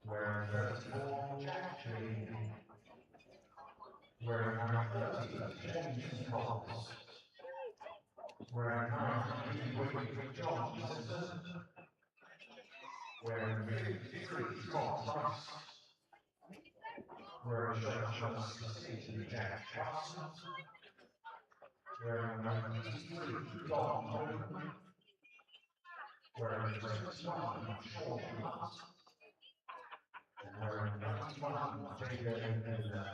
Wearing 34 Jack Tree, wearing 30 James Collins, wearing 90 John Johnson, wearing 53 Scott Price, wearing just 60 Jack Watson, wearing 93 Don Holman, wearing 21 Sean Hunt, and wearing 91 J.J. Miller.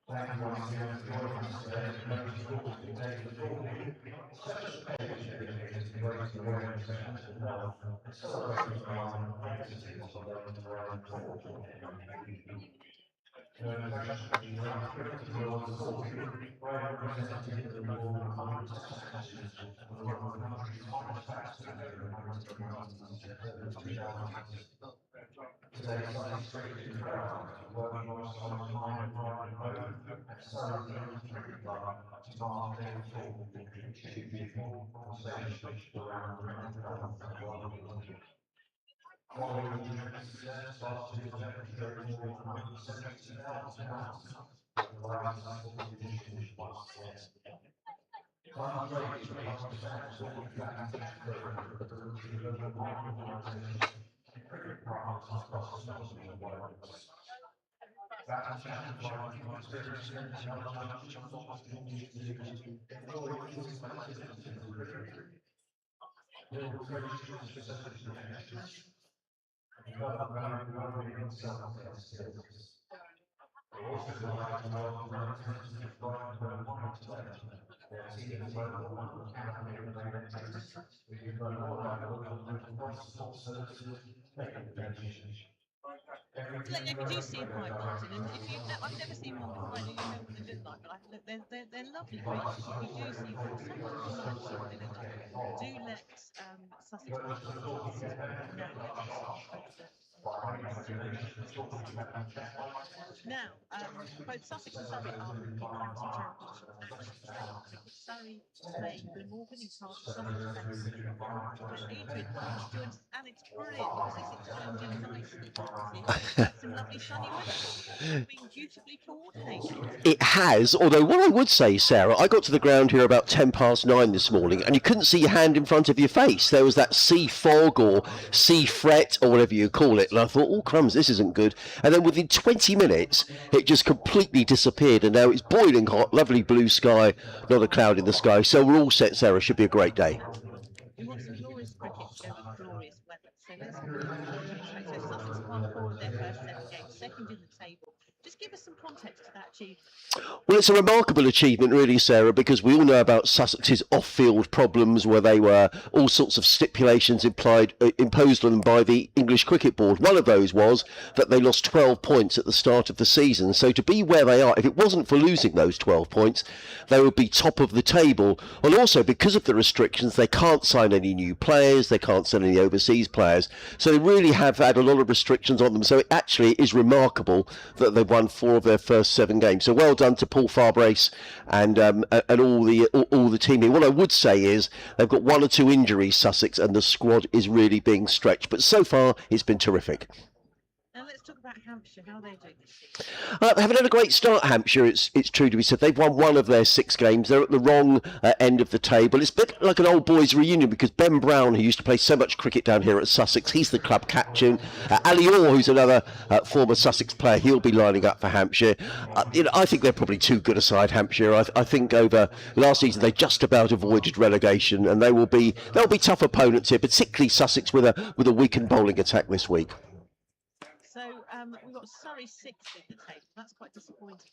Thank you once again for joining us today. Members of the board will take the floor. Special page dedicated to raising awareness of mental health and celebrating the life and identities of those around the board. The question is around 50 world authority, where representing the more than 100 taxpayers of one of the country's highest taxpayers and most Today's Sussex crowd working alongside Climate Pride and Hove and Surrey Community Club to mark their full achieving conversation around mental health and well-being. Following the success last year's demonstrating more than 170,000 pounds, the largest competition once again. Funds raised for public sector effective program for the local market organisation and cricket partners across the national workforce. That challenge experience and opportunities to enjoy physical activities in cricket, build friendships with social connections, and develop valuable and self-care skills. I also like to welcome representatives of Brighton Hove today. Their team is local one academy of directors. We can learn more about local support services, make a donation. If you do see a pipe button, and if you've I've never seen one before, I don't even know what they look like, but they're lovely creatures. If you do see one, sometimes you might see what they look like. Do let Sussex Pipe Buttons know that you saw Now, both Sussex and Surrey are looking at some terrible action today. With Surrey playing Glamorgan in part of Sussex Fence. And Adrian, it's joined us, and it's brilliant because it's changing nicely. Some lovely sunny weather for you. It's been beautifully coordinated. It has, although what I would say, Sarah, I got to the ground here about 9:10 this morning, and you couldn't see your hand in front of your face. There was that sea fog or sea fret or whatever you call it, and I thought, oh crumbs, this isn't good. And then within 20 minutes, it just completely disappeared, and now it's boiling hot, lovely blue sky, not a cloud in the sky. So we're all set, Sarah. Should be a great day. We want some glorious cricket to go with glorious weather. So let's have a look at the team straight. So Sussex have won 4 of their first 7 games, second in the table. Just give us some context to that achievement. Well, it's a remarkable achievement, really, Sarah, because we all know about Sussex's off-field problems where they were all sorts of stipulations imposed on them by the English Cricket Board. One of those was that they lost 12 points at the start of the season. So to be where they are, if it wasn't for losing those 12 points, they would be top of the table. And also, because of the restrictions, they can't sign any new players, they can't sign any overseas players. So they really have had a lot of restrictions on them. So it actually is remarkable that they've won 4 of their first 7 games. So well done to Paul Farbrace and all the team here. What I would say is they've got 1 or 2 injuries, Sussex, and the squad is really being stretched. But so far, it's been terrific. Now let's talk about Hampshire. How are they doing this season? They haven't had a great start, Hampshire, it's true to be said. They've won 1 of their 6 games. They're at the wrong end of the table. It's a bit like an old boys reunion because Ben Brown, who used to play so much cricket down here at Sussex, he's the club captain. Ali Orr, who's another former Sussex player, he'll be lining up for Hampshire. I think they're probably too good a side, Hampshire. I think over last season they just about avoided relegation, and they'll be tough opponents here, particularly Sussex with a weakened bowling attack this week. So we've got Surrey 6th in the table. That's quite disappointing.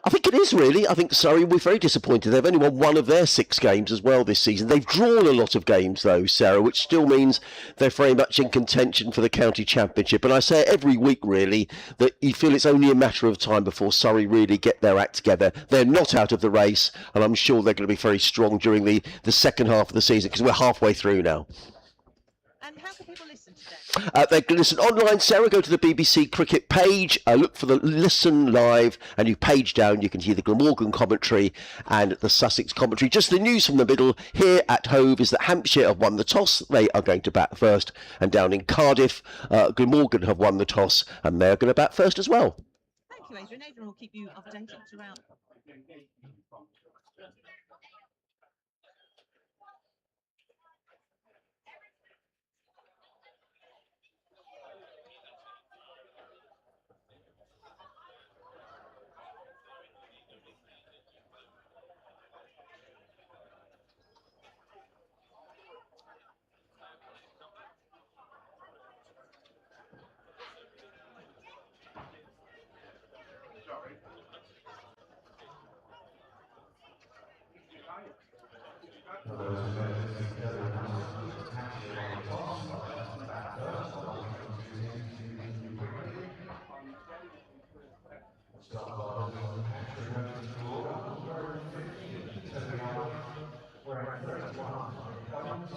I think it is really. I think Surrey we're very disappointed. They've only won one of their 6 games as well this season. They've drawn a lot of games though, Sarah, which still means they're very much in contention for the county championship. And I say it every week really that you feel it's only a matter of time before Surrey really get their act together. They're not out of the race, and I'm sure they're going to be very strong during the second half of the season because we're halfway through now. And how can people listen today? They can listen online, Sarah. Go to the BBC Cricket page, look for the Listen Live, and you page down, you can hear the Glamorgan commentary and the Sussex commentary. Just the news from the middle here at Hove is that Hampshire have won the toss. They are going to bat first. And down in Cardiff, Glamorgan have won the toss, and they're going to bat first as well. Thank you, Adrian. Adrian will keep you updated throughout. For those who don't listen together announcement, Hampshire won the toss, to bat first, to quickly. We'll start by with Hampshire going to draw, wearing 15, Toby Allen, wearing 31, Cummins,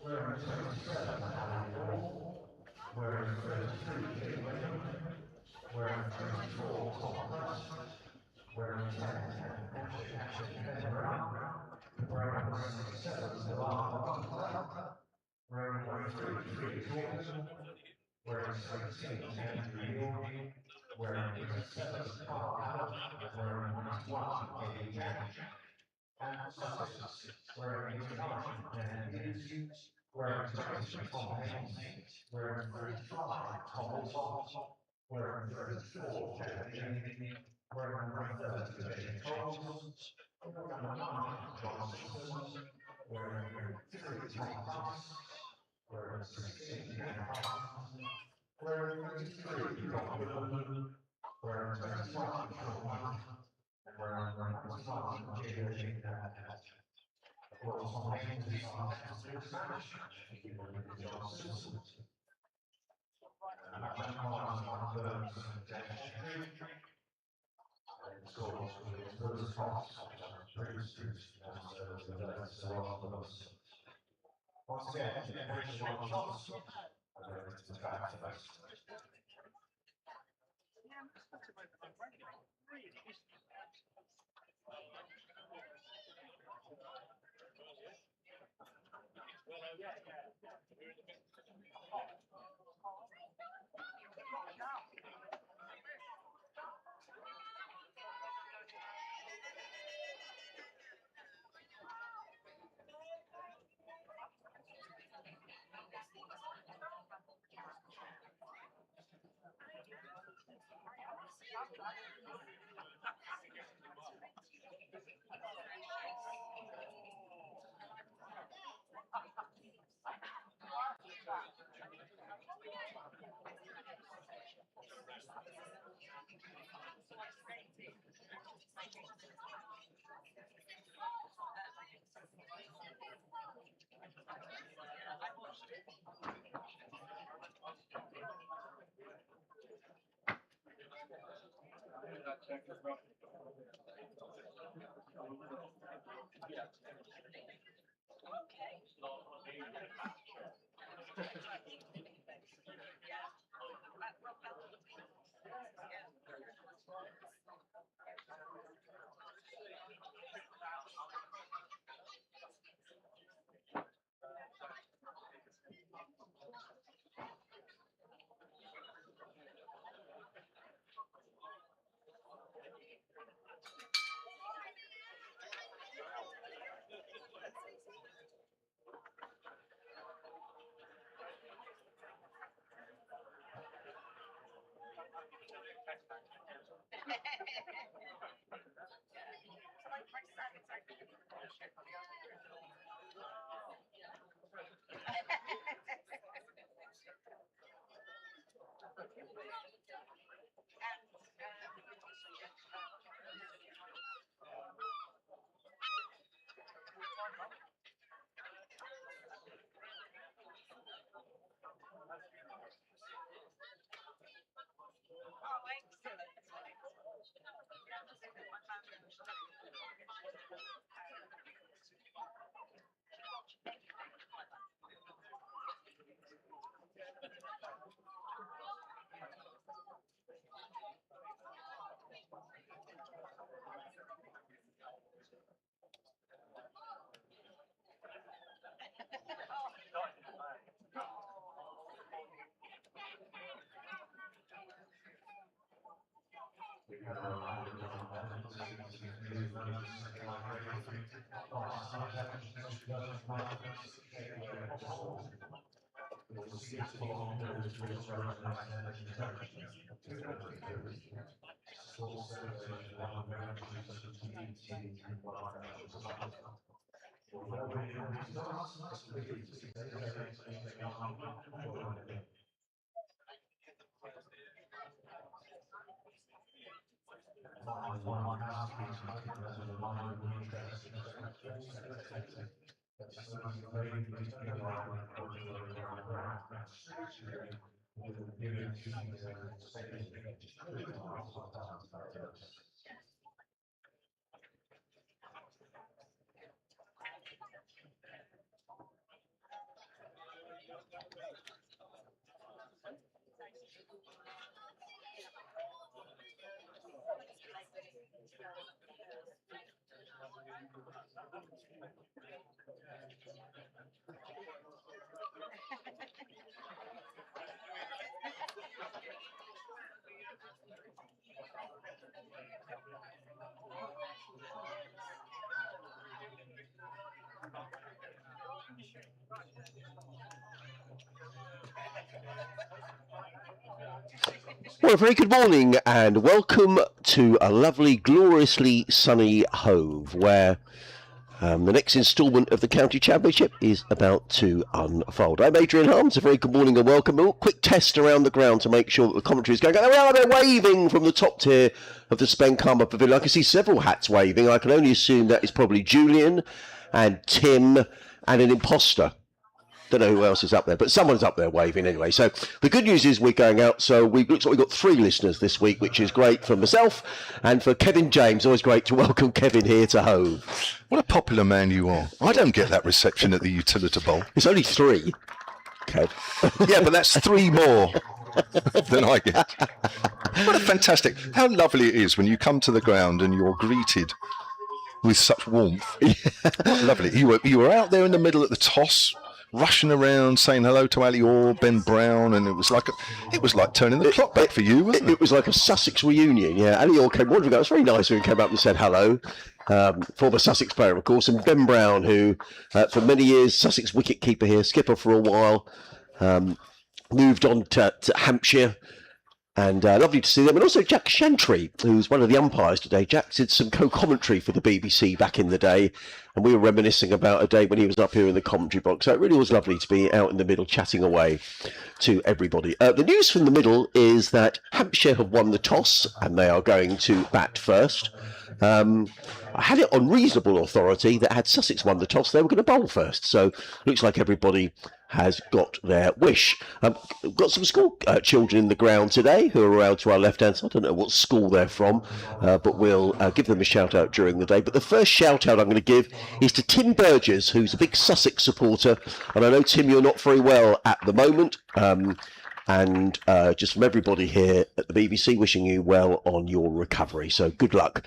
wearing 27, Alan Ball, wearing 33, Kate Wayne, wearing 24, Tom Pratt, wearing 10, Hampshire Brown, wearing 7, Rothesay, wearing 3, Jordan, wearing 17, Andrew Neal, wearing 87, Carl Allen, wearing 91, Eddie Jack, and Sussex, wearing 89, Dan Hughes, wearing 20, Tom Haynes, wearing 35, Tom Alsop, wearing 34, Jack Jamie, wearing number 30, Jane Coles, wearing number 9, John Simpson, wearing 3, Tom Price, wearing 16, Dan Parsons, wearing 23, Rob Whitman, wearing 25, Sean Hunt, and wearing number 21, Jane Of course, Tom Haynes is fast to this match, with John Simpson. Match commands Mark Burns and Dan Hendry. And scores with Lewis Fox, Bruce, and the latest Rothesay. Once again, Hampshire won the toss, and they're ready to bat first. Well, a very good morning and welcome to a lovely, gloriously sunny Hove, where the next instalment of the County Championship is about to unfold. I'm Adrian Harms. A very good morning and welcome. A quick test around the ground to make sure that the commentary is going. They're waving from the top tier of the Spencama Pavilion. I can see several hats waving. I can only assume that is probably Julian and Tim and an imposter. Don't know who else is up there, but someone's up there waving anyway. So the good news is we're going out. So looks like we've got 3 listeners this week, which is great for myself and for Kevin James. Always great to welcome Kevin here to Hove. What a popular man you are. I don't get that reception at the Utilita Bowl. It's only 3, Kev. Yeah, but that's 3 more than I get. What a fantastic. How lovely it is when you come to the ground and you're greeted with such warmth. What lovely. You were out there in the middle at the toss, rushing around saying hello to Ali Orr, Ben Brown, and it was like turning the clock back for you, wasn't it? It was like a Sussex reunion. Yeah, Ali Orr came wandering out. It was very nice when he came up and said hello. Former Sussex player, of course, and Ben Brown, who for many years Sussex wicket-keeper here, skipper for a while, moved on to Hampshire. And lovely to see them. And also Jack Shantry, who's one of the umpires today. Jack did some co-commentary for the BBC back in the day, and we were reminiscing about a day when he was up here in the commentary box. So it really was lovely to be out in the middle chatting away to everybody. The news from the middle is that Hampshire have won the toss and they are going to bat first. I had it on reasonable authority that had Sussex won the toss, they were going to bowl first. So looks like everybody has got their wish. We've got some school children in the ground today who are around to our left-hand side. I don't know what school they're from, but we'll give them a shout-out during the day. But the first shout-out I'm going to give is to Tim Burgess, who's a big Sussex supporter. And I know, Tim, you're not very well at the moment. And just from everybody here at the BBC, wishing you well on your recovery. So good luck.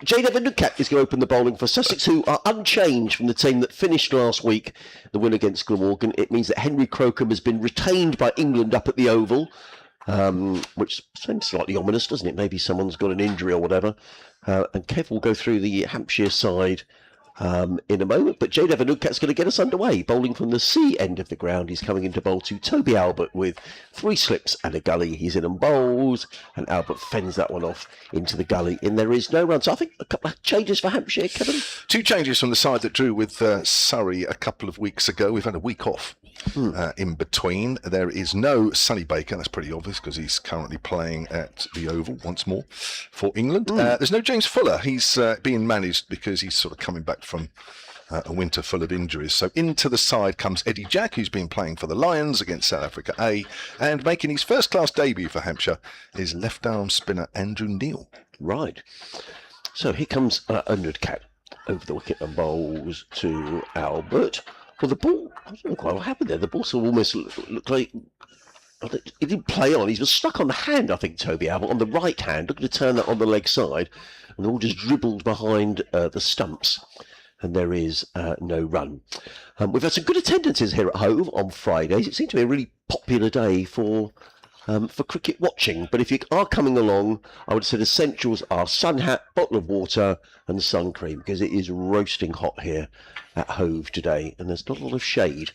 Jade Evan-Newcat is going to open the bowling for Sussex, who are unchanged from the team that finished last week, the win against Glamorgan. It means that Henry Crocombe has been retained by England up at the Oval, which seems slightly ominous, doesn't it? Maybe someone's got an injury or whatever. And Kev will go through the Hampshire side in a moment, but Jade Evan-Newcat's going to get us underway. Bowling from the C end of the ground, he's coming into bowl to Toby Albert with 3 slips and a gully. He's in and bowls, and Albert fends that one off into the gully, and there is no run. So I think a couple of changes for Hampshire, Kevin. 2 changes from the side that drew with Surrey a couple of weeks ago. We've had a week off in between. There is no Sonny Baker. That's pretty obvious because he's currently playing at the Oval once more for England. There's no James Fuller. He's being managed because he's sort of coming back from a winter full of injuries. So into the side comes Eddie Jack, who's been playing for the Lions against South Africa A, and making his first-class debut for Hampshire is left-arm spinner Andrew Neil. Right. So here comes Newcat over the wicket and bowls to Albert. Well, the ball, I don't know quite what happened there. The ball sort of almost looked like it didn't play on. He was stuck on the hand, I think, Toby Albert, on the right hand, looking to turn that on the leg side, and the ball just dribbled behind the stumps. And there is no run. We've had some good attendances here at Hove on Fridays. It seemed to be a really popular day for for cricket watching. But if you are coming along, I would say the essentials are sun hat, bottle of water and sun cream, because it is roasting hot here at Hove today and there's not a lot of shade.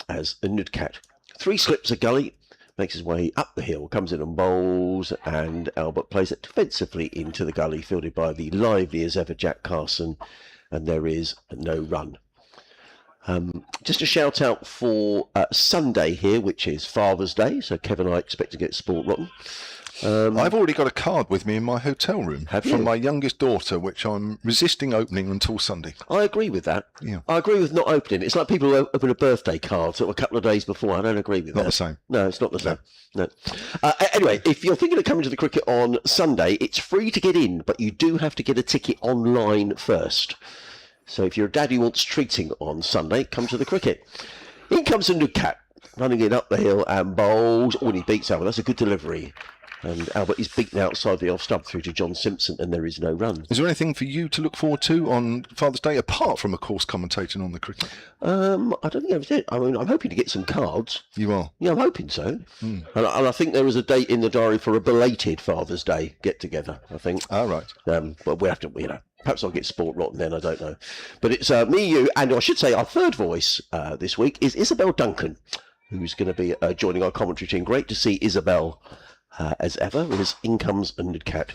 As a Nudcat, 3 slips a gully, makes his way up the hill, comes in and bowls, and Albert plays it defensively into the gully, fielded by the lively as ever Jack Carson, and there is no run. Just a shout out for Sunday here, which is Father's Day, so Kevin and I expect to get sport rotten. I've already got a card with me in my hotel room Have from you? my youngest daughter, which I'm resisting opening until Sunday. I agree with that. Yeah. I agree with not opening. It's like people who open a birthday card sort of a couple of days before. I don't agree with that. Not the same. No, it's not the same. No. Anyway, if you're thinking of coming to the cricket on Sunday, it's free to get in, but you do have to get a ticket online first. So if you're a dad who wants treating on Sunday, come to the cricket. In comes a Nudcat, running in up the hill and bowls. Oh, and he beats Albert. That's a good delivery. And Albert is beaten outside the off stump through to John Simpson, and there is no run. Is there anything for you to look forward to on Father's Day, apart from, of course, commentating on the cricket? I don't think I did. I mean, I'm hoping to get some cards. You are? Yeah, I'm hoping so. And I think there is a date in the diary for a belated Father's Day get-together, I think. All right. But we'll have to, perhaps I'll get sport rotten then, I don't know. But it's me, you, and I should say our third voice this week is Isabel Duncan, who's going to be joining our commentary team. Great to see Isabel as ever, with his in comes a Nudcat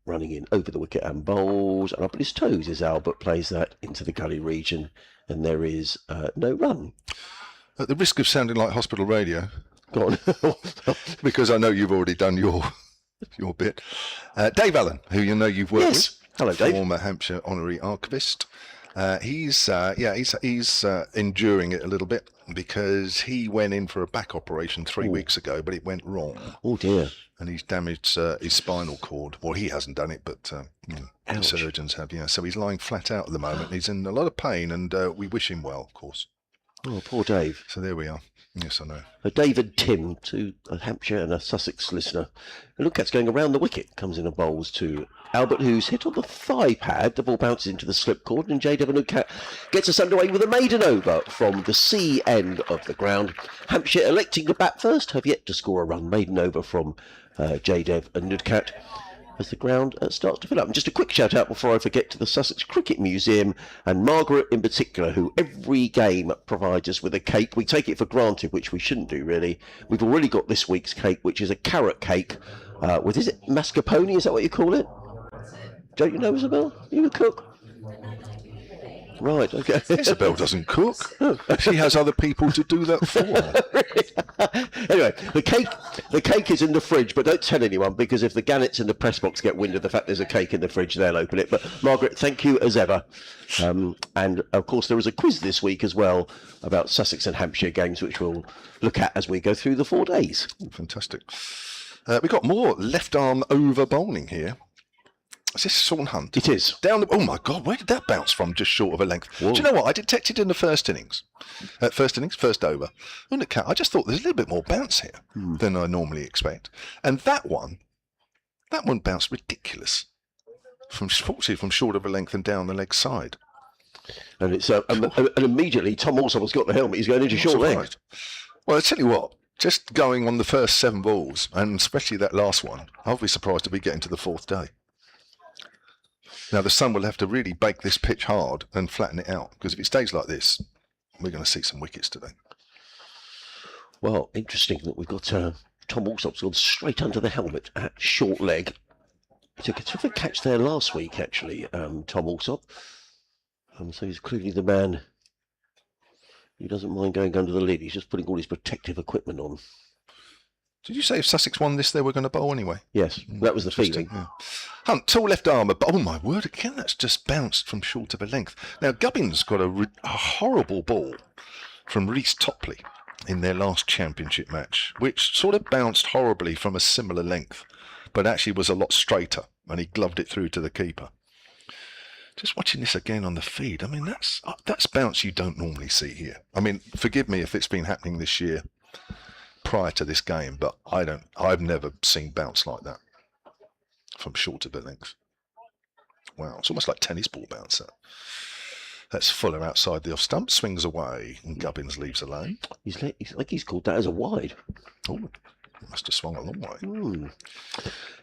running in over the wicket and bowls, and up at his toes as Albert plays that into the gully region, and there is no run. At the risk of sounding like hospital radio, Go on. because I know you've already done your bit, Dave Allen, who you know you've worked Yes. with, Hello, Dave. former Hampshire honorary archivist. He's enduring it a little bit because he went in for a back operation 3 weeks ago, but it went wrong. Oh dear. And he's damaged his spinal cord. Well, he hasn't done it, but the Ouch. surgeons have. Yeah, so he's lying flat out at the moment. He's in a lot of pain, and we wish him well, of course. Oh, poor Dave. So there we are. Yes, I know. David Tim, to a Hampshire and a Sussex listener. And look, that's going around the wicket. Comes in and bowls to Albert, who's hit on the thigh pad. The ball bounces into the slip cord, and J. Nudcat gets us underway with a maiden over from the C end of the ground. Hampshire electing to bat first, have yet to score a run. Maiden over from J. Nudcat as the ground starts to fill up. And just a quick shout out before I forget to the Sussex Cricket Museum and Margaret in particular, who every game provides us with a cake. We take it for granted, which we shouldn't do really. We've already got this week's cake, which is a carrot cake with, is it mascarpone? Is that what you call it? Don't you know, Isabel? You a cook? Right, okay. Isabel doesn't cook. She has other people to do that for her. Anyway, the cake is in the fridge, but don't tell anyone, because if the gannets in the press box get wind of the fact there's a cake in the fridge, they'll open it. But Margaret, thank you as ever. And of course, there is a quiz this week as well about Sussex and Hampshire games, which we'll look at as we go through the 4 days. Fantastic. We've got more left arm over bowling here. Is this Sean Hunt? It is. Down the, oh my God, where did that bounce from? Just short of a length. Whoa. Do you know what? I detected in the first innings. First over. Nudcat, I just thought there's a little bit more bounce here than I normally expect. And that one bounced ridiculous. From short of a length and down the leg side. And it's and immediately Tom Alsop's got the helmet. He's going into short leg. Surprised. Well, I tell you what, just going on the first 7 balls, and especially that last one, I'll be surprised if we get into the 4th day. Now, the sun will have to really bake this pitch hard and flatten it out, because if it stays like this, we're going to see some wickets today. Well, interesting that we've got Tom Alsop's gone straight under the helmet at short leg. He took a terrific catch there last week, actually, Tom Alsop. So he's clearly the man who doesn't mind going under the lid. He's just putting all his protective equipment on. Did you say if Sussex won this, they were going to bowl anyway? Yes, that was the feeling. Yeah. Hunt, tall left armour, but oh my word, again, that's just bounced from short of a length. Now, Gubbins got a horrible ball from Reece Topley in their last championship match, which sort of bounced horribly from a similar length, but actually was a lot straighter, and he gloved it through to the keeper. Just watching this again on the feed, I mean, that's bounce you don't normally see here. I mean, forgive me if it's been happening this year prior to this game, but I've never seen bounce like that from short of a length. Wow, it's almost like tennis ball bounce. That's Fuller outside the off stump, swings away, and Gubbins leaves alone. He's called that as a wide. Oh, must have swung a long way.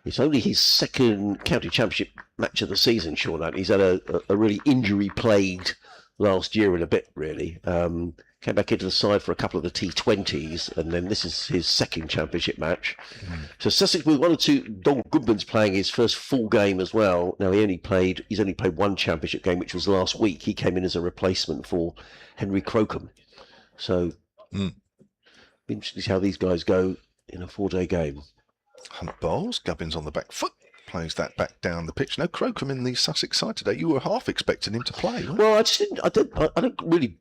It's only his second county championship match of the season, Sean. That he's had a really injury-plagued last year and a bit, really. Came back into the side for a couple of the T20s, and then this is his second championship match. So Sussex with 1 or 2. Don Goodman's playing his first full game as well. Now he's only played one championship game, which was last week. He came in as a replacement for Henry Crocombe. So interesting to see how these guys go in a 4-day game. Hunt bowls, Gubbins on the back foot, plays that back down the pitch. No Crocombe in the Sussex side today. You were half expecting him to play, weren't you? Well, I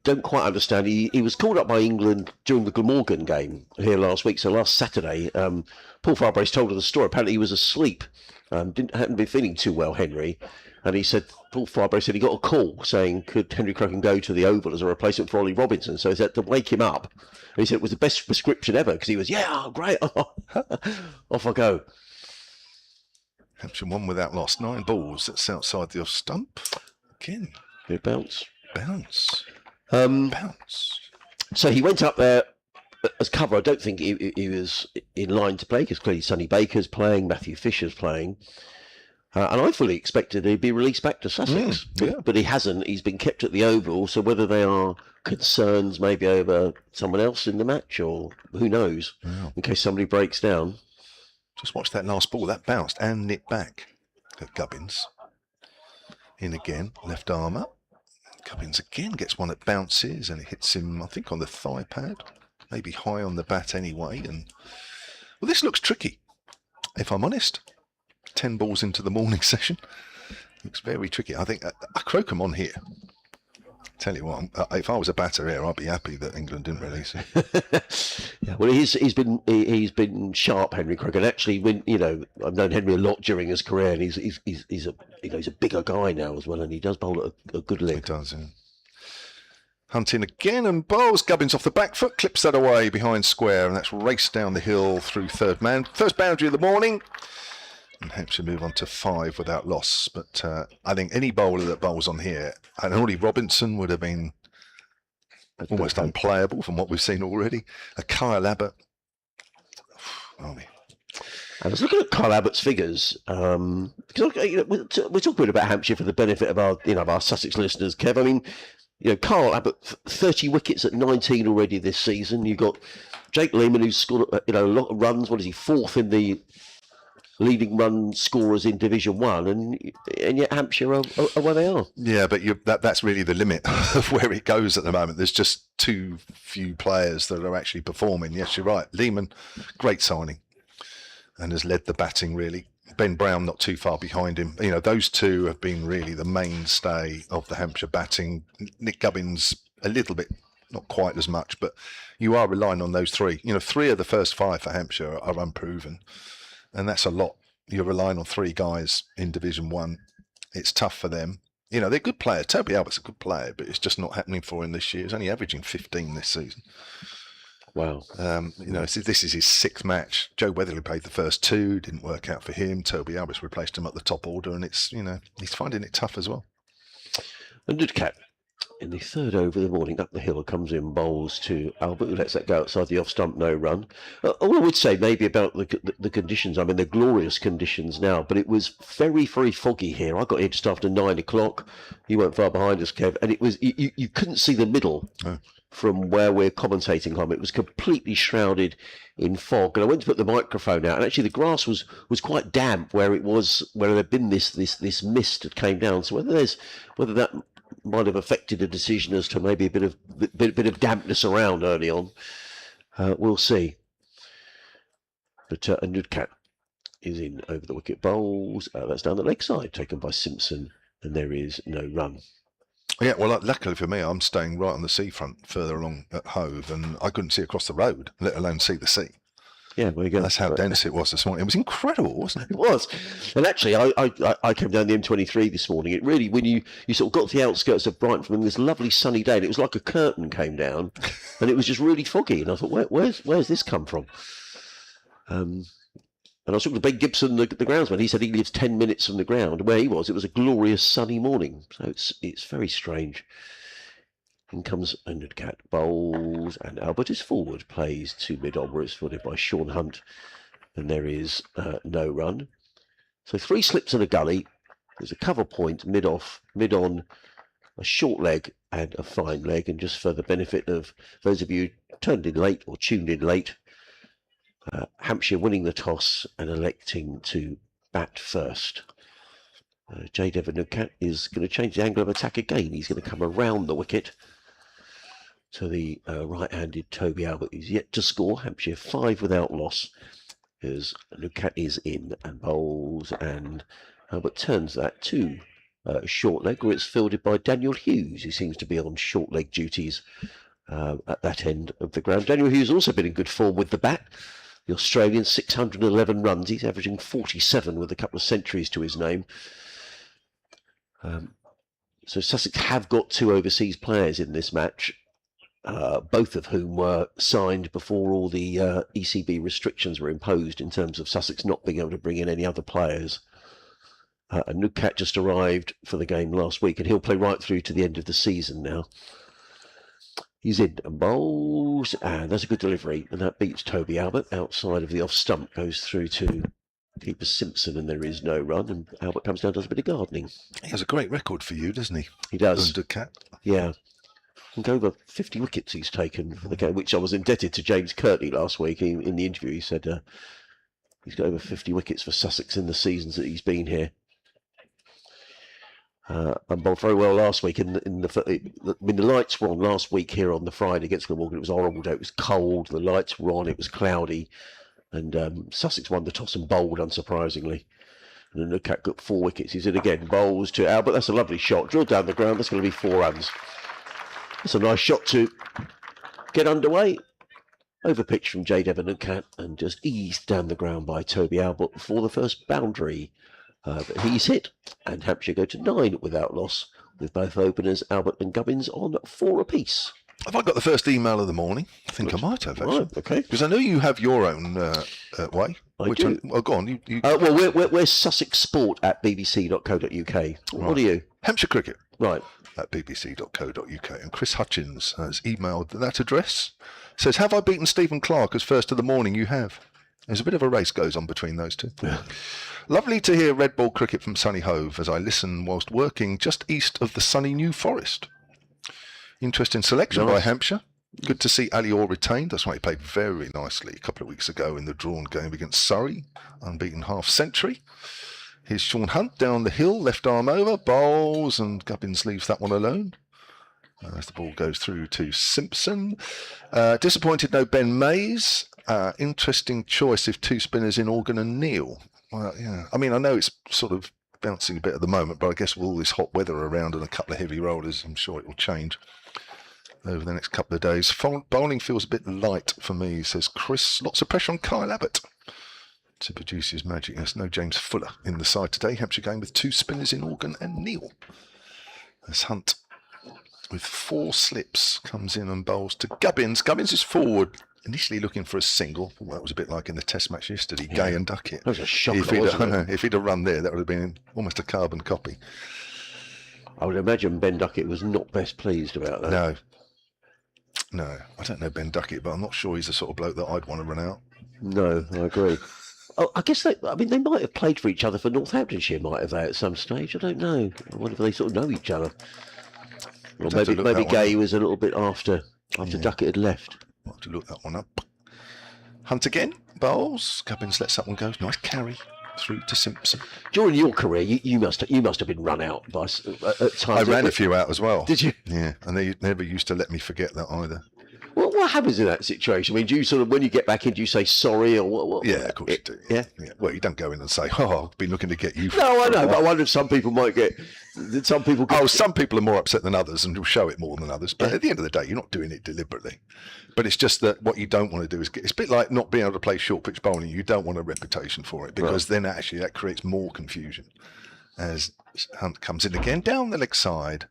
don't quite understand. He was called up by England during the Glamorgan game here last week. So last Saturday, Paul Farbrace told us the story. Apparently he was asleep, hadn't been feeling too well, Henry. And he said, Paul Farbrace said he got a call saying, could Henry Crocombe go to the Oval as a replacement for Ollie Robinson? So he said to wake him up. And he said it was the best prescription ever because he was, great, off I go. Hampshire 1 without loss, 9 balls. That's outside the off stump. Again. Good bounce. Bounce. So he went up there as cover. I don't think he was in line to play because clearly Sonny Baker's playing, Matthew Fisher's playing. And I fully expected he'd be released back to Sussex. But he hasn't. He's been kept at the Oval. So whether they are concerns maybe over someone else in the match or who knows, in case somebody breaks down. Just watch that last ball. That bounced and nipped back at Gubbins. In again, left arm up. Gubbins again gets one that bounces and it hits him, I think, on the thigh pad. Maybe high on the bat anyway. And well, this looks tricky, if I'm honest. 10 balls into the morning session. Looks very tricky. I think a Crocombe on here. Tell you what, if I was a batter here, I'd be happy that England didn't release him. Well, he's been sharp, Henry Crocombe. Actually, I've known Henry a lot during his career, and he's a bigger guy now as well, and he does bowl a good lick. He does, yeah. Hunting again and bowls. Gubbins off the back foot, clips that away behind square, and that's raced down the hill through third man. First boundary of the morning. And Hampshire move on to 5 without loss. But I think any bowler that bowls on here, and Ollie Robinson would have been almost unplayable from what we've seen already. A Kyle Abbott. And I was looking at Kyle Abbott's figures because we're talking about Hampshire for the benefit of our Sussex listeners, Kev. I mean, Kyle Abbott 30 wickets at 19 already this season. You've got Jake Lehman, who's scored a lot of runs. What is he, 4th in the leading run scorers in Division 1, and yet Hampshire are where they are. Yeah, but that's really the limit of where it goes at the moment. There's just too few players that are actually performing. Yes, you're right. Lehman, great signing, and has led the batting really. Ben Brown not too far behind him. Those two have been really the mainstay of the Hampshire batting. Nick Gubbins a little bit, not quite as much, but you are relying on those 3. 3 of the first 5 for Hampshire are unproven. And that's a lot. You're relying on 3 guys in Division 1. It's tough for them. They're good players. Toby Albert's a good player, but it's just not happening for him this year. He's only averaging 15 this season. Wow. This is his 6th match. Joe Weatherly played the first 2. Didn't work out for him. Toby Albert's replaced him at the top order, and it's, he's finding it tough as well. And Nudcat, in the 3rd over the morning, up the hill, comes in, bowls to Albert, who lets that go outside the off-stump, no run. All I would say maybe about the conditions, I mean, they're glorious conditions now, but it was very, very foggy here. I got here just after 9 o'clock. You weren't far behind us, Kev, and it was you couldn't see the middle from where we're commentating from. It was completely shrouded in fog, and I went to put the microphone out, and actually the grass was quite damp where there'd been this mist that came down. So whether that might have affected a decision as to maybe a bit of dampness around early on. We'll see. But a Nudcat is in over the wicket bowls. That's down the leg side, taken by Simpson, and there is no run. Yeah, well, luckily for me, I'm staying right on the seafront further along at Hove, and I couldn't see across the road, let alone see the sea. Yeah, there you go. That's how dense it was this morning. It was incredible, wasn't it? It was. And actually, I came down the M23 this morning. It really, when you sort of got to the outskirts of Brighton from this lovely sunny day, and it was like a curtain came down, and it was just really foggy. And I thought, where's this come from? And I was talking to Ben Gibson, the groundsman. He said he lives 10 minutes from the ground. Where he was, it was a glorious sunny morning. So it's very strange. In comes a Nudcat, bowls, and Albert is forward, plays to mid-on, where it's fielded by Sean Hunt. And there is no run. So 3 slips and a gully. There's a cover point, mid-off, mid-on, a short leg and a fine leg. And just for the benefit of those of you turned in late or tuned in late, Hampshire winning the toss and electing to bat first. J. Devon Nudcat is going to change the angle of attack again. He's going to come around the wicket to the right-handed Toby Albert, who's yet to score. Hampshire 5 without loss as Nudcat is in and bowls, and Albert turns that to short leg, where it's fielded by Daniel Hughes, who seems to be on short leg duties at that end of the ground. Daniel Hughes also been in good form with the bat. The Australian, 611 runs. He's averaging 47 with a couple of centuries to his name. So Sussex have got 2 overseas players in this match, both of whom were signed before all the ECB restrictions were imposed in terms of Sussex not being able to bring in any other players. And Nudcat just arrived for the game last week, and he'll play right through to the end of the season now. He's in and bowls, and that's a good delivery, and that beats Toby Albert outside of the off stump, goes through to keeper Simpson, and there is no run, and Albert comes down and does a bit of gardening. He has a great record for you, doesn't he? He does. Nudcat. Yeah. I think over 50 wickets he's taken for the game, which I was indebted to James Curtney last week. In the interview, he said he's got over 50 wickets for Sussex in the seasons that he's been here. And bowled very well last week. The lights were on last week here on the Friday against Glamorgan. It was a horrible day. It was cold. The lights were on. It was cloudy, and Sussex won the toss and bowled, unsurprisingly. And then Nudcat got 4 wickets. He's in again. Bowls to Albert. That's a lovely shot. Drilled down the ground. That's going to be 4 runs. That's a nice shot to get underway. Over pitch from J. Devon Nudcat, and just eased down the ground by Toby Albert for the first boundary. But he's hit, and Hampshire go to 9 without loss, with both openers, Albert and Gubbins, on 4 apiece. Have I got the first email of the morning? I think I might have, actually. Right, okay. Because I know you have your own way. I do. Well, go on. Well, we're Sussex Sport at bbc.co.uk. What are you? Hampshire Cricket. Right. At bbc.co.uk. And Chris Hutchins has emailed that address. Says, have I beaten Stephen Clark as first of the morning? You have. There's a bit of a race goes on between those two. Yeah. Lovely to hear red ball cricket from sunny Hove as I listen whilst working just east of the sunny New Forest. Interesting selection by Hampshire. Good to see Ali Orr retained. That's why he played very nicely a couple of weeks ago in the drawn game against Surrey. Unbeaten half century. Here's Sean Hunt down the hill, left arm over, bowls, and Gubbins leaves that one alone. As the ball goes through to Simpson. Disappointed no Ben Mays. Interesting choice of 2 spinners in Organ and Neil. Well, yeah. I mean, I know it's sort of bouncing a bit at the moment, but I guess with all this hot weather around and a couple of heavy rollers, I'm sure it will change over the next couple of days. Bowling feels a bit light for me, says Chris. Lots of pressure on Kyle Abbott to produce his magic. There's no James Fuller in the side today. Hampshire going with 2 spinners in Organ and Neil. As Hunt with 4 slips comes in and bowls to Gubbins. Gubbins is forward, initially looking for a single. Well, that was a bit like in the test match yesterday. Yeah. Gay and Duckett. That was a shocker, wasn't it? If he'd have run there, that would have been almost a carbon copy. I would imagine Ben Duckett was not best pleased about that. No, I don't know Ben Duckett, but I'm not sure he's the sort of bloke that I'd want to run out. No, I agree. I guess they might have played for each other for Northamptonshire, might have they, at some stage. I don't know. I wonder if they sort of know each other. Or maybe Gay was a little bit after Duckett had left. I'll have to look that one up. Hunt again, bowls. Gubbins lets that one go. Nice carry through to Simpson. During your career, you must have been run out by at times. I ran a few out as well. Did you? Yeah, and they never used to let me forget that either. Well, what happens in that situation? I mean, do you sort of, when you get back in, do you say sorry or what? Yeah, of course you do. Yeah? Well, you don't go in and say, "Oh, I've been looking to get you." No, I know, but I wonder if some people might get. Some people. Some people are more upset than others and will show it more than others. But at the end of the day, you're not doing it deliberately. But it's just that what you don't want to do is it's a bit like not being able to play short pitch bowling. You don't want a reputation for it because then actually that creates more confusion. As Hunt comes in again down the leg side,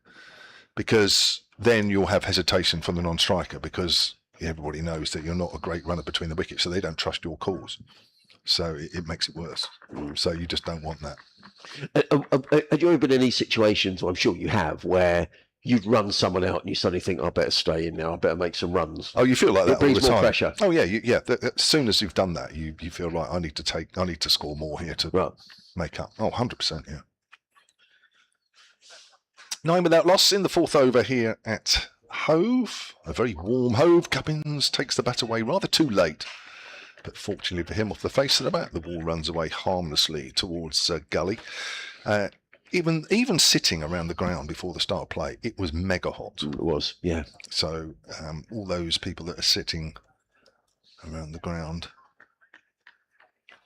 because then you'll have hesitation from the non-striker because everybody knows that you're not a great runner between the wickets, so they don't trust your calls. So it makes it worse. So you just don't want that. Have you ever been in any situations, well, I'm sure you have, where you'd run someone out and you suddenly think, I better stay in now, I better make some runs? Oh, you feel like that all the brings more time. pressure. Oh yeah, as soon as you've done that, you feel like I need to score more here to make up. Oh, 100%, yeah. 9 without loss in the fourth over here at Hove. A very warm Hove. Gubbins takes the bat away rather too late. But fortunately for him, off the face of the bat, the ball runs away harmlessly towards Gully. Even sitting around the ground before the start of play, it was mega hot. It was, yeah. So all those people that are sitting around the ground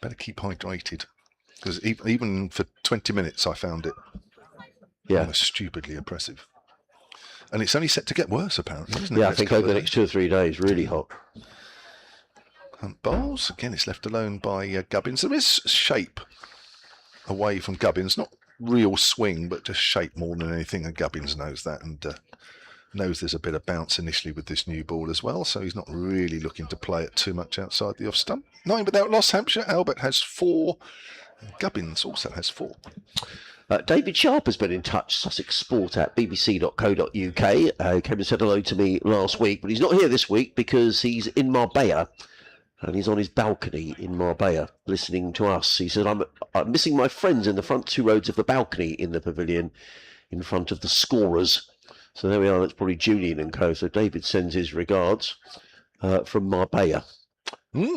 better keep hydrated, because even for 20 minutes I found it almost stupidly oppressive. And it's only set to get worse, apparently, isn't it? Yeah, I think over the next 2 or 3 days, really hot. Bowles, again, it's left alone by Gubbins. There is shape away from Gubbins, not real swing, but just shape more than anything, and Gubbins knows that, and knows there's a bit of bounce initially with this new ball as well, so he's not really looking to play it too much outside the off stump. 9 without loss, Hampshire. Albert has 4, and Gubbins also has 4. David Sharp has been in touch, Sussex Sport at bbc.co.uk. Came and said hello to me last week, but he's not here this week because he's in Marbella. And he's on his balcony in Marbella, listening to us. He said, I'm missing my friends in the front 2 rows of the balcony in the pavilion, in front of the scorers. So there we are, that's probably Julian and co. So David sends his regards from Marbella.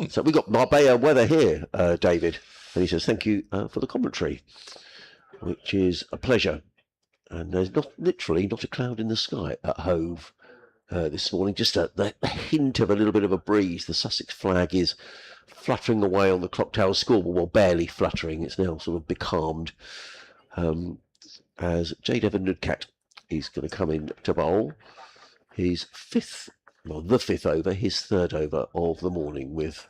So we got Marbella weather here, David. And he says, thank you for the commentary, which is a pleasure. And there's literally not a cloud in the sky at Hove. This morning, just the hint of a little bit of a breeze. The Sussex flag is fluttering away on the clock tower scoreboard, well, barely fluttering. It's now sort of becalmed as J. Devon Nudcat is going to come in to bowl his the fifth over, his 3rd over of the morning, with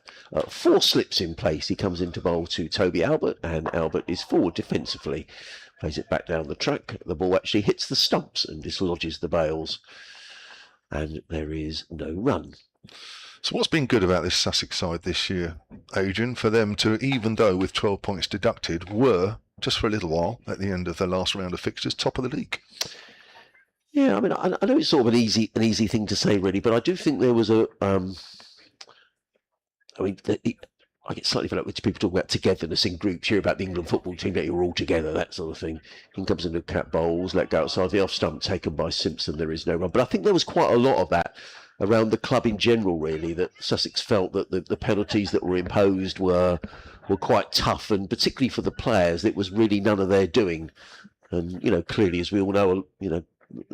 4 slips in place. He comes into bowl to Toby Albert, and Albert is forward defensively, plays it back down the track. The ball actually hits the stumps and dislodges the bails. And there is no run. So what's been good about this Sussex side this year, Adrian, for them to, even though with 12 points deducted, were, just for a little while, at the end of the last round of fixtures, top of the league? Yeah, I mean, I know it's sort of an easy thing to say, really, but I do think there was I get slightly fed up with people talking about togetherness in groups. Hear about the England football team, that you're all together, that sort of thing. In comes into Cat Bowles, let go outside the off stump, taken by Simpson. There is no run. But I think there was quite a lot of that around the club in general, really, that Sussex felt that the penalties that were imposed were quite tough, and particularly for the players, it was really none of their doing. And, clearly, as we all know,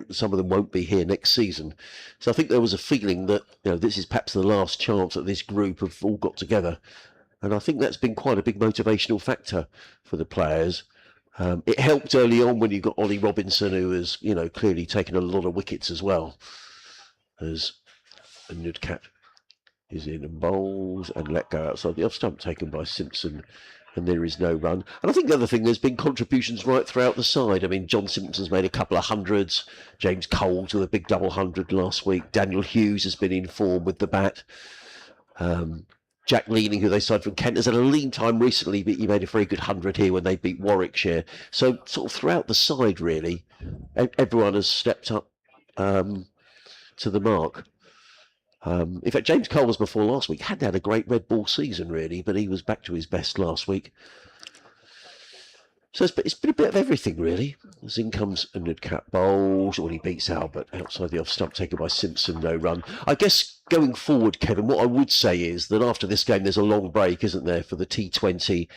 some of them won't be here next season. So I think there was a feeling that, this is perhaps the last chance that this group have all got together. And I think that's been quite a big motivational factor for the players. It helped early on when you got Ollie Robinson, who has, clearly taken a lot of wickets as well. As Nudcat is in and bowls and let go outside the off stump, taken by Simpson, and there is no run. And I think the other thing, there's been contributions right throughout the side. I mean, John Simpson's made a couple of hundreds. James Coles with a big double 100 last week. Daniel Hughes has been in form with the bat. Jack Leaning, who they signed from Kent, has had a lean time recently, but he made a very good 100 here when they beat Warwickshire. So sort of throughout the side, really, everyone has stepped up to the mark. In fact, James Coles before last week hadn't had a great red ball season, really, but he was back to his best last week. So it's been a bit of everything, really. As in comes a Nudcat bowls, when he beats Albert outside the off stump, taken by Simpson, no run. I guess going forward, Kevin, what I would say is that after this game, there's a long break, isn't there, for the T20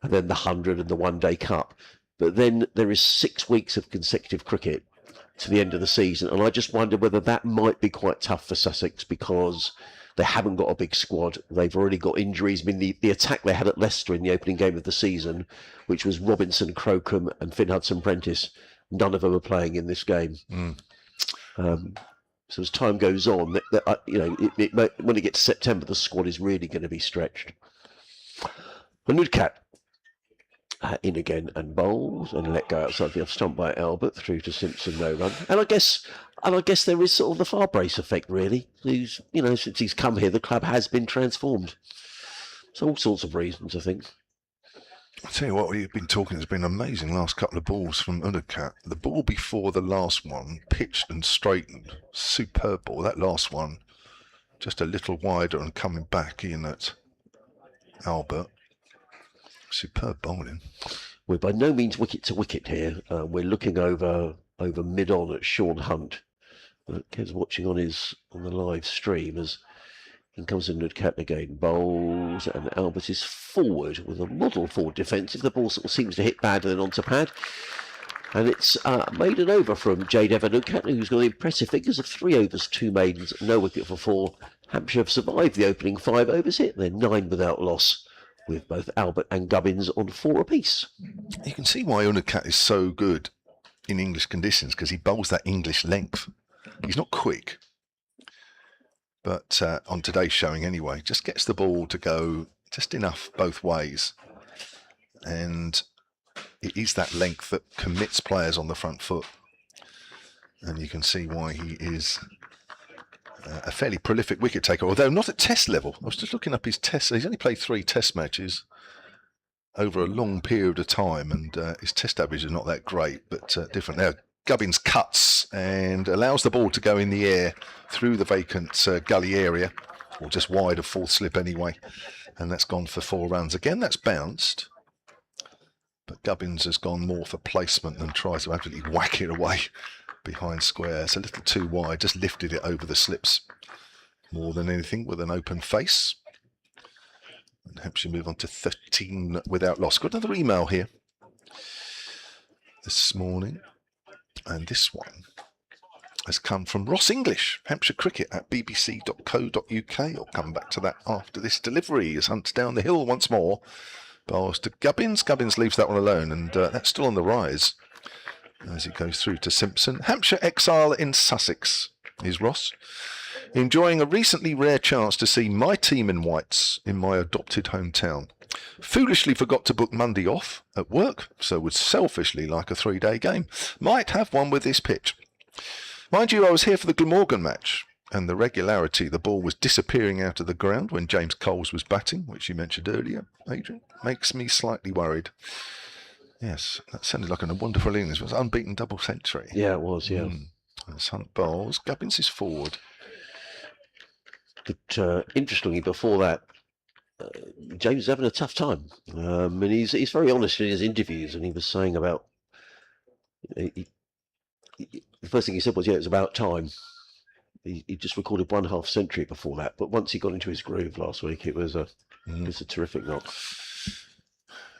and then the 100 and the One Day Cup. But then there is 6 weeks of consecutive cricket to the end of the season. And I just wonder whether that might be quite tough for Sussex, because they haven't got a big squad. They've already got injuries. I mean, the attack they had at Leicester in the opening game of the season, which was Robinson, Crocombe and Finn Hudson-Prentice, none of them are playing in this game. So as time goes on, when it gets to September, the squad is really going to be stretched. Nudcat in again and bowls and let go outside the off stump by Albert, through to Simpson, no run. And I guess there is sort of the Farbrace effect, really. Who's, since he's come here, the club has been transformed. So all sorts of reasons, I think. I'll tell you what, we've been talking, it's been amazing last couple of balls from Undekat. The ball before the last one, pitched and straightened. Superb ball. That last one, just a little wider and coming back in at Albert. Superb bowling. We're by no means wicket to wicket here. We're looking over mid-on at Sean Hunt. Kev's watching on the live stream as in comes in Undekat again, bowls, and Albert is forward with a model forward defensive. The ball sort of seems to hit badly and onto pad. And it's made an over from Jade Undekat, who's got impressive figures of 3 overs, 2 maidens, no wicket for 4. Hampshire have survived the opening 5 overs hit. They're 9 without loss, with both Albert and Gubbins on 4 apiece. You can see why Undekat is so good in English conditions, because he bowls that English length. He's not quick, but on today's showing anyway, just gets the ball to go just enough both ways. And it is that length that commits players on the front foot. And you can see why he is a fairly prolific wicket taker, although not at test level. I was just looking up his tests. He's only played 3 test matches over a long period of time, and his test average is not that great, but different. Now, Gubbins cuts and allows the ball to go in the air through the vacant gully area, or just wide of full slip anyway, and that's gone for 4 runs. Again, that's bounced, but Gubbins has gone more for placement than tries to absolutely whack it away behind square. It's a little too wide, just lifted it over the slips more than anything with an open face. And Hampshire move on to 13 without loss. Got another email here this morning, and this one has come from Ross English, Hampshire Cricket at bbc.co.uk. I'll come back to that after this delivery as Hunt's down the hill once more. Bowls to Gubbins. Gubbins leaves that one alone, and that's still on the rise as it goes through to Simpson. Hampshire exile in Sussex is Ross. Enjoying a recently rare chance to see my team in whites in my adopted hometown. Foolishly forgot to book Monday off at work, so would selfishly like a 3-day game. Might have one with this pitch. Mind you, I was here for the Glamorgan match, and the regularity the ball was disappearing out of the ground when James Coles was batting, which you mentioned earlier, Adrian, makes me slightly worried. Yes, that sounded like a wonderful innings. It was an unbeaten double century. Yeah, it was, yeah. As Hunt bowls, Gubbins is forward. But interestingly, before that, James is having a tough time. And he's very honest in his interviews, and he was saying about... the first thing he said was, yeah, it was about time. He just recorded 1 half century before that, but once he got into his groove last week, it was a terrific knock.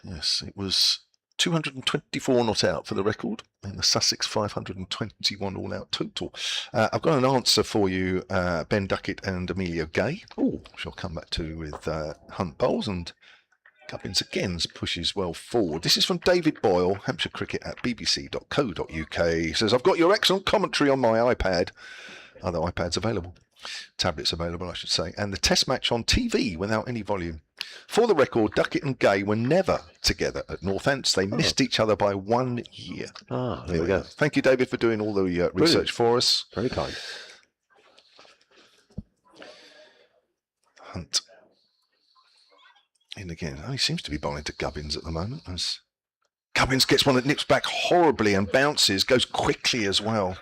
Yes, it was 224 not out for the record, and the Sussex 521 all out total. I've got an answer for you, Ben Duckett and Emilio Gay, which I'll come back to with Hunt bowls, and Gubbins again pushes well forward. This is from David Boyle, Hampshire Cricket at bbc.co.uk. He says, I've got your excellent commentary on my iPad. Other iPads available. Tablets available, I should say. And the test match on TV without any volume. For the record, Duckett and Gay were never together at Northants. They missed each other by 1 year. There we go. Thank you, David, for doing all the research for us. Very kind. Hunt in again. He seems to be bowling to Gubbins at the moment. As Gubbins gets one that nips back horribly and bounces, goes quickly as well.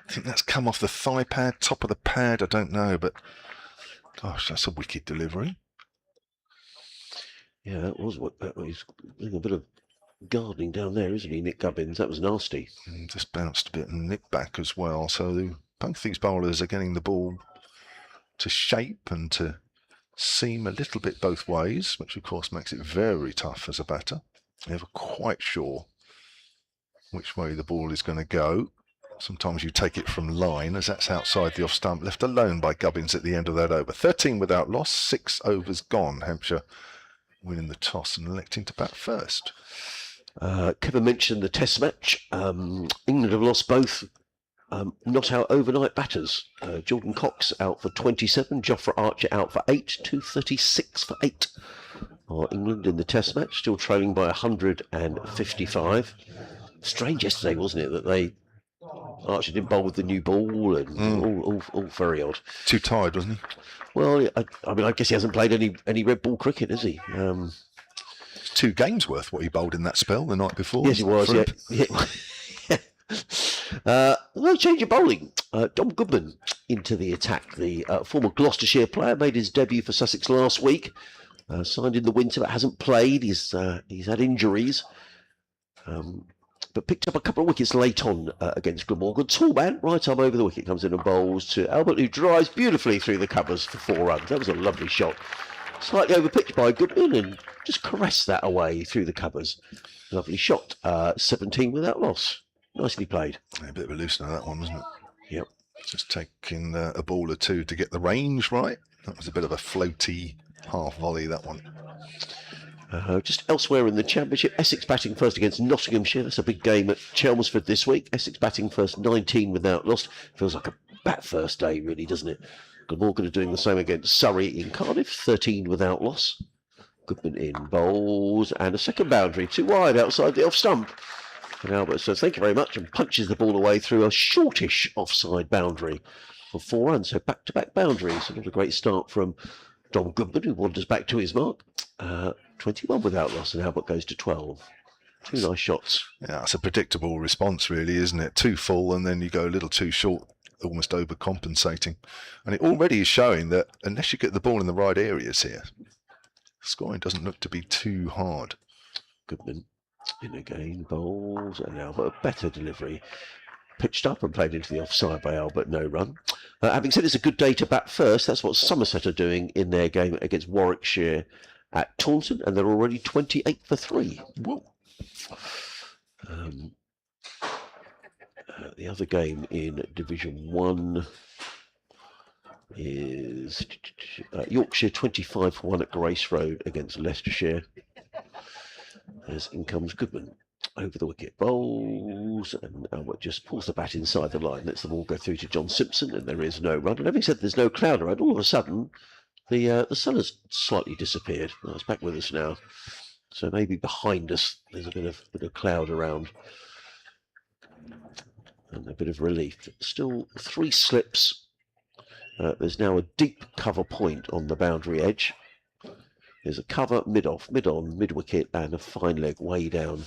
I think that's come off the thigh pad, top of the pad, I don't know, but gosh, that's a wicked delivery. Yeah, that was what he's doing a bit of gardening down there, isn't he, Nick Gubbins? That was nasty. Just bounced a bit and nipped back as well. So both these bowlers are getting the ball to shape and to seam a little bit both ways, which of course makes it very tough as a batter. Never quite sure which way the ball is going to go. Sometimes you take it from line, as that's outside the off stump, left alone by Gubbins at the end of that over. 13 without loss, 6 overs gone. Hampshire winning the toss and electing to bat first. Kevin mentioned the test match. England have lost both not out overnight batters. Jordan Cox out for 27, Jofra Archer out for 8, 236 for 8. England in the test match, still trailing by 155. Strange yesterday, wasn't it, that they Archer didn't bowl with the new ball, and all very odd. Too tired, wasn't he? Well, I mean, I guess he hasn't played any red ball cricket, has he? It's 2 games worth what he bowled in that spell the night before. Yes, he was. Yeah. No change of bowling. Dom Goodman into the attack. The former Gloucestershire player made his debut for Sussex last week. Signed in the winter, but hasn't played. He's had injuries, but picked up a couple of wickets late on against Glamorgan. Tall man, right arm over the wicket, comes in and bowls to Albert, who drives beautifully through the covers for 4 runs. That was a lovely shot. Slightly overpitched by Goodman and just caressed that away through the covers. Lovely shot. 17 without loss. Nicely played. Yeah, a bit of a loosener, that one, wasn't it? Yep. Just taking a ball or two to get the range right. That was a bit of a floaty half volley, that one. Just elsewhere in the Championship, Essex batting first against Nottinghamshire. That's a big game at Chelmsford this week. Essex batting first, 19 without loss. Feels like a bat first day, really, doesn't it? Glamorgan are doing the same against Surrey in Cardiff, 13 without loss. Goodman in bowls, and a second boundary, 2 wide outside the off stump. And Albert says thank you very much and punches the ball away through a shortish offside boundary for 4 runs. So back-to-back boundaries. Not a great start from Dom Goodman, who wanders back to his mark. 21 without loss, and Albert goes to 12. 2 nice shots. Yeah, it's a predictable response, really, isn't it? Too full, and then you go a little too short, almost overcompensating. And it already is showing that unless you get the ball in the right areas here, scoring doesn't look to be too hard. Goodman in again, bowls, and Albert a better delivery. Pitched up and played into the offside by Albert, no run. Having said it's a good day to bat first, that's what Somerset are doing in their game against Warwickshire at Taunton, and they're already 28 for 3. Whoa. The other game in Division 1 is Yorkshire 25 for 1 at Grace Road against Leicestershire. As in comes Goodman over the wicket, bowls, and Albert just pulls the bat inside the line, lets the ball go through to John Simpson, and there is no run. And having said there's no cloud around, all of a sudden the sun has slightly disappeared. Oh, it's back with us now, so maybe behind us there's a bit of cloud around and a bit of relief. Still 3 slips. There's now a deep cover point on the boundary edge. There's a cover mid-off, mid-on, mid-wicket, and a fine leg way down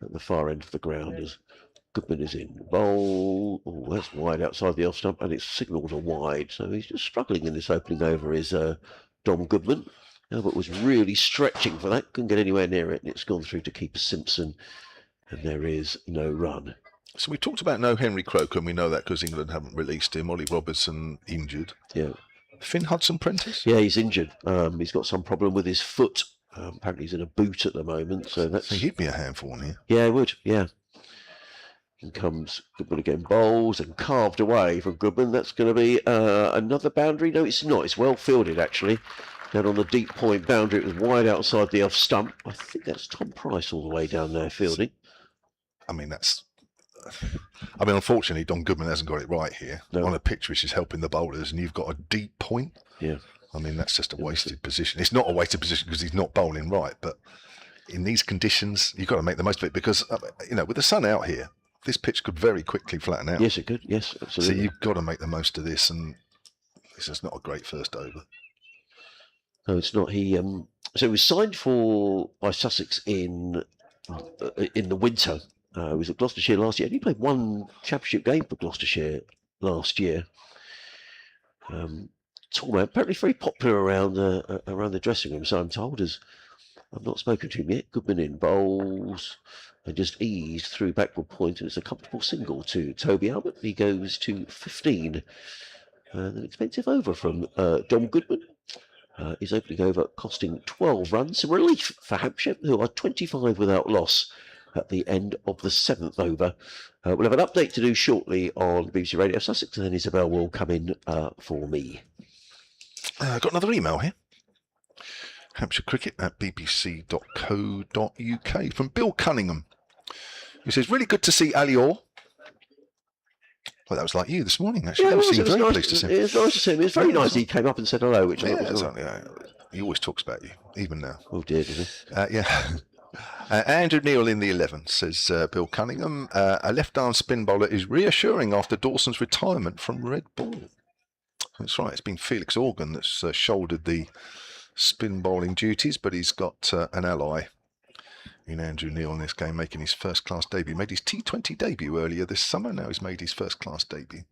at the far end of the ground as Goodman is in. Bowl. Oh, that's wide outside the off stump, and it's signalled a wide. So he's just struggling in this opening over is Dom Goodman. Albert was really stretching for that, couldn't get anywhere near it, and it's gone through to keeper Simpson, and there is no run. So we talked about no Henry Croker, and we know that because England haven't released him. Ollie Robertson injured. Yeah. Finn Hudson-Prentice? Yeah, he's injured. He's got some problem with his foot. Apparently he's in a boot at the moment, so that's... I think he'd be a handful in here. Yeah, he would, yeah. In comes Goodman again, bowls, and carved away from Goodman. That's going to be another boundary. No, it's not. It's well fielded, actually. Down on the deep point boundary, it was wide outside the off stump. I think that's Tom Price all the way down there fielding. I mean, unfortunately, Dom Goodman hasn't got it right here. No. On a pitch which is helping the bowlers, and you've got a deep point. Yeah. I mean, that's just a wasted position. It's not a wasted position because he's not bowling right, but in these conditions, you've got to make the most of it because, with the sun out here, this pitch could very quickly flatten out. Yes, it could. Yes, absolutely. So you've got to make the most of this, and this is not a great first over. No, it's not. So he was signed by Sussex in the winter. He was at Gloucestershire last year. And he played 1 championship game for Gloucestershire last year. Tall man, apparently very popular around the dressing room, so I'm told. As I've not spoken to him yet. Goodman in bowls and just eased through backward point, and it's a comfortable single to Toby Albert. He goes to 15. An expensive over from Dom Goodman. His opening over costing 12 runs. Some relief for Hampshire, who are 25 without loss at the end of the 7th over. We'll have an update to do shortly on BBC Radio Sussex, and then Isabel will come in for me. I've got another email here. Hampshire Cricket at bbc.co.uk from Bill Cunningham, who says, really good to see Ali Orr. Well, that was like you this morning, actually. Yeah, You it seemed very nice. pleased to see him. It was nice to see him. It was very nice. He came up and said hello, which I thought was nice. He always talks about you, even now. Oh dear, does he? Yeah. Andrew Neil in the 11, says Bill Cunningham. A left-arm spin bowler is reassuring after Dawson's retirement from red ball. That's right, it's been Felix Organ that's shouldered the spin bowling duties, but he's got an ally in Andrew Neil in this game, making his first-class debut. Made his T20 debut earlier this summer, now he's made his first-class debut.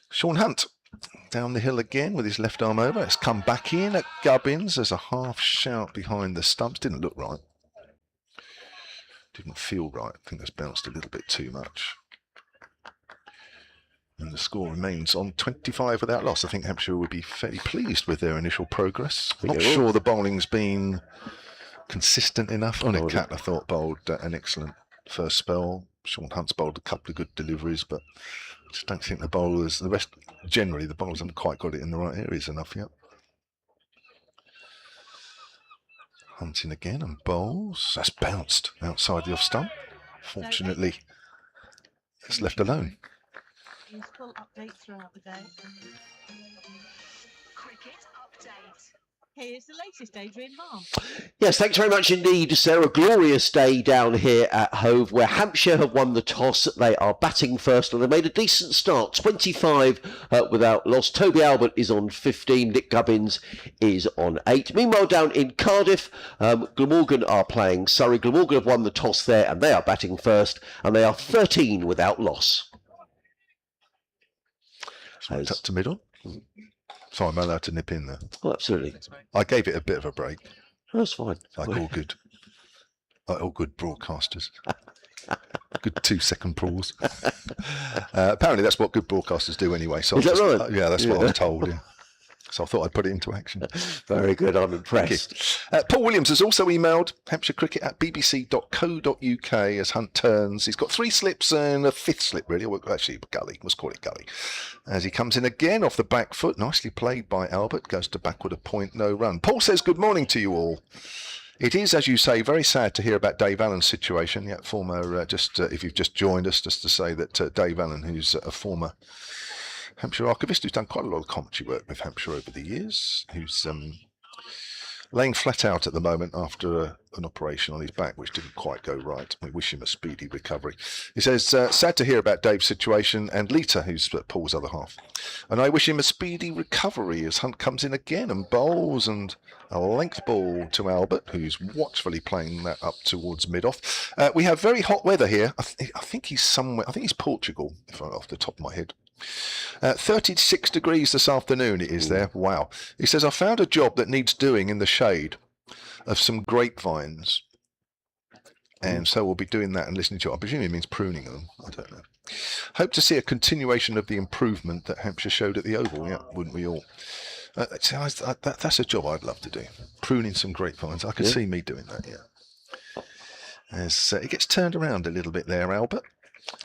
Sean Hunt down the hill again with his left arm over. It's come back in at Gubbins. There's a half shout behind the stumps. Didn't look right. Didn't feel right. I think that's bounced a little bit too much. And the score remains on 25 without loss. I think Hampshire would be fairly pleased with their initial progress. Not sure the bowling's been consistent enough on it. Cat, I thought, bowled an excellent first spell. Sean Hunt's bowled a couple of good deliveries, but I just don't think the bowlers, the rest, generally the bowlers haven't quite got it in the right areas enough yet. Hunting again and bowls. That's bounced outside the off stump. Fortunately, it's left alone. Useful updates throughout the day. Cricket update. Here's the latest, Adrian Marr. Yes, thanks very much indeed, Sarah. Glorious day down here at Hove, where Hampshire have won the toss. They are batting first, and they made a decent start. 25 without loss. Toby Albert is on 15. Nick Gubbins is on 8. Meanwhile, down in Cardiff, Glamorgan are playing Surrey. Glamorgan have won the toss there, and they are batting first, and they are 13 without loss. Up to middle. So I'm allowed to nip in there. Oh, absolutely. I gave it a bit of a break. That's fine. Like all good broadcasters. Good 2-second pause. Apparently that's what good broadcasters do anyway. So Is that right? Yeah, that's what I was told. Yeah. So I thought I'd put it into action. Very good. I'm impressed. Paul Williams has also emailed Hampshire Cricket at bbc.co.uk as Hunt turns. He's got 3 slips and a 5th slip, really. Well, actually, gully. Let's call it gully. As he comes in again off the back foot. Nicely played by Albert. Goes to backward a point, no run. Paul says, good morning to you all. It is, as you say, very sad to hear about Dave Allen's situation. Yeah, former, if you've just joined us, just to say that Dave Allen, who's a former Hampshire archivist, who's done quite a lot of commentary work with Hampshire over the years, who's laying flat out at the moment after an operation on his back, which didn't quite go right. We wish him a speedy recovery. He says, sad to hear about Dave's situation, and Lita, who's Paul's other half. And I wish him a speedy recovery as Hunt comes in again and bowls, and a length ball to Albert, who's watchfully playing that up towards mid-off. We have very hot weather here. I think he's somewhere, I think he's Portugal, if I'm off the top of my head. 36 degrees this afternoon it is there. Wow. He says, I found a job that needs doing in the shade of some grapevines. And so we'll be doing that and listening to it. I presume it means pruning them. I don't know. Hope to see a continuation of the improvement that Hampshire showed at the Oval. Yeah, wouldn't we all? That's a job I'd love to do. Pruning some grapevines. I could see me doing that, yeah. As it gets turned around a little bit there, Albert.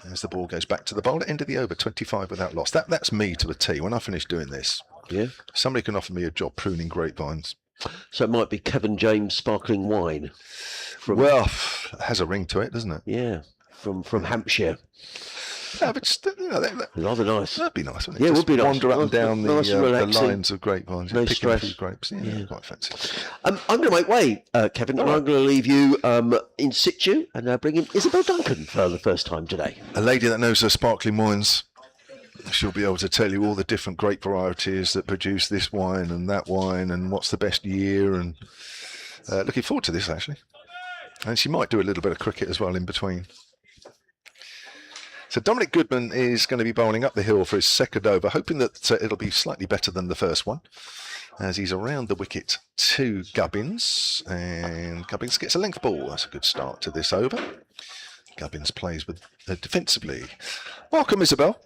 As the ball goes back to the bowler, end of the over, 25 without loss. That's me to a T. When I finish doing this, somebody can offer me a job pruning grapevines. So it might be Kevin James sparkling wine. Well, it has a ring to it, doesn't it? Yeah, from Hampshire. Yeah, but just, rather nice. That'd be nice, wouldn't it? Yeah, it just would be wander nice. up and down nice the lines of grapevines. No picking a stress. few grapes. Yeah, quite fancy. I'm going to make way, Kevin, and I'm going to leave you in situ and bring in Isabel Duncan for the first time today. A lady that knows her sparkling wines. She'll be able to tell you all the different grape varieties that produce this wine and that wine and what's the best year. And looking forward to this, actually. And she might do a little bit of cricket as well in between. So Dominic Goodman is going to be bowling up the hill for his second over, hoping that it'll be slightly better than the first one, as he's around the wicket to Gubbins, and Gubbins gets a length ball. That's a good start to this over. Gubbins plays with defensively. Welcome, Isabel.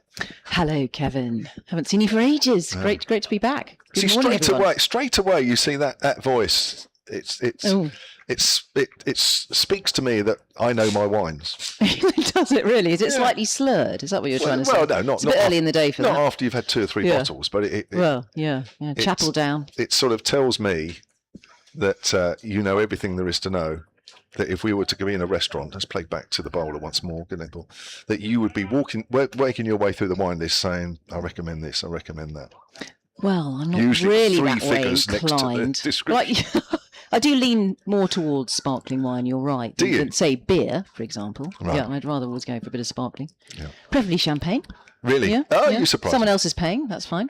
Hello, Kevin. Haven't seen you for ages. Great to be back. Good See, morning, straight away, you see that voice. It speaks to me that I know my wines. Does it really? Is it slightly slurred? Is that what you're trying to say? Well, no, not it's a bit early in the day for not that. after you've had 2 or 3 bottles, but chapel down. It sort of tells me that you know everything there is to know. That if we were to go in a restaurant, let's play back to the bowler once more, that you would be working your way through the wine list, saying, "I recommend this, I recommend that." Well, I'm not Usually really 3 that way figures next to the inclined. description. I do lean more towards sparkling wine, you're right, Do you? than, say, beer, for example. Right. Yeah, I'd rather always go for a bit of sparkling. Yeah. Preferably champagne. Really? Yeah, Oh, yeah. you surprised Someone me. else is paying, that's fine.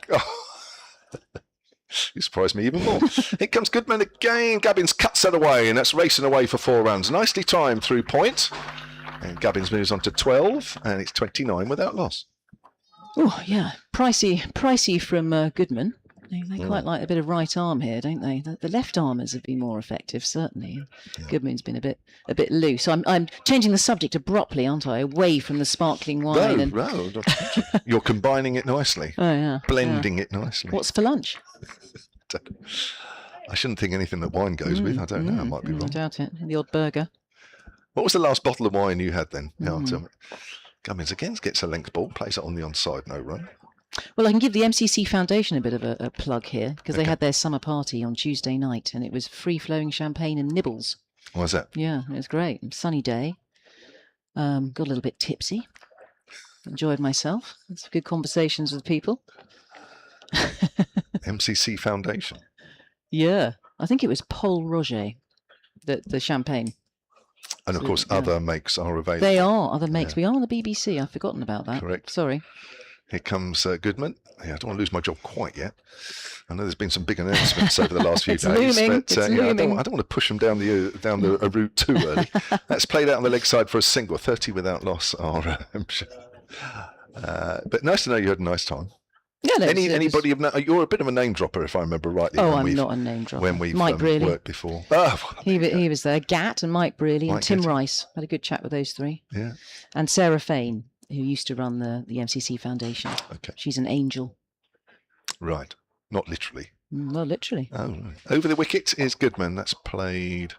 You surprised me even more. Here comes Goodman again. Gubbins cuts that away, and that's racing away for 4 runs. Nicely timed through point. And Gubbins moves on to 12, and it's 29 without loss. Oh, yeah. Pricey from Goodman. They quite like a bit of right arm here, don't they? The left armers have been more effective, certainly. Yeah. Goodman's been a bit loose. I'm changing the subject abruptly, aren't I? Away from the sparkling wine. No, you're combining it nicely. Oh, yeah. Blending it nicely. What's for lunch? I shouldn't think anything that wine goes with. I don't know. I might be I wrong. doubt it. The odd burger. What was the last bottle of wine you had then? Gubbins again gets a length ball, plays it on the onside, no run. Well, I can give the MCC Foundation a bit of a plug here because they had their summer party on Tuesday night and it was free-flowing champagne and nibbles. Why's that? Yeah, it was great. Sunny day. Got a little bit tipsy. Enjoyed myself. Had some good conversations with people. MCC Foundation. Yeah, I think it was Paul Roger, the champagne. And of course, Yeah. other makes are available. They are other makes. We are on the BBC. I've forgotten about that. Correct. Sorry. Here comes Goodman. Yeah, I don't want to lose my job quite yet. I know there's been some big announcements over the last few It's days, looming, but it's I don't looming. want to push them down the route too early. That's played out on the leg side for a single. 30 without loss are Hampshire. But nice to know you had a nice time. Yeah, no, Anybody of you're a bit of a name dropper, if I remember rightly. Oh, when I'm we've- not a name dropper. When we've Mike Brearley. worked before. Oh, He was there. Gat and Mike Brearley and Mike Tim Getty. Rice. Had a good chat with those three. yeah. And Sarah Fain, who used to run the MCC Foundation. Okay. She's an angel. Right. Not literally. Well, literally. Oh, right. Over the wicket is Goodman. That's played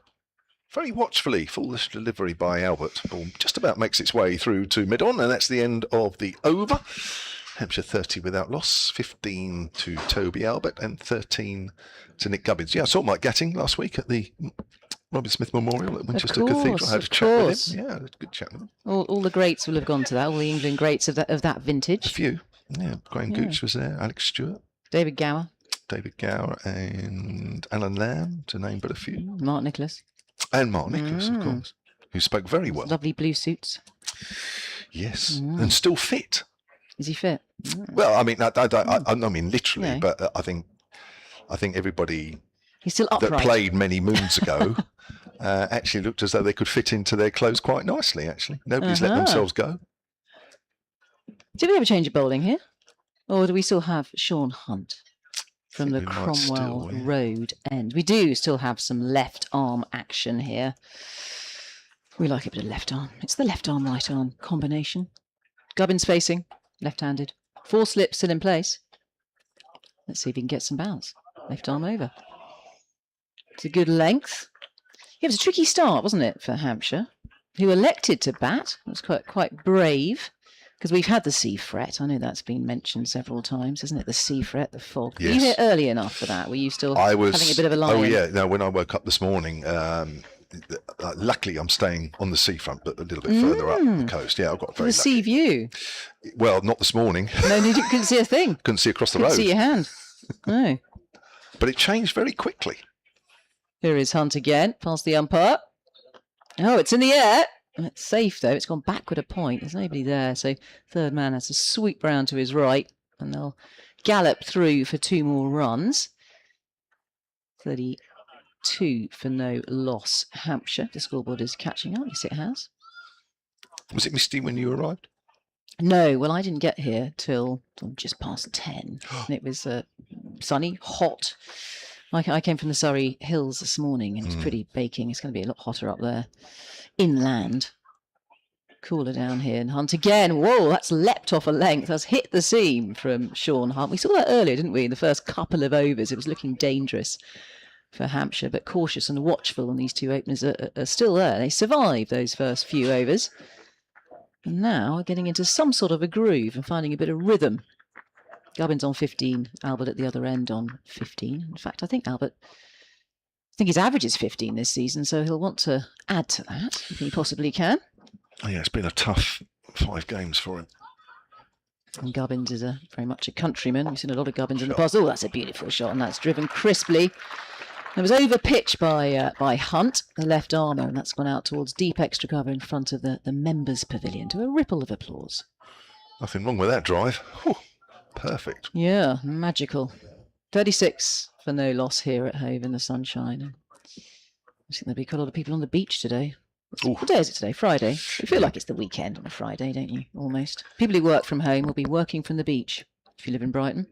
very watchfully. Foolish delivery by Albert. Ball just about makes its way through to mid-on, and that's the end of the over. Hampshire 30 without loss, 15 to Toby Albert, and 13 to Nick Gubbins. Yeah, I saw Mike Gatting last week at the Robin Smith Memorial at Winchester Cathedral. I had a chat with him. Yeah, I had a good chat with him. All the greats will have gone to that. All the England greats of that A vintage. few. Yeah, Graham Yeah. Gooch was there, Alex Stewart, David Gower, David Gower, and Alan Lamb, to name but a few. Mark Nicholas. And Mark Nicholas, of course, who spoke very well. Lovely blue suits. Yes, and still fit. Is he fit? Well, I mean, I mean literally, No. but I think everybody He's still that upright. played many moons ago actually looked as though they could fit into their clothes quite nicely. Actually, nobody's let Uh-huh. themselves go. Did we ever change of bowling here? Or do we still have Sean Hunt from the think we might still, Cromwell yeah. Road end? We do still have some left arm action here. We like a bit of left arm. It's the left arm, right arm combination. Gubbins facing, left-handed. 4 slips still in place. Let's see if he can get some bounce. Left arm over. It's a good length. Yeah, it was a tricky start, wasn't it, for Hampshire, who elected to bat. It was quite brave, because we've had the sea fret. I know that's been mentioned several times, isn't it? The sea fret, the fog. Were you Yes. here early enough for that? Were you still I was having a bit of a lie? Oh yeah, no. When I woke up this morning, luckily I'm staying on the seafront, but a little bit further up the coast. Yeah, I've got For very the sea view. lucky. Well, not this morning. No, you couldn't see a thing. Couldn't see across the Couldn't road, see your hand. No. but it changed very quickly. Here is Hunt again, past the umpire. Oh, it's in the air. It's safe, though. It's gone backward a point. There's nobody there. So third man has to sweep round to his right, and they'll gallop through for 2 more runs. 32 for no loss, Hampshire. The scoreboard is catching up. Yes, it has. Was it misty when you arrived? No, well, I didn't get here till just past 10. And it was sunny, hot. I came from the Surrey Hills this morning, and it was pretty baking. It's going to be a lot hotter up there. Inland. Cooler down here. And Hunt again. Whoa, that's leapt off a length. That's hit the seam from Sean Hunt. We saw that earlier, didn't we? In the first couple of overs. It was looking dangerous for Hampshire, but cautious and watchful. And these 2 openers are still there. They survived those first few overs. And now are getting into some sort of a groove and finding a bit of rhythm. Gubbins on 15, Albert at the other end on 15. In fact, I think his average is 15 this season, so he'll want to add to that if he possibly can. Oh, yeah, it's been a tough 5 games for him. And Gubbins is very much a countryman. We've seen a lot of Gubbins in the past. Oh, that's a beautiful shot, and that's driven crisply It was over pitch by Hunt, the left armour, and that's gone out towards deep extra cover in front of the members' pavilion to a ripple of applause. Nothing wrong with that drive. Whew, perfect. Yeah, magical. 36 for no loss here at Hove in the sunshine. I think there'll be quite a lot of people on the beach today. Ooh. What day is it today? Friday. You feel like it's the weekend on a Friday, don't you? Almost. People who work from home will be working from the beach if you live in Brighton.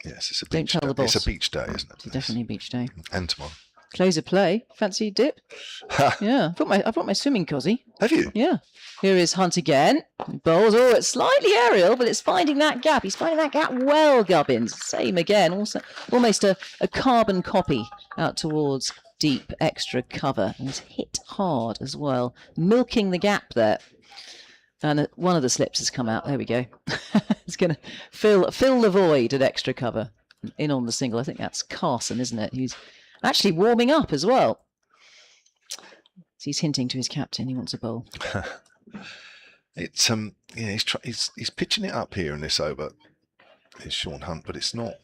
Yes, it's a Don't beach tell day. the boss. It's a beach day, isn't it? It's definitely a beach day. And tomorrow. Close of play. Fancy a dip? Yeah. I brought my swimming cosy. Have you? Yeah. Here is Hunt again. Bowls. Oh, it's slightly aerial, but it's finding that gap. He's finding that gap well, Gubbins. Same again. Also, almost a carbon copy out towards deep extra cover. And he's hit hard as well, milking the gap there. And one of the slips has come out. There we go. It's going to fill the void at extra cover. In on the single. I think that's Carson, isn't it? He's actually warming up as well. He's hinting to his captain he wants a bowl. It's yeah, he's pitching it up here in this over. It's Sean Hunt, but it's not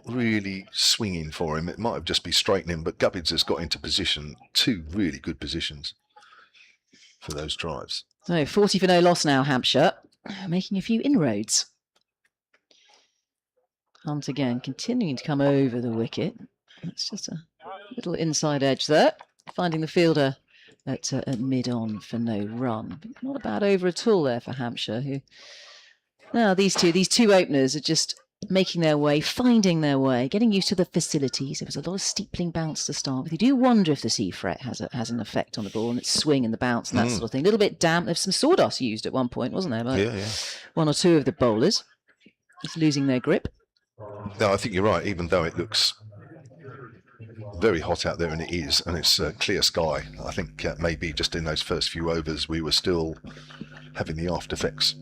really swinging for him. It might have just be straightening, but Gubbins has got into position, 2 really good positions for those drives. So 40 for no loss now, Hampshire, making a few inroads. Hunt again, continuing to come over the wicket. It's just a little inside edge there, finding the fielder at mid-on for no run. But not a bad over at all there for Hampshire. Who now these two openers are just making their way, finding their way, getting used to the facilities. There was a lot of steepling bounce to start with. You do wonder if the sea fret has an effect on the ball and its swing and the bounce and that sort of thing. A little bit damp. There's some sawdust used at one point, wasn't there? By Yeah. one or two of the bowlers. Just losing their grip. No, I think you're right. Even though it looks very hot out there, and it is, and it's clear sky, I think maybe just in those first few overs we were still having the after effects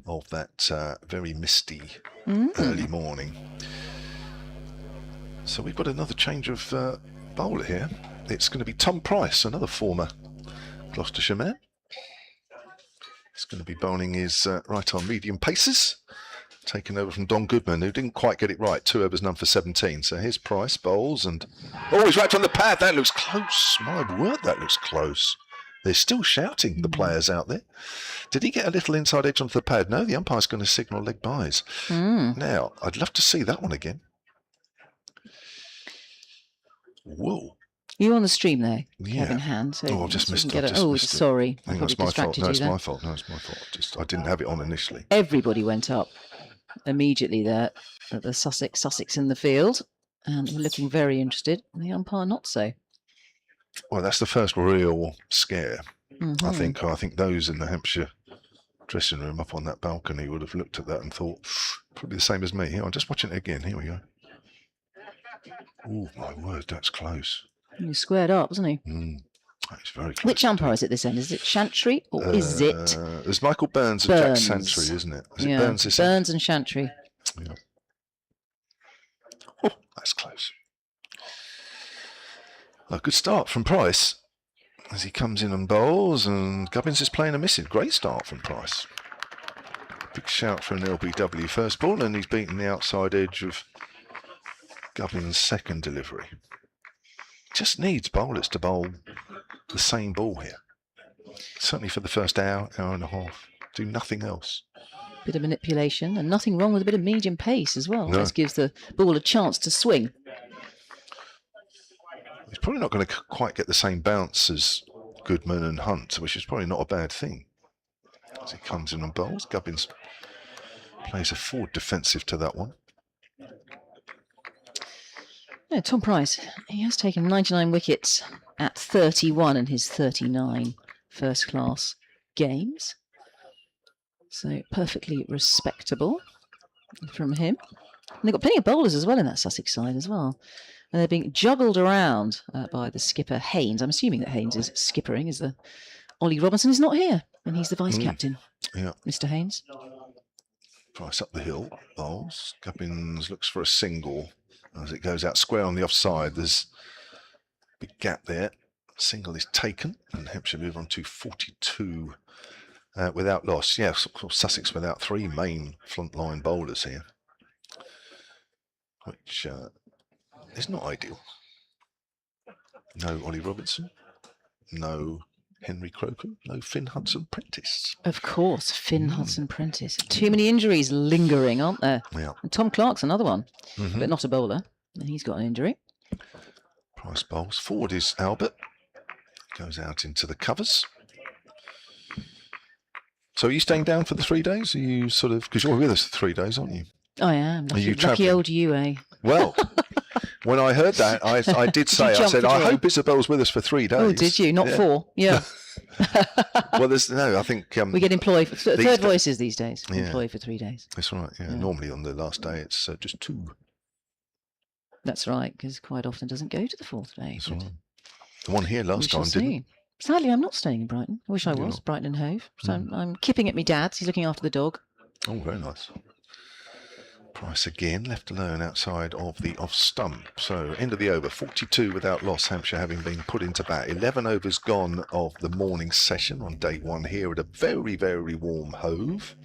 of that very misty early morning. So we've got another change of bowler here. It's going to be Tom Price, another former Gloucestershire man. He's going to be bowling his right arm medium paces, taken over from Don Goodman, who didn't quite get it right. 2 overs, none for 17. So here's Price, bowls, and he's right on the pad. That looks close. My word, that looks close. They're still shouting, the players out there. Did he get a little inside edge onto the pad? No, the umpire's going to signal leg byes. Now, I'd love to see that one again. Whoa. You on the stream there? Yeah. In hand. So I've just missed it. it. Sorry. I think that's my fault. No, it's my fault. No, it's my fault. I didn't have it on initially. Everybody went up immediately there at the Sussex in the field, and we're looking very interested. The umpire not so. Well, that's the first real scare. I think those in the Hampshire dressing room up on that balcony would have looked at that and thought, probably the same as me. Here, I'm just watching it again. Here we go. Oh, my word, that's close. He was squared up, wasn't he? That's very close. Which umpire is it this end? Is it Chantry or is it? There's Michael Burns and Jack Santry, isn't it? Is it Burns this end? Burns and Chantry. Yeah. Oh, that's close. A good start from Price as he comes in and bowls, and Gubbins is playing a missing. Great start from Price. Big shout for an LBW first ball, and he's beaten the outside edge of Gubbins' second delivery. Just needs bowlers to bowl the same ball here. Certainly for the first hour and a half. Do nothing else. Bit of manipulation, and nothing wrong with a bit of medium pace as well. No. This gives the ball a chance to swing. He's probably not going to quite get the same bounce as Goodman and Hunt, which is probably not a bad thing. As he comes in and bowls, Gubbins plays a forward defensive to that one. Yeah, Tom Price, he has taken 99 wickets at 31 in his 39 first-class games. So perfectly respectable from him. And they've got plenty of bowlers as well in that Sussex side as well. And they're being juggled around by the skipper, Haynes. I'm assuming that Haynes is skippering, as the Ollie Robinson is not here, and he's the vice-captain. Yeah. Mr. Haynes. Price up the hill, bowls. Gubbins looks for a single as it goes out square on the offside. There's a big gap there. Single is taken, and Hampshire move on to 42 without loss. Yeah, Sussex without 3 main front line bowlers here, which is not ideal. No Ollie Robinson, no Henry Croker, no Finn Hudson-Prentice. Of course, Finn Hudson-Prentice. Too many injuries lingering, aren't there? Yeah. And Tom Clark's another one, but not a bowler. And he's got an injury. Price bowls. Forward is Albert. Goes out into the covers. So are you staying down for the 3 days? Are you sort of, because you're with us for 3 days, aren't you? I am. Are you Lucky travelling? old you, eh? Well, when I heard that, I did say, I jump said, for I joy? hope Isabel's with us for 3 days. Oh, did you? Not 4. Yeah. Well, there's no, I think... We get employed for third days. voices these days. Yeah. Employed for 3 days. That's right, yeah. Normally on the last day, it's just 2. That's right, because quite often doesn't go to the 4th day. That's but right. The one here we last shall time didn't. see. Sadly, I'm not staying in Brighton. I wish I You're was, not. Brighton and Hove. So I'm kipping at my dad's. He's looking after the dog. Oh, very nice. Price again, left alone outside of the off stump. So end of the over, 42 without loss, Hampshire having been put into bat. 11 overs gone of the morning session on day 1 here at a very, very warm Hove.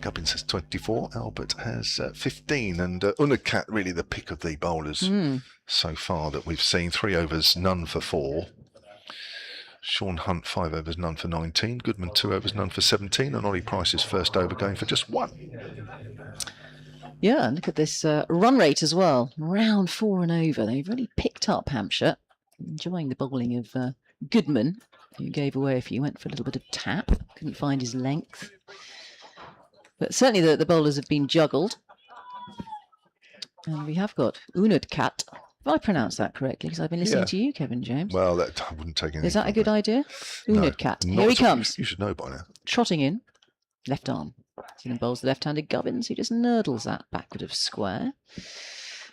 Gubbins has 24, Albert has 15, and Unadkat really the pick of the bowlers so far that we've seen. 3 overs, none for 4. Sean Hunt, 5 overs, none for 19. Goodman, 2 overs, none for 17. And Ollie Price's first over going for just 1. Yeah, and look at this run rate as well. Round 4 and over. They've really picked up Hampshire. Enjoying the bowling of Goodman, who gave away a few, went for a little bit of tap. Couldn't find his length. But certainly the bowlers have been juggled. And we have got Unadkat. If I pronounce that correctly, because I've been listening to you, Kevin James. Well, that I wouldn't take anything. Is that a good idea? No, Unadkat. not Here he at all. comes. You should know by now. Trotting in. Left arm. Sealand bowls the left-handed Gubbins, who just nurdles that backward of square.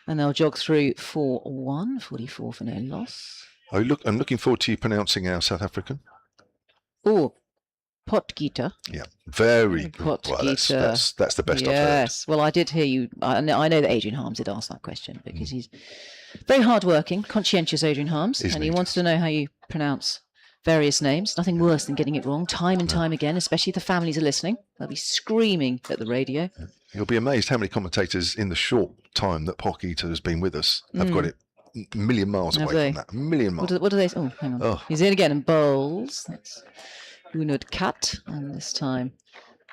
And they'll jog through 4-1, 44 for no loss. I'm looking forward to you pronouncing our South African. Oh, Potgieter. Yeah, very good. Well, Potgieter. that's the best I've heard. Yes. Well, I did hear you. I know that Adrian Harms did ask that question because he's very hard-working, conscientious Adrian Harms, Isn't and he he wants to know how you pronounce various names. Nothing worse than getting it wrong time and time again, especially if the families are listening. They'll be screaming at the radio. You'll be amazed how many commentators in the short time that Potgieter has been with us have got it a million miles Have away they? from that. A million miles. What do they? Oh, hang on. Oh. He's in again and bowls. That's Unadkat, and this time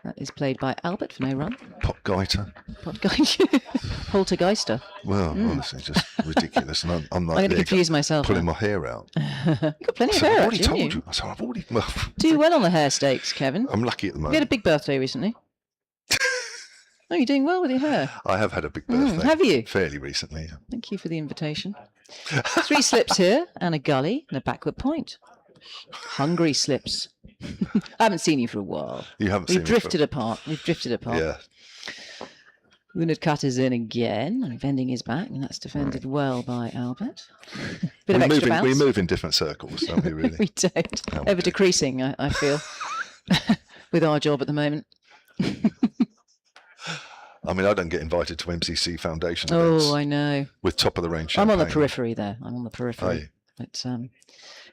that is played by Albert for no run. Potgieter. Poltergeister. Well, honestly, just ridiculous. And I'm I'm like going to there, confuse myself. pulling now. my hair out. You've got plenty of So I've hair, already actually, told haven't you. So I've already. Well, Do well on the hair stakes, Kevin. I'm lucky at the You had a moment. big birthday recently. Oh, you're doing well with your hair. I have had a big birthday. Have you? Fairly recently. Yeah. Thank you for the invitation. 3 slips here, and a gully, and a backward point. Hungry slips. I haven't seen you for a while. You haven't We've seen drifted apart. We've drifted me apart. for, yeah. Unadkat is in again, and bending his back, and that's defended well by Albert. Bit of We extra move, in, we bounce. move in different circles, don't we, really? We don't. No, we Ever don't. decreasing, I feel, with our job at the moment. I mean, I don't get invited to MCC Foundation events Oh, I know. with top of the range I'm champagne. on the periphery there. I'm on the Are periphery. you? But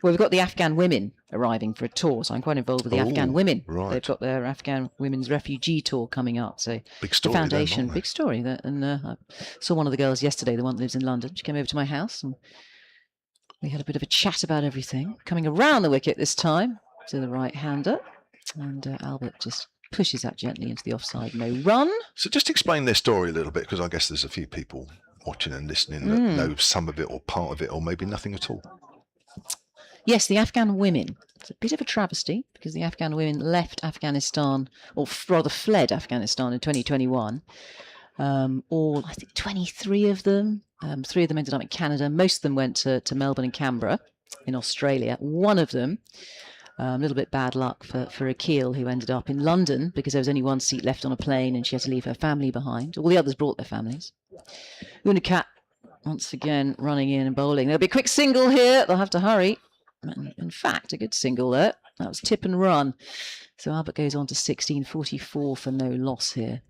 well, we've got the Afghan women arriving for a tour, so I'm quite involved with the Oh, Afghan women. right. They've got their Afghan women's refugee tour coming up. So Big the story. then, foundation, aren't they? big story. And I saw one of the girls yesterday, the one that lives in London. She came over to my house and we had a bit of a chat about everything. Coming around the wicket this time to the right-hander, and Albert just pushes that gently into the offside. No run. So just explain their story a little bit, because I guess there's a few people watching and listening that know some of it or part of it, or maybe nothing at all. Yes, the Afghan women. It's a bit of a travesty because the Afghan women left Afghanistan, or rather fled Afghanistan in 2021. All, I think, 23 of them. 3 of them ended up in Canada. Most of them went to Melbourne and Canberra in Australia. One of them, a little bit bad luck for Akil, who ended up in London because there was only 1 seat left on a plane and she had to leave her family behind. All the others brought their families. Unadkat, once again, running in and bowling. There'll be a quick single here. They'll have to hurry. In fact, a good single there. That was tip and run. So Albert goes on to 16:44 for no loss here.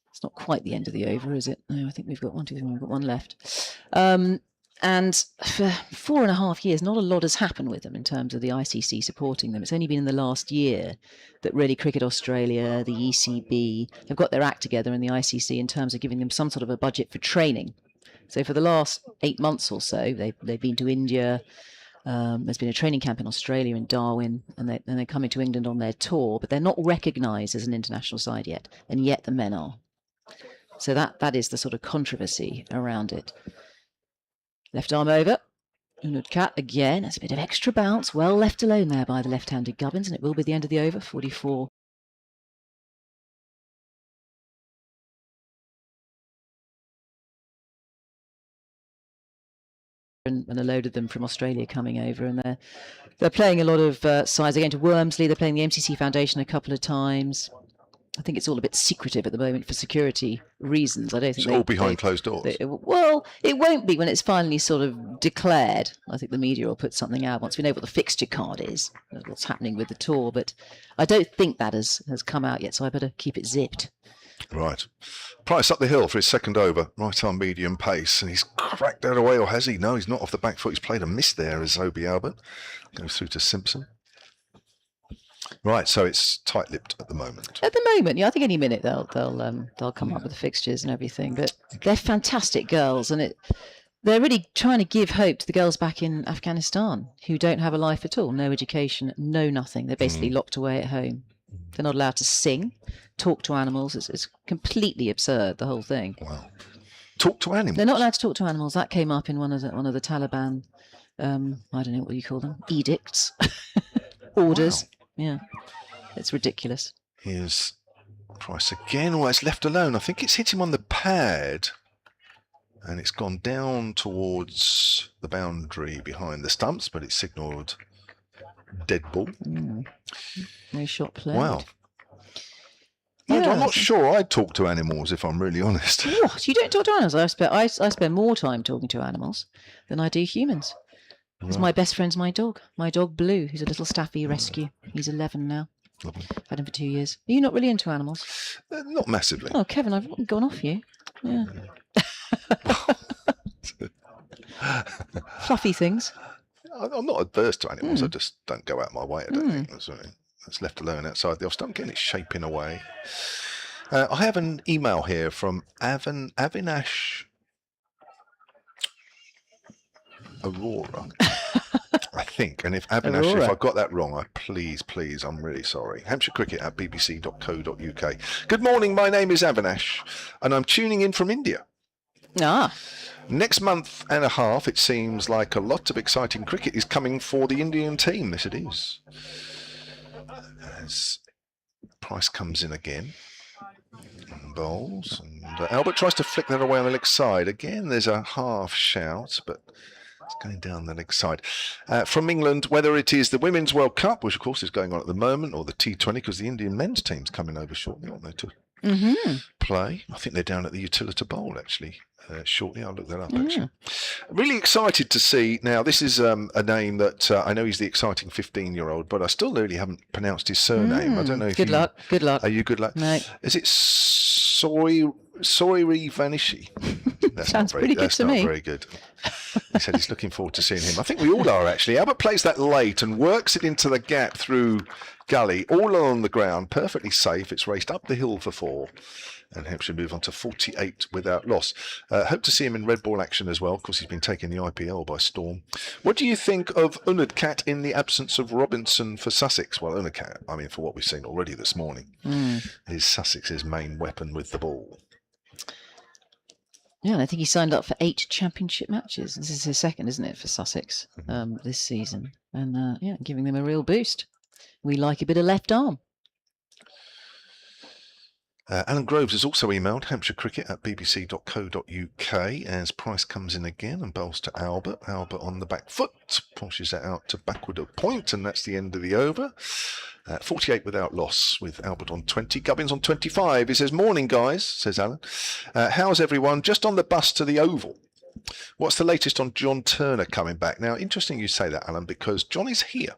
It's not quite the end of the over, is it? No, I think we've got 1, 2, 3, we've got 1 left. And for 4.5 years, not a lot has happened with them in terms of the ICC supporting them. It's only been in the last year that really Cricket Australia, the ECB, have got their act together in the ICC in terms of giving them some sort of a budget for training. So for the last 8 months or so, they've been to India. There's been a training camp in Australia, in Darwin, and they're coming to England on their tour, but they're not recognised as an international side yet, and yet the men are. So that is the sort of controversy around it. Left arm over. Cat again. That's a bit of extra bounce. Well left alone there by the left-handed Gubbins, and it will be the end of the over. 44. And a load of them from Australia coming over, and they're playing a lot of sides. They're going to Wormsley. They're playing the MCC Foundation a couple of times. I think it's all a bit secretive at the moment for security reasons. I don't think it's all behind closed doors. Well, it won't be when it's finally sort of declared. I think the media will put something out once we know what the fixture card is, what's happening with the tour. But I don't think that has come out yet, so I better keep it zipped. Right. Price up the hill for his second over, right arm medium pace, and he's cracked that away, or has he? No, he's not off the back foot. He's played a miss there as Obi Albert goes through to Simpson. Right, so it's tight-lipped at the moment. At the moment, yeah, I think any minute they'll come up with the fixtures and everything. But they're fantastic girls, and they're really trying to give hope to the girls back in Afghanistan who don't have a life at all, no education, no nothing. They're basically locked away at home. They're not allowed to sing, talk to animals. It's completely absurd, the whole thing. Wow. Talk to animals? They're not allowed to talk to animals. That came up in one of the Taliban, I don't know what you call them, edicts, orders. Wow. Yeah, it's ridiculous. Here's Price again. Oh, it's left alone. I think it's hit him on the pad, and it's gone down towards the boundary behind the stumps, but it's signalled dead ball. No shot played. Wow. Yeah, I'm not sure I talk to animals, if I'm really honest. What? You don't talk to animals? I spend more time talking to animals than I do humans. Because my best friend's my dog Blue, who's a little Staffy rescue. He's 11 now. Lovely. Had him for 2 years. Are you not really into animals? Not massively. Oh, Kevin, I've gone off you. Yeah. Fluffy things. I'm not adverse to animals. I just don't go out my way. I don't think that's left alone outside the off stump. Again, it's shaping away. I have an email here from Avinash Aurora, I think. And if Avinash, if I got that wrong, please, I'm really sorry. Hampshire Cricket at bbc.co.uk. Good morning, my name is Avinash, and I'm tuning in from India. Next month and a half, it seems like a lot of exciting cricket is coming for the Indian team. Yes, it is. As Price comes in again. Bowls. And Albert tries to flick that away on the leg side. Again, there's a half shout, but it's going down the leg side. From England, whether it is the Women's World Cup, which of course is going on at the moment, or the T20, because the Indian men's team's coming over shortly, aren't they, to play? I think they're down at the Utilita Bowl, actually. Shortly, I'll look that up actually. Really excited to see. Now, this is a name that I know he's the exciting 15-year-old, but I still really haven't pronounced his surname. I don't know if Good luck. Are you good luck? No. Is it Soiri Vanishi? Sounds pretty good to me. That's not very good. He said he's looking forward to seeing him. I think we all are, actually. Albert plays that late and works it into the gap through gully, all along the ground, perfectly safe. It's raced up the hill for 4. And Hampshire move on to 48 without loss. Hope to see him in red ball action as well. Of course, he's been taking the IPL by storm. What do you think of Unadkat in the absence of Robinson for Sussex? Well, Unadkat, I mean, for what we've seen already this morning, is Sussex's main weapon with the ball. Yeah, and I think he signed up for 8 championship matches. This is his second, isn't it, for Sussex this season? And giving them a real boost. We like a bit of left arm. Alan Groves has also emailed Hampshire Cricket at bbc.co.uk as Price comes in again and bowls to Albert. Albert on the back foot, pushes that out to backward of point, and that's the end of the over. 48 without loss with Albert on 20. Gubbins on 25. He says, morning, guys, says Alan. How's everyone? Just on the bus to the Oval. What's the latest on John Turner coming back? Now, interesting you say that, Alan, because John is here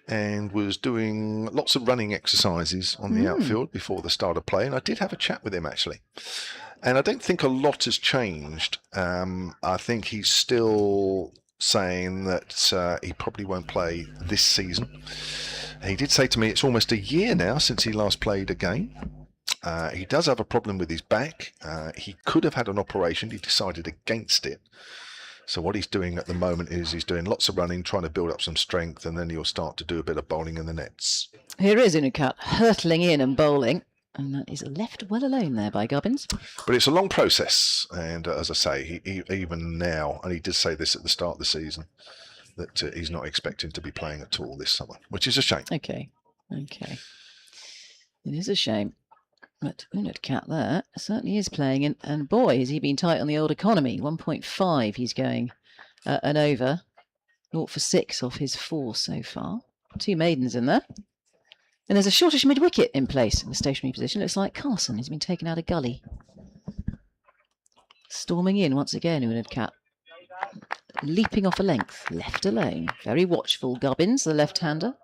and was doing lots of running exercises on the outfield before the start of play. And I did have a chat with him, actually. And I don't think a lot has changed. I think he's still saying that he probably won't play this season. He did say to me it's almost a year now since he last played a game. He does have a problem with his back. He could have had an operation. He decided against it. So what he's doing at the moment is he's doing lots of running, trying to build up some strength, and then he'll start to do a bit of bowling in the nets. Here is Unicut hurtling in and bowling. And that is left well alone there by Gubbins. But it's a long process. And as I say, he even now, and he did say this at the start of the season, that he's not expecting to be playing at all this summer, which is a shame. Okay. It is a shame. But Unicut there certainly is playing. And boy, has he been tight on the old economy. 1.5 he's going and over. 0 for 6 off his 4 so far. 2 maidens in there. And there's a shortish mid-wicket in place in the stationary position. Looks like Carson has been taken out of gully. Storming in once again, Unicut. Leaping off a length, left alone. Very watchful Gubbins, the left-hander.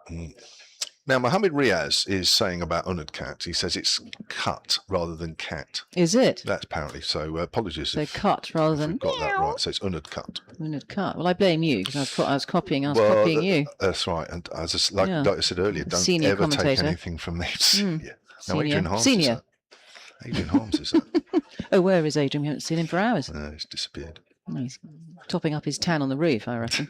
Now, Mohammed Riaz is saying about Unicut, he says it's cut rather than cat. Is it? That's apparently, so apologies So if cut rather we than got that right. So it's Unicut. Unicut. Well, I blame you because I was copying you. That's right. And as like I said earlier, don't Senior ever take commentator. anything from this. Yeah. Now, Senior. Adrian Harms Senior. is that. Adrian Harms is that. Oh, where is Adrian? We haven't seen him for hours. No, he's disappeared. He's topping up his tan on the roof, I reckon.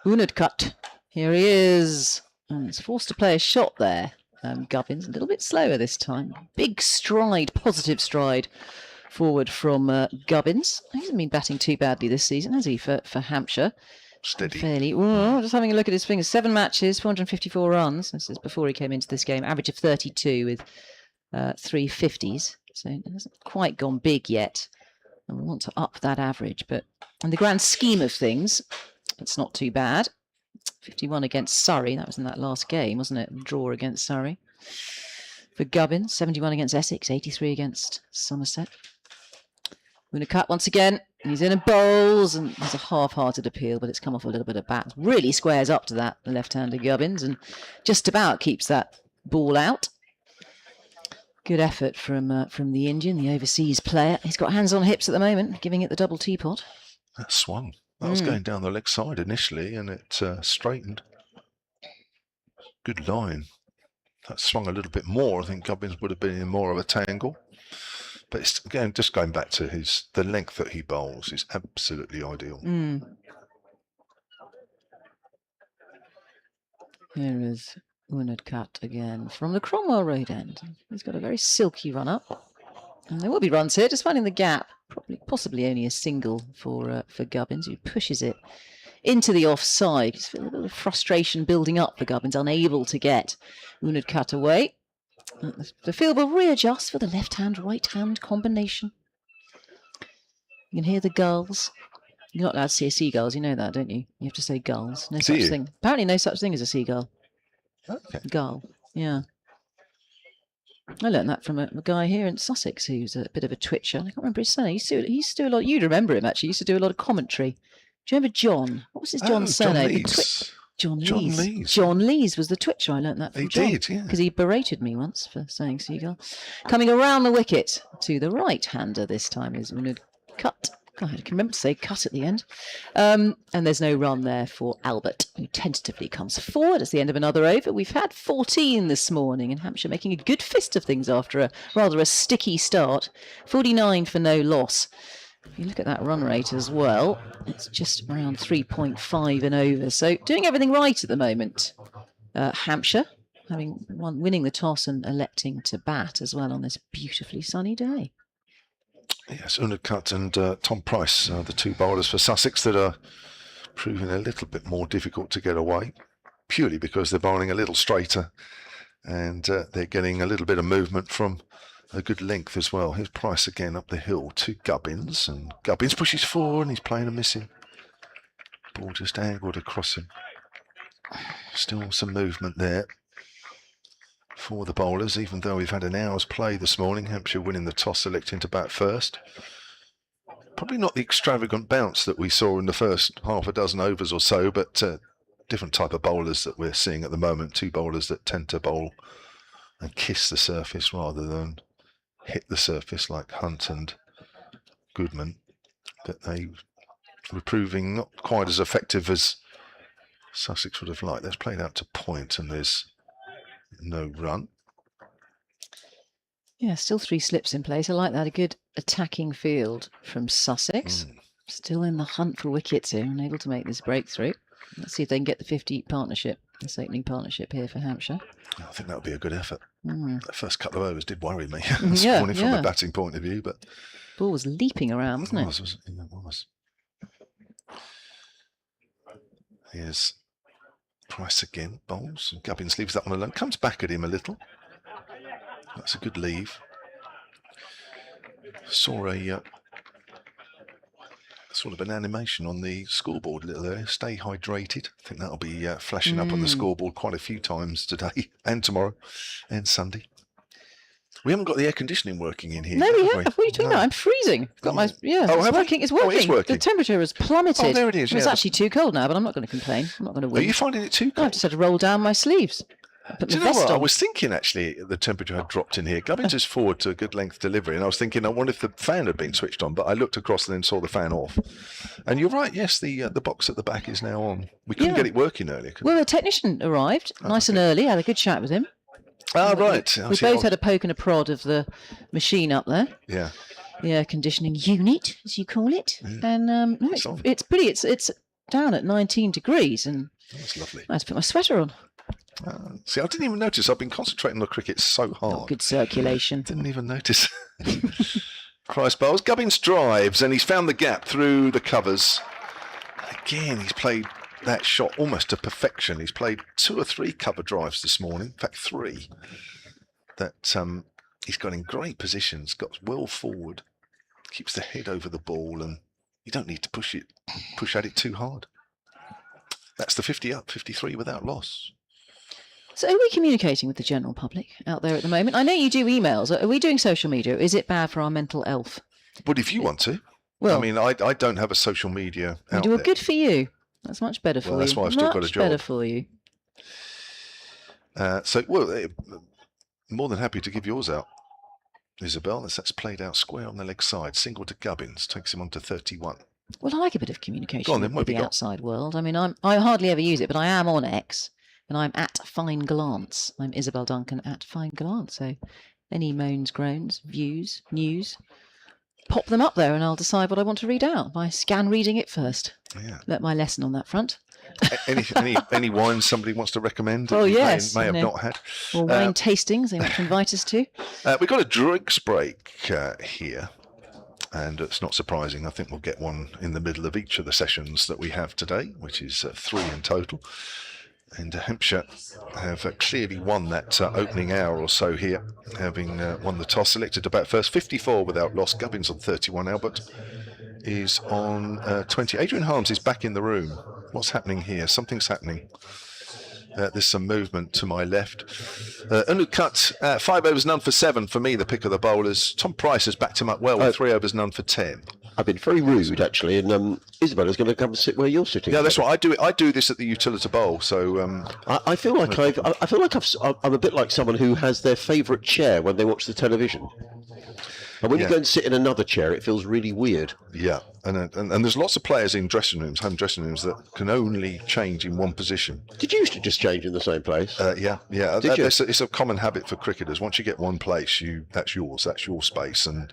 Unicut. Here he is. And he's forced to play a shot there. Gubbins a little bit slower this time. Big stride, positive stride forward from Gubbins. He hasn't been batting too badly this season, has he, for Hampshire? Steady. Fairly. Just having a look at his fingers. 7 matches, 454 runs. This is before he came into this game. Average of 32 with 3 50s. So it hasn't quite gone big yet. And we want to up that average. But in the grand scheme of things, it's not too bad. 51 against Surrey. That was in that last game, wasn't it? Draw against Surrey. For Gubbins, 71 against Essex, 83 against Somerset. Unicut once again. He's in and bowls, and there's a half-hearted appeal, but it's come off a little bit of bat. Really squares up to that, the left-hander Gubbins, and just about keeps that ball out. Good effort from the Indian, the overseas player. He's got hands on hips at the moment, giving it the double teapot. That swung. That was going down the leg side initially, and it straightened. Good line. That swung a little bit more. I think Gubbins would have been in more of a tangle. But it's, again, just going back to the length that he bowls is absolutely ideal. Here is Unicut again from the Cromwell Road end. He's got a very silky run up. And there will be runs here, just finding the gap. Possibly only a single for Gubbins, who pushes it into the offside. Just feel a little frustration building up for Gubbins, unable to get Unicut away. The field will readjust for the left-hand, right-hand combination. You can hear the gulls. You're not allowed to see seagulls, you know that, don't you? You have to say gulls. No such thing. Apparently no such thing as a seagull. Okay. Gull, yeah. I learned that from a guy here in Sussex who's a bit of a twitcher. I can't remember his surname. He used to do a lot. You'd remember him, actually. He used to do a lot of commentary. Do you remember John? What was his John's surname? John Lees. John Lees was the twitcher. I learnt that from John. He did, yeah. Because he berated me once for saying seagull. Coming around the wicket to the right-hander this time is Unicut. God, I can remember to say cut at the end. And there's no run there for Albert, who tentatively comes forward. It's the end of another over. We've had 14 this morning, and Hampshire making a good fist of things after a sticky start. 49 for no loss. If you look at that run rate as well, it's just around 3.5 and over. So doing everything right at the moment. Hampshire winning the toss and electing to bat as well on this beautifully sunny day. Yes, Unicut and Tom Price are the 2 bowlers for Sussex that are proving a little bit more difficult to get away, purely because they're bowling a little straighter and they're getting a little bit of movement from a good length as well. Here's Price again up the hill to Gubbins, and Gubbins pushes forward and he's playing a missing. Ball just angled across him. Still some movement there for the bowlers, even though we've had an hour's play this morning. Hampshire winning the toss, electing to bat first. Probably not the extravagant bounce that we saw in the first half a dozen overs or so, but different type of bowlers that we're seeing at the moment. 2 bowlers that tend to bowl and kiss the surface rather than hit the surface like Hunt and Goodman. But they were proving not quite as effective as Sussex would have liked. That's played out to point and there's no run. Yeah, still 3 slips in place. I like that. A good attacking field from Sussex. Still in the hunt for wickets here, unable to make this breakthrough. Let's see if they can get the 50 partnership, this opening partnership here for Hampshire. I think that would be a good effort. Mm. The first couple of overs did worry me this morning from a batting point of view, but ball was leaping around, wasn't it? It was. Here's Price again, bowls, and Gubbins leaves that one alone. Comes back at him a little. That's a good leave. Saw a sort of an animation on the scoreboard a little earlier. Stay hydrated. I think that'll be flashing up on the scoreboard quite a few times today and tomorrow and Sunday. We haven't got the air conditioning working in here. No, we have. We? What are you talking about? I'm freezing. Got my it's working. It's working. Oh, it's working. The temperature has plummeted. Oh, there it is. It's actually too cold now, but I'm not going to complain. I'm not going to win. Are you finding it too cold? I've just had to roll down my sleeves. Do you know what? I was thinking actually the temperature had dropped in here. Gubbins is forward to a good length delivery, and I was thinking, I wonder if the fan had been switched on, but I looked across and then saw the fan off. And you're right, yes, the box at the back is now on. We couldn't get it working earlier. Well, a technician arrived nice and early, had a good chat with him. Right. We both had a poke and a prod of the machine up there. Yeah. The air conditioning unit, as you call it. And it's pretty. It's down at 19 degrees, and that's lovely. I had to put my sweater on. See, I didn't even notice. I've been concentrating on the cricket so hard. Good circulation. Didn't even notice. Price bowls. Gubbins drives, and he's found the gap through the covers. Again, he's played that shot almost to perfection. He's played 2 or 3 cover drives this morning. In fact, 3. That he's got in great positions. Got well forward. Keeps the head over the ball, and you don't need to push at it too hard. That's the 50 up, 53 without loss. So are we communicating with the general public out there at the moment? I know you do emails. Are we doing social media? Is it bad for our mental health? But if you want to. Well, I mean, I don't have a social media out well, there. Good for you. That's much better for you. That's why I've still got a job. Much better for you. More than happy to give yours out, Isabel. That's played out square on the leg side. Single to Gubbins. Takes him on to 31. Well, I like a bit of communication Go on, then. with the outside world. I mean, I hardly ever use it, but I am on X. And I'm at Fine Glance. I'm Isabel Duncan at Fine Glance. So any moans, groans, views, news, pop them up there and I'll decide what I want to read out by scan reading it first. Yeah. Let my lesson on that front. Any wine somebody wants to recommend? Oh, yes. May have not had. Or wine tastings they want to invite us to. We've got a drinks break here. And it's not surprising. I think we'll get one in the middle of each of the sessions that we have today, which is 3 in total. And Hampshire have clearly won that opening hour or so here, having won the toss, selected to bat first, 54 without loss. Gubbins on 31. Albert is on 20. Adrian Harms is back in the room. What's happening here? Something's happening. There's some movement to my left. Unu Cut, 5 overs, none for 7 for me, the pick of the bowlers. Tom Price has backed him up well with 3 overs, none for 10. I've been very rude, actually, and Isabella's going to come and sit where you're sitting. Yeah, that's right. I do this at the Utilita Bowl, so I feel like I'm a bit like someone who has their favourite chair when they watch the television. And when you go and sit in another chair, it feels really weird. Yeah, and there's lots of players in home dressing rooms that can only change in one position. Did you used to just change in the same place? Yeah. Did you? It's a common habit for cricketers. Once you get one place, that's yours. That's your space, and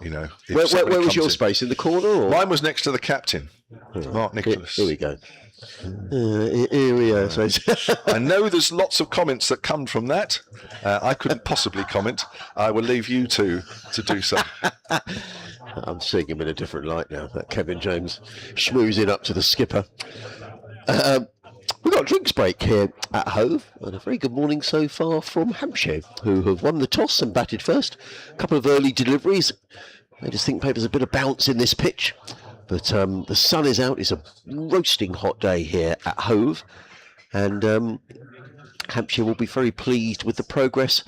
you know. Where was your space, in the corner? Or? Mine was next to the captain, Mark Nicholas. Here we go. Here we are. I know there's lots of comments that come from that. I couldn't possibly comment. I will leave you two to do so. I'm seeing him in a different light now. That Kevin James schmoozing up to the skipper. We've got a drinks break here at Hove, and a very good morning so far from Hampshire, who have won the toss and batted first. A couple of early deliveries. I just think maybe there's a bit of bounce in this pitch. But the sun is out. It's a roasting hot day here at Hove. And Hampshire will be very pleased with the progress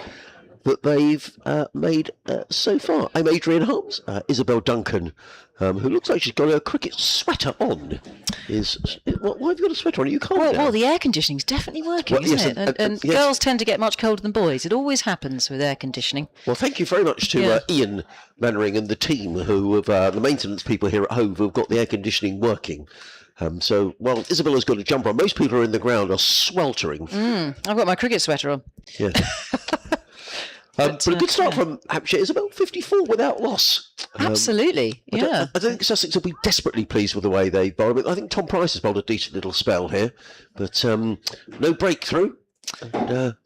that they've made so far. I'm Adrian Harms. Isabel Duncan, who looks like she's got a cricket sweater on. Why have you got a sweater on? Are you cold now? Well, the air conditioning's definitely working, isn't it? And yes. Girls tend to get much colder than boys. It always happens with air conditioning. Well, thank you very much to Ian Mannering and the team who have, the maintenance people here at Hove, who've got the air conditioning working. So while Isabella's got a jumper on, most people are in the ground are sweltering. I've got my cricket sweater on. Yeah. But a good start from Hampshire. Isabel, 54 without loss. Absolutely, yeah. I don't think Sussex will be desperately pleased with the way they bowled. I mean, I think Tom Price has bowled a decent little spell here, but no breakthrough. And,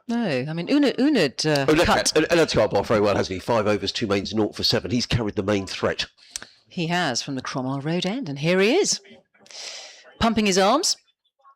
No, I mean, Unad cut. Unad's got bowled very well, hasn't he? 5 overs, 2 mains, 0 for 7. He's carried the main threat. He has from the Cromwell Road end, and here he is, pumping his arms.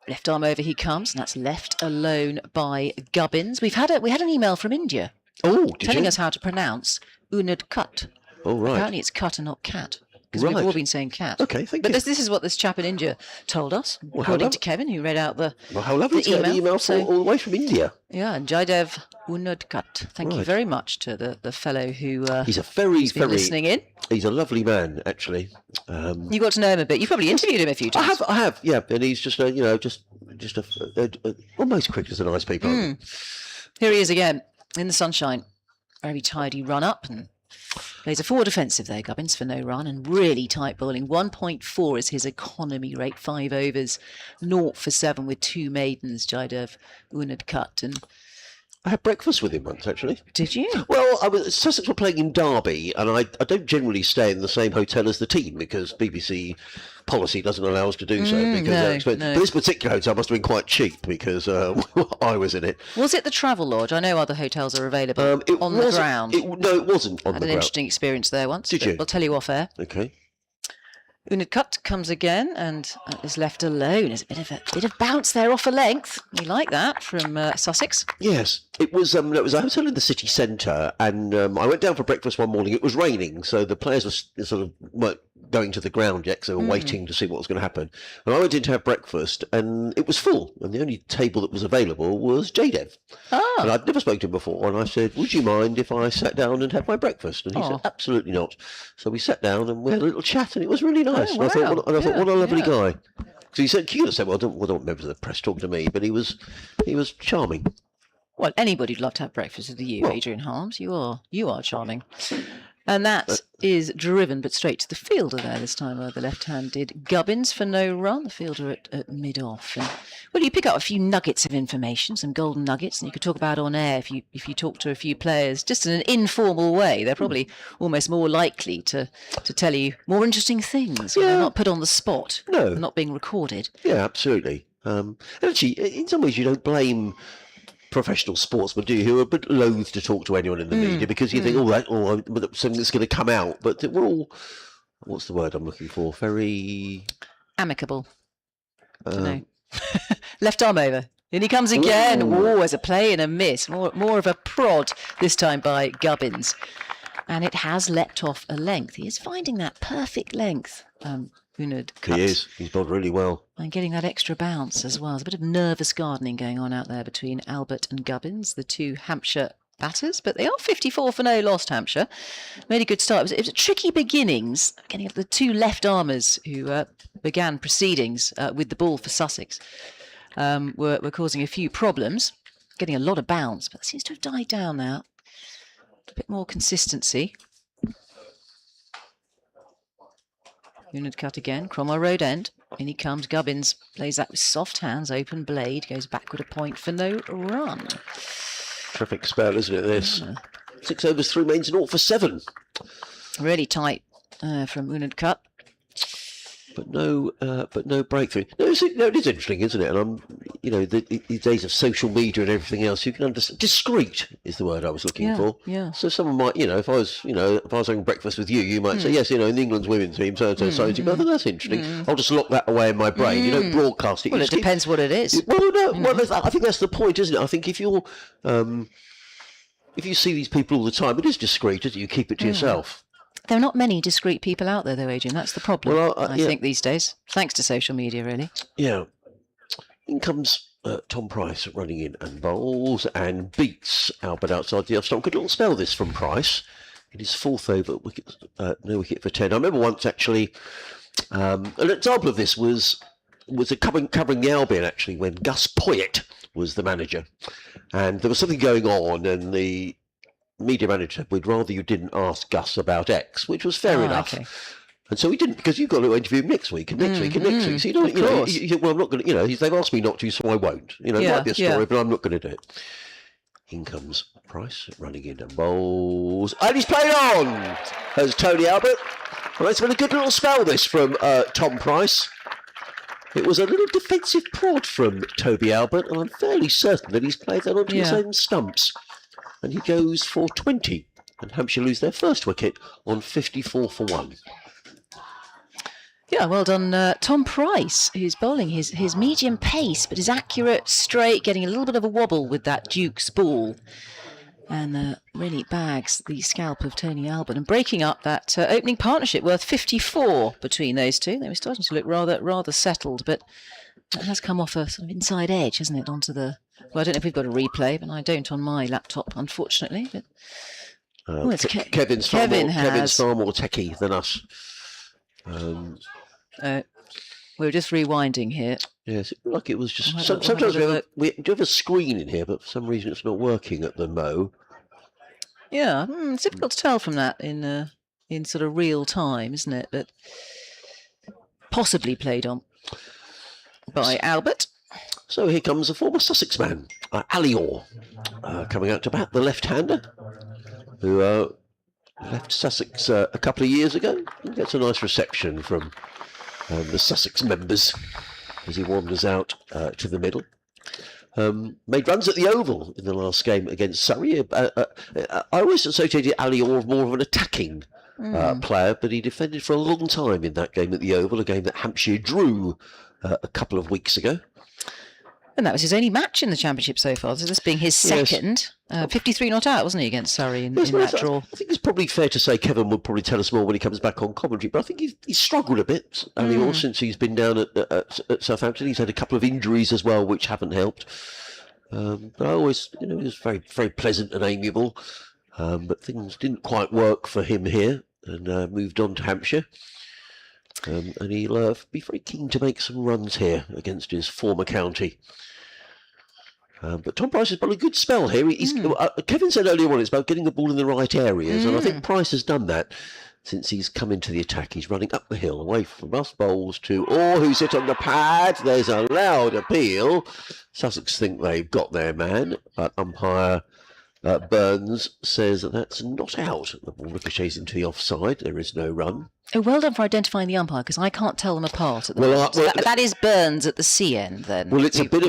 Left arm over he comes, and that's left alone by Gubbins. We had an email from India telling us how to pronounce Unad cut. Oh, right. Apparently it's cut and not cat. Because Right. we've all been saying cat. Okay, thank But you. this is what this chap in India told us, according to Kevin, who read out the Well, how lovely the to get an email, email so- all the way from India. Yeah, and Jaidev Unadkat. Thank you Right. very much to the fellow who He's a very, has been listening in. He's a lovely man, actually. You got to know him a bit. You probably interviewed him a few times. I have, yeah. And he's just almost quick as a nice people. aren't Here he is again in the sunshine. Very tidy run up and plays a forward defensive there, Gubbins, for no run and really tight bowling. 1.4 is his economy rate. 5 overs, 0 for 7 with 2 maidens. Jaidev Unadkat. And I had breakfast with him once, actually. did you? Well, Sussex were playing in Derby, and I don't generally stay in the same hotel as the team because BBC policy doesn't allow us to do so. Because no, they're expensive. no. But this particular hotel must have been quite cheap because I was in it. Was it the Travel Lodge? I know other hotels are available It on the wasn't- ground. No, it wasn't on Had the an ground. interesting experience there once. Did but you? I'll tell you off air. Okay. Unadkat comes again and is left alone. There's a bit of bounce there off a length. We like that from Sussex. Yes, it was a hotel in the city centre, and I went down for breakfast one morning. It was raining, so the players weren't going to the ground yet, so they were waiting to see what was going to happen. And I went in to have breakfast, and it was full, and the only table that was available was Jaidev. And I'd never spoken to him before, and I said, "Would you mind if I sat down and had my breakfast?" And he said, "Absolutely not." So we sat down and we had a little chat, and it was really nice. And I thought, what a lovely guy. So he said, "You said, well, I don't want members of the press talking to me," but he was charming. Well, anybody'd love to have breakfast with you, Adrian Harms. You are charming. And that is driven, but straight to the fielder there this time, the left-handed Gubbins for no run. The fielder at mid-off. And, well, you pick up a few nuggets of information, some golden nuggets, and you could talk about on air if you talk to a few players, just in an informal way. They're probably almost more likely to tell you more interesting things when they're not put on the spot, not being recorded. Yeah, absolutely. And actually, in some ways, you don't blame professional sportsmen, do you, who are a bit loath to talk to anyone in the media because you think, something that's going to come out. But we're all, what's the word I'm looking for? Very amicable. No. Left arm over. And he comes again. Oh, as a play and a miss. More of a prod this time by Gubbins. And it has leapt off a length. He is finding that perfect length. Unadkat. He is. He's bowled really well. And getting that extra bounce as well. There's a bit of nervous gardening going on out there between Albert and Gubbins, the two Hampshire batters. But they are 54 for no lost, Hampshire. Made a good start. It was tricky beginnings. Getting up the two left armers who began proceedings with the ball for Sussex were causing a few problems. Getting a lot of bounce, but it seems to have died down now. A bit more consistency. Unadkat again, Cromwell Road end. In he comes, Gubbins plays that with soft hands, open blade, goes backward a point for no run. Terrific spell, isn't it, this? 6 overs, 3 mains, 0 for 7. Really tight from Unadkat. But no breakthrough. No, it is interesting, isn't it? And these days of social media and everything else, you can understand. Discreet is the word I was looking for. Yeah. So someone might, if I was having breakfast with you, you might say, yes, in England's women's team, so. I think, that's interesting. I'll just lock that away in my brain. You don't broadcast it. Well, it depends what it is. Well, no. Well, I think that's the point, isn't it? I think if you're, if you see these people all the time, it is discreet, isn't it? You keep it to yourself. There are not many discreet people out there, though, Adrian. That's the problem, Well, I think, these days. Thanks to social media, really. Yeah. In comes Tom Price running in and bowls and beats Albert outside the off stump. Good little spell this from Price. In his 4th over, no wicket for 10. I remember once, actually, an example of this was covering the Albion, actually, when Gus Poyet was the manager. And there was something going on, and the media manager said, we'd rather you didn't ask Gus about X, which was fair enough. Okay. And so he didn't, because you've got to interview him next week and next week and next week. So you don't, well, I'm not going to, they've asked me not to, so I won't. It might be a story, but I'm not going to do it. In comes Price, running in and bowls. And he's played on! As Tony Albert. Well, it's been a good little spell, this, from Tom Price. It was a little defensive prod from Toby Albert, and I'm fairly certain that he's played that onto his own stumps. And he goes for 20. And Hampshire lose their first wicket on 54 for 1. Yeah, well done, Tom Price, who's bowling his medium pace, but is accurate, straight, getting a little bit of a wobble with that Duke's ball. And really bags the scalp of Tony Albert and breaking up that opening partnership worth 54 between those two. They were starting to look rather settled, but it has come off a sort of inside edge, hasn't it, onto the... Well, I don't know if we've got a replay, but I don't on my laptop, unfortunately. But Kevin's far more techie than us. We're just rewinding here. Yes, it looked like it was just... Sometimes we do have a screen in here, but for some reason it's not working at the Mo. Yeah, it's difficult to tell from that in sort of real time, isn't it? But possibly played on by Albert. So here comes a former Sussex man, Alior, coming out to bat, the left-hander, who left Sussex a couple of years ago. He gets a nice reception from the Sussex members as he wanders out to the middle. Made runs at the Oval in the last game against Surrey. I always associated Alior with more of an attacking player, but he defended for a long time in that game at the Oval, a game that Hampshire drew a couple of weeks ago. And that was his only match in the Championship so far, so this being his second. 53 not out, wasn't he, against Surrey in that draw? I think it's probably fair to say Kevin would probably tell us more when he comes back on commentary, but I think he's struggled a bit, since he's been down at Southampton. He's had a couple of injuries as well, which haven't helped. But I always, he was very, very pleasant and amiable. But things didn't quite work for him here, and moved on to Hampshire. And he'll be very keen to make some runs here against his former county. But Tom Price has got a good spell here. Kevin said earlier on it's about getting the ball in the right areas, and I think Price has done that since he's come into the attack. He's running up the hill, away from us bowls to who's hit on the pad. There's a loud appeal. Sussex think they've got their man, but umpire Burns says that's not out. The ball ricochets into the offside. There is no run. Oh, well done for identifying the umpire, because I can't tell them apart at the moment. That is Burns at the C end, then. Well, it's a bit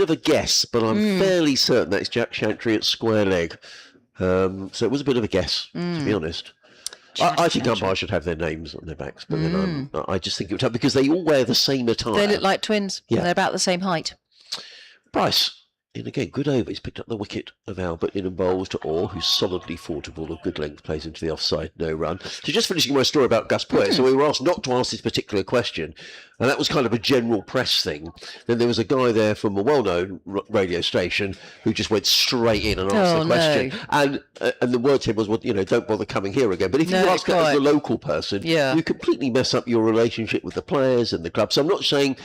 of a guess, but I'm fairly certain that it's Jack Chantry at square leg. So it was a bit of a guess, to be honest. I think umpires should have their names on their backs, but then I just think it would have, because they all wear the same attire. They look like twins. Yeah. They're about the same height. Price. And again, good over. He's picked up the wicket of Albert in and bowls to Orr, who's solidly fought a ball of good length, plays into the offside, no run. So just finishing my story about Gus Poyet, so we were asked not to ask this particular question, and that was kind of a general press thing. Then there was a guy there from a well-known radio station who just went straight in and asked the question. No. And the word to him was, well, don't bother coming here again. But if you ask that as a local person, you completely mess up your relationship with the players and the club. So I'm not saying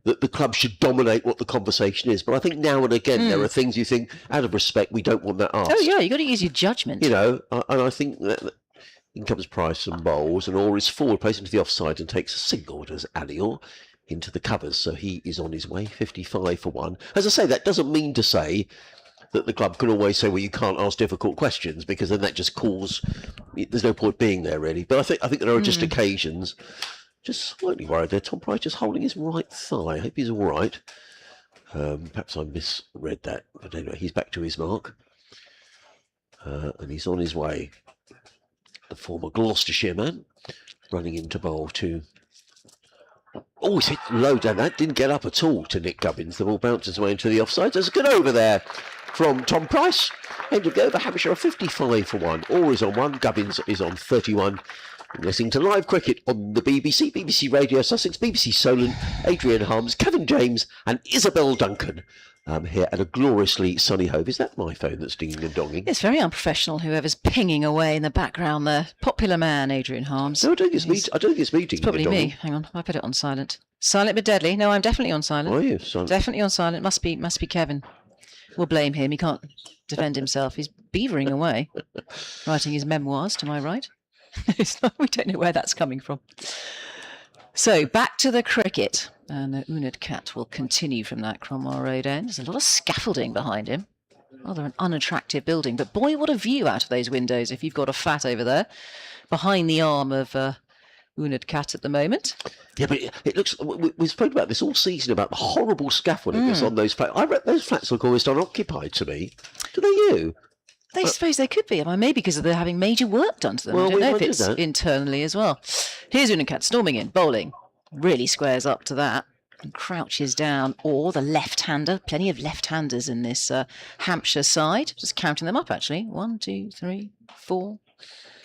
that the club should dominate what the conversation is, but I think now and again there are things you think, out of respect, we don't want that asked. Oh yeah, you got to use your judgment. And I think that in comes Price and bowls, and Orr is forward, plays into the offside and takes a single as Alior into the covers, so he is on his way, 55 for 1. As I say, that doesn't mean to say that the club can always say, well, you can't ask difficult questions, because then that just there's no point being there really. But I think there are just occasions. Just slightly worried there. Tom Price just holding his right thigh. I hope he's all right. Perhaps I misread that. But anyway, he's back to his mark. And he's on his way. The former Gloucestershire man running into bowl to... Oh, he's hit low down. That didn't get up at all to Nick Gubbins. The ball bounces away into the offside. There's a good over there from Tom Price. End of go for Hampshire, a 55 for 1. Orr is on 1. Gubbins is on 31. Listening to live cricket on the BBC Radio Sussex, BBC Solent, Adrian Harms, Kevin James and Isabel Duncan here at a gloriously sunny Hove. Is that my phone that's dinging and donging? It's very unprofessional, whoever's pinging away in the background there. Popular man, Adrian Harms. No, I don't think it's me. It's probably me. Hang on, I put it on silent. Silent but deadly. No, I'm definitely on silent. Are you? Silent. Definitely on silent. Must be Kevin. We'll blame him. He can't defend himself. He's beavering away, writing his memoirs to my right. We don't know where that's coming from. So back to the cricket, and the Unad Cat will continue from that Cromwell Road end. There's a lot of scaffolding behind him. Rather an unattractive building. But boy, what a view out of those windows if you've got a flat over there behind the arm of Unad Cat at the moment. Yeah, but it looks. We've spoken about this all season about the horrible scaffolding that's on those flats. I read those flats look almost unoccupied to me. Do they you? They suppose they could be. I mean, maybe because they're having major work done to them. Well, I don't know if we it's wondered that. internally as well. Here's Unad Cat storming in, bowling. Really squares up to that and crouches down. Or the left-hander. Plenty of left-handers in this Hampshire side. Just counting them up, actually. 1, 2, 3, 4,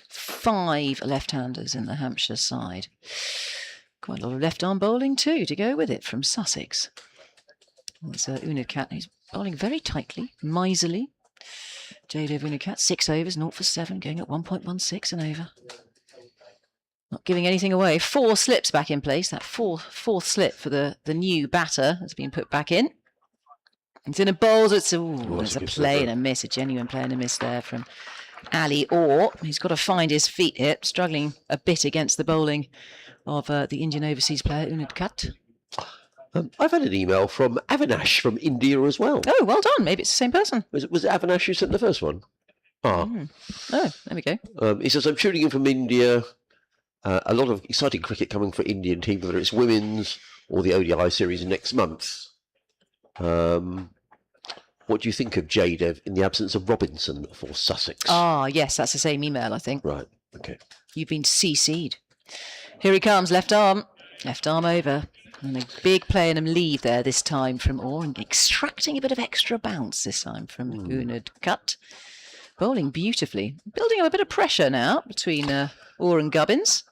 5 left-handers in the Hampshire side. Quite a lot of left-arm bowling too to go with it from Sussex. There's Unad Cat, who's bowling very tightly, miserly. Jade over Unad Cat, 6 overs, 0 for 7, going at 1.16 an over. Not giving anything away. 4 slips back in place. That fourth slip for the new batter has been put back in. It's in a bowl. There's a play and a miss, a genuine play and a miss there from Ali Orr. He's got to find his feet here, struggling a bit against the bowling of the Indian overseas player Unad Cat. I've had an email from Avinash from India as well. Oh, well done. Maybe it's the same person. Was it Avinash who sent the first one? Oh, there we go. He says, I'm tuning in from India. A lot of exciting cricket coming for Indian team, whether it's women's or the ODI series next month. What do you think of Jadev in the absence of Robinson for Sussex? Ah, yes, that's the same email, I think. Right, okay. You've been CC'd. Here he comes, left arm over. And a big play and a lead there this time from Orr, and extracting a bit of extra bounce this time from Unad Cat. Bowling beautifully. Building up a bit of pressure now between Orr and Gubbins.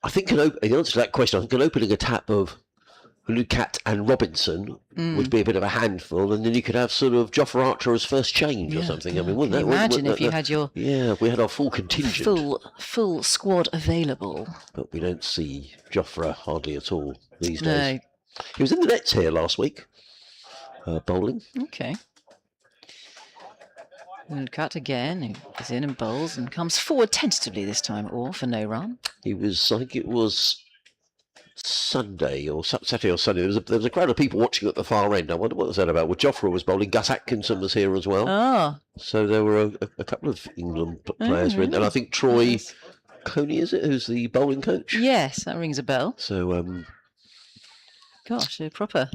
I think in answer to that question, I think an opening a tap of Unad Cat and Robinson would be a bit of a handful, and then you could have sort of Jofra Archer as first change or something. I mean, wouldn't Can that? you imagine if you had your if we had our full contingent. full squad available. But we don't see Jofra hardly at all these No. days. He was in the nets here last week, bowling. Okay. Unad Cat again, who is in and bowls and comes forward tentatively this time, Orr for no run. He was, I think it was Sunday or Saturday or Sunday. There was a crowd of people watching at the far end. I wonder what was that about. Well, Jofra was bowling. Gus Atkinson was here as well. Ah. So there were a couple of England players were in, and I think Troy Coney, is it, who's the bowling coach? Yes, that rings a bell. So Gosh, a proper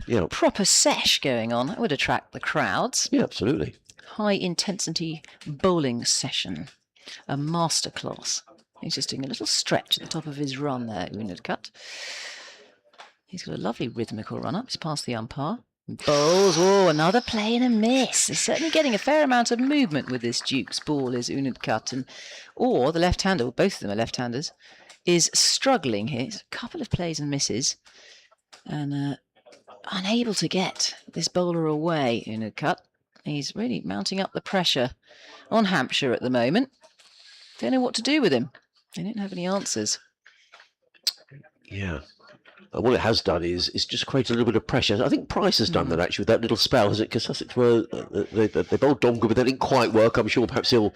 yeah, sesh going on. That would attract the crowds. yeah, absolutely. High intensity bowling session. A masterclass. He's just doing a little stretch at the top of his run there, Unad Cat. He's got a lovely rhythmical run up. He's past the umpire. Bowls. Oh, another play and a miss. He's certainly getting a fair amount of movement with this Duke's ball, is Unad Cat. Or the left-hander, well, both of them are left-handers, is struggling here. It's a couple of plays and misses. And unable to get this bowler away, Unad Cat. He's really mounting up the pressure on Hampshire at the moment. Don't know what to do with him. They don't have any answers. Yeah. What it has done is just create a little bit of pressure. I think Price has done that actually with that little spell, has it? Because Sussex were they bowled Donga, but they didn't quite work. I'm sure perhaps he'll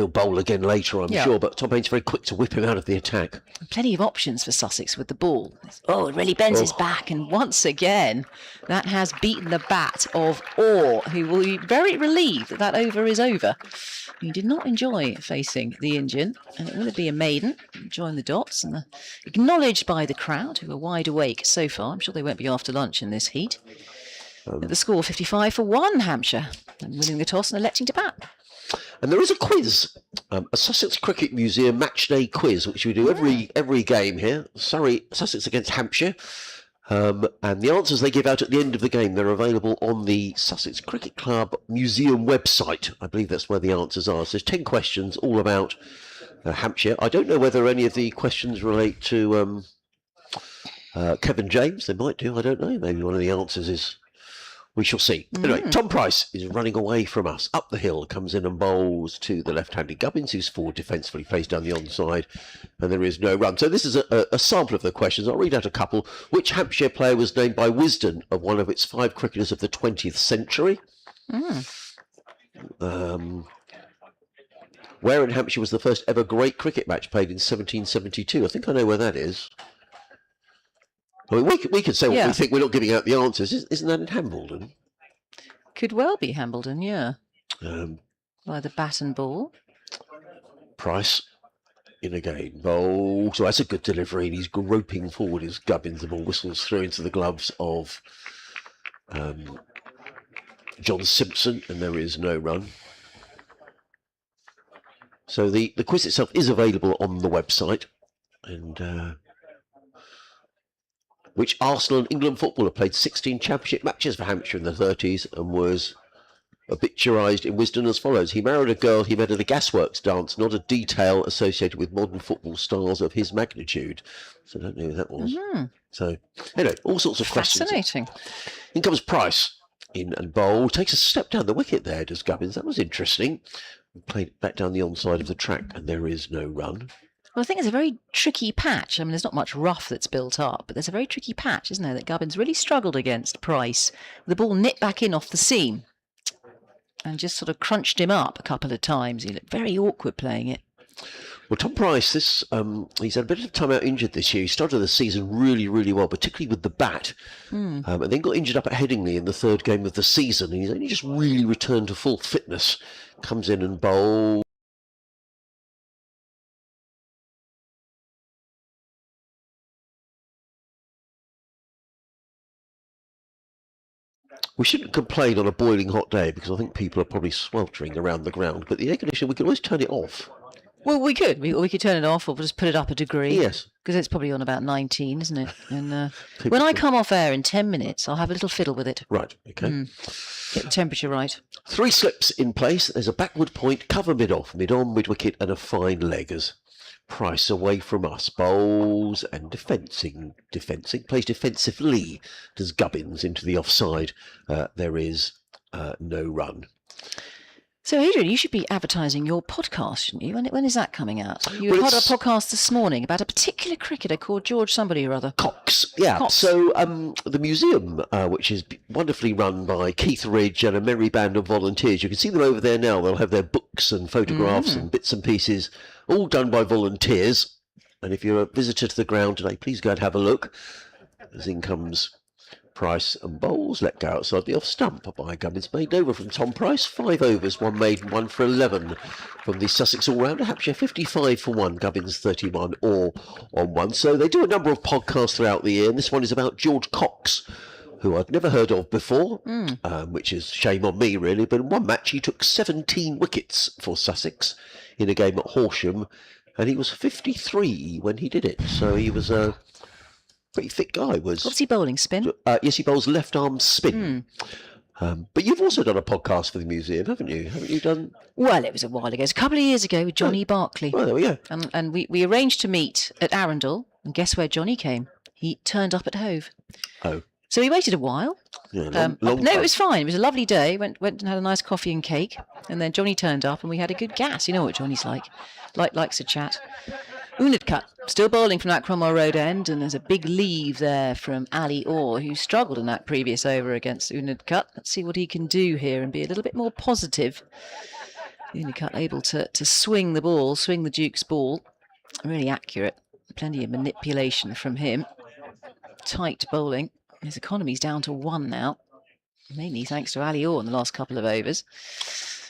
bowl again later. I'm sure, but Tom Paine's very quick to whip him out of the attack. Plenty of options for Sussex with the ball. Oh, it really bends his back, and once again, that has beaten the bat of Orr, who will be very relieved that over is over. He did not enjoy facing the Indian, and it will be a maiden. Join the dots and acknowledged by the crowd, who are wide awake so far. I'm sure they won't be after lunch in this heat. The score 55 for 1, Hampshire, and winning the toss and electing to bat. And there is a quiz, a Sussex Cricket Museum match day quiz, which we do every game here. Sussex against Hampshire. And the answers they give out at the end of the game, they're available on the Sussex Cricket Club Museum website. I believe that's where the answers are. So there's 10 questions all about Hampshire. I don't know whether any of the questions relate to Kevin James. They might do, I don't know. Maybe one of the answers is... We shall see. Anyway, Tom Price is running away from us. Up the hill, comes in and bowls to the left-handed Gubbins, who's forward defensively, plays down the onside, and there is no run. So this is a sample of the questions. I'll read out a couple. Which Hampshire player was named by Wisden of one of its 5 cricketers of the 20th century? Where in Hampshire was the first ever great cricket match played in 1772? I think I know where that is. I mean, we could say what we think. We're not giving out the answers. Isn't that in Hambledon? Could well be Hambledon, yeah. By the bat and ball. Price in again. Oh, so that's a good delivery. And he's groping forward as Gubbins. The ball whistles through into the gloves of John Simpson, and there is no run. So the quiz itself is available on the website, and which Arsenal and England footballer played 16 championship matches for Hampshire in the 30s and was obituarised in wisdom as follows. He married a girl he met at a gasworks dance, not a detail associated with modern football stars of his magnitude. So I don't know who that was. So, anyway, all sorts of questions. Fascinating. In comes Price in and bowl. Takes a step down the wicket there, does Gubbins. That was interesting. Played it back down the onside of the track, and there is no run. Well, I think it's a very tricky patch. I mean, there's not much rough that's built up, but there's a very tricky patch, isn't there, that Gubbins really struggled against Price. The ball nipped back in off the seam and just sort of crunched him up a couple of times. He looked very awkward playing it. Well, Tom Price, he's had a bit of time out injured this year. He started the season really, really well, particularly with the bat, and then got injured up at Headingley in the third game of the season. And he's only just really returned to full fitness. Comes in and bowls. We shouldn't complain on a boiling hot day because I think people are probably sweltering around the ground. But the air conditioner, we can always turn it off. Well, we could. We could turn it off or just put it up a degree. Yes. Because it's probably on about 19, isn't it? And when I come off air in 10 minutes, I'll have a little fiddle with it. Right, okay. Get the temperature right. 3 slips in place. There's a backward point, cover mid-off, mid-on, mid-wicket, and a fine leggers. Price away from us. Bowls and defensing. Plays defensively. Does Gubbins into the offside. There is no run. So, Adrian, you should be advertising your podcast, shouldn't you? When is that coming out? You had a podcast this morning about a particular cricketer called George somebody or other. Cox, yeah. Cox. So the museum, which is wonderfully run by Keith Ridge and a merry band of volunteers, you can see them over there now. They'll have their books and photographs and bits and pieces, all done by volunteers. And if you're a visitor to the ground today, please go and have a look. As in comes Price and bowls, let go outside the off stump by Gubbins. Made over from Tom Price. 5 overs, 1 made, 1 for 11 from the Sussex all-rounder. Hampshire 55 for 1, Gubbins 31 all on 1. So they do a number of podcasts throughout the year, and this one is about George Cox, who I'd never heard of before, which is shame on me really. But in one match he took 17 wickets for Sussex in a game at Horsham, and he was 53 when he did it. So he was a pretty fit guy. What's he bowling? Spin? Yes, he bowls left arm spin. But you've also done a podcast for the museum, haven't you? Haven't you done? Well, it was a while ago. It's a couple of years ago with Johnny Barclay. Well, there we go. And we arranged to meet at Arundel, and guess where Johnny came? He turned up at Hove. Oh. So we waited a while. Yeah, long no, it was fine. It was a lovely day. Went and had a nice coffee and cake, and then Johnny turned up, and we had a good gas. You know what Johnny's like. Likes a chat. Unadcut, still bowling from that Cromwell Road end, and there's a big leave there from Ali Orr, who struggled in that previous over against Unadcut. Let's see what he can do here and be a little bit more positive. Unadcut able to swing the ball, swing the Duke's ball. Really accurate. Plenty of manipulation from him. Tight bowling. His economy's down to 1 now. Mainly thanks to Ali Orr in the last couple of overs.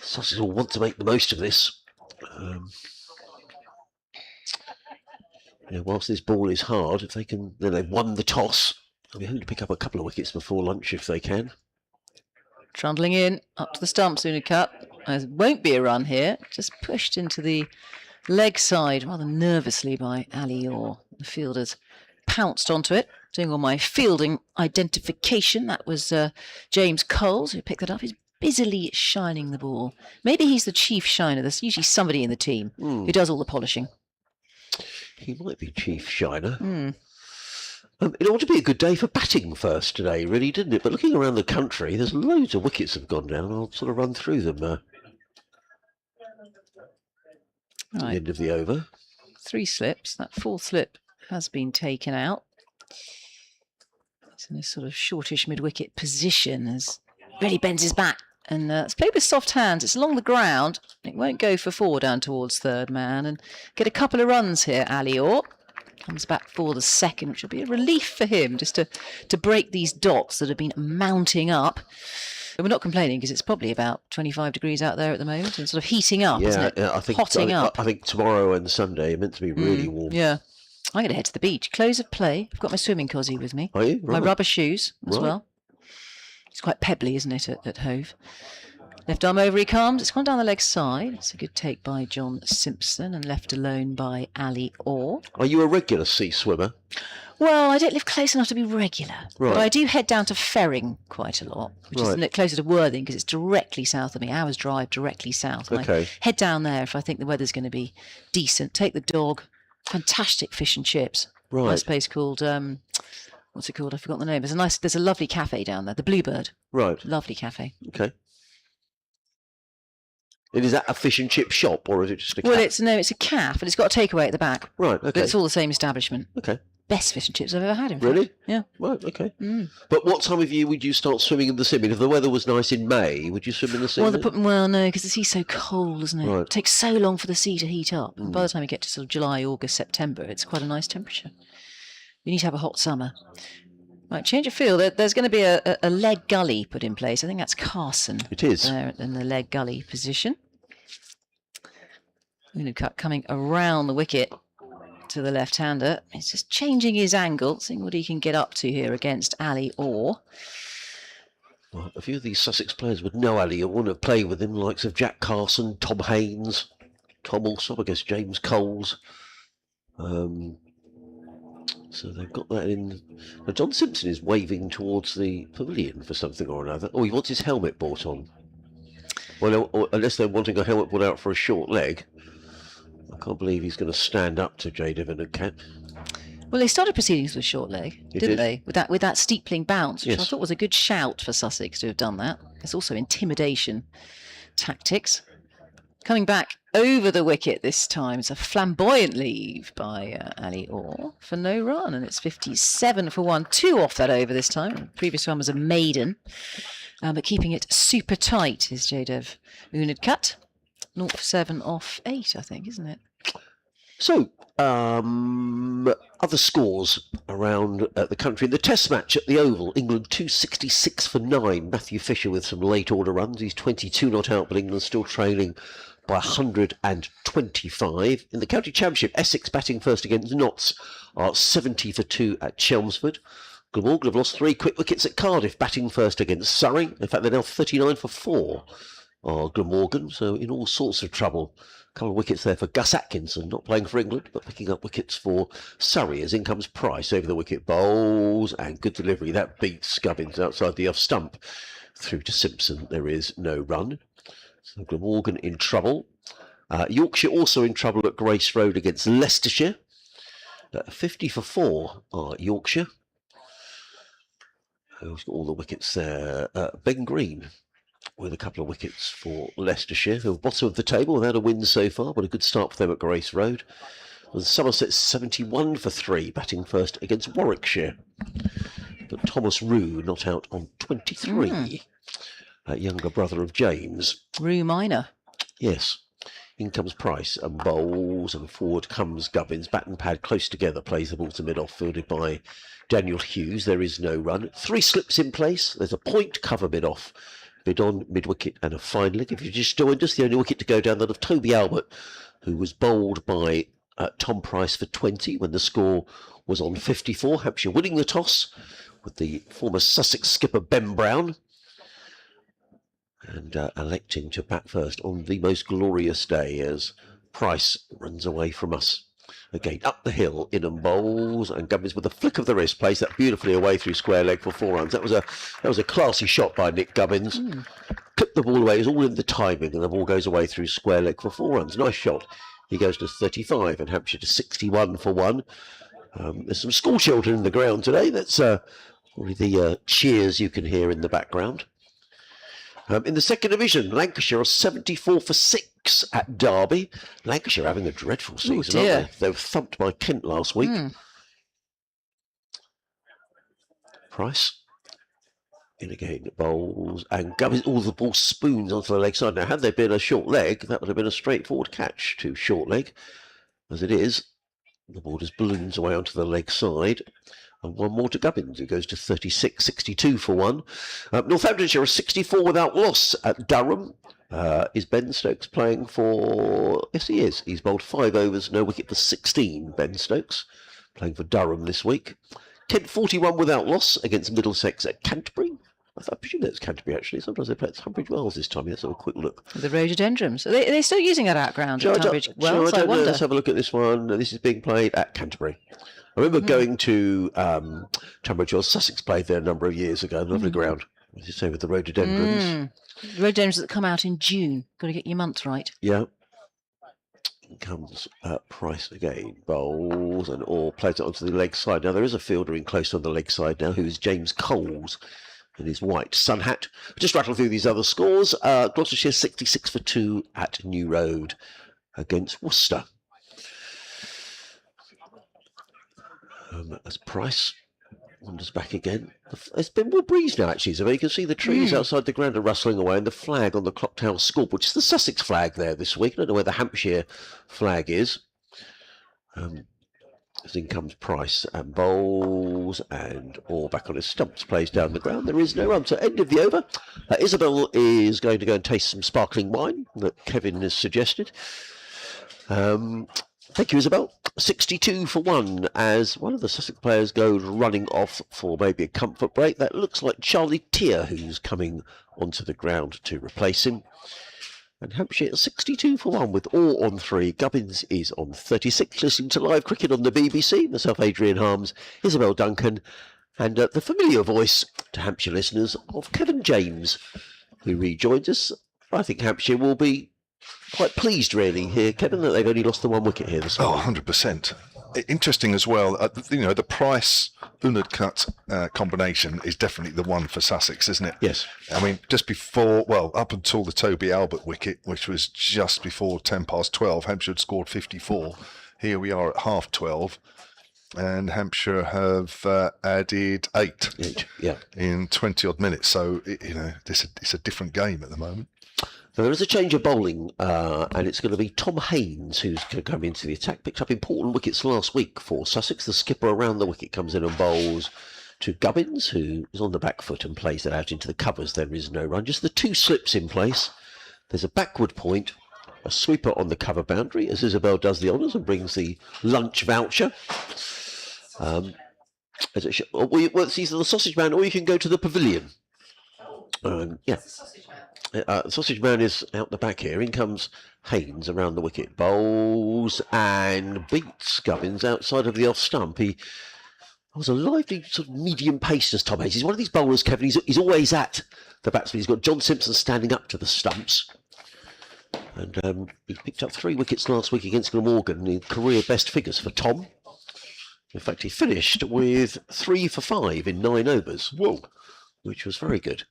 Sussex will want to make the most of this. Whilst this ball is hard, if they can, then they've won the toss. They'll be hoping to pick up a couple of wickets before lunch if they can. Trundling in, up to the stumps, Unadcut. There won't be a run here. Just pushed into the leg side rather nervously by Ali Orr. The fielders pounced onto it. Doing all my fielding identification. That was James Coles who picked it up. He's busily shining the ball. Maybe he's the chief shiner. There's usually somebody in the team who does all the polishing. He might be chief shiner. It ought to be a good day for batting first today, really, didn't it? But looking around the country, there's loads of wickets have gone down. I'll sort of run through them at the end of the over. 3 slips. That 4th slip has been taken out. It's in a sort of shortish mid-wicket position as really bends his bat. And it's played with soft hands. It's along the ground. It won't go for 4 down towards third man. And get a couple of runs here, Ali Orr. Comes back for the second, which will be a relief for him, just to break these dots that have been mounting up. But we're not complaining because it's probably about 25 degrees out there at the moment and sort of heating up, isn't it? Yeah, I think Hotting up. I think tomorrow and Sunday are meant to be really warm. Yeah. I'm going to head to the beach. Close of play. I've got my swimming cosy with me. Are you? My Right. rubber shoes as Right. well. It's quite pebbly, isn't it, at Hove? Left arm over, he comes. It's gone down the leg side. It's a good take by John Simpson and left alone by Ali Orr. Are you a regular sea swimmer? Well, I don't live close enough to be regular, Right. but I do head down to Ferring quite a lot, which is Right. a bit closer to Worthing because it's directly south of me. Hour's drive directly south. And Okay. I head down there if I think the weather's going to be decent. Take the dog. Fantastic fish and chips. Right. Nice place called what's it called? I forgot the name. There's a lovely cafe down there, the Bluebird. Right. Lovely cafe. Okay. And is that a fish and chip shop, or is it just a Well, cafe? it's a calf, and it's got a takeaway at the back, Right, but okay. it's all the same establishment. Okay. Best fish and chips I've ever had. In fact. Really? Yeah. Right, okay. Mm. But what time of year would you start swimming in the sea? I mean, if the weather was nice in May, would you swim in the sea? Well, no, because the sea's so cold, isn't it? Right. It takes so long for the sea to heat up. And by the time you get to sort of July, August, September, it's quite a nice temperature. You need to have a hot summer. Right, change of field. There's going to be a leg gully put in place. I think that's Carson. It is. There in the leg gully position. Cut coming around the wicket to the left-hander. He's just changing his angle, seeing what he can get up to here against Ali Orr. Well, a few of these Sussex players would know Ali and want to play with him, the likes of Jack Carson, Tom Haynes, Tom Alsop, I guess James Coles. So they've got that in. Now, John Simpson is waving towards the pavilion for something or another. Oh, he wants his helmet bought on. Well, unless they're wanting a helmet put out for a short leg. I can't believe he's going to stand up to J. Devon and Cat. Well, they started proceedings with short leg, They didn't did. they? With that steepling bounce, which I Yes. thought was a good shout for Sussex to have done that. There's also intimidation tactics. Coming back over the wicket this time, it's a flamboyant leave by Ali Orr for no run, and it's 57 for 1. 2 off that over this time. The previous one was a maiden, but keeping it super tight is Jadev Unadkat. 0 for 7 off 8, I think, isn't it? So, other scores around the country. In the Test match at the Oval, England 266 for 9. Matthew Fisher with some late order runs. He's 22 not out, but England still trailing by 125. In the County Championship, Essex batting first against Notts are 70 for 2 at Chelmsford. Glamorgan have lost 3 quick wickets at Cardiff, batting first against Surrey. In fact, they're now 39 for 4 are Glamorgan, so in all sorts of trouble. A couple of wickets there for Gus Atkinson, not playing for England, but picking up wickets for Surrey as in comes Price over the wicket, bowls, and good delivery. That beats Gubbins outside the off stump. Through to Simpson, there is no run. So Glamorgan in trouble. Yorkshire also in trouble at Grace Road against Leicestershire. 50 for 4 are Yorkshire. Who's got all the wickets there? Ben Green with a couple of wickets for Leicestershire, who are bottom of the table without a win so far, but a good start for them at Grace Road. And Somerset 71 for 3, batting first against Warwickshire. But Thomas Rue not out on 23. Younger brother of James. Rue Minor. Yes. In comes Price and bowls, and forward comes Gubbins. Bat and pad close together, plays the ball to mid-off, fielded by Daniel Hughes. There is no run. 3 slips in place. There's a point cover mid-off. Mid-on, mid-wicket and a fine leg. If you just joined us, the only wicket to go down that of Toby Albert, who was bowled by Tom Price for 20 when the score was on 54. Hampshire winning the toss with the former Sussex skipper Ben Brown. And electing to bat first on the most glorious day as Price runs away from us. Again, up the hill, in and bowls, and Gubbins with a flick of the wrist plays that beautifully away through square leg for 4 runs. That was a classy shot by Nick Gubbins. Clipped the ball away. It was all in the timing, and the ball goes away through square leg for 4 runs. Nice shot. He goes to 35, and Hampshire to 61 for 1. There's some school children in the ground today. That's probably the cheers you can hear in the background. In the second division, Lancashire are 74 for 6 at Derby. Lancashire having a dreadful season, dear. aren't they? They were thumped by Kent last week. Price in again, bowls, and Gubbins, all the ball spoons onto the leg side. Now, had there been a short leg, that would have been a straightforward catch to short leg. As it is, the ball just balloons away onto the leg side. And one more to Gubbins, who goes to 36, 62 for 1. Northamptonshire are 64 without loss at Durham. Is Ben Stokes playing for... Yes, he is. He's bowled 5 overs, no wicket for 16, Ben Stokes, playing for Durham this week. 10-41 without loss against Middlesex at Canterbury. I presume that's Canterbury, actually. Sometimes they play at Tunbridge Wells this time. Let's have a quick look. The rhododendrons. Are they still using that at ground at Tunbridge Wells? I wonder. Let's have a look at this one. This is being played at Canterbury. I remember going to Tunbridge Wells. Sussex played there a number of years ago. Lovely ground. As you say, with the rhododendrons. Rhododendrons that come out in June. Got to get your months right. Yeah. Comes Price again, bowls and all plays it onto the leg side. Now there is a fielder in close on the leg side now, who is James Coles in his white sun hat. Just rattle through these other scores. Gloucestershire 66 for 2 at New Road against Worcester. As Price wanders back again. There's been more breeze now, actually, so you can see the trees outside the ground are rustling away, and the flag on the clock tower scoreboard, which is the Sussex flag there this week. I don't know where the Hampshire flag is. As in comes Price and bowls, and all back on his stumps, plays down the ground. There is no run, so end of the over. Isabel is going to go and taste some sparkling wine that Kevin has suggested. Thank you, Isabel. 62 for 1 as one of the Sussex players goes running off for maybe a comfort break. That looks like Charlie Tier, who's coming onto the ground to replace him. And Hampshire 62 for 1 with all on 3. Gubbins is on 36. Listening to live cricket on the BBC. Myself, Adrian Harms, Isabel Duncan, and the familiar voice to Hampshire listeners of Kevin James, who rejoins us. I think Hampshire will be quite pleased, really, here, Kevin, that they've only lost the 1 wicket here this morning. 100%. Interesting as well. The Price Unadcut combination is definitely the one for Sussex, isn't it? Yes. I mean, just before, up until the Toby Albert wicket, which was just before 10 past 12, Hampshire had scored 54. Here we are at half 12, and Hampshire have added 8 yeah, in 20 odd minutes. So it's a different game at the moment. So there is a change of bowling, and it's going to be Tom Haynes who's going to come into the attack. Picked up important wickets last week for Sussex. The skipper around the wicket comes in and bowls to Gubbins, who is on the back foot and plays it out into the covers. There is no run, just the 2 slips in place. There's a backward point, a sweeper on the cover boundary, as Isabel does the honours and brings the lunch voucher. As it it's either the Sausage Man or you can go to the pavilion. Yeah. The Sausage Man is out the back here. In comes Haynes around the wicket. Bowls and beats Gubbins outside of the off stump. He was a lively sort of medium pace as Tom Haynes. He's one of these bowlers, Kevin. He's always at the batsman. He's got John Simpson standing up to the stumps. And he picked up 3 wickets last week against Glamorgan in career best figures for Tom. In fact, he finished with 3 for 5 in 9 overs. Whoa. Which was very good.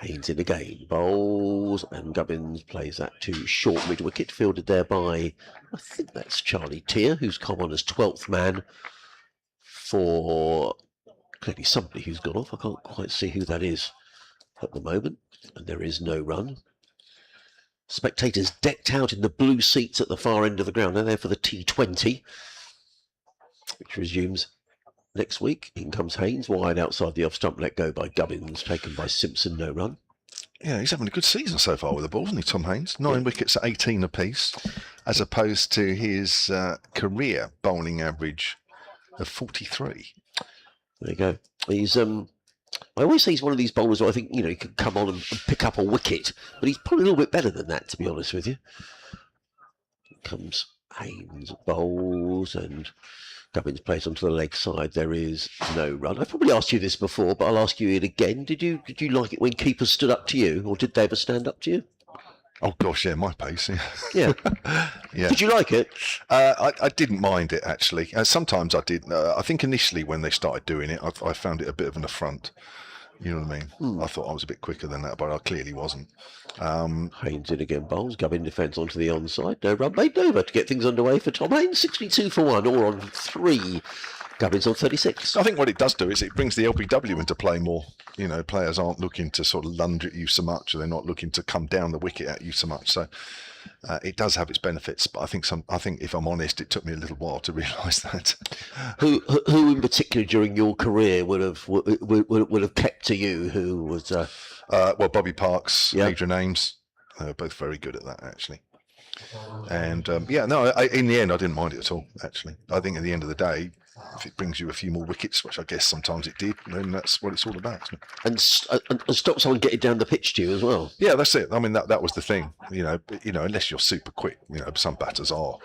Haynes in again, bowls, and Gubbins plays that to short mid-wicket, fielded there by, I think that's Charlie Tier, who's come on as 12th man for clearly somebody who's gone off. I can't quite see who that is at the moment, and there is no run. Spectators decked out in the blue seats at the far end of the ground. They're there for the T20, which resumes next week. In comes Haynes, wide outside the off-stump, let go by Gubbins, taken by Simpson, no run. Yeah, he's having a good season so far with the ball, isn't he, Tom Haynes? 9 wickets at 18 apiece, as opposed to his career bowling average of 43. There you go. He's I always say he's one of these bowlers who I think, he could come on and pick up a wicket, but he's probably a little bit better than that, to be honest with you. Comes Haynes, bowls, and Gubbins plays onto the leg side. There is no run. I've probably asked you this before, but I'll ask you it again. Did you like it when keepers stood up to you, or did they ever stand up to you? Oh gosh, yeah, my pace. Yeah. Yeah. Did you like it? I didn't mind it actually. Sometimes I did. I think initially when they started doing it, I found it a bit of an affront. You know what I mean? I thought I was a bit quicker than that, but I clearly wasn't. Haynes in again, bowls. Gubbin defence onto the onside. No run made over to get things underway for Tom Haynes. 62 for 1, or on 3 Gubbins on 36. I think what it does do is it brings the LBW into play more. You know, players aren't looking to sort of lunge at you so much, or they're not looking to come down the wicket at you so much. So it does have its benefits. But I think, if I'm honest, it took me a little while to realise that. Who in particular during your career would have kept to you? Who was? Well, Bobby Parks, Yeah. Adrian Ames, they were both very good at that, actually. And in the end, I didn't mind it at all. Actually, I think at the end of the day, if it brings you a few more wickets, which I guess sometimes it did, then that's what it's all about, isn't it? And stop someone getting down the pitch to you as well. Yeah, that's it. I mean, that was the thing. You know, unless you're super quick, some batters are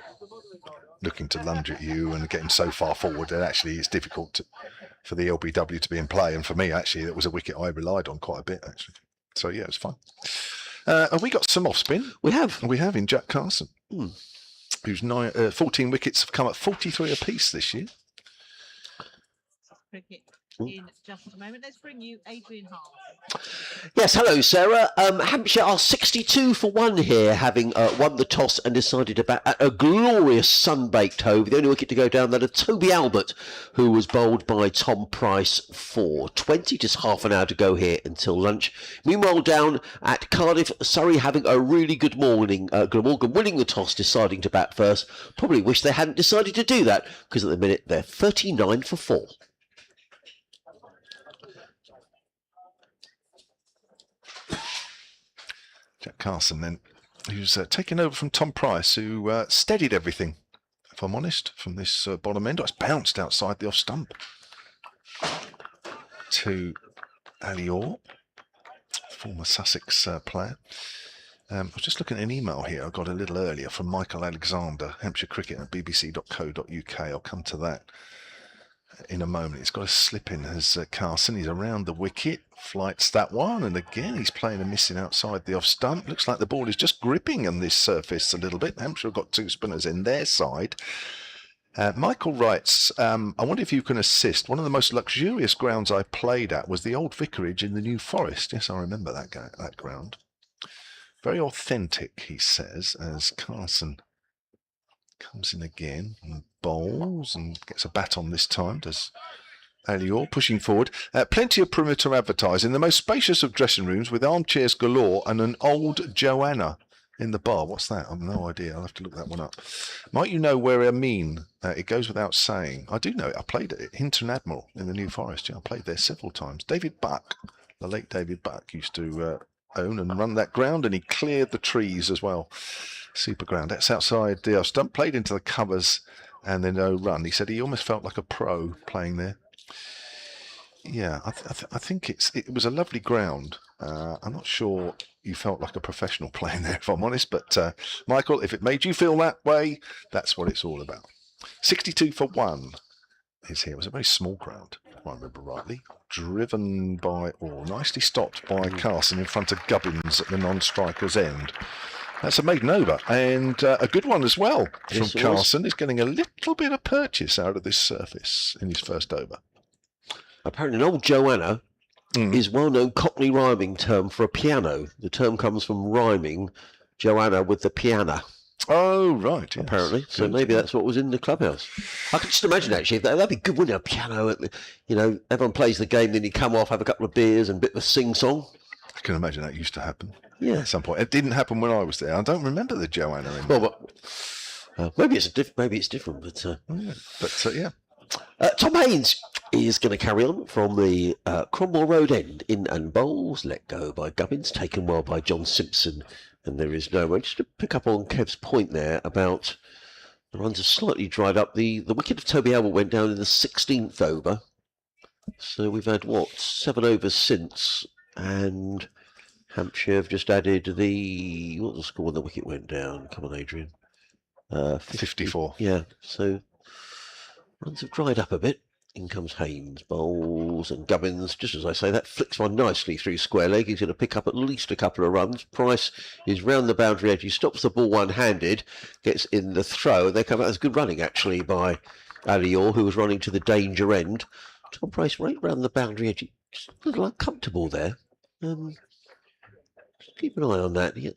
looking to lunge at you and getting so far forward that actually it's difficult for the LBW to be in play. And for me, actually, it was a wicket I relied on quite a bit, actually. So yeah, it was fun. Have we got some off spin? We have in Jack Carson, whose 14 wickets have come at 43 apiece this year. Cricket in just a moment. Let's bring you Adrian Hove. Yes, hello, Sarah. Hampshire are 62 for 1 here, having won the toss and decided to bat at a glorious sun-baked Hove. The only wicket to go down that of Toby Albert, who was bowled by Tom Price for 20. Just half an hour to go here until lunch. Meanwhile, down at Cardiff, Surrey having a really good morning. Glamorgan winning the toss, deciding to bat first. Probably wish they hadn't decided to do that, because at the minute they're 39 for 4. Jack Carson then, who's taken over from Tom Price, who steadied everything, if I'm honest, from this bottom end. It's bounced outside the off stump to Ali Orr, former Sussex player. I was just looking at an email here I got a little earlier from Michael Alexander, Hampshire Cricket at bbc.co.uk. I'll come to that in a moment. He's got a slip in as Carson. He's around the wicket, flights that one, and again he's playing a missing outside the off stump. Looks like the ball is just gripping on this surface a little bit. Hampshire have got 2 spinners in their side. Michael writes, I wonder if you can assist. One of the most luxurious grounds I played at was the old vicarage in the New Forest. Yes, I remember that ground. Very authentic, he says, as Carson comes in again and bowls and gets a bat on this time. Does Ali Orr pushing forward. Plenty of perimeter advertising. The most spacious of dressing rooms with armchairs galore and an old Joanna in the bar. What's that? I've no idea. I'll have to look that one up. Might you know where I mean? It goes without saying. I do know it. I played at Hinton Admiral in the New Forest. Yeah, I played there several times. David Buck, the late David Buck, used to own and run that ground, and he cleared the trees as well. Super ground. That's outside the stump. Played into the covers and then no run. He said he almost felt like a pro playing there. Yeah, I think it was a lovely ground. I'm not sure you felt like a professional playing there, if I'm honest. But Michael, if it made you feel that way, that's what it's all about. 62 for 1 is here. It was a very small ground, if I remember rightly. Driven by, or nicely stopped by Carson in front of Gubbins at the non-striker's end. That's a maiden over, and a good one as well from Carson. He's getting a little bit of purchase out of this surface in his first over. Apparently an old Joanna is well-known Cockney rhyming term for a piano. The term comes from rhyming Joanna with the piano. Oh, right. Yes. Apparently. So maybe that's what was in the clubhouse. I could just imagine, actually, that'd be good, wouldn't it? A piano, everyone plays the game, then you come off, have a couple of beers and a bit of a sing-song. I can imagine that used to happen. Yeah. At some point. It didn't happen when I was there. I don't remember the Joanna in there. Well, maybe it's different, but... yeah. Tom Haynes is going to carry on from the Cromwell Road end. In and bowls, let go by Gubbins, taken well by John Simpson, and there is no one. Just to pick up on Kev's point there about the runs have slightly dried up. The wicket of Toby Albert went down in the 16th over, so we've had 7 overs since, and Hampshire have just added what was the score when the wicket went down? Come on, Adrian. 54. Yeah, so runs have dried up a bit. In comes Haynes, bowls, and Gubbins. Just as I say, that flicks one nicely through square leg. He's going to pick up at least a couple of runs. Price is round the boundary edge. He stops the ball one-handed, gets in the throw. They come out as good running, actually, by Ali Orr, who was running to the danger end. Tom Price right round the boundary edge. Just a little uncomfortable there. Just keep an eye on that. He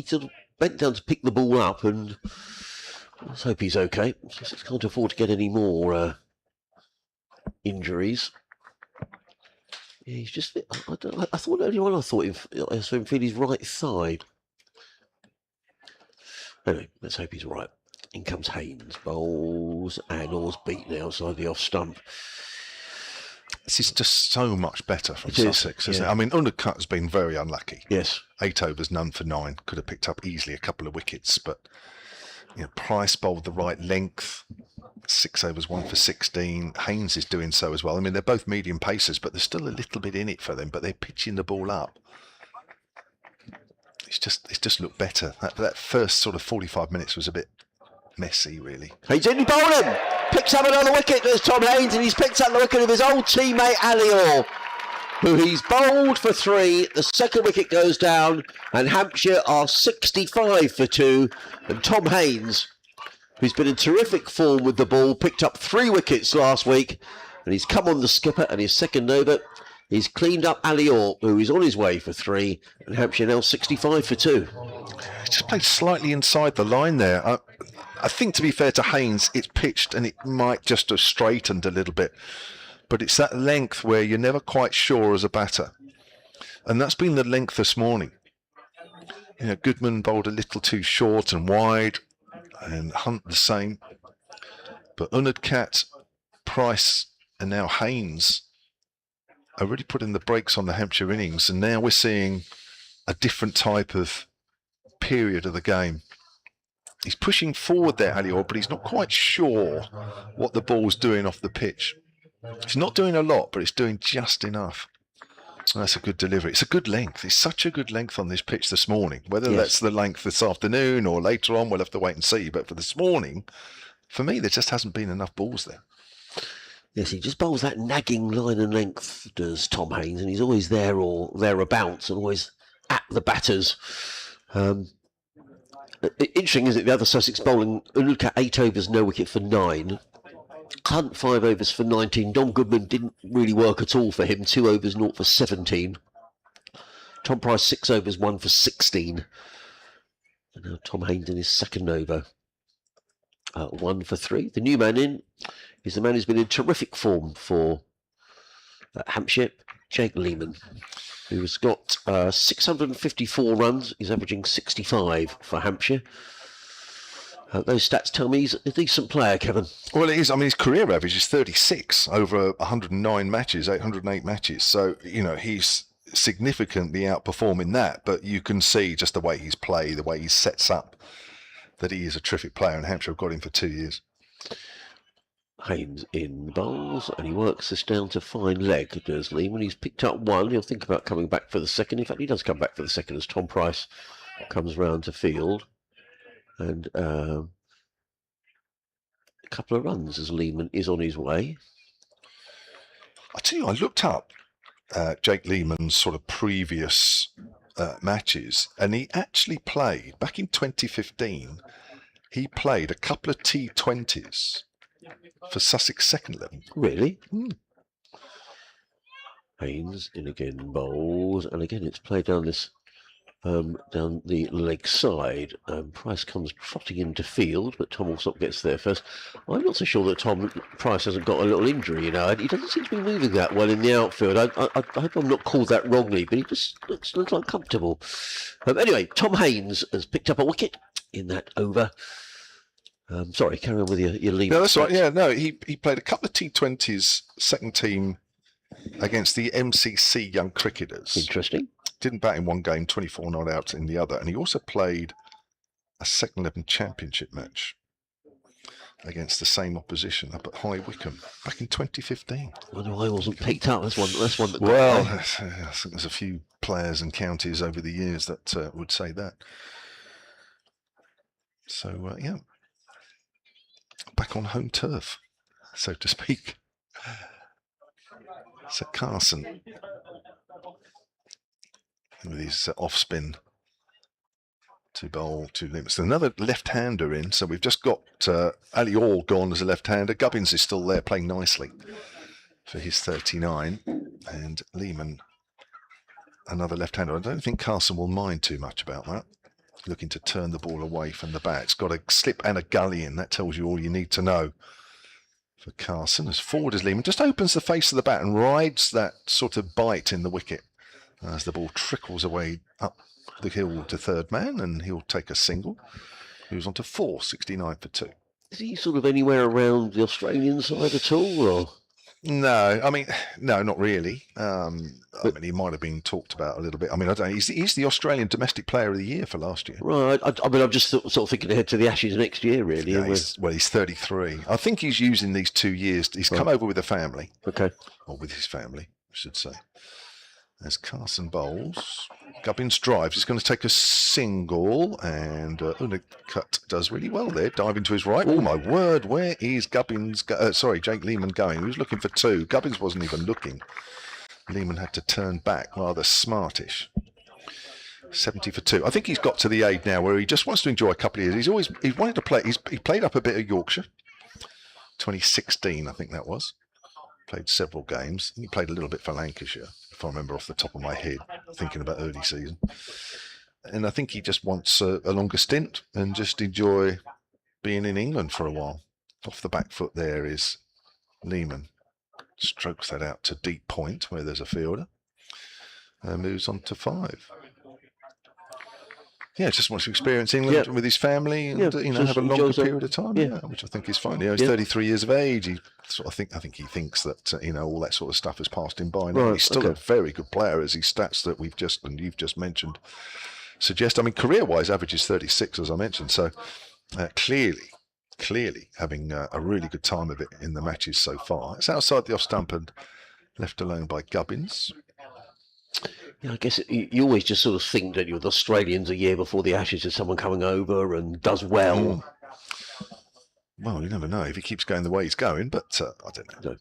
sort of bent down to pick the ball up, and let's hope he's okay. Sussex can't afford to get any more injuries. Yeah, he's just. I thought earlier on I saw him feel his right thigh. Anyway, let's hope he's right. In comes Haynes, bowls, and all's beaten outside the off stump. This is just so much better from It is, Sussex, isn't yeah. it? I mean, Undercut has been very unlucky. Yes. 8 overs, none for 9. Could have picked up easily a couple of wickets, but Price bowled the right length. 6 overs, 1 for 16. Haynes is doing so as well. I mean, they're both medium pacers, but there's still a little bit in it for them. But they're pitching the ball up. It's just looked better. That first sort of 45 minutes was a bit messy, really. He's in bowling. Picks up another wicket. There's Tom Haynes, and he's picked up the wicket of his old teammate Ali Orr, who he's bowled for 3. The second wicket goes down, and Hampshire are 65 for 2. And Tom Haynes, who's been in terrific form with the ball, picked up 3 wickets last week, and he's come on the skipper, and his second over, he's cleaned up Ali Orr, who is on his way for 3, and Hampshire now 65 for 2. Just played slightly inside the line there. I think, to be fair to Haynes, it's pitched and it might just have straightened a little bit. But it's that length where you're never quite sure as a batter. And that's been the length this morning. Goodman bowled a little too short and wide, and Hunt the same. But Unadkat, Price, and now Haynes are really putting the brakes on the Hampshire innings. And now we're seeing a different type of period of the game. He's pushing forward there, Ali Orr, but he's not quite sure what the ball's doing off the pitch. It's not doing a lot, but it's doing just enough. That's a good delivery. It's a good length. It's such a good length on this pitch this morning. Whether that's the length this afternoon or later on, we'll have to wait and see. But for this morning, for me, there just hasn't been enough balls there. Yes, he just bowls that nagging line and length, does Tom Haynes, and he's always there or thereabouts and always at the batters. Interesting, isn't it? The other Sussex bowling, look at 8 overs, no wicket for 9. Hunt 5 overs for 19. Don Goodman didn't really work at all for him. 2 overs, 0 for 17. Tom Price 6 overs, 1 for 16. And now Tom Haynes in his second over, 1 for 3. The new man in is the man who's been in terrific form for Hampshire, Jake Lehman, who's got 654 runs. He's averaging 65 for Hampshire. Those stats tell me he's a decent player, Kevin. Well, it is. I mean, his career average is 36 over 109 matches, 808 matches. So, he's significantly outperforming that. But you can see just the way he's played, the way he sets up, that he is a terrific player. And Hampshire have got him for 2 years. Haynes in bowls, and he works this down to fine leg, does Lee. When he's picked up 1, he'll think about coming back for the second. In fact, he does come back for the second as Tom Price comes round to field. And a couple of runs as Lehman is on his way. I tell you, I looked up Jake Lehman's sort of previous matches, and he actually played, back in 2015, he played a couple of T20s for Sussex second 11. Really? Haynes in again, bowls, and again it's played down this down the leg side. Price comes trotting into field, but Tom Alsop gets there first. I'm not so sure that Tom Price hasn't got a little injury, He doesn't seem to be moving that well in the outfield. I hope I'm not called that wrongly, but he just looks uncomfortable. Anyway, Tom Haynes has picked up a wicket in that over. Sorry, carry on with your lead. No, that's right. Yeah, no, he played a couple of T20s second team against the MCC Young Cricketers. Interesting. Didn't bat in one game, 24 not out in the other. And he also played a second 11 championship match against the same opposition up at High Wycombe back in 2015. I wonder why I wasn't picked up. That's one that well, I think there's a few players and counties over the years that would say that. So, yeah. Back on home turf, so to speak. So Carson with his off spin to bowl to limits. Another left-hander in, so we've just got Ali Orr gone as a left-hander. Gubbins is still there playing nicely for his 39, and Lehman another left-hander. I don't think Carson will mind too much about that. Looking to turn the ball away from the bat. It's got a slip and a gully in. That tells you all you need to know for Carson. As forward as Lehman just opens the face of the bat and rides that sort of bite in the wicket as the ball trickles away up the hill to third man, and he'll take a single. He was on to 4, 69 for 2. Is he sort of anywhere around the Australian side at all? Or? No, I mean, no, not really. I mean, he might have been talked about a little bit. I mean, I don't know. He's the Australian Domestic Player of the Year for last year. Right. I mean, I'm just sort of thinking ahead to the Ashes next year, really. Yeah, he's 33. I think he's using these 2 years. He's come over with a family. Okay. Or with his family, I should say. As Carson bowls, Gubbins drives. He's going to take a single, and Cut does really well there, diving to his right. Oh my word, where is Gubbins? Jake Lehman going? He was looking for 2. Gubbins wasn't even looking. Lehman had to turn back, rather smartish. 70 for 2. I think he's got to the age now where he just wants to enjoy a couple of years. He's wanted to play. He played up a bit of Yorkshire. 2016, I think that was. Played several games. He played a little bit for Lancashire, if I remember off the top of my head, thinking about early season. And I think he just wants a longer stint and just enjoy being in England for a while. Off the back foot there is Lehman. Strokes that out to deep point where there's a fielder. And moves on to 5. Yeah, just wants to experience England with his family and have a longer period of time, which I think is fine. He's 33 years of age. I think he thinks that all that sort of stuff has passed him by. Now. Right, he's still a very good player, as his stats that you've just mentioned suggest. I mean, career-wise, average is 36, as I mentioned. So clearly having a really good time of it in the matches so far. It's outside the off stump and left alone by Gubbins. Yeah, I guess you always just sort of think that you're the Australians a year before the Ashes, there's someone coming over and does well. Well, you never know if he keeps going the way he's going, but I don't know. No.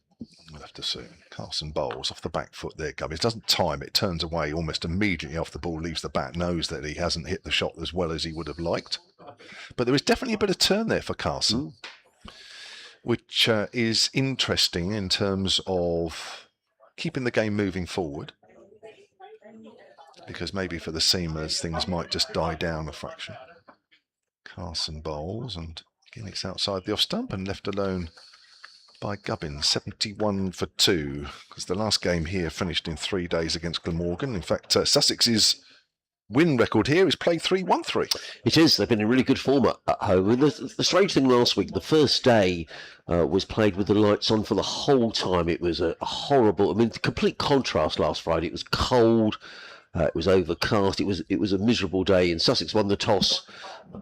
We'll have to see. Carson bowls off the back foot there, Gubbins. Doesn't time it, turns away almost immediately off the ball, leaves the bat, knows that he hasn't hit the shot as well as he would have liked. But there is definitely a bit of turn there for Carson, which is interesting in terms of keeping the game moving forward. Because maybe for the seamers, things might just die down a fraction. Carson bowls, and again, it's outside the off stump and left alone by Gubbins. 71 for 2, because the last game here finished in 3 days against Glamorgan. In fact, Sussex's win record here is play 3-1-3. It is. They've been in really good form at home. And the strange thing last week, the first day was played with the lights on for the whole time. It was a horrible, complete contrast last Friday. It was cold. It was overcast. It was a miserable day, and Sussex won the toss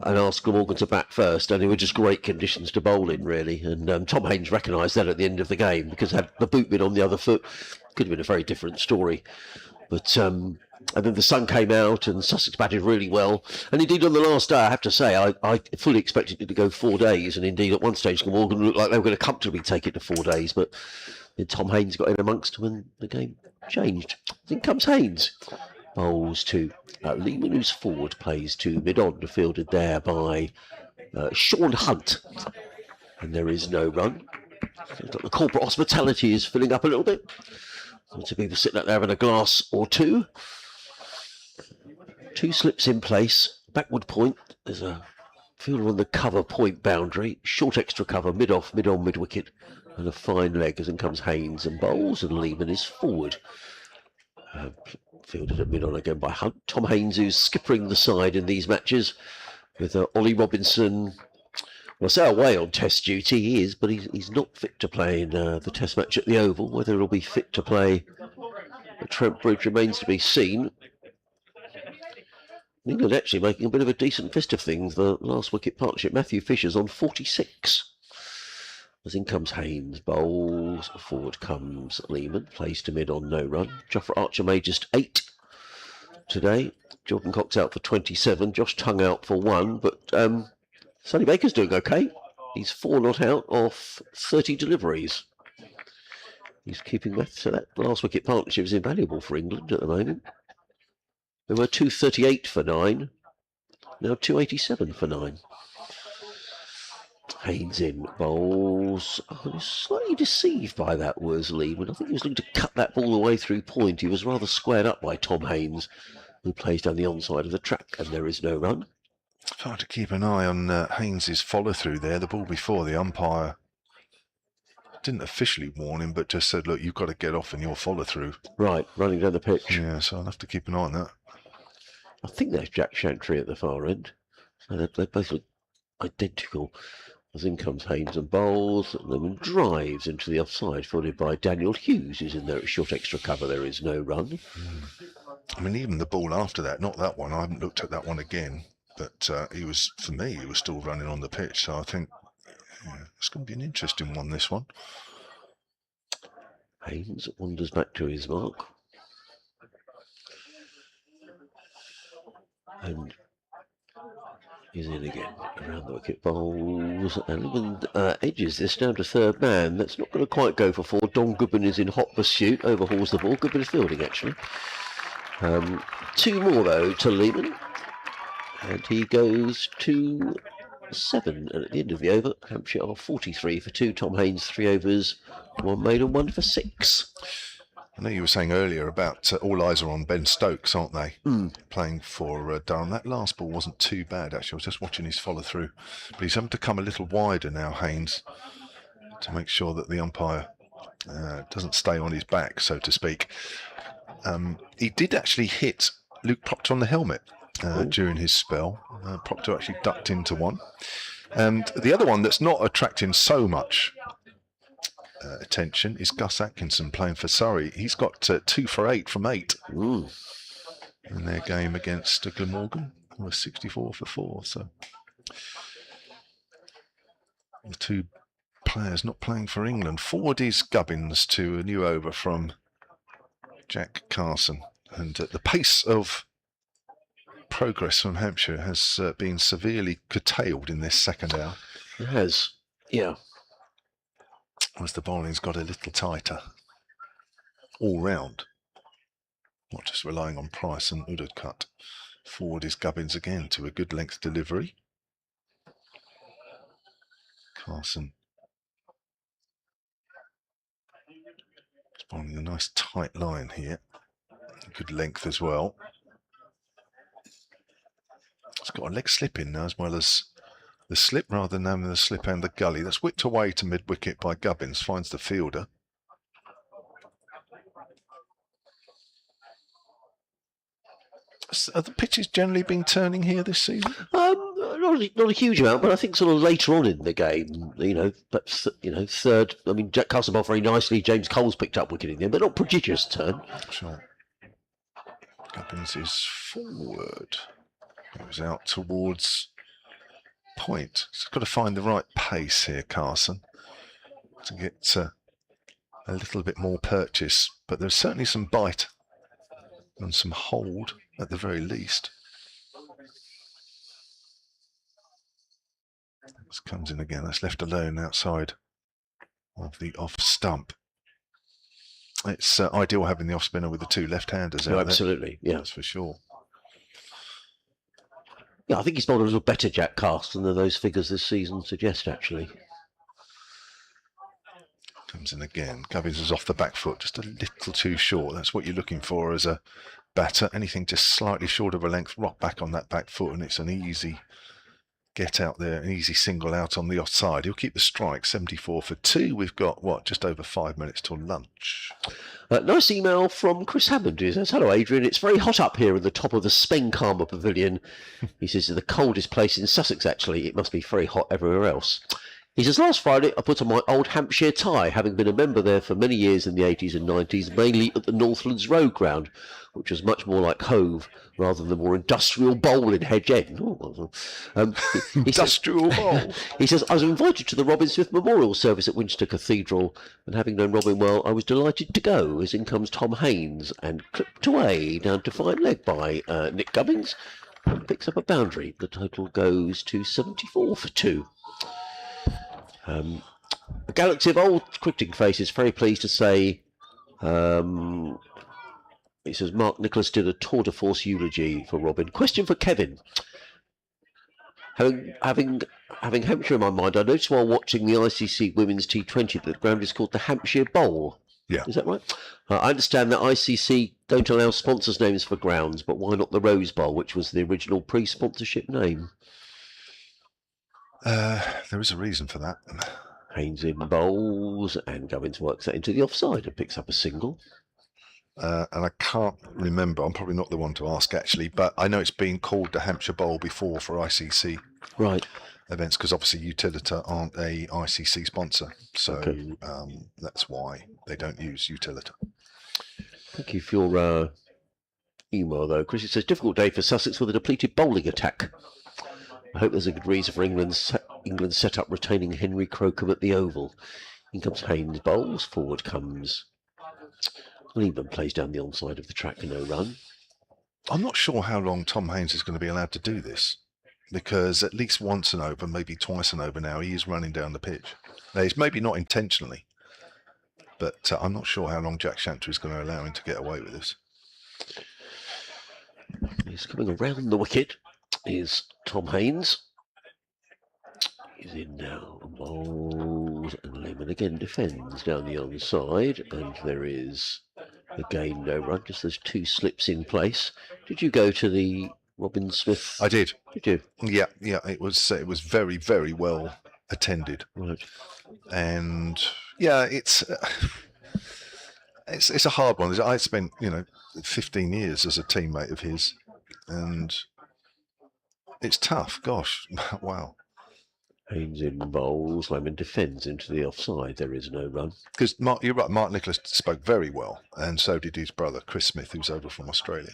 and asked Glamorgan to bat first, and they were just great conditions to bowl in, really. And Tom Haynes recognised that at the end of the game, because had the boot been on the other foot, could have been a very different story. But and then the sun came out, and Sussex batted really well. And indeed, on the last day, I have to say, I fully expected it to go 4 days, and indeed, at one stage, Glamorgan looked like they were going to comfortably take it to 4 days, but then Tom Haynes got in amongst them, and the game changed. In comes Haynes. Bowls to Lehman, who's forward, plays to mid-on, fielded there by Sean Hunt. And there is no run. The corporate hospitality is filling up a little bit. Lots of people sitting out there having a glass or two. 2 slips in place. Backward point. There's a fielder on the cover point boundary. Short extra cover, mid-off, mid-on, mid-wicket. And a fine leg as in comes Haynes and bowls, and Lehman is forward. Fielded at mid-on again by Hunt. Tom Haynes, who's skippering the side in these matches, with Ollie Robinson. Well, I say away on Test duty, he is, but he's not fit to play in the Test match at the Oval. Whether he'll be fit to play at Trent Bridge remains to be seen. England actually making a bit of a decent fist of things. The last wicket partnership, Matthew Fisher's on 46. As in comes Haynes, bowls, forward comes Lehman, plays to mid on no run. Jofra Archer made just 8 today. Jordan Cox out for 27, Josh Tongue out for 1, but Sonny Baker's doing okay. He's 4 not out off 30 deliveries. He's keeping that, so that last wicket partnership is invaluable for England at the moment. There were 238 for 9, now 287 for 9. Haynes in, bowls. I was slightly deceived by that, was Lehman. I think he was looking to cut that ball away through point. He was rather squared up by Tom Haynes, who plays down the onside of the track, and there is no run. I've had to keep an eye on Haynes's follow-through there. The ball before the umpire didn't officially warn him, but just said, look, you've got to get off in your follow through. Right, running down the pitch. Yeah, so I'll have to keep an eye on that. I think there's Jack Chantry at the far end. So they both look identical. As in comes Haynes and bowls, and then drives into the offside, followed by Daniel Hughes, who's in there at short extra cover. There is no run. I mean, even the ball after that, not that one, I haven't looked at that one again, but he was still running on the pitch, so I think it's going to be an interesting one, this one. Haynes wanders back to his mark. And he's in again, around the wicket, bowls, and even edges this down to third man. That's not going to quite go for four. Don Goodman is in hot pursuit, overhauls the ball. Goodman is fielding, actually. 2 more, though, to Lehman. And he goes to 7. And at the end of the over, Hampshire are 43 for 2. Tom Haynes, 3 overs, 1 made and 1 for 6. I know you were saying earlier about all eyes are on Ben Stokes, aren't they? Playing for Durham. That last ball wasn't too bad, actually. I was just watching his follow through. But he's having to come a little wider now, Haynes, to make sure that the umpire doesn't stay on his back, so to speak. He did actually hit Luke Proctor on the helmet during his spell. Proctor actually ducked into one. And the other one that's not attracting so much attention is Gus Atkinson playing for Surrey. He's got 2 for 8 from 8 in their game against Glamorgan, who was 64 for 4. So the 2 players not playing for England. Forward is Gubbins to a new over from Jack Carson, and the pace of progress from Hampshire has been severely curtailed in this second hour. It has, yeah. As the bowling's got a little tighter all round, not just relying on Price and Uddercut. Forward is Gubbins again to a good length delivery. Carson is bowling a nice tight line here. Good length as well. It's got a leg slip in now, as well as the slip rather than having the slip and the gully. That's whipped away to mid-wicket by Gubbins, finds the fielder. Have the pitches generally been turning here this season? Not a huge amount, but I think sort of later on in the game, perhaps, third. I mean, Jack Carson bowled very nicely. James Cole's picked up wicket in the end, but not prodigious turn. Sure. Gubbins is forward. Goes out towards point. He's got to find the right pace here, Carson, to get a little bit more purchase. But there's certainly some bite and some hold at the very least. This comes in again. That's left alone outside of the off stump. It's ideal having the off spinner with the 2 left-handers out there. Absolutely, yeah. That's for sure. Yeah, I think he's bowled a little better, Jack Carson, than those figures this season suggest, actually. Comes in again. Gubbins is off the back foot, just a little too short. That's what you're looking for as a batter. Anything just slightly short of a length, rock back on that back foot, and it's an easy get out there, an easy single out on the offside. He'll keep the strike, 74 for 2. We've got, just over 5 minutes till lunch. Nice email from Chris Hammond, who says, hello Adrian, it's very hot up here at the top of the Spenkarma Pavilion. He says it's the coldest place in Sussex, actually. It must be very hot everywhere else. He says, last Friday I put on my old Hampshire tie, having been a member there for many years in the 80s and 90s, mainly at the Northlands Road ground, which was much more like Hove rather than the more industrial bowl in Hedge End. Industrial bowl. He says, I was invited to the Robin Smith Memorial service at Winchester Cathedral, and having known Robin well, I was delighted to go, as in comes Tom Haynes, and clipped away down to fine leg by Nick Gubbins, and picks up a boundary. The total goes to 74 for 2. A galaxy of old cricketing faces, very pleased to say, he says, Mark Nicholas did a tour de force eulogy for Robin. Question for Kevin. Having Hampshire in my mind, I noticed while watching the ICC Women's T20 that the ground is called the Hampshire Bowl. Yeah. Is that right? I understand that ICC don't allow sponsors' names for grounds, but why not the Rose Bowl, which was the original pre-sponsorship name? There is a reason for that. Haynes in bowls, and Gubbins works that into the offside and picks up a single. And I can't remember, I'm probably not the one to ask actually, but I know it's been called the Hampshire Bowl before for ICC Right. events, because obviously Utilita aren't a ICC sponsor, so Okay. that's why they don't use Utilita. Thank you for your email, though, Chris. It says, difficult day for Sussex with a depleted bowling attack. I hope there's a good reason for England's set-up retaining Henry Crocombe at the Oval. In comes Haynes bowls, forward comes Lehman, plays down the onside of the track for no run. I'm not sure how long Tom Haynes is going to be allowed to do this, because at least once an over, maybe twice an over now, he is running down the pitch. Now, it's maybe not intentionally, but I'm not sure how long Jack Shantry is going to allow him to get away with this. He's coming around the wicket, is Tom Haynes. He's in now, bowls, and Lehman again defends down the onside, and there is again no run, just those two slips in place. Did you go to the Robin Smith? I did. Did you? Yeah, it was very, very well attended. Right. And yeah, it's a hard one. I spent 15 years as a teammate of his, and it's tough. Gosh, wow. Haynes in bowls, Lehman defends into the offside. There is no run. Because you're right, Mark Nicholas spoke very well, and so did his brother Chris Smith, who's over from Australia.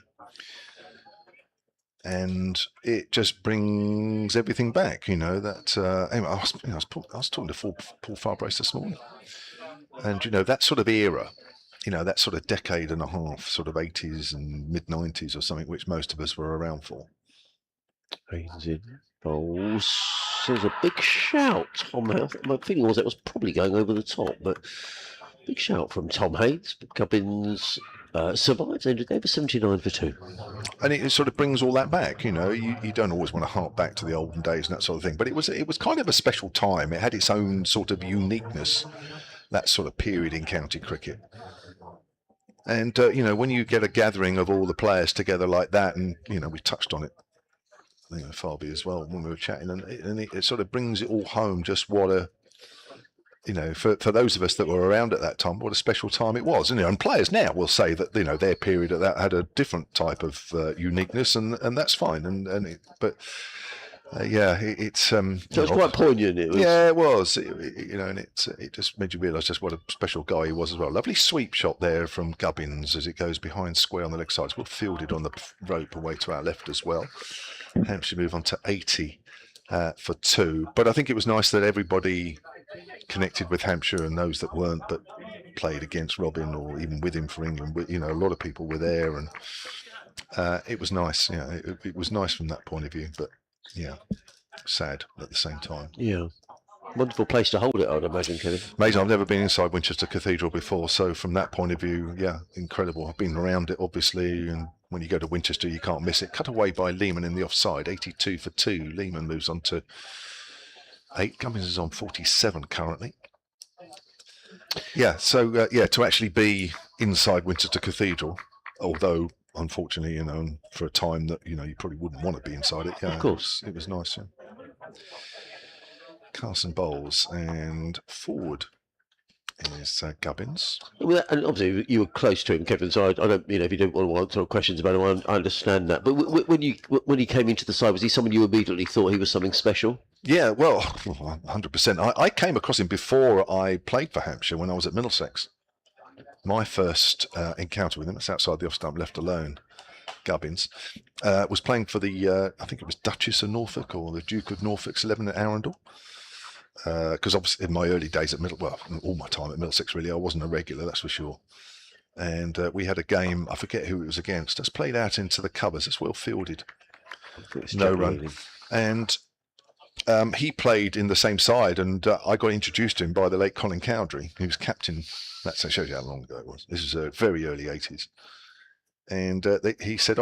And it just brings everything back, anyway, I was talking to Paul Farbrace this morning, and that sort of era, that sort of decade and a half, sort of 80s and mid 90s or something, which most of us were around for. Haynes in bowls. There's a big shout. Tom Haynes. My feeling was it was probably going over the top, but big shout from Tom Haynes. Gubbins survives, ended over 79 for 2. And it sort of brings all that back, you don't always want to hark back to the olden days and that sort of thing, but it was kind of a special time. It had its own sort of uniqueness, that sort of period in county cricket. And, when you get a gathering of all the players together like that, and, we touched on it, Farby as well, when we were chatting, and it sort of brings it all home, just what a, for those of us that were around at that time, what a special time it was. And players now will say that, their period at that had a different type of uniqueness, and that's fine. It's So it's quite poignant. It was. Yeah, it was. And it just made you realise just what a special guy he was as well. Lovely sweep shot there from Gubbins as it goes behind square on the leg side. It's well fielded on the rope away to our left as well. Hampshire move on to 80 for 2. But I think it was nice that everybody connected with Hampshire, and those that weren't but played against Robin or even with him for England. A lot of people were there, and it was nice. It was nice from that point of view. But yeah, sad at the same time. Yeah. Wonderful place to hold it, I would imagine, Kevin. Amazing. I've never been inside Winchester Cathedral before, so from that point of view, yeah, incredible. I've been around it, obviously, and when you go to Winchester, you can't miss it. Cut away by Lehman in the offside, 82 for 2. Lehman moves on to 8. Gubbins is on 47 currently. Yeah, so, to actually be inside Winchester Cathedral, although, unfortunately, for a time that, you probably wouldn't want to be inside it. Yeah, of course. It was nice, yeah. Carson bowls, and forward is Gubbins. Well, and obviously you were close to him, Kevin. So I don't, if you didn't want to answer questions about him, I understand that. But when he came into the side, was he someone you immediately thought he was something special? Yeah, well, 100%. I came across him before I played for Hampshire when I was at Middlesex. My first encounter with him, it's outside the off stump, left alone. Gubbins was playing for the I think it was Duchess of Norfolk or the Duke of Norfolk's 11 at Arundel. Because obviously in my early days at all my time at Middlesex really, I wasn't a regular, that's for sure. And we had a game, I forget who it was against. That's played out into the covers. It's well fielded, no run. And he played in the same side, and I got introduced to him by the late Colin Cowdrey, who was captain. That shows you how long ago it was. This is very early 80s. And he said,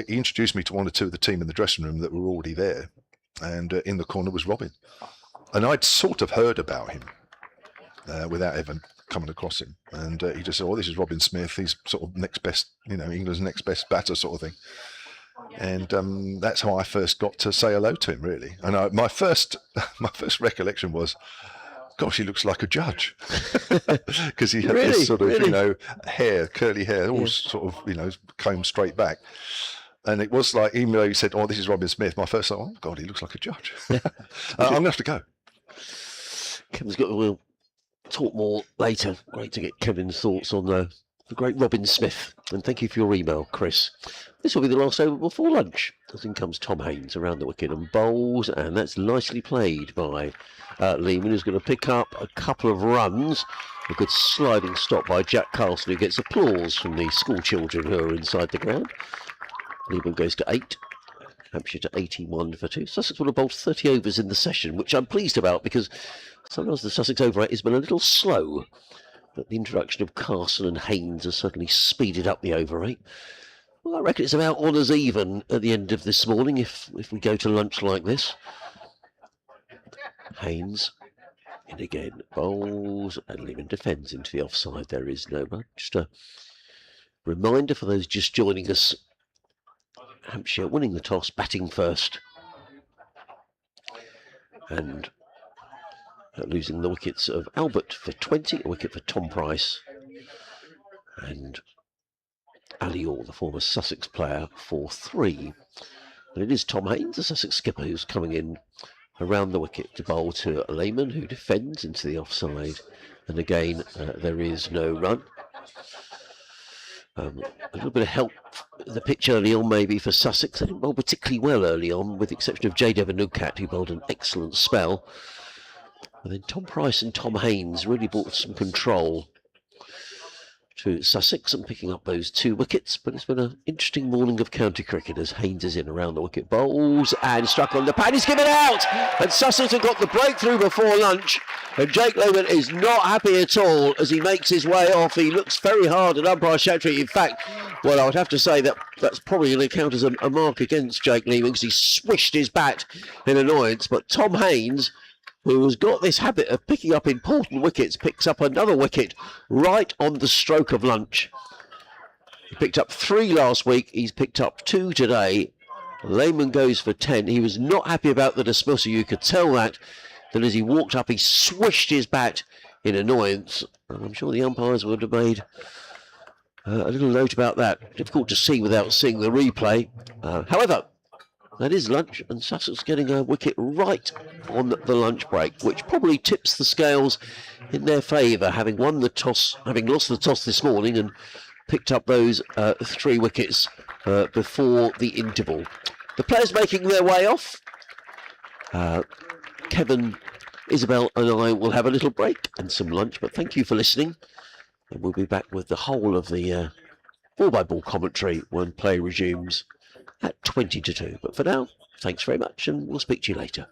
he introduced me to one or two of the team in the dressing room that were already there. And in the corner was Robin. And I'd sort of heard about him without ever coming across him. And he just said, this is Robin Smith. He's sort of next best, England's next best batter sort of thing. And that's how I first got to say hello to him, really. And my first recollection was, gosh, he looks like a judge because he had Really? this sort of, Really? hair, curly hair, all Yeah. sort of, combed straight back. And it was like, even though he said, "Oh, this is Robin Smith," my first thought, "Oh God, he looks like a judge." I'm gonna have to go. We'll talk more later. Great to get Kevin's thoughts on the great Robin Smith. And thank you for your email, Chris. This will be the last over before lunch. As in comes Tom Haynes around the wicket and bowls, and that's nicely played by Lehman, who's going to pick up a couple of runs. A good sliding stop by Jack Carlson, who gets applause from the school children who are inside the ground. Lehman goes to 8. Hampshire to 81 for 2. Sussex will have bowled 30 overs in the session, which I'm pleased about because sometimes the Sussex over rate has been a little slow. But the introduction of Carson and Haynes has certainly speeded up the over rate. Well, I reckon it's about honours even at the end of this morning if we go to lunch like this. Haynes in again, bowls, and Lehman defends into the offside. There is no run. Just a reminder for those just joining us. Hampshire winning the toss, batting first. And losing the wickets of Albert for 20, a wicket for Tom Price, and Ali Orr, the former Sussex player, for 3. And it is Tom Haynes, the Sussex skipper, who's coming in around the wicket to bowl to Lehman, who defends into the offside. And again, there is no run. A little bit of help in the pitch early on, maybe, for Sussex. They didn't bowl particularly well early on, with the exception of J. Devanukat, who bowled an excellent spell. And then Tom Price and Tom Haynes really brought some control to Sussex and picking up those 2 wickets. But it's been an interesting morning of county cricket as Haynes is in around the wicket, bowls and struck on the pad. He's given out, and Sussex have got the breakthrough before lunch. And Jake Lehman is not happy at all as he makes his way off. He looks very hard at umpire Chattery. In fact, well, I would have to say that's probably going to count as a mark against Jake Lehman because he swished his bat in annoyance. But Tom Haynes, who has got this habit of picking up important wickets, picks up another wicket right on the stroke of lunch. He picked up 3 last week. He's picked up 2 today. Lehman goes for 10. He was not happy about the dismissal. You could tell that as he walked up, he swished his bat in annoyance. And I'm sure the umpires would have made a little note about that. Difficult to see without seeing the replay. However, that is lunch, and Sussex getting a wicket right on the lunch break, which probably tips the scales in their favour, having won the toss, having lost the toss this morning and picked up those 3 wickets before the interval. The players making their way off. Kevin, Isabel and I will have a little break and some lunch, but thank you for listening. And we'll be back with the whole of the ball-by-ball commentary when play resumes at 20 to 2. But for now, thanks very much, and we'll speak to you later.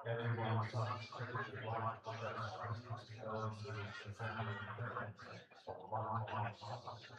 Everyone starts to like the dress, girls, the family, friends, one starts to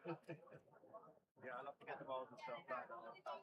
Yeah, I'll have to get the balls and stuff back. He's got.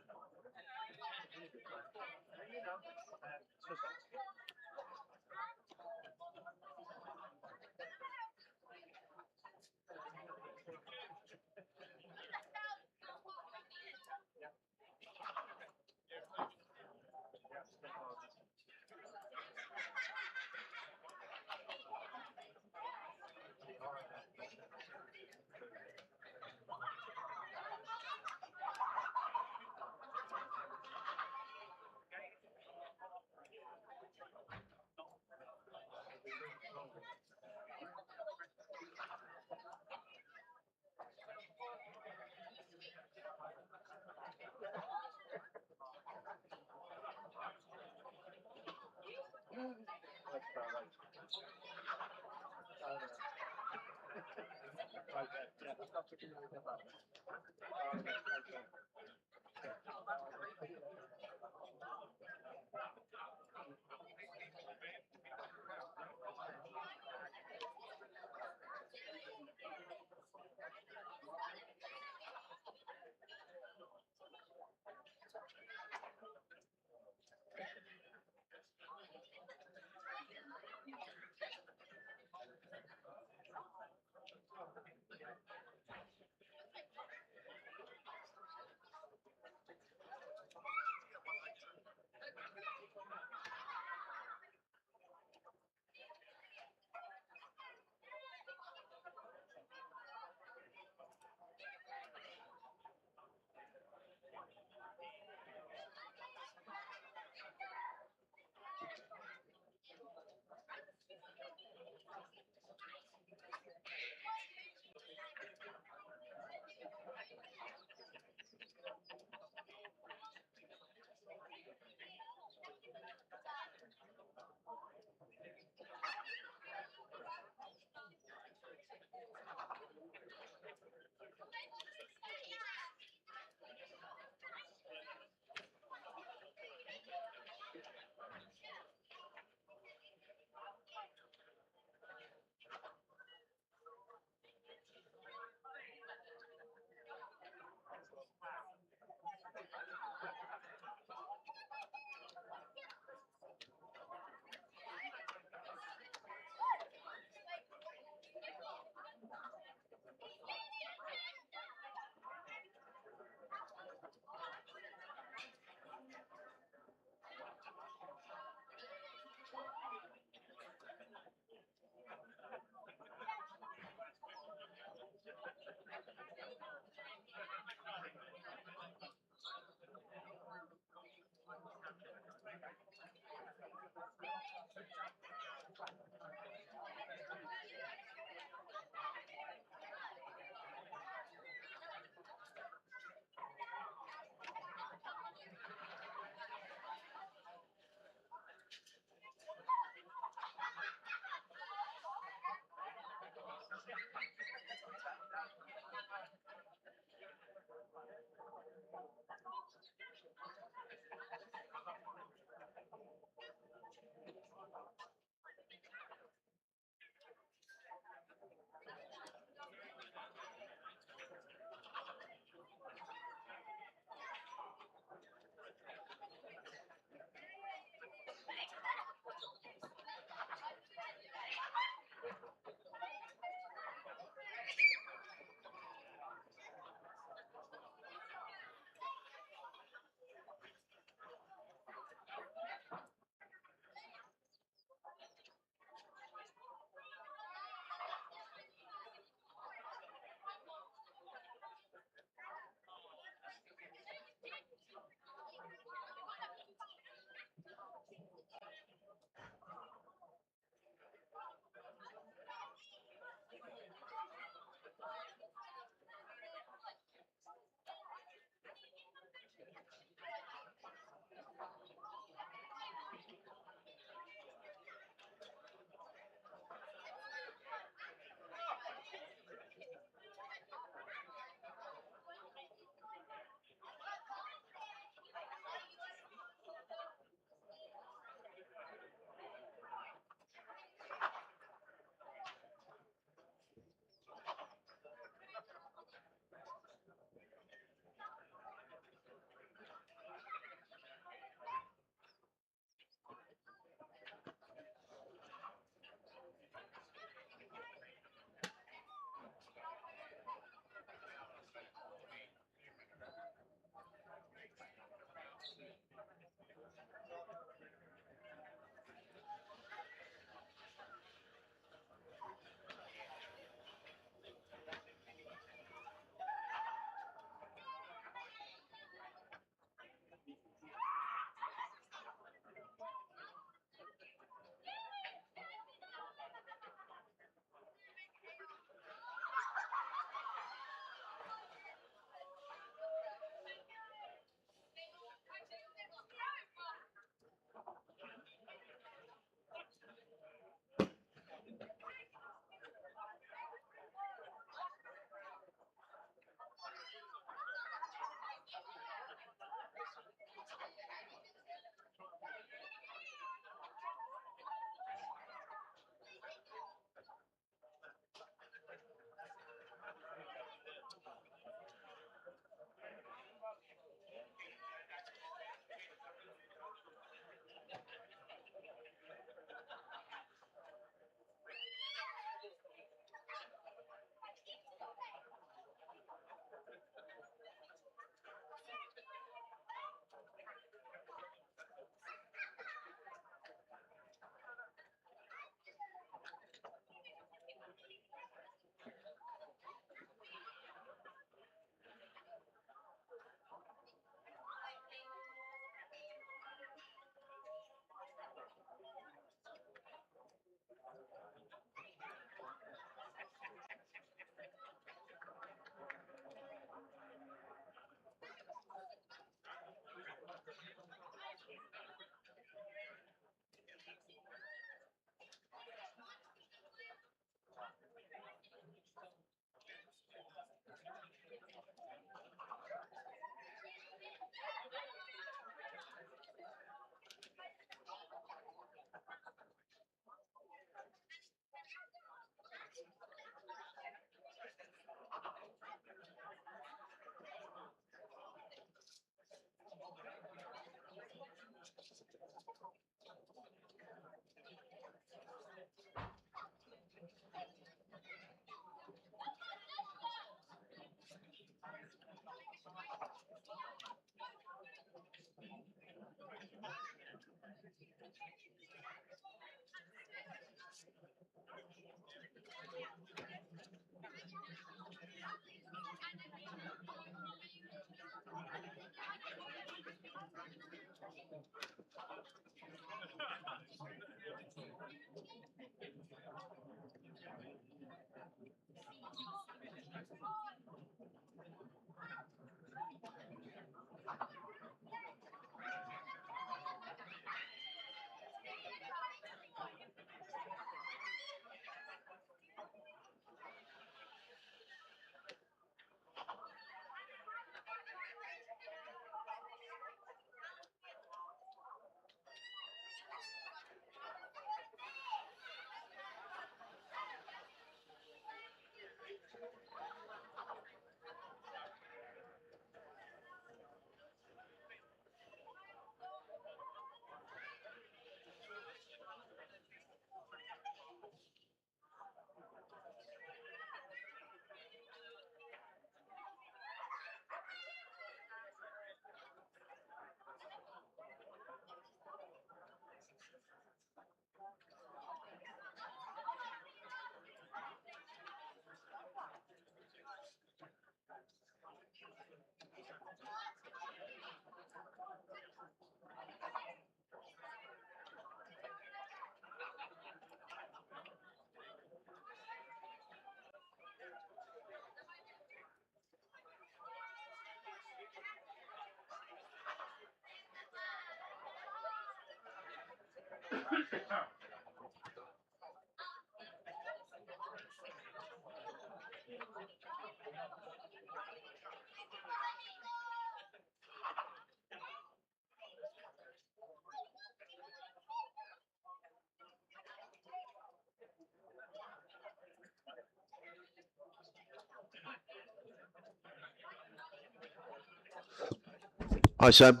Hi, Sam.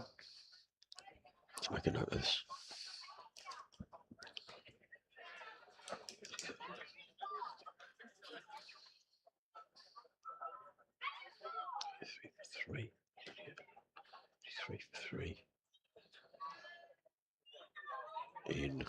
Let's make a note of this. Three. In.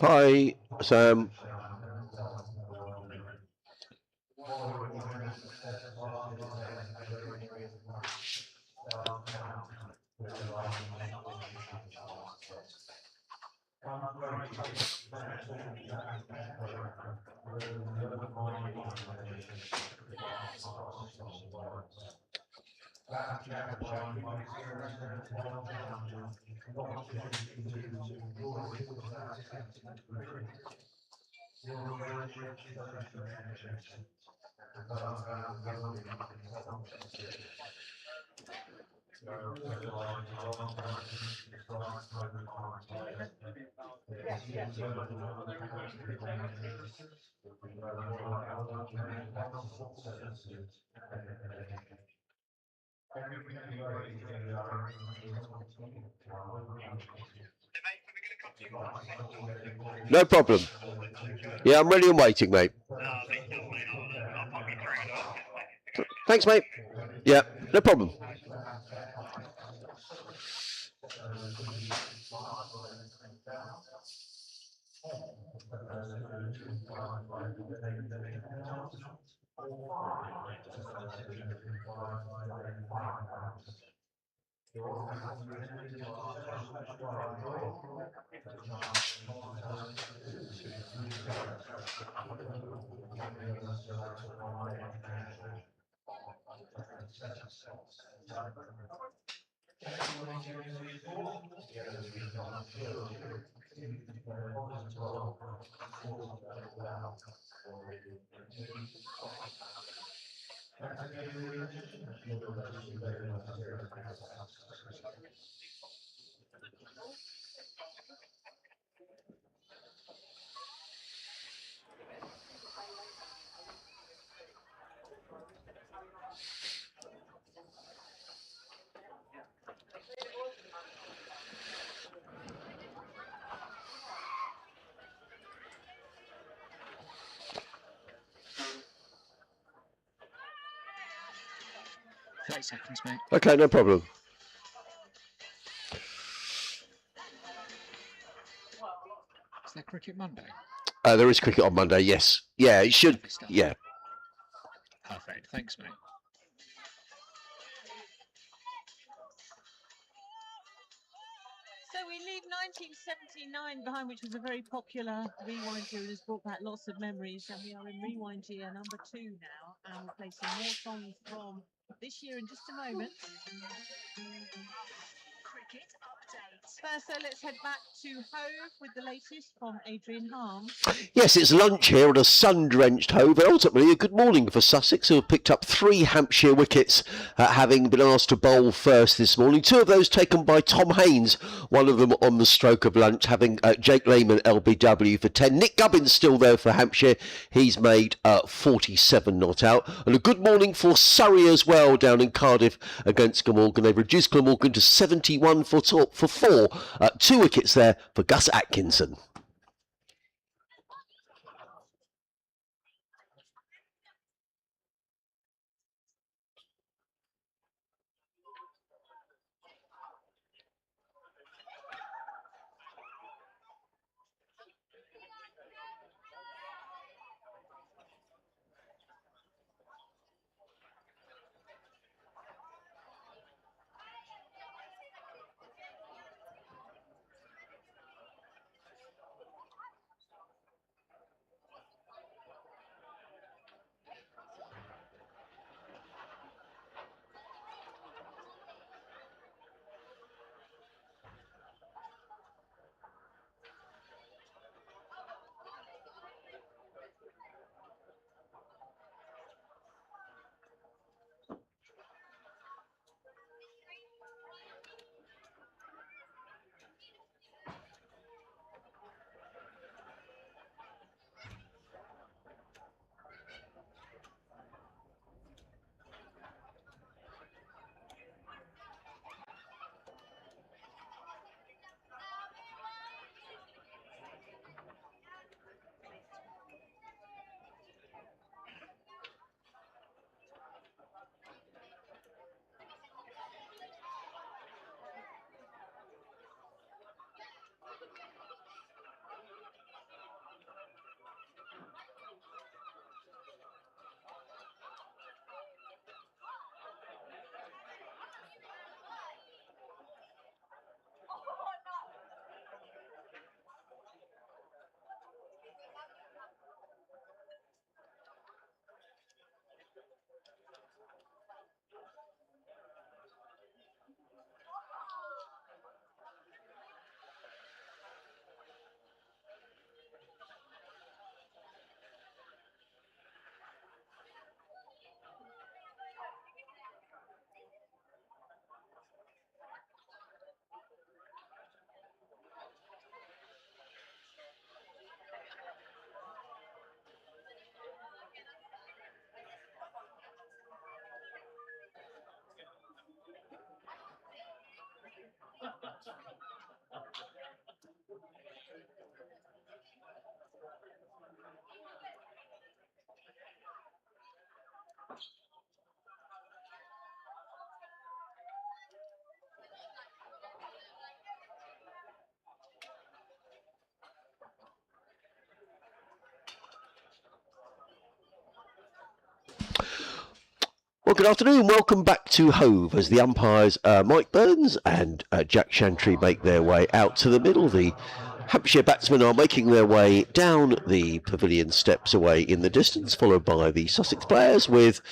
Hi, Sam. No problem. Yeah, I'm ready and waiting, mate. Thanks, mate. Yeah, no problem. Seconds, mate. Okay, no problem. there cricket Monday? There is cricket on Monday, yes. Yeah, it should. Yeah. Perfect. Thanks, mate. So we leave 1979 behind, which was a very popular rewind year and has brought back lots of memories. And we are in rewind year number 2 now, and we'll play some more songs from this year in just a moment. Cricket update. First, so let's head back to Hove with the latest from Adrian Harm. Yes, it's lunch here at a sun-drenched Hove, and ultimately a good morning for Sussex, who have picked up 3 Hampshire wickets, having been asked to bowl first this morning. 2 of those taken by Tom Haynes, one of them on the stroke of lunch, having Jake Lehman LBW for 10. Nick Gubbins still there for Hampshire. He's made 47 not out. And a good morning for Surrey as well, down in Cardiff against Glamorgan. They've reduced Glamorgan to 71 for 4. 2 wickets there for Gus Atkinson. Well, good afternoon. Welcome back to Hove as the umpires Mike Burns and Jack Chantry make their way out to the middle. The Hampshire batsmen are making their way down the pavilion steps away in the distance, followed by the Sussex players with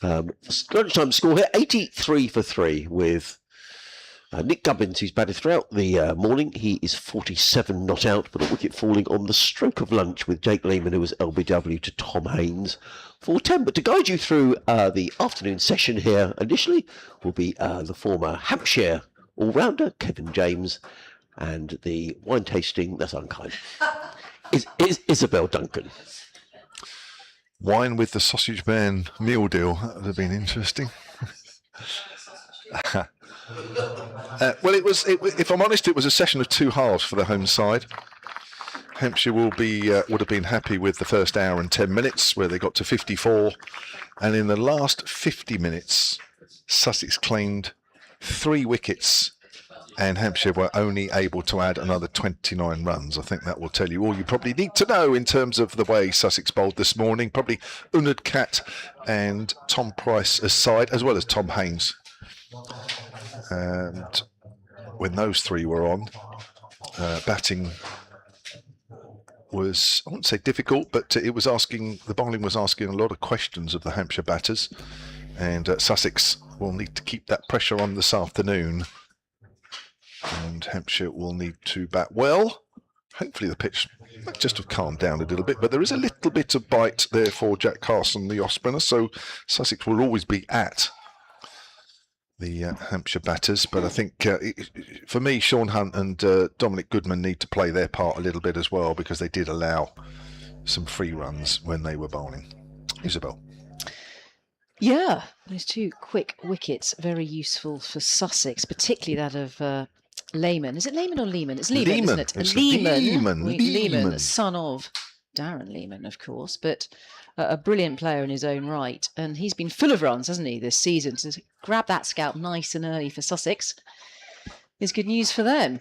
lunchtime score here, 83 for 3 with Nick Gubbins, who's batted throughout the morning. He is 47 not out, but a wicket falling on the stroke of lunch with Jake Lehman, who was LBW to Tom Haynes for 10. But to guide you through the afternoon session here initially will be the former Hampshire all-rounder, Kevin James, and the wine tasting, that's unkind, is Isabel Duncan. Wine with the sausage man meal deal. That would have been interesting. Well, if I'm honest, it was a session of 2 halves for the home side. Hampshire would have been happy with the first hour and 10 minutes where they got to 54, and in the last 50 minutes, Sussex claimed 3 wickets and Hampshire were only able to add another 29 runs. I think that will tell you all you probably need to know in terms of the way Sussex bowled this morning. Probably Unad Cat and Tom Price aside, as well as Tom Haynes. And when those three were on, batting was, I wouldn't say difficult, but it was asking, the bowling was asking a lot of questions of the Hampshire batters, and Sussex will need to keep that pressure on this afternoon, and Hampshire will need to bat well. Hopefully the pitch might just have calmed down a little bit, but there is a little bit of bite there for Jack Carson, the off spinner, so Sussex will always be at the Hampshire batters, but I think for me, Sean Hunt and Dominic Goodman need to play their part a little bit as well, because they did allow some free runs when they were bowling. Isabel. Yeah, those two quick wickets, very useful for Sussex, particularly that of Lehman. Is it Lehman or Lehman? It's Lehman, isn't it? It's Lehman, Lehman, son of Darren Lehman, of course, but a brilliant player in his own right. And he's been full of runs, hasn't he, this season? To grab that scalp nice and early for Sussex is good news for them.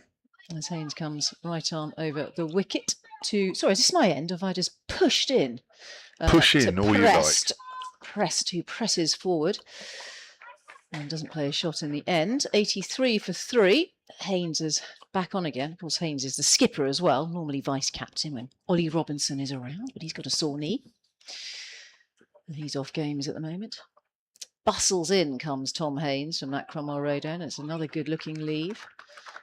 As Haynes comes right arm over the wicket to... Sorry, is this my end? Or have I just pushed in? Push in all you like. Prest, who presses forward and doesn't play a shot in the end. 83 for 3. Haynes is back on again. Of course, Haynes is the skipper as well, normally vice-captain when Ollie Robinson is around, but he's got a sore knee. And he's off games at the moment. Bustles in comes Tom Haynes from that Cromwell Road end. It's another good-looking leave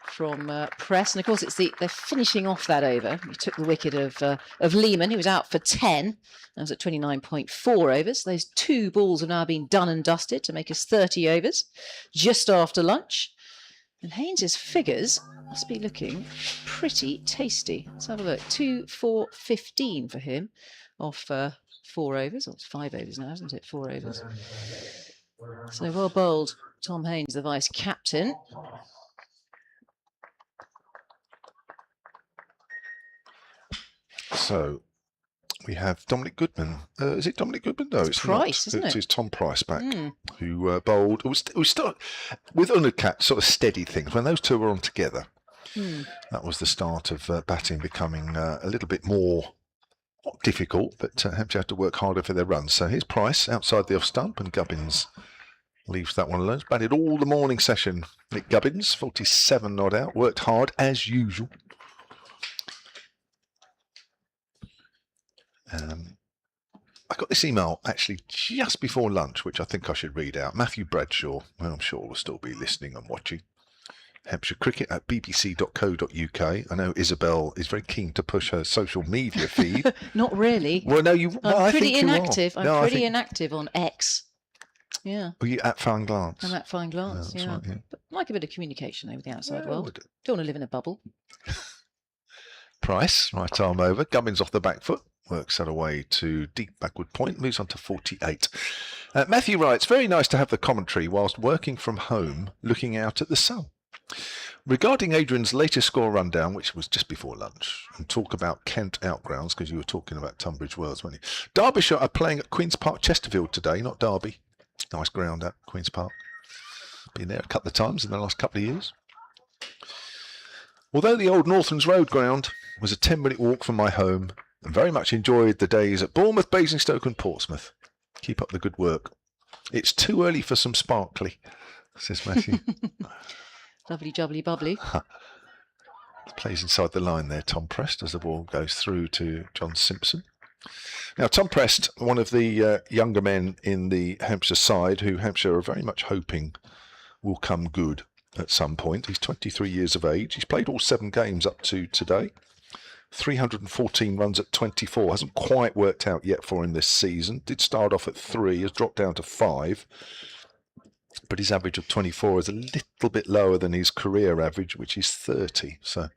from Press. And, of course, they're finishing off that over. He took the wicket of Lehman, who was out for 10. That was at 29.4 overs. Those two balls have now been done and dusted to make us 30 overs just after lunch. And Haynes's figures must be looking pretty tasty. Let's have a look. 2, 4, 15 for him off 4 overs. Or it's 5 overs now, isn't it? 4 overs. So well bowled, Tom Haynes, the vice-captain. So we have Dominic Goodman. Is it Dominic Goodman? No, it's Price, not. isn't it? It's Tom Price back, who bowled. We start with Unad Cat, sort of steady things. When those two were on together, that was the start of batting becoming a little bit more not difficult, but Hampshire had to work harder for their runs. So here's Price outside the off stump, and Gubbins leaves that one alone. He's batted all the morning session. Nick Gubbins, 47 not out, worked hard as usual. I got this email actually just before lunch, which I think I should read out. Matthew Bradshaw, well, I'm sure will still be listening and watching. Hampshire Cricket at bbc.co.uk. I know Isabel is very keen to push her social media feed. Not really. Well, no, you. Well, I'm pretty I think inactive. You are. I'm pretty inactive on X. Yeah. Were you at Fine Glance? I'm at Fine Glance, that's yeah. right, yeah. But I like a bit of communication with the outside Yeah, world. would it? Don't want to live in a bubble. Price, right arm over. Gubbins off the back foot. Works that away to deep backward point. Moves on to 48. Matthew writes, very nice to have the commentary whilst working from home, looking out at the sun. Regarding Adrian's latest score rundown, which was just before lunch, and talk about Kent outgrounds, because you were talking about Tunbridge Wells, weren't you? Derbyshire are playing at Queen's Park, Chesterfield today, not Derby. Nice ground at Queen's Park. Been there a couple of times in the last couple of years. Although the old Northlands Road ground was a 10-minute walk from my home, and very much enjoyed the days at Bournemouth, Basingstoke and Portsmouth. Keep up the good work. It's too early for some sparkly, says Matthew. Lovely, jubbly, bubbly. Plays inside the line there, Tom Prest, as the ball goes through to John Simpson. Now, Tom Prest, one of the younger men in the Hampshire side, who Hampshire are very much hoping will come good at some point. He's 23 years of age. He's played all 7 games up to today. 314 runs at 24. Hasn't quite worked out yet for him this season. Did start off at 3, has dropped down to 5. But his average of 24 is a little bit lower than his career average, which is 30. So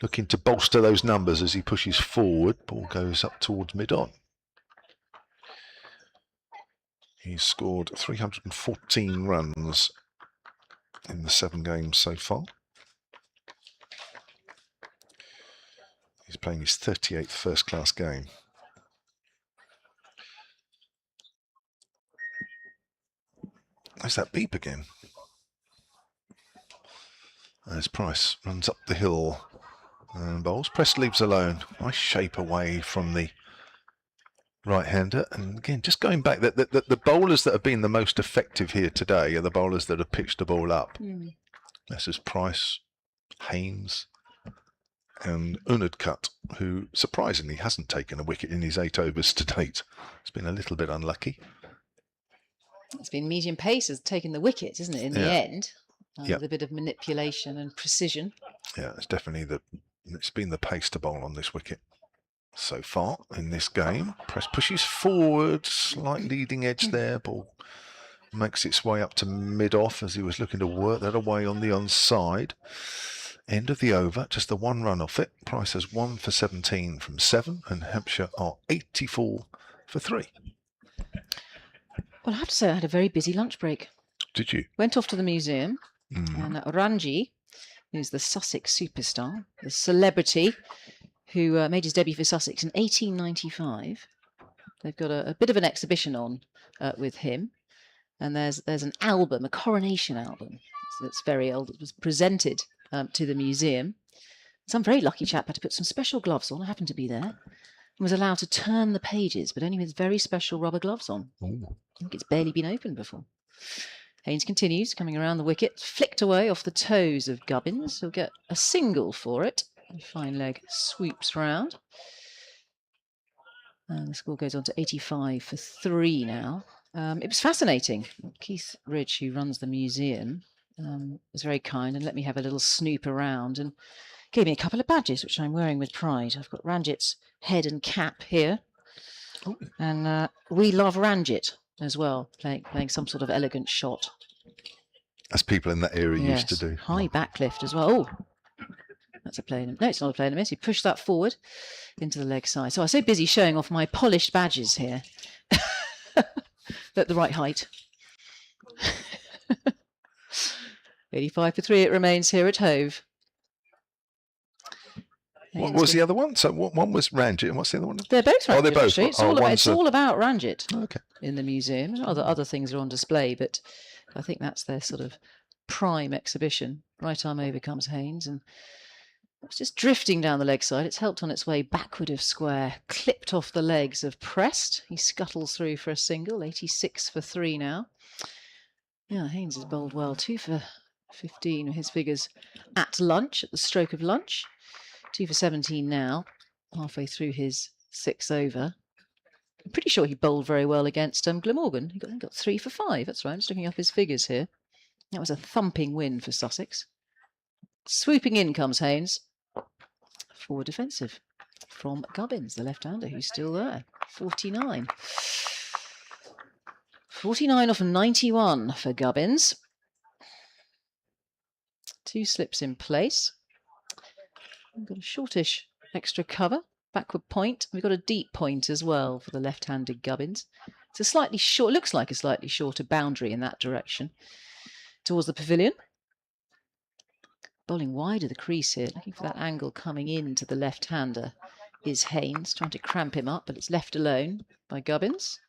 looking to bolster those numbers as he pushes forward. Ball goes up towards mid-on. He's scored 314 runs in the 7 games so far. He's playing his 38th first-class game. There's that beep again. as Price runs up the hill and bowls. Press leaves alone. Nice shape away from the right-hander. And again, just going back, the bowlers that have been the most effective here today are the bowlers that have pitched the ball up. This is Price, Haynes, and Unadcut, who surprisingly hasn't taken a wicket in his 8 overs to date. It's been a little bit unlucky. It's been medium pace has taken the wicket, isn't it, in the end? Yeah. With a bit of manipulation and precision. Yeah, it's definitely it's been the pace to bowl on this wicket so far in this game. Press pushes forward, slight leading edge there. Ball makes its way up to mid-off as he was looking to work that away on the onside. End of the over, just the 1 run off it. Price has 1 for 17 from 7, and Hampshire are 84 for 3. Well, I have to say I had a very busy lunch break. Did you? Went off to the museum, and Ranji, who's the Sussex superstar, the celebrity who made his debut for Sussex in 1895. They've got a bit of an exhibition on with him, and there's an album, a coronation album that's very old. It was presented to the museum. Some very lucky chap had to put some special gloves on. I happened to be there, and was allowed to turn the pages, but only with very special rubber gloves on. Ooh. I think it's barely been opened before. Haynes continues, coming around the wicket, flicked away off the toes of Gubbins. He'll get a single for it. A fine leg swoops round. And the score goes on to 85 for 3 now. It was fascinating. Keith Ridge, who runs the museum, was very kind and let me have a little snoop around and gave me a couple of badges, which I'm wearing with pride. I've got Ranjit's head and cap here. Ooh. And we love Ranjit as well, playing some sort of elegant shot. As people in that era used to do. High backlift as well. Oh, that's a play. No, it's not a play and a miss. He pushed that forward into the leg side. So I was so busy showing off my polished badges here at the right height. 85 for 3 it remains here at Hove. What was the other one? So one was Ranjit, and what's the other one? They're both Ranjit. Oh, they're both. Actually. It's, Oh, all about, one's it's all about Ranjit Okay. in the museum. Other things are on display, but I think that's their sort of prime exhibition. Right arm over comes Haynes, and it's just drifting down the leg side. It's helped on its way backward of square, clipped off the legs of Prest. He scuttles through for a single, 86 for 3 now. Yeah, Haynes has bowled well, 2 for 15 his figures at lunch, at the stroke of lunch. 2 for 17 now, halfway through his 6th over. I'm pretty sure he bowled very well against Glamorgan. He got 3 for 5. That's right. I'm just looking up his figures here. That was a thumping win for Sussex. Swooping in comes Haynes. Forward defensive from Gubbins, the left-hander, who's still there. 49. 49 off 91 for Gubbins. 2 slips in place. We've got a shortish extra cover, backward point. We've got a deep point as well for the left-handed Gubbins. It's a slightly short, looks like a slightly shorter boundary in that direction towards the pavilion. Bowling wide of the crease here, looking for that angle coming into the left-hander is Haynes, trying to cramp him up, but it's left alone by Gubbins.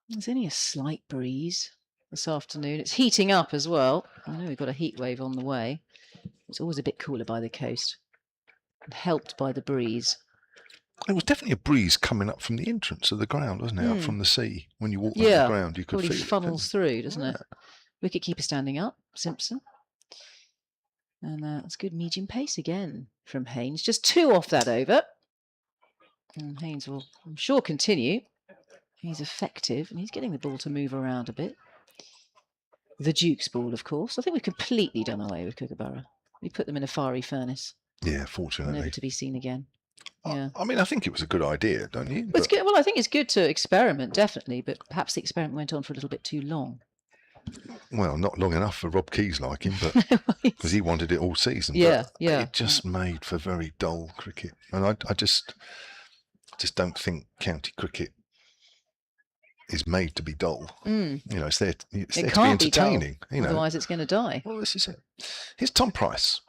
There's only a slight breeze this afternoon. It's heating up as well. I know we've got a heat wave on the way. It's always a bit cooler by the coast, and helped by the breeze. It was definitely a breeze coming up from the entrance of the ground, wasn't it? Up from the sea. When you walk on the ground, you could feel it. Funnels through, doesn't it? Wicket-keeper standing up, Simpson. And that's good medium pace again from Haynes. Just 2 off that over. And Haynes will, I'm sure, continue. He's effective, and he's getting the ball to move around a bit. The Duke's ball, of course. I think we've completely done away with Kookaburra. We put them in a fiery furnace. Yeah, fortunately. Never to be seen again. Yeah. I mean, I think it was a good idea, don't you? It's good. Well, I think it's good to experiment, definitely, but perhaps the experiment went on for a little bit too long. Well, not long enough for Rob Key's liking, but because he wanted it all season. Yeah, but it just made for very dull cricket, and I just don't think county cricket is made to be dull. You know, it's there to be entertaining. You know, otherwise it's going to die. Well, this is it. Here's Tom Price.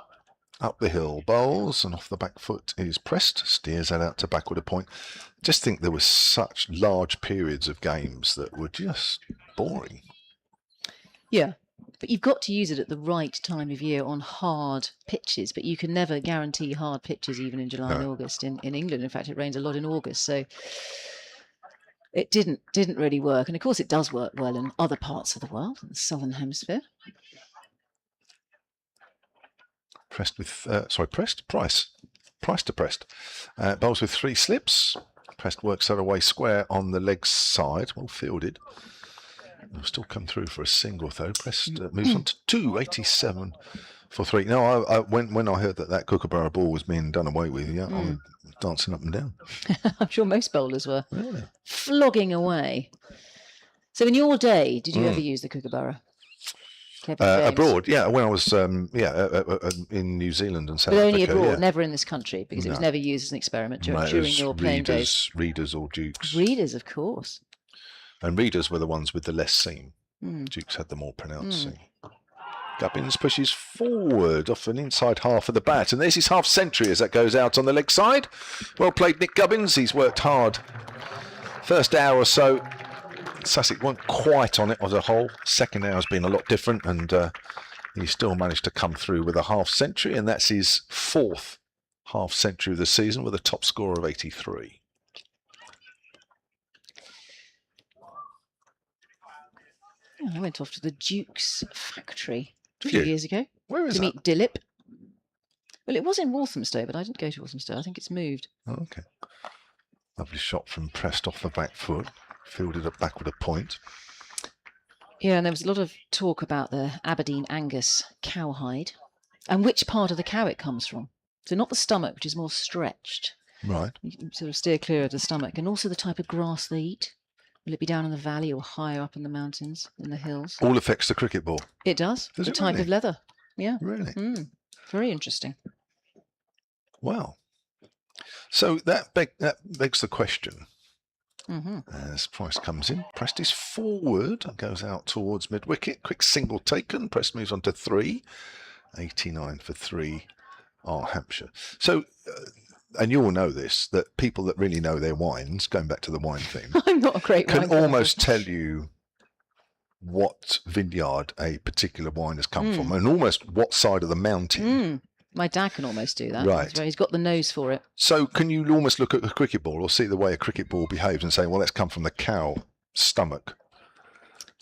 Up the hill, bowls, and off the back foot is Prest, steers that out to backward a point. Just think there were such large periods of games that were just boring. Yeah, But you've got to use it at the right time of year on hard pitches. But you can never guarantee hard pitches even in July and August in England. In fact, it rains a lot in August, so it didn't really work. And of course, it does work well in other parts of the world, in the southern hemisphere. Pressed with Price to Prest. Bowls with 3 slips. Prest works her away square on the leg side, well fielded. Will still come through for a single though. Prest moves on to 287 for 3. No, when I heard that Kookaburra ball was being done away with, I was dancing up and down. I'm sure most bowlers were Really? flogging away. So in your day, did you ever use the Kookaburra? Abroad, yeah. When I was in New Zealand and South but only Africa, abroad, never in this country, because it was never used as an experiment during your playing days. Readers or Dukes. Readers, of course. And Readers were the ones with the less seam. Dukes had the more pronounced seam. Gubbins pushes forward off an inside half of the bat, and there's his half century as that goes out on the leg side. Well played, Nick Gubbins. He's worked hard. First hour or so, Sussex weren't quite on it as a whole. Second hour has been a lot different, and he still managed to come through with a half century, and that's his 4th half century of the season with a top score of 83. I went off to the Duke's factory a few years ago. Where is to that? meet Dilip. Well, it was in Walthamstow, but I didn't go to Walthamstow. I think it's moved. Oh, okay. Lovely shot from Prest off the back foot. Fielded it back with a point. Yeah, and there was a lot of talk about the Aberdeen Angus cowhide and which part of the cow it comes from. So not the stomach, which is more stretched. Right. You can sort of steer clear of the stomach. And also the type of grass they eat. Will it be down in the valley or higher up in the mountains, in the hills? All affects the cricket ball. It does. Does the it type really? of leather. Yeah. Really? Very interesting. Wow. So that begs the question. As Price comes in, Prest is forward and goes out towards mid-wicket. Quick single taken. Prest moves on to 3. 89 for 3 are Hampshire. So, and you all know this, that people that really know their wines, going back to the wine theme, I'm not a great can wine drinker. almost tell you what vineyard a particular wine has come from and almost what side of the mountain. My dad can almost do that. Right. He's got the nose for it. So can you almost look at a cricket ball or see the way a cricket ball behaves and say, well, that's come from the cow stomach,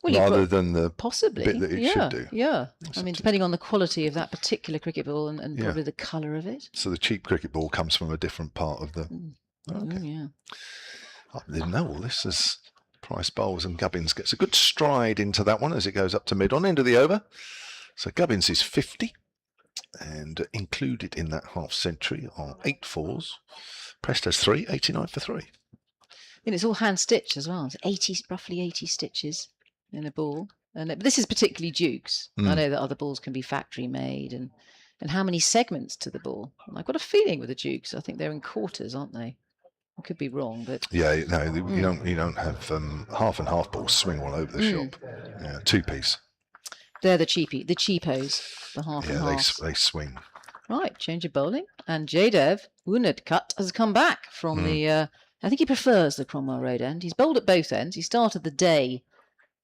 rather than the possibly bit that it should do? Yeah. I mean, depending on the quality of that particular cricket ball and probably the colour of it. So the cheap cricket ball comes from a different part of the... Okay. Yeah. I didn't know all this as Price bowls, and Gubbins gets a good stride into that one as it goes up to mid on end of the over. So Gubbins is 50. And included in that half century are 8 4s. Prest has 3, 89 for 3. And it's all hand stitched as well. It's roughly 80 stitches in a ball. And this is particularly Duke's. I know that other balls can be factory made, and how many segments to the ball. And I've got a feeling with the Duke's, I think they're in quarters, aren't they? I could be wrong, but yeah, no, you don't have half and half balls swing all over the shop. Yeah, 2-piece. They're the cheapos, the half and half. They swing. Right, change of bowling. And Jadev Unadkat has come back from the... I think he prefers the Cromwell Road end. He's bowled at both ends. He started the day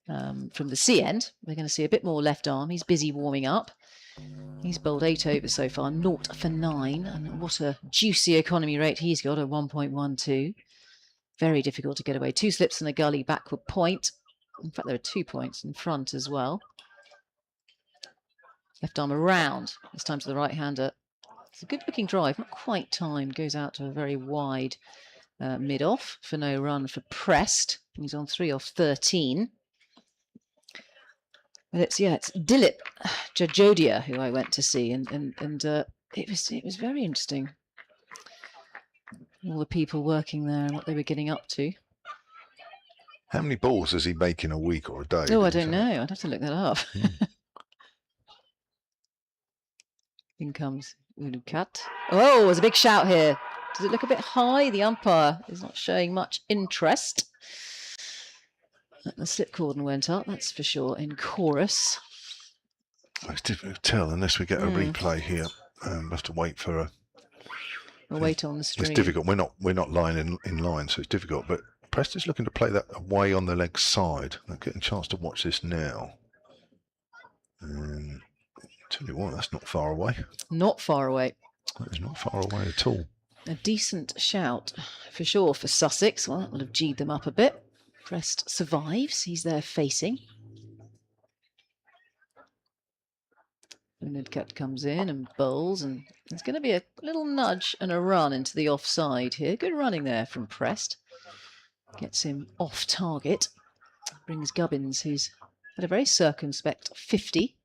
from the C end. We're going to see a bit more left arm. He's busy warming up. He's bowled 8 overs so far, 0 for 9. And what a juicy economy rate he's got, a 1.12. Very difficult to get away. 2 slips and a gully backward point. In fact, there are 2 points in front as well. Left arm around, this time to the right-hander. It's a good-looking drive, not quite timed. Goes out to a very wide mid-off for no run for Prest. He's on 3 off 13. But it's Dilip Jajodia who I went to see, and it was very interesting. All the people working there and what they were getting up to. How many balls does he make in a week or a day? Oh, I don't know. I'd have to look that up. In comes Unukat. Oh, there's a big shout here. Does it look a bit high? The umpire is not showing much interest. The slip cordon went up, that's for sure, in chorus. It's difficult to tell unless we get a replay here. We'll have to wait for a... We'll wait on the stream. It's difficult. We're not line in line, so it's difficult. But Preston's looking to play that away on the leg side. I'm getting a chance to watch this now. Tell you what, that's not far away. Not far away. That is not far away at all. A decent shout for sure for Sussex. Well, that will have G'd them up a bit. Prest survives. He's there facing. Unadkat comes in and bowls, and there's going to be a little nudge and a run into the offside here. Good running there from Prest. Gets him off target. Brings Gubbins, who's had a very circumspect 50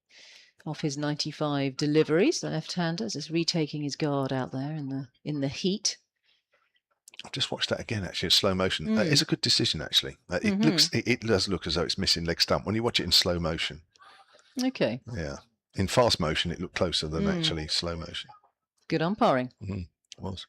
off his 95 deliveries. The left-hander is retaking his guard out there in the heat. I've just watched that again, actually, in slow motion. It's a good decision, actually. It does look as though it's missing leg stump when you watch it in slow motion. Okay. Yeah. In fast motion, it looked closer than actually slow motion. Good umpiring. It was.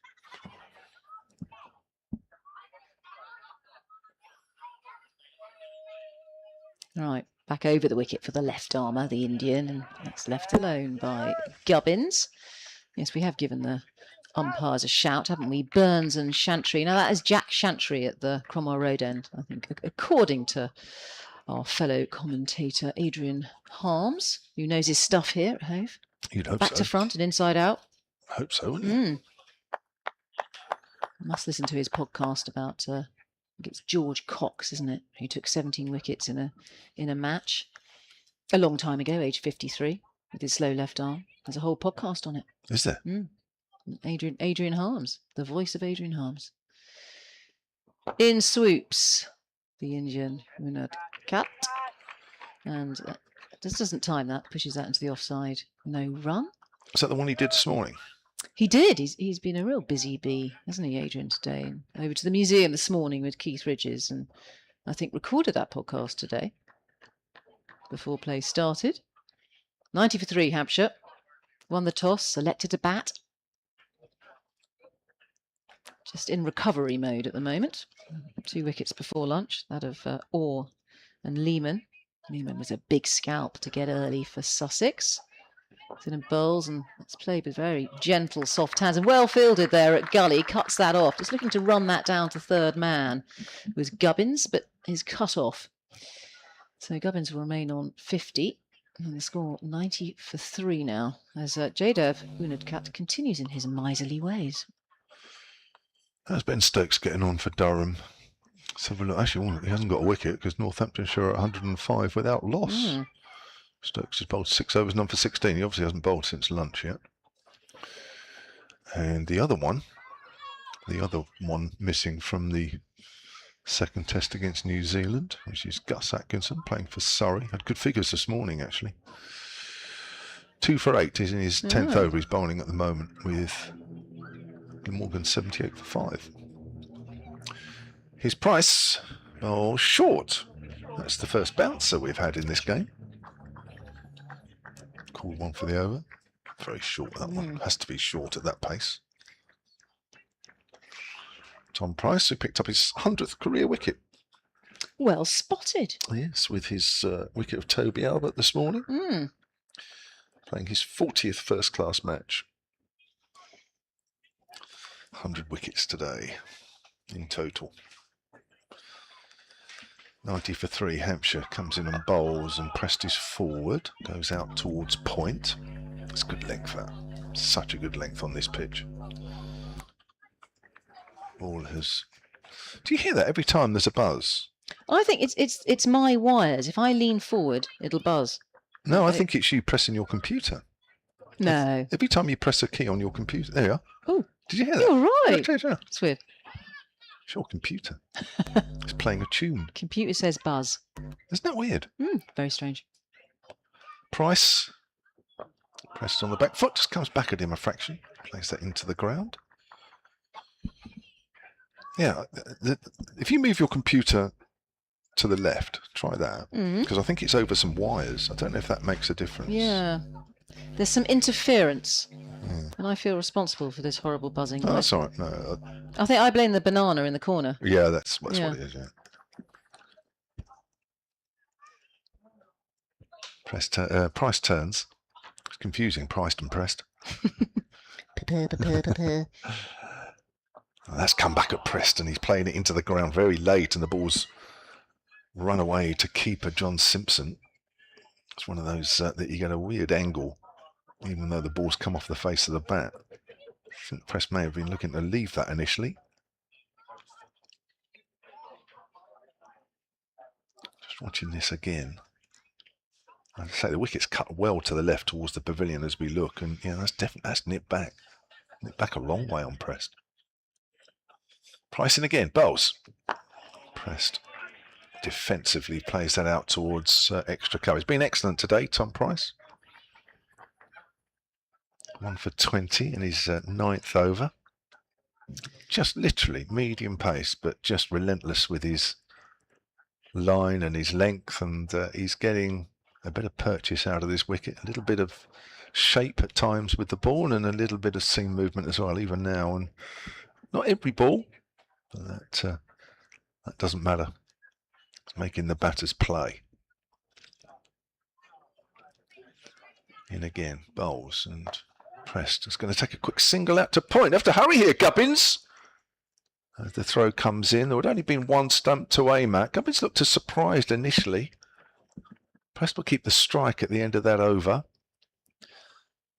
Right, back over the wicket for the left armour, the Indian, and that's left alone by Gubbins. Yes, we have given the umpires a shout, haven't we? Burns and Chantry. Now, that is Jack Chantry at the Cromwell Road end, I think, according to our fellow commentator, Adrian Harms, who knows his stuff here at Hove. You'd hope Back so. to front and inside out. I hope so, wouldn't you? Must listen to his podcast about... I think it's George Cox, isn't it? Who took 17 wickets in a match a long time ago, age 53, with his slow left arm. There's a whole podcast on it. Is there? Adrian Harms, the voice of Adrian Harms. In swoops, the Indian Munad Kat, and this doesn't time that. Pushes that into the offside. No run. Is that the one he did this morning? He did. He's been a real busy bee, hasn't he, Adrian, today? And over to the museum this morning with Keith Ridges, and I think recorded that podcast today before play started. 90 for 3, Hampshire. Won the toss, selected to bat. Just in recovery mode at the moment. 2 wickets before lunch, that of Orr and Lehman. Lehman was a big scalp to get early for Sussex. In bowls, and it's played with very gentle, soft hands, and well fielded there at Gully. Cuts that off. Just looking to run that down to third man was Gubbins, but is cut off. So Gubbins will remain on 50, and the score 90 for 3 now, as Jadev Unadkat continues in his miserly ways. How's Ben Stokes getting on for Durham? Let's have a look. Actually, he hasn't got a wicket because Northamptonshire are at 105 without loss. Stokes has bowled 6 overs, none for 16. He obviously hasn't bowled since lunch yet. And the other one missing from the second test against New Zealand, which is Gus Atkinson playing for Surrey. Had good figures this morning, actually. 2 for 8. He's in his 10th over. He's bowling at the moment with Morgan 78 for 5. His price, short. That's the first bouncer we've had in this game. Called one for the over. Very short, that one. Has to be short at that pace. Tom Price, who picked up his 100th career wicket. Well spotted. Yes, with his wicket of Toby Albert this morning. Playing his 40th first-class match. 100 wickets today in total. 90 for 3, Hampshire comes in and bowls, and Prest is forward, goes out towards point. It's good length, that. Such a good length on this pitch. Ball has... Do you hear that every time there's a buzz? I think it's my wires. If I lean forward, it'll buzz. No, I think it's you pressing your computer. No. Every time you press a key on your computer... There you are. Oh. Did you hear that? You're right. Yeah. It's weird. It's your computer. It's playing a tune. Computer says buzz. Isn't that weird? Very strange. Price pressed on the back foot, just comes back at him a fraction. Plays that into the ground. Yeah, if you move your computer to the left, try that. Because I think it's over some wires. I don't know if that makes a difference. Yeah. There's some interference. And I feel responsible for this horrible buzzing. Oh, that's all right. No, I think I blame the banana in the corner. yeah, that's what it is, yeah. Price turns. It's confusing, priced and pressed. That's come back at Preston. He's playing it into the ground very late, and the ball's run away to keeper John Simpson. It's one of those that you get a weird angle even though the ball's come off the face of the bat. I think Prest may have been looking to leave that initially. Just watching this again. I'd say the wicket's cut well to the left towards the pavilion as we look, and yeah, that's nipped back a long way on Prest. Pricing again, bowls. Prest defensively plays that out towards extra cover. He's been excellent today, Tom Price. 1 for 20 in his ninth over. Just literally medium pace, but just relentless with his line and his length, and he's getting a bit of purchase out of this wicket, a little bit of shape at times with the ball and a little bit of seam movement as well, even now. And not every ball, but that doesn't matter. It's making the batters play. In again, bowls, and Prest is going to take a quick single out to point. Have to hurry here, Gubbins. As the throw comes in, there had only been one stump to aim at. Gubbins looked as surprised initially. Prest will keep the strike at the end of that over.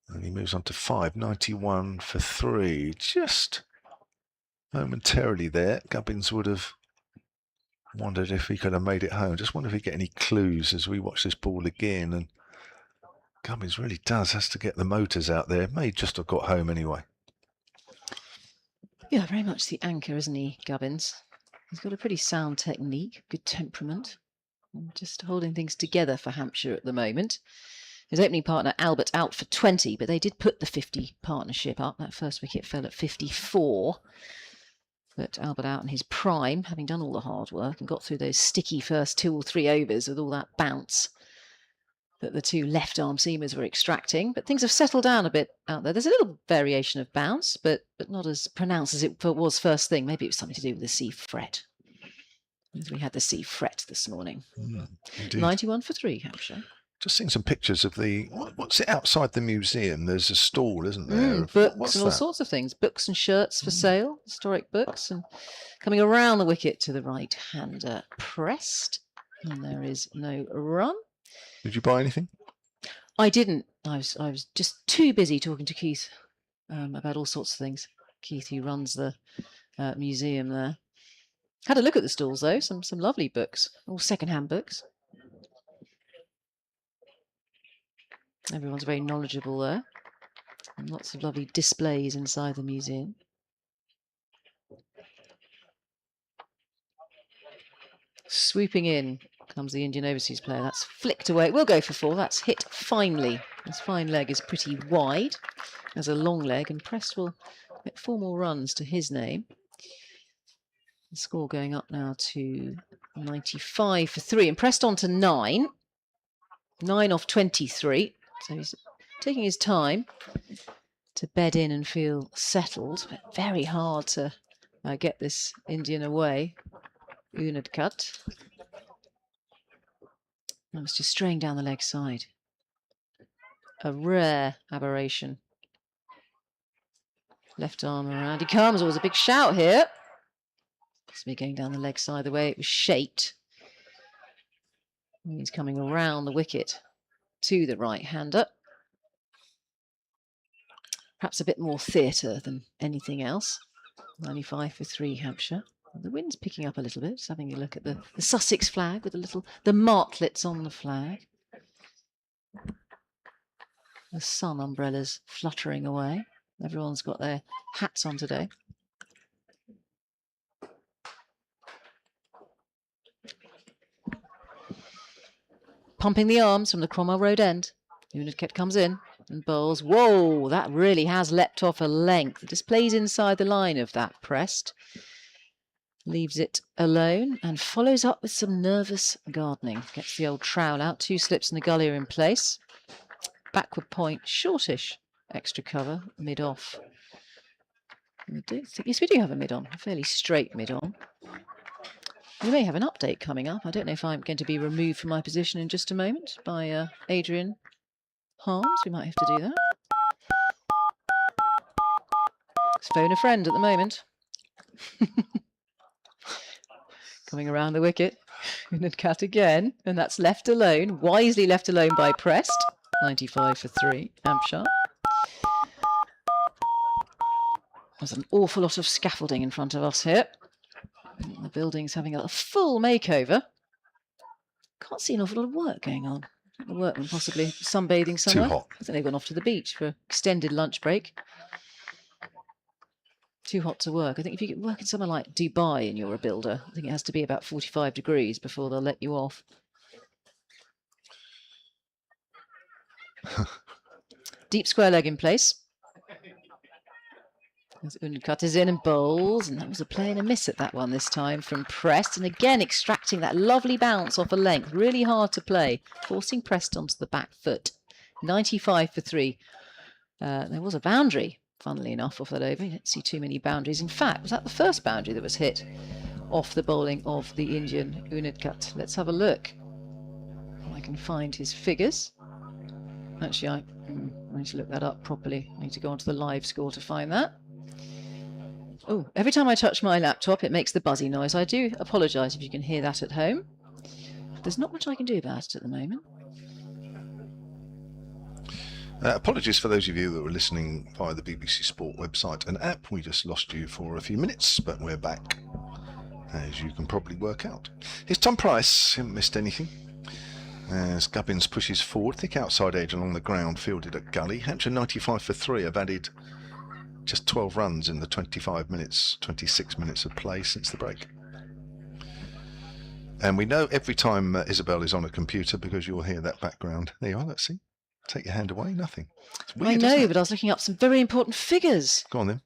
And he moves on to 5, 91 for 3. Just momentarily there, Gubbins would have wondered if he could have made it home. Just wonder if he get any clues as we watch this ball again. And Gubbins really has to get the motors out there. May just have got home anyway. Yeah, very much the anchor, isn't he, Gubbins? He's got a pretty sound technique, good temperament, and just holding things together for Hampshire at the moment. His opening partner, Albert, out for 20, but they did put the 50 partnership up. That first wicket fell at 54. But Albert out in his prime, having done all the hard work and got through those sticky first 2 or 3 overs with all that bounce that the two left-arm seamers were extracting. But things have settled down a bit out there. There's a little variation of bounce, but not as pronounced as it was first thing. Maybe it was something to do with the sea fret. As we had the sea fret this morning. 91 for 3, Hampshire. Just seeing some pictures of the, what's it outside the museum? There's a stall, isn't there? Books what's and all that? sorts of things. Books and shirts for sale, historic books. And coming around the wicket to the right-hander, Prest. And there is no run. Did you buy anything? I didn't. I was just too busy talking to Keith about all sorts of things. Keith, who runs the museum there. Had a look at the stalls, though. Some lovely books, all second-hand books. Everyone's very knowledgeable there. And lots of lovely displays inside the museum. Swooping in comes the Indian overseas player. That's flicked away. We'll go for 4. That's hit finely. His fine leg is pretty wide. Has a long leg, and Prest will get 4 more runs to his name. The score going up now to 95 for 3. And Prest on to 9. 9 off 23. So he's taking his time to bed in and feel settled. But very hard to get this Indian away. Unad cut. That was just straying down the leg side. A rare aberration. Left arm around. He comes. Always a big shout here. Must be going down the leg side the way it was shaped. He's coming around the wicket to the right-hander. Perhaps a bit more theatre than anything else. 95 for 3, Hampshire. The wind's picking up a little bit. Just having a look at the Sussex flag with the martlets on the flag. The sun umbrellas fluttering away. Everyone's got their hats on today. Pumping the arms from the Cromwell Road end. Unadket comes in and bowls. Whoa, that really has leapt off a length. It just plays inside the line of that Prest. Leaves it alone and follows up with some nervous gardening. Gets the old trowel out. 2 slips in the gully are in place. Backward point, shortish. Extra cover, mid-off. Yes, we do have a mid-on. A fairly straight mid-on. We may have an update coming up. I don't know if I'm going to be removed from my position in just a moment by Adrian Harms. We might have to do that. Let's phone a friend at the moment. Coming around the wicket. Unad cut again. And that's left alone. Wisely left alone by Prest. 95 for 3, Hampshire. There's an awful lot of scaffolding in front of us here. The building's having a full makeover. Can't see an awful lot of work going on. The workmen possibly sunbathing somewhere. Too hot. I think they've gone off to the beach for extended lunch break. Too hot to work. I think if you get working somewhere like Dubai and you're a builder, I think it has to be about 45 degrees before they'll let you off. Deep square leg in place. As Uncut is in and bowls, and that was a play and a miss at that one this time from Prest. And again, extracting that lovely bounce off a length. Really hard to play, forcing Prest onto the back foot. 95 for 3. There was a boundary, funnily enough, off that over. You don't see too many boundaries. In fact, was that the first boundary that was hit off the bowling of the Indian Unadkat? Let's have a look. I can find his figures. Actually, I need to look that up properly. I need to go onto the live score to find that. Oh, every time I touch my laptop, it makes the buzzy noise. I do apologise if you can hear that at home. There's not much I can do about it at the moment. Apologies for those of you that were listening via the BBC Sport website and app. We just lost you for a few minutes, but we're back, as you can probably work out. Here's Tom Price. He hasn't missed anything. As Gubbins pushes forward, thick outside edge along the ground, fielded at gully. Hampshire 95 for 3 have added just 12 runs in the 26 minutes of play since the break. And we know every time Isabel is on a computer, because you'll hear that background. There you are, let's see. Take your hand away, nothing. It's weird, I know, isn't it? but I was looking up some very important figures Go on then.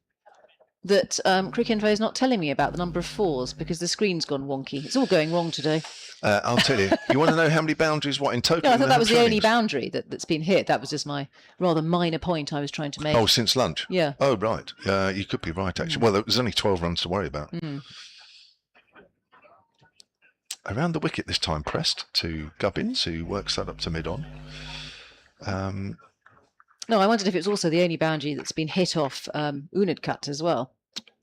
that Cricinfo is not telling me about the number of fours because the screen's gone wonky. It's all going wrong today. I'll tell you. You want to know how many boundaries, what, in total? No, I in thought that was the Hampshire only innings? boundary that's been hit. That was just my rather minor point I was trying to make. Oh, since lunch? Yeah. Oh, right. You could be right, actually. Well, there was only 12 runs to worry about. Around the wicket this time, Prest to Gubbins, who works that up to mid-on. No, I wondered if it was also the only boundary that's been hit off Unadkat as well.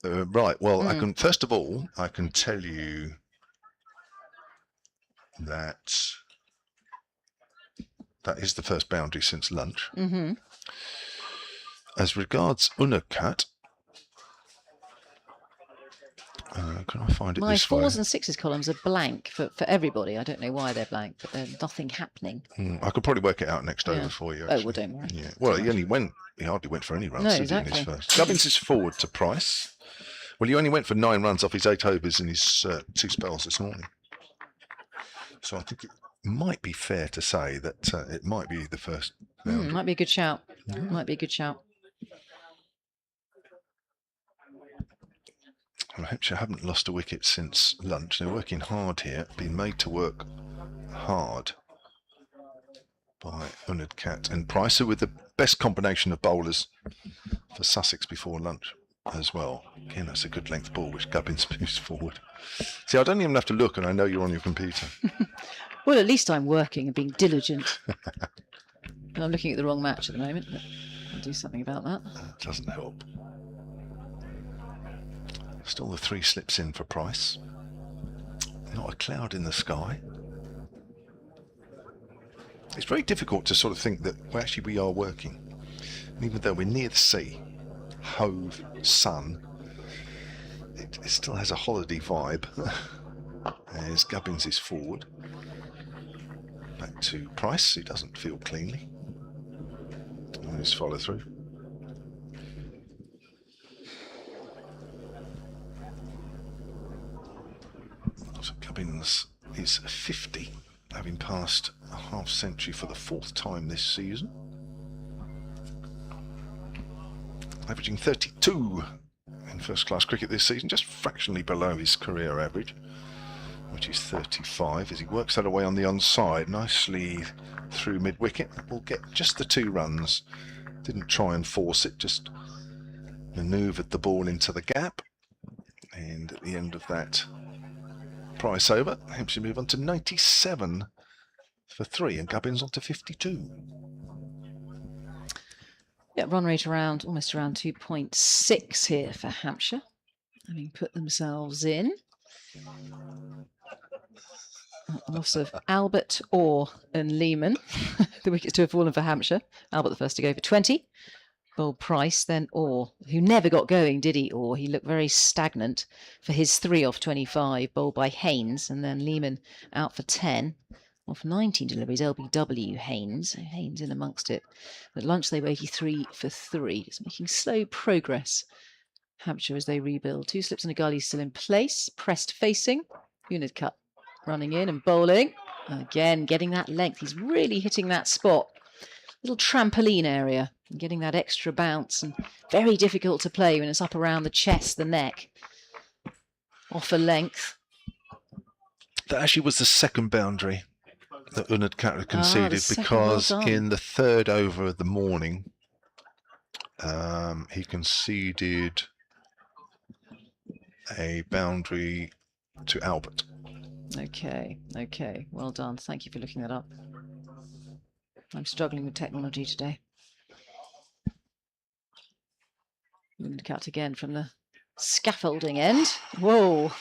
Right. Well, I can. First of all, I can tell you that is the first boundary since lunch. As regards Unadkat, can I find it My this fours way? and sixes columns are blank for everybody. I don't know why they're blank, but there's nothing happening. I could probably work it out next Yeah. over for you. Oh, Actually. well, don't worry. Yeah. Well, he hardly went for any runs, No, did he, in his exactly. first? Gubbins is forward to Price. Well, he only went for 9 runs off his 8 overs in his 2 spells this morning. So I think it might be fair to say that it might be the first boundary. Might be a good shout. Might be a good shout. Well, Hampshire haven't lost a wicket since lunch. They're working hard here, being made to work hard by Unadkat and Price, who with the best combination of bowlers for Sussex before lunch as well. Again, that's a good length ball which Gubbins moves forward. See, I don't even have to look, and I know you're on your computer. Well, at least I'm working and being diligent. And I'm looking at the wrong match at the moment, but I'll do something about that. That doesn't help. Still the 3 slips in for Price. Not a cloud in the sky. It's very difficult to sort of think that well, actually we are working. And even though we're near the sea, Hove, sun, it still has a holiday vibe. As Gubbins is forward. Back to Price, who doesn't feel cleanly. And his follow through. So Gubbins is 50, having passed a half century for the 4th time this season. Averaging 32 in first-class cricket this season, just fractionally below his career average, which is 35, as he works that away on the onside, nicely through mid-wicket. Will get just the 2 runs. Didn't try and force it, just manoeuvred the ball into the gap. And at the end of that Price over, Hampshire move on to 97 for 3, and Gubbins on to 52. Yeah, run rate almost around 2.6 here for Hampshire, having put themselves in. loss of Albert, Orr and Lehman. The wickets to have fallen for Hampshire. Albert the first to go for 20. Bowled Price, then Orr, who never got going, did he? Orr, he looked very stagnant for his 3 off 25, bowled by Haynes, and then Lehman out for 10. Off 19 deliveries, LBW Haynes. Haynes in amongst it. At lunch they were 83 for 3. Just making slow progress. Hampshire as they rebuild. 2 slips and a gully still in place. Pressed facing. Unit cut running in and bowling. Again, getting that length. He's really hitting that spot. Little trampoline area. And getting that extra bounce. And very difficult to play when it's up around the chest, the neck. Off a length. That actually was the second boundary that Unadkat had conceded, because in the 3rd over of the morning, he conceded a boundary to Albert. Okay, well done. Thank you for looking that up. I'm struggling with technology today. Cut again from the scaffolding end. Whoa.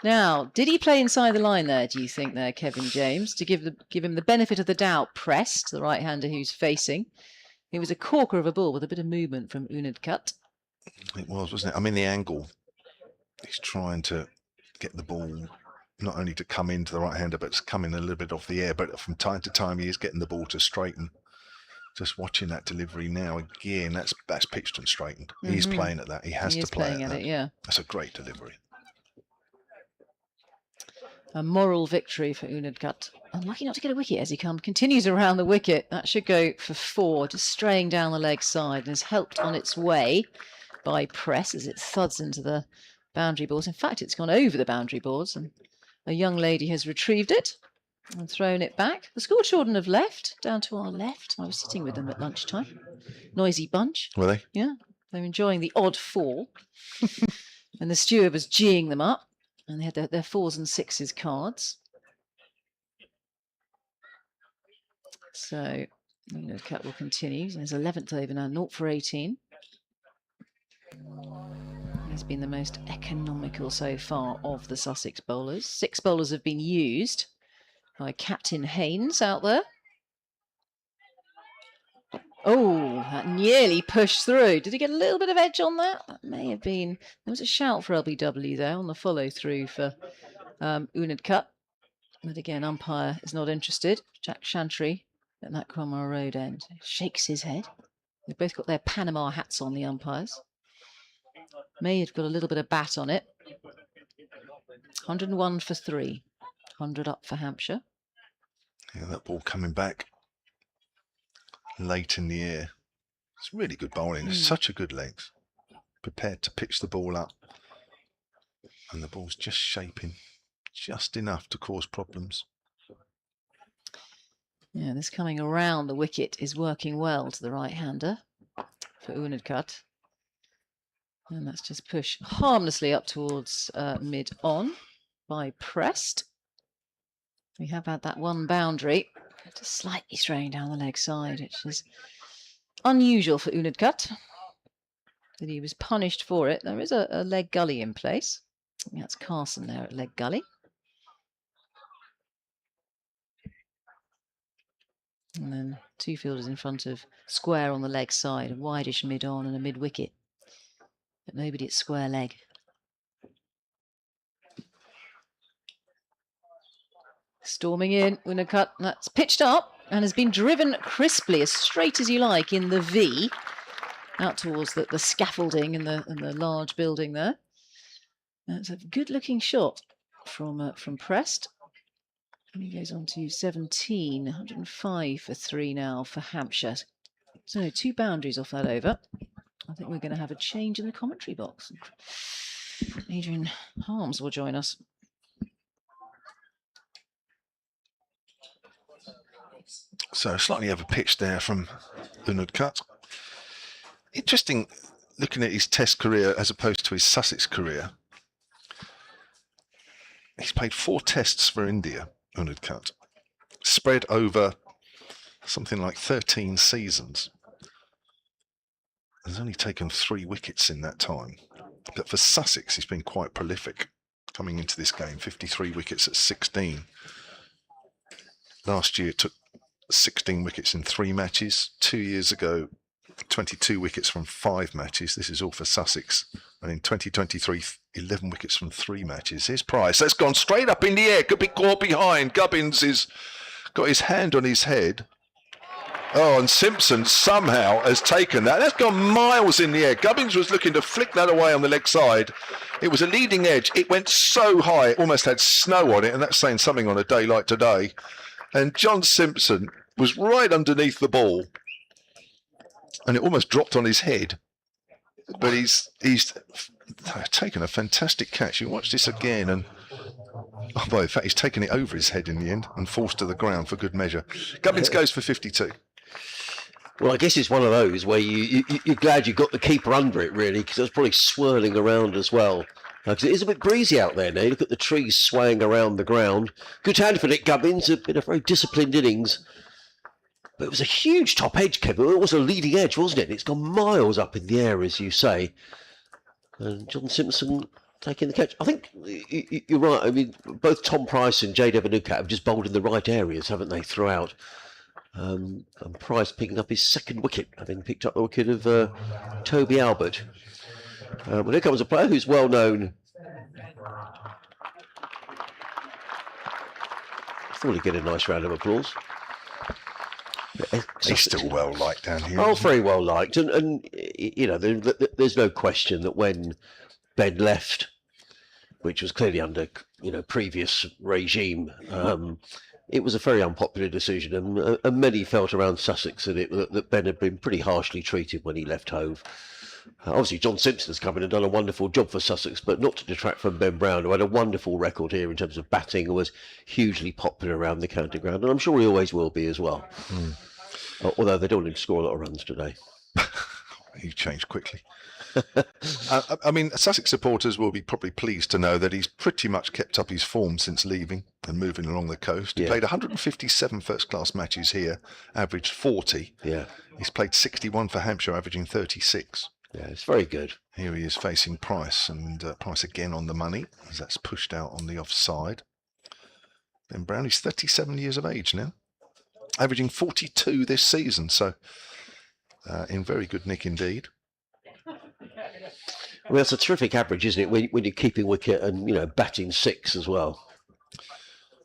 Now, did he play inside the line there, do you think, there, Kevin James, to give him the benefit of the doubt? Pressed, the right-hander who's facing. It was a corker of a ball with a bit of movement from Unadkat. It was, wasn't it? I mean, the angle. He's trying to get the ball not only to come into the right-hander, but it's coming a little bit off the air. But from time to time, he is getting the ball to straighten. Just watching that delivery now, again, that's pitched and straightened. He's playing at that. He has to play at that. Yeah. That's a great delivery. A moral victory for Unadkat. Unlucky not to get a wicket as he continues around the wicket. That should go for 4, just straying down the leg side, and is helped on its way by Press as it thuds into the boundary boards. In fact, it's gone over the boundary boards, and a young lady has retrieved it and thrown it back. The school children have left, down to our left. I was sitting with them at lunchtime. Noisy bunch. Were they? Yeah, they're enjoying the odd fall. And the steward was geeing them up. And they had their 4s and 6s cards. So, Cat will continue. His 11th over now, 0 for 18. He's been the most economical so far of the Sussex bowlers. 6 bowlers have been used by Captain Haynes out there. Oh, that nearly pushed through. Did he get a little bit of edge on that? That may have been. There was a shout for LBW there on the follow through for Unadkat. But again, umpire is not interested. Jack Chantry at that Cromwell Road end shakes his head. They've both got their Panama hats on, the umpires. May have got a little bit of bat on it. 101 for 3. 100 up for Hampshire. Yeah, that ball coming back late in the air. It's really good bowling. It's such a good length. Prepared to pitch the ball up. And the ball's just shaping just enough to cause problems. Yeah, this coming around the wicket is working well to the right-hander for Unadkat. And that's just pushed harmlessly up towards mid-on by Prest. We have had that one boundary. Just slightly straying down the leg side, which is unusual for Unadkat. That he was punished for it. There is a leg gully in place. That's Carson there at leg gully. And then 2 fielders in front of square on the leg side, a wideish mid-on and a mid-wicket. But nobody at square leg. Storming in, Unadkat, that's pitched up and has been driven crisply, as straight as you like, in the V, out towards the scaffolding in the large building there. That's a good-looking shot from Prest. And he goes on to 17, 105 for 3 now for Hampshire. So 2 boundaries off that over. I think we're going to have a change in the commentary box. Adrian Harms will join us. So slightly over pitch there from Unadkat. Interesting looking at his Test career as opposed to his Sussex career. He's played 4 tests for India, Unadkat, spread over something like 13 seasons. He's only taken 3 wickets in that time. But for Sussex, he's been quite prolific coming into this game. 53 wickets at 16. last year took 16 wickets in 3 matches. 2 years ago, 22 wickets from 5 matches. This is all for Sussex. And in 2023, 11 wickets from 3 matches. Here's Price. That's gone straight up in the air. Could be caught behind. Gubbins has got his hand on his head. Oh, and Simpson somehow has taken that. That's gone miles in the air. Gubbins was looking to flick that away on the leg side. It was a leading edge. It went so high, it almost had snow on it, and that's saying something on a day like today. And John Simpson was right underneath the ball, and it almost dropped on his head. But he's taken a fantastic catch. You watch this again, and well, in fact, he's taken it over his head in the end and forced to the ground for good measure. Gubbins goes for 52. Well, I guess it's one of those where you're glad you got the keeper under it, really, because it was probably swirling around as well. Because it is a bit breezy out there now. You look at the trees swaying around the ground. Good hand for Nick Gubbins. It's been a very disciplined innings. But it was a huge top edge, Kevin. It was a leading edge, wasn't it? It's gone miles up in the air, as you say. And John Simpson taking the catch. I think you're right. I mean, both Tom Price and J. Devanuka have just bowled in the right areas, haven't they, throughout? And Price picking up his 2nd wicket, having picked up the wicket of Toby Albert. Well, here comes a player who's well known. I thought he'd get a nice round of applause. He's still well liked down here. Oh, very well liked. And you know, there's no question that when Ben left, which was clearly under, you know, previous regime, it was a very unpopular decision, and many felt around Sussex that Ben had been pretty harshly treated when he left Hove. Obviously, John Simpson's come in and done a wonderful job for Sussex, but not to detract from Ben Brown, who had a wonderful record here in terms of batting and was hugely popular around the county ground, and I'm sure he always will be as well. Although they don't want him to score a lot of runs today. He changed quickly. I mean, Sussex supporters will be probably pleased to know that he's pretty much kept up his form since leaving and moving along the coast. He played 157 first-class matches here, averaged 40. Yeah. He's played 61 for Hampshire, averaging 36. Yeah, it's very good. Here he is facing Price, and Price again on the money, as that's pushed out on the offside. Ben Brown, he's 37 years of age now, averaging 42 this season, so in very good nick indeed. Well, that's a terrific average, isn't it, when you're keeping wicket and, you know, batting 6 as well.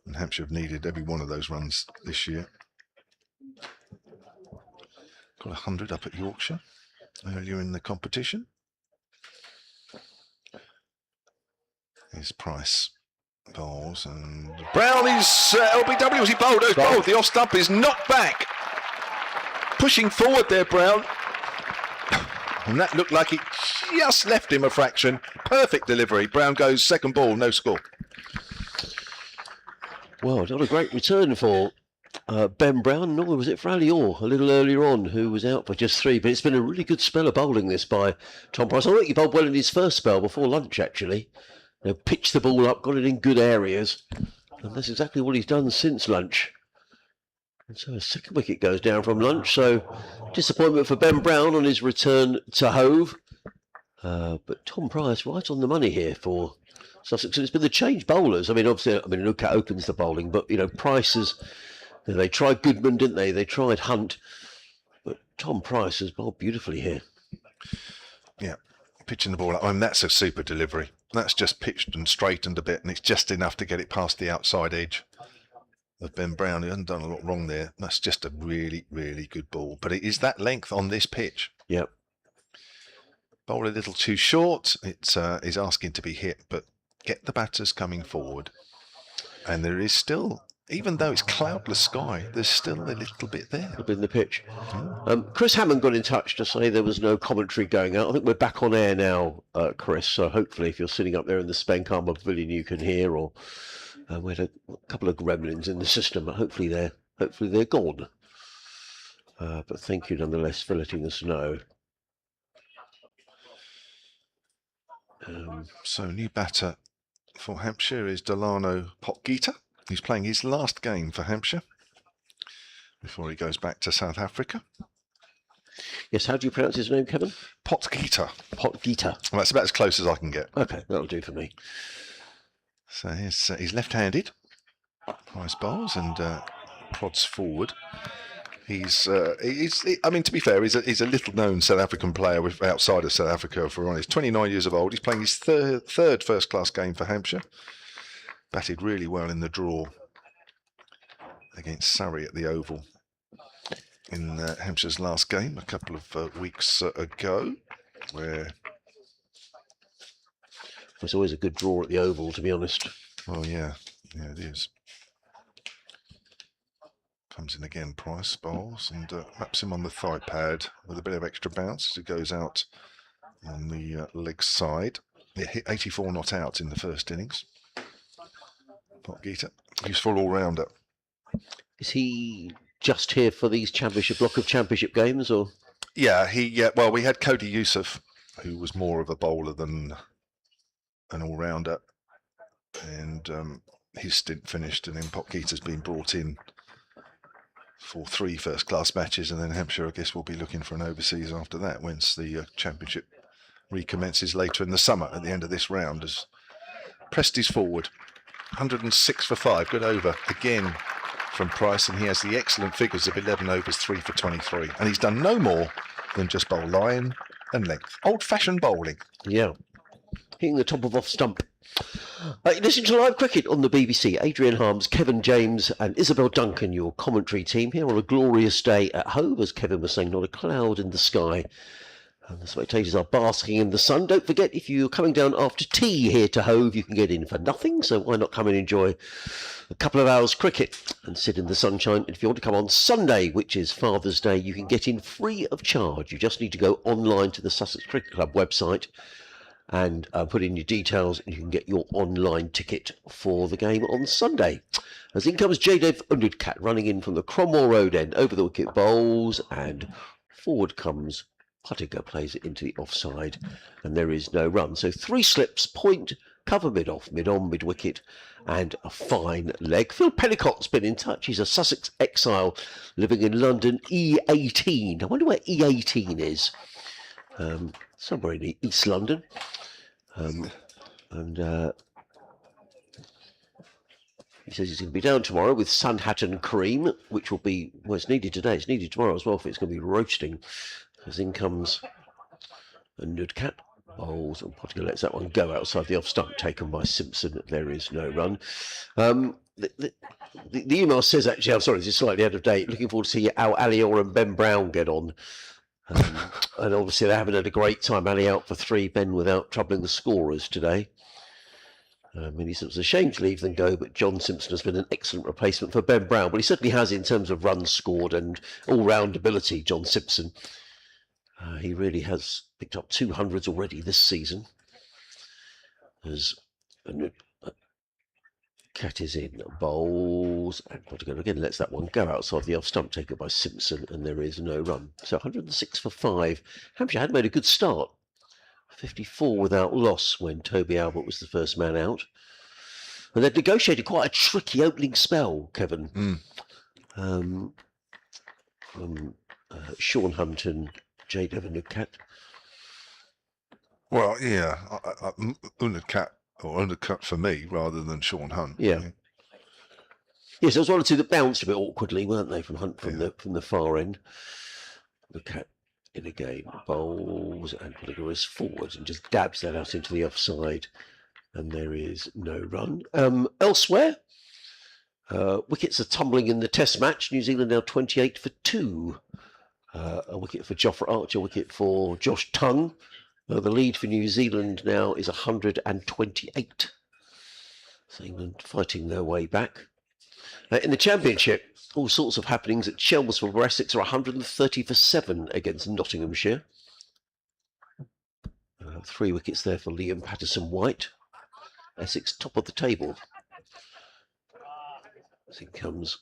And Hampshire have needed every one of those runs this year. Got 100 up at Yorkshire earlier in the competition. Here's Price. Bowls, and Brown is LBW as he bowled. Oh, bowled. The off stump is knocked back. Pushing forward there, Brown. And that looked like it just left him a fraction. Perfect delivery. Brown goes 2nd ball, no score. Well, not a great return for Ben Brown, nor was it for Ali Orr a little earlier on, who was out for just 3. But it's been a really good spell of bowling this by Tom Price. I think he bowled well in his first spell before lunch, actually. You know, pitched the ball up, got it in good areas. And that's exactly what he's done since lunch. And so a 2nd wicket goes down from lunch. So disappointment for Ben Brown on his return to Hove. But Tom Price right on the money here for Sussex. And it's been the change bowlers. I mean, obviously, Luca opens the bowling, but, you know, Price has, you know, they tried Goodman, didn't they? They tried Hunt. But Tom Price has bowled beautifully here. Yeah, pitching the ball up. I mean, that's a super delivery. That's just pitched and straightened a bit, and it's just enough to get it past the outside edge of Ben Brown. He hasn't done a lot wrong there. That's just a really, really good ball. But it is that length on this pitch. Yep. Bowl a little too short. It is asking to be hit, but get the batters coming forward. And there is still, even though it's cloudless sky, there's still a little bit there. In the pitch. Chris Hammond got in touch to say there was no commentary going out. I think we're back on air now, Chris. So hopefully, if you're sitting up there in the Spenkarma Pavilion, you can hear. Or we had a couple of gremlins in the system, but hopefully they're gone. But thank you nonetheless for letting us know. So new batter for Hampshire is Delano Potgieter. He's playing his last game for Hampshire before he goes back to South Africa. Yes, how do you pronounce his name, Kevin? Potgieter. Potgieter. Well, that's about as close as I can get. Okay, that'll do for me. So he's left-handed. Price bowls, and prods forward. I mean, to be fair, he's a little-known South African player outside of South Africa. For honest, 29 years of old. He's playing his third first-class game for Hampshire. Batted really well in the draw against Surrey at the Oval in Hampshire's last game a couple of weeks ago, where It's always a good draw at the Oval, to be honest. oh yeah, it is. Comes in again, Price bowls and wraps him on the thigh pad with a bit of extra bounce as it goes out on the leg side. Yeah, hit 84 not out in the first innings. Potgieter, useful all-rounder. Is he just here for these block of championship games, or? Yeah, well, we had Cody Youssef, who was more of a bowler than an all-rounder, and his stint finished, and then Potgieter's been brought in for 3 first-class matches, and then Hampshire, I guess, will be looking for an overseas after that, once the championship recommences later in the summer at the end of this round. As Presti's forward, 106 for 5, good over again from Price, and he has the excellent figures of 11 overs, 3 for 23, and he's done no more than just bowl line and length. Old-fashioned bowling. Yeah, hitting the top of off stump. Listen to live cricket on the BBC. Adrian Harms, Kevin James and Isabel Duncan, your commentary team, here on a glorious day at Hove, as Kevin was saying, not a cloud in the sky. And the spectators are basking in the sun. Don't forget, if you're coming down after tea here to Hove, you can get in for nothing, so why not come and enjoy a couple of hours cricket and sit in the sunshine. If you want to come on Sunday, which is Father's Day, you can get in free of charge. You just need to go online to the Sussex Cricket Club website and put in your details, and you can get your online ticket for the game on Sunday. As in comes Jaydev Undudkat running in from the Cromwell Road end, over the wicket bowls, and forward comes Puttiger, plays it into the offside, and there is no run. So 3 slips, point, cover mid-off, mid-on, mid-wicket, and a fine leg. Phil Pennicott's been in touch. He's a Sussex exile living in London, E18. I wonder where E18 is. Somewhere in East London. He says he's going to be down tomorrow with sun hat and cream, which will be, well, it's needed today, it's needed tomorrow as well, for it's going to be roasting. As in comes a Nudcat, bowls, and Pottinger lets that one go outside the off stump, taken by Simpson. There is no run. The email says, actually, I'm sorry, this is slightly out of date. Looking forward to seeing Al Alior and Ben Brown get on. And obviously they haven't had a great time. Ali out for 3, Ben without troubling the scorers today. He said it was a shame to leave them go, but John Simpson has been an excellent replacement for Ben Brown. But he certainly has in terms of runs scored and all-round ability, John Simpson. He really has picked up 200s already this season. As Cat is in, bowls, and Pottinger again lets that one go outside the off stump, taken by Simpson, and there is no run. So 106 for 5. Hampshire had made a good start. 54 without loss when Toby Albert was the first man out. And they'd negotiated quite a tricky opening spell, Kevin. From Sean Hunt and Jaydev Undudkat. Well, yeah, Undudkat for me rather than Sean Hunt. Yeah. Yes, there was one or two that bounced a bit awkwardly, weren't they, from Hunt from the far end. The cat in again, bowls, and Pottinger is forward and just dabs that out into the offside, and there is no run. Elsewhere, wickets are tumbling in the Test match. New Zealand now 28 for 2. A wicket for Jofra Archer, a wicket for Josh Tongue. The lead for New Zealand now is 128. So England fighting their way back. In the Championship, all sorts of happenings at Chelmsford, where Essex are 130 for 7 against Nottinghamshire. 3 wickets there for Liam Patterson-White. Essex top of the table. As it comes,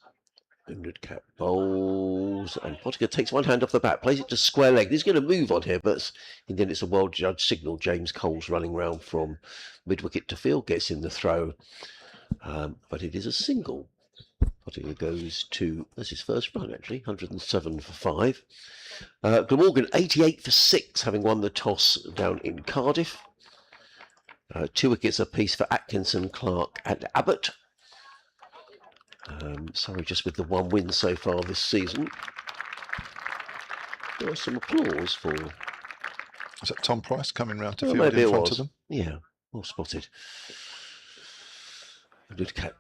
Undudkat bowls, and Pottinger takes one hand off the bat, plays it to square leg. He's going to move on here, but then it's a well-judged signal. James Cole's running round from mid-wicket to field, gets in the throw, but it is a single. Pottinger goes to, that's his first run actually, 107 for 5. Glamorgan 88 for 6, having won the toss down in Cardiff. 2 wickets apiece for Atkinson, Clark and Abbott. Sorry, just with the one win so far this season. There was some applause for. Is that Tom Price coming round to Well, field maybe in it front was. of them? Yeah, well spotted. Ludcat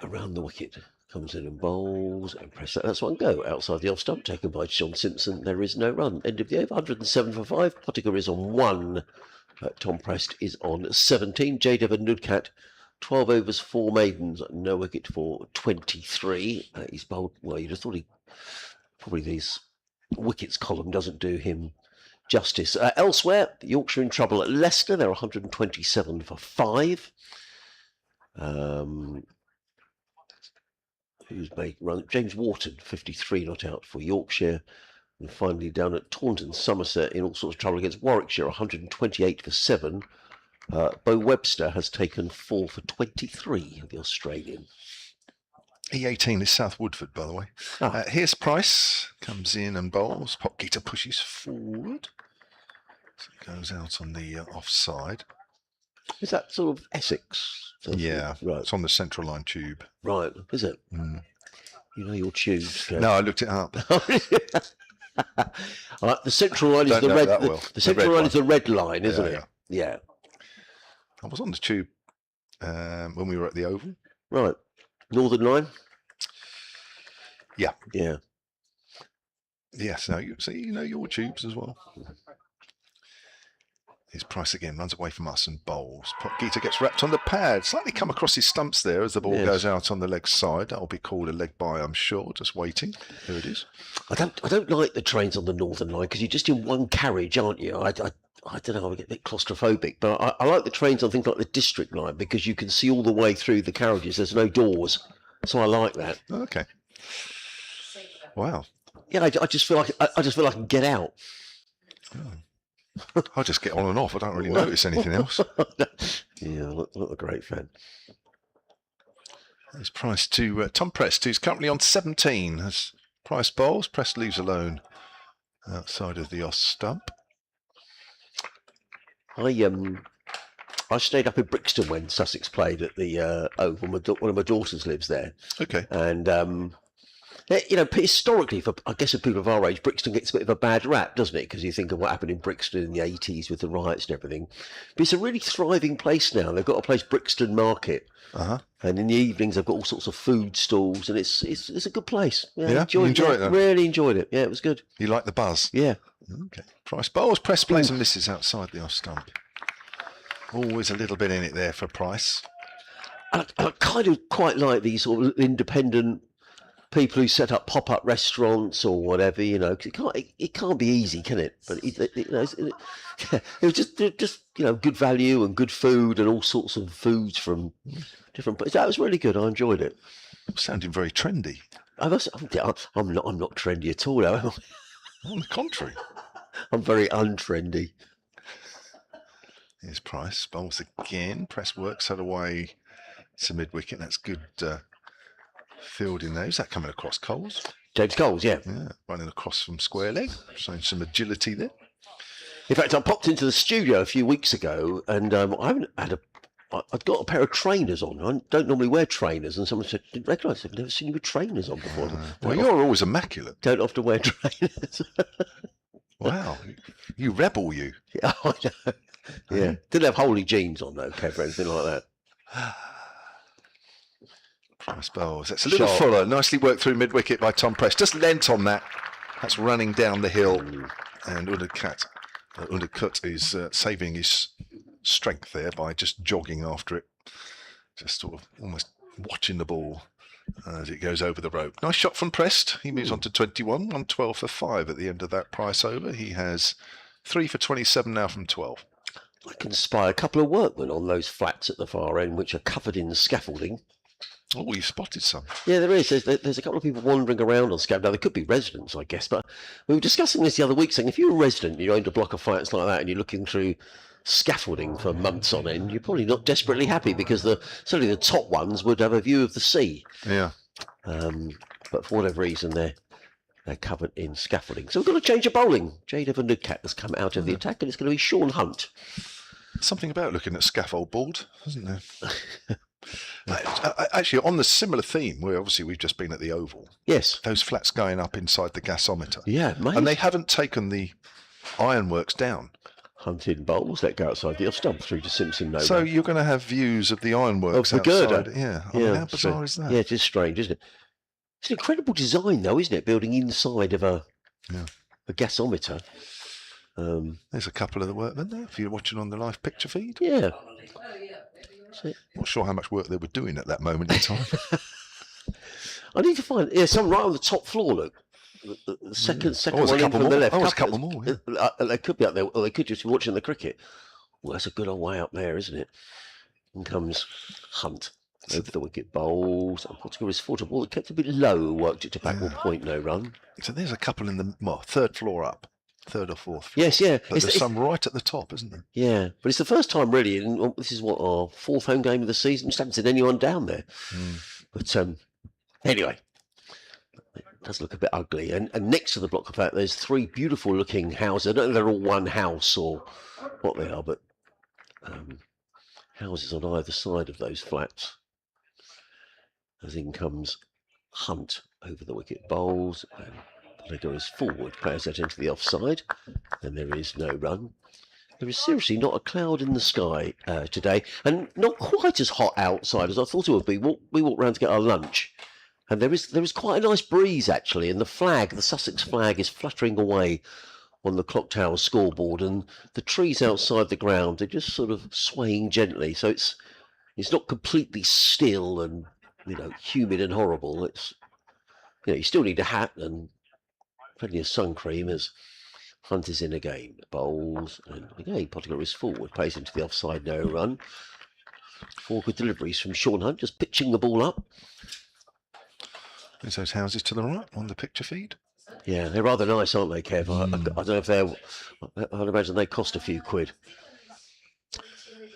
around the wicket. Comes in and bowls and press that. That's one go outside the off stump, taken by John Simpson. There is no run. End of the over. 107 for 5. Pottinger is on 1. Tom Prest is on 17. J. Devon Nudcat, 12 overs, 4 maidens, no wicket for 23. He's bowled. Well, you'd have thought he probably these wickets column doesn't do him justice. Elsewhere, Yorkshire in trouble at Leicester. They're 127 for 5. Who's made run? James Wharton, 53 not out for Yorkshire. And finally down at Taunton, Somerset in all sorts of trouble against Warwickshire, 128 for 7. Bo Webster has taken 4 for 23, the Australian. E18 is South Woodford, by the way. Here's Price, comes in and bowls. Popgeeter pushes forward. So it goes out on the offside. Is that sort of Essex? Yeah, right. It's on the Central Line tube. Right, is it? Mm. You know your tubes. No, I looked it up. The Central Line is Don't the know red. that well. The Central red Line one. is the red line, isn't Yeah, it? Yeah. I was on the tube when we were at the Oval. Right. Northern Line. Yeah. Yeah. Yes. No, you see, you know your tubes as well. His Price again runs away from us and bowls. Popgeeter gets wrapped on the pad. Slightly come across his stumps there as the ball goes out on the leg side. That'll be called a leg by, I'm sure. Just waiting. There it is. I don't like the trains on the Northern Line because you're just in one carriage, aren't you? I don't know. I get a bit claustrophobic, but I like the trains on things like the District Line because you can see all the way through the carriages. There's no doors, so I like that. Okay. Wow. Yeah, I just feel like I can get out. I just get on and off. I don't really notice anything else. Yeah, I'm not a great fan. There's Price to Tom Prest, who's currently on 17. As Price bowls, Prest leaves alone outside of the off stump. I stayed up in Brixton when Sussex played at the Oval. One of my daughters lives there. Okay. And you know, historically, for I guess for people of our age, Brixton gets a bit of a bad rap, doesn't it? Because you think of what happened in Brixton in the 80s with the riots and everything. But it's a really thriving place now. They've got a place, Brixton Market, and in the evenings they've got all sorts of food stalls, and it's a good place. Yeah, you enjoy it then? Really enjoyed it. Yeah, it was good. You like the buzz? Yeah. Okay. Price bowls, Prest plays and misses outside the off stump. Always a little bit in it there for Price. I kind of quite like these sort of independent people who set up pop-up restaurants or whatever, you know, 'cause it can't be easy, can it? But you know, it was just you know, good value and good food and all sorts of foods from different places. That was really good. I enjoyed it. Sounding very trendy. I'm not trendy at all. Am I? On the contrary. I'm very untrendy. Here's Price bowls again. Press works that away to mid wicket. That's good. Fielding there. Is that coming across Coles? James Coles, yeah. Yeah, running across from square leg, showing some agility there. In fact, I popped into the studio a few weeks ago, and I'd got a pair of trainers on. I don't normally wear trainers, and someone said, "Didn't recognise? I've never seen you with trainers on before." Well, you're always immaculate. Don't often wear trainers. Wow, you rebel, you. Yeah, I know. Yeah, didn't have holy jeans on though, Kev, or anything like that. Price bowls. That's a little Sharp. fuller. Nicely worked through mid wicket by Tom Prest. Just lent on that. That's running down the hill. And Undercut is saving his strength there by just jogging after it. Just sort of almost watching the ball as it goes over the rope. Nice shot from Prest. He moves on to 21. 112 for 5 at the end of that Price over. He has 3 for 27 now from 12. I can spy a couple of workmen on those flats at the far end, which are covered in scaffolding. Oh, you spotted some. Yeah, there is. There's a couple of people wandering around on scaffolding. Now, they could be residents, I guess, but we were discussing this the other week, saying if you're a resident, you owned a block of flats like that, and you're looking through scaffolding for months on end, you're probably not desperately happy because certainly the top ones would have a view of the sea. Yeah. But for whatever reason, they're covered in scaffolding. So we've got to change of bowling. J. Devon Nudcat has come out of the attack, and it's going to be Sean Hunt. Something about looking at scaffold board, isn't there? Actually, on the similar theme, where obviously we've just been at the Oval, Yes. those flats going up inside the gasometer. Yeah, mate. And they haven't taken the ironworks down. Hunted bowls, let go outside the off stump through to Simpson. No. So you're going to have views of the ironworks Of the girder. outside. Yeah. I mean, how bizarre is that? Yeah, it is strange, isn't it? It's an incredible design, though, isn't it? Building inside of a gasometer. There's a couple of the workmen there, if you're watching on the live picture feed. Yeah. So, Not sure how much work they were doing at that moment in time. I need to find some right on the top floor. Look, the second there's one a in couple from the more. left. Oh, there's a couple more. Yeah. They could be up there, or they could just be watching the cricket. Well, that's a good old way up there, isn't it? In comes Hunt over the wicket, bowls, and Pottinger is foot a ball that kept a bit low, worked it to backward point, no run. So there's a couple in the third floor up, third or fourth floor. Yes, yeah. But there's some right at the top, isn't there? Yeah, but it's the first time really, and this is what our fourth home game of the season. Just haven't seen anyone down there. But anyway, it does look a bit ugly. And next to the block of that, there's three beautiful looking houses. I don't know if they're all one house or what they are, but houses on either side of those flats. As in comes Hunt over the wicket, bowls, and Pottinger is forward, players that into the offside, and there is no run. There is seriously not a cloud in the sky today, and not quite as hot outside as I thought it would be. We walked round to get our lunch, and there is quite a nice breeze actually, and the Sussex flag is fluttering away on the clock tower scoreboard, and the trees outside the ground are just sort of swaying gently. So it's not completely still and humid and horrible. It's you still need a hat and plenty of sun cream as Hunt is in again. Bowls, and again Pottinger is forward, plays into the offside, no run. 4 good deliveries from Sean Hunt, just pitching the ball up. There's those houses to the right on the picture feed. Yeah, they're rather nice, aren't they, Kev? I don't know if I'd imagine they cost a few quid.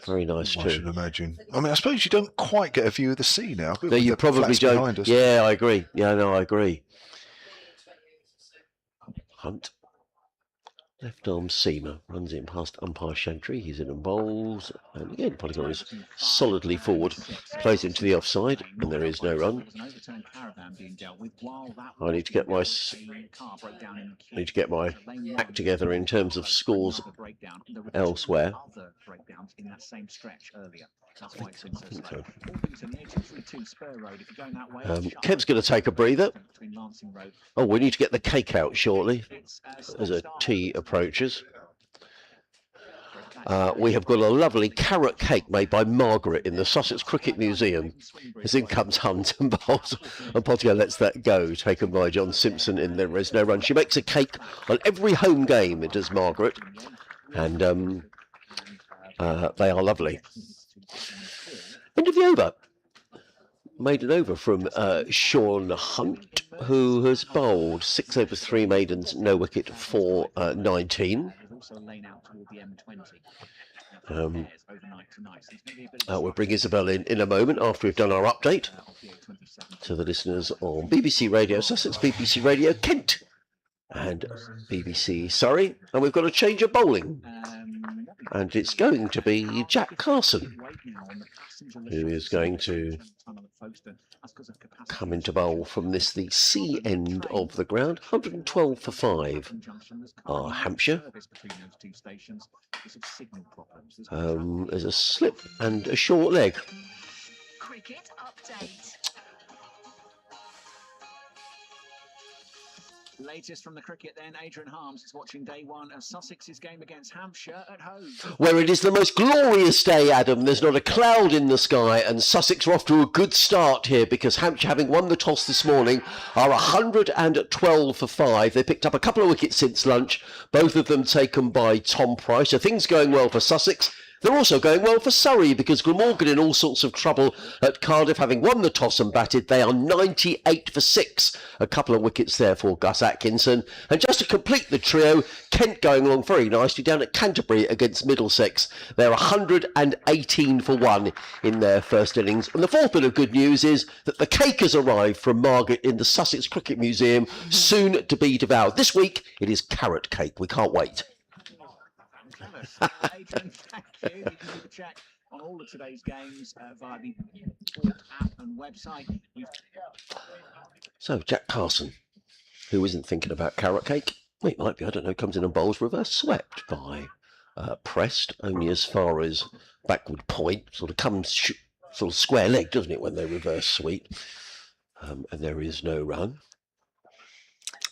Very nice too. I should imagine. I mean, I suppose you don't quite get a view of the sea now. No, you probably don't. Yeah, I agree. Yeah, no, I agree. Hunt. Left arm seamer, runs in past umpire Chantry, he's in and bowls, and again Pottinger is solidly forward, plays into the offside, and there is no run. I need to get my act together in terms of scores elsewhere. Kev's going to take a breather. Oh, we need to get the cake out shortly as a tea approaches. We have got a lovely carrot cake made by Margaret in the Sussex Cricket Museum. As in comes Hunt and bowls, and Pottinger lets that go, taken by John Simpson in There Is No Run. She makes a cake on every home game, it does Margaret, and they are lovely. End of the over. Made an over from Sean Hunt, who has bowled 6 overs, 3 maidens, no wicket for 19. We'll bring Isabel in a moment after we've done our update to the listeners on BBC Radio Sussex, BBC Radio Kent, and BBC Surrey. And we've got a change of bowling. And it's going to be Jack Carson, who is going to come into bowl from the C end of the ground. 112 for 5 are Hampshire. There's a slip and a short leg. Cricket update. Latest from the cricket then, Adrian Harms is watching day 1 of Sussex's game against Hampshire at Hove. Where it is the most glorious day, Adam. There's not a cloud in the sky, and Sussex are off to a good start here because Hampshire, having won the toss this morning, are 112 for 5. They picked up a couple of wickets since lunch, both of them taken by Tom Price. So things going well for Sussex. They're also going well for Surrey because Glamorgan in all sorts of trouble at Cardiff, having won the toss and batted. They are 98 for 6. A couple of wickets there for Gus Atkinson. And just to complete the trio, Kent going along very nicely down at Canterbury against Middlesex. They're 118 for 1 in their first innings. And the fourth bit of good news is that the cake has arrived from Margaret in the Sussex Cricket Museum, soon to be devoured. This week, it is carrot cake. We can't wait. Adrian, thank you. You can keep a check on all of today's games via the Sport app and website. So, Jack Carson, who isn't thinking about carrot cake, well, it might be, I don't know, comes in and bowls reverse swept by Prest, only as far as backward point, sort of comes sort of square leg, doesn't it, when they reverse sweep? And there is no run.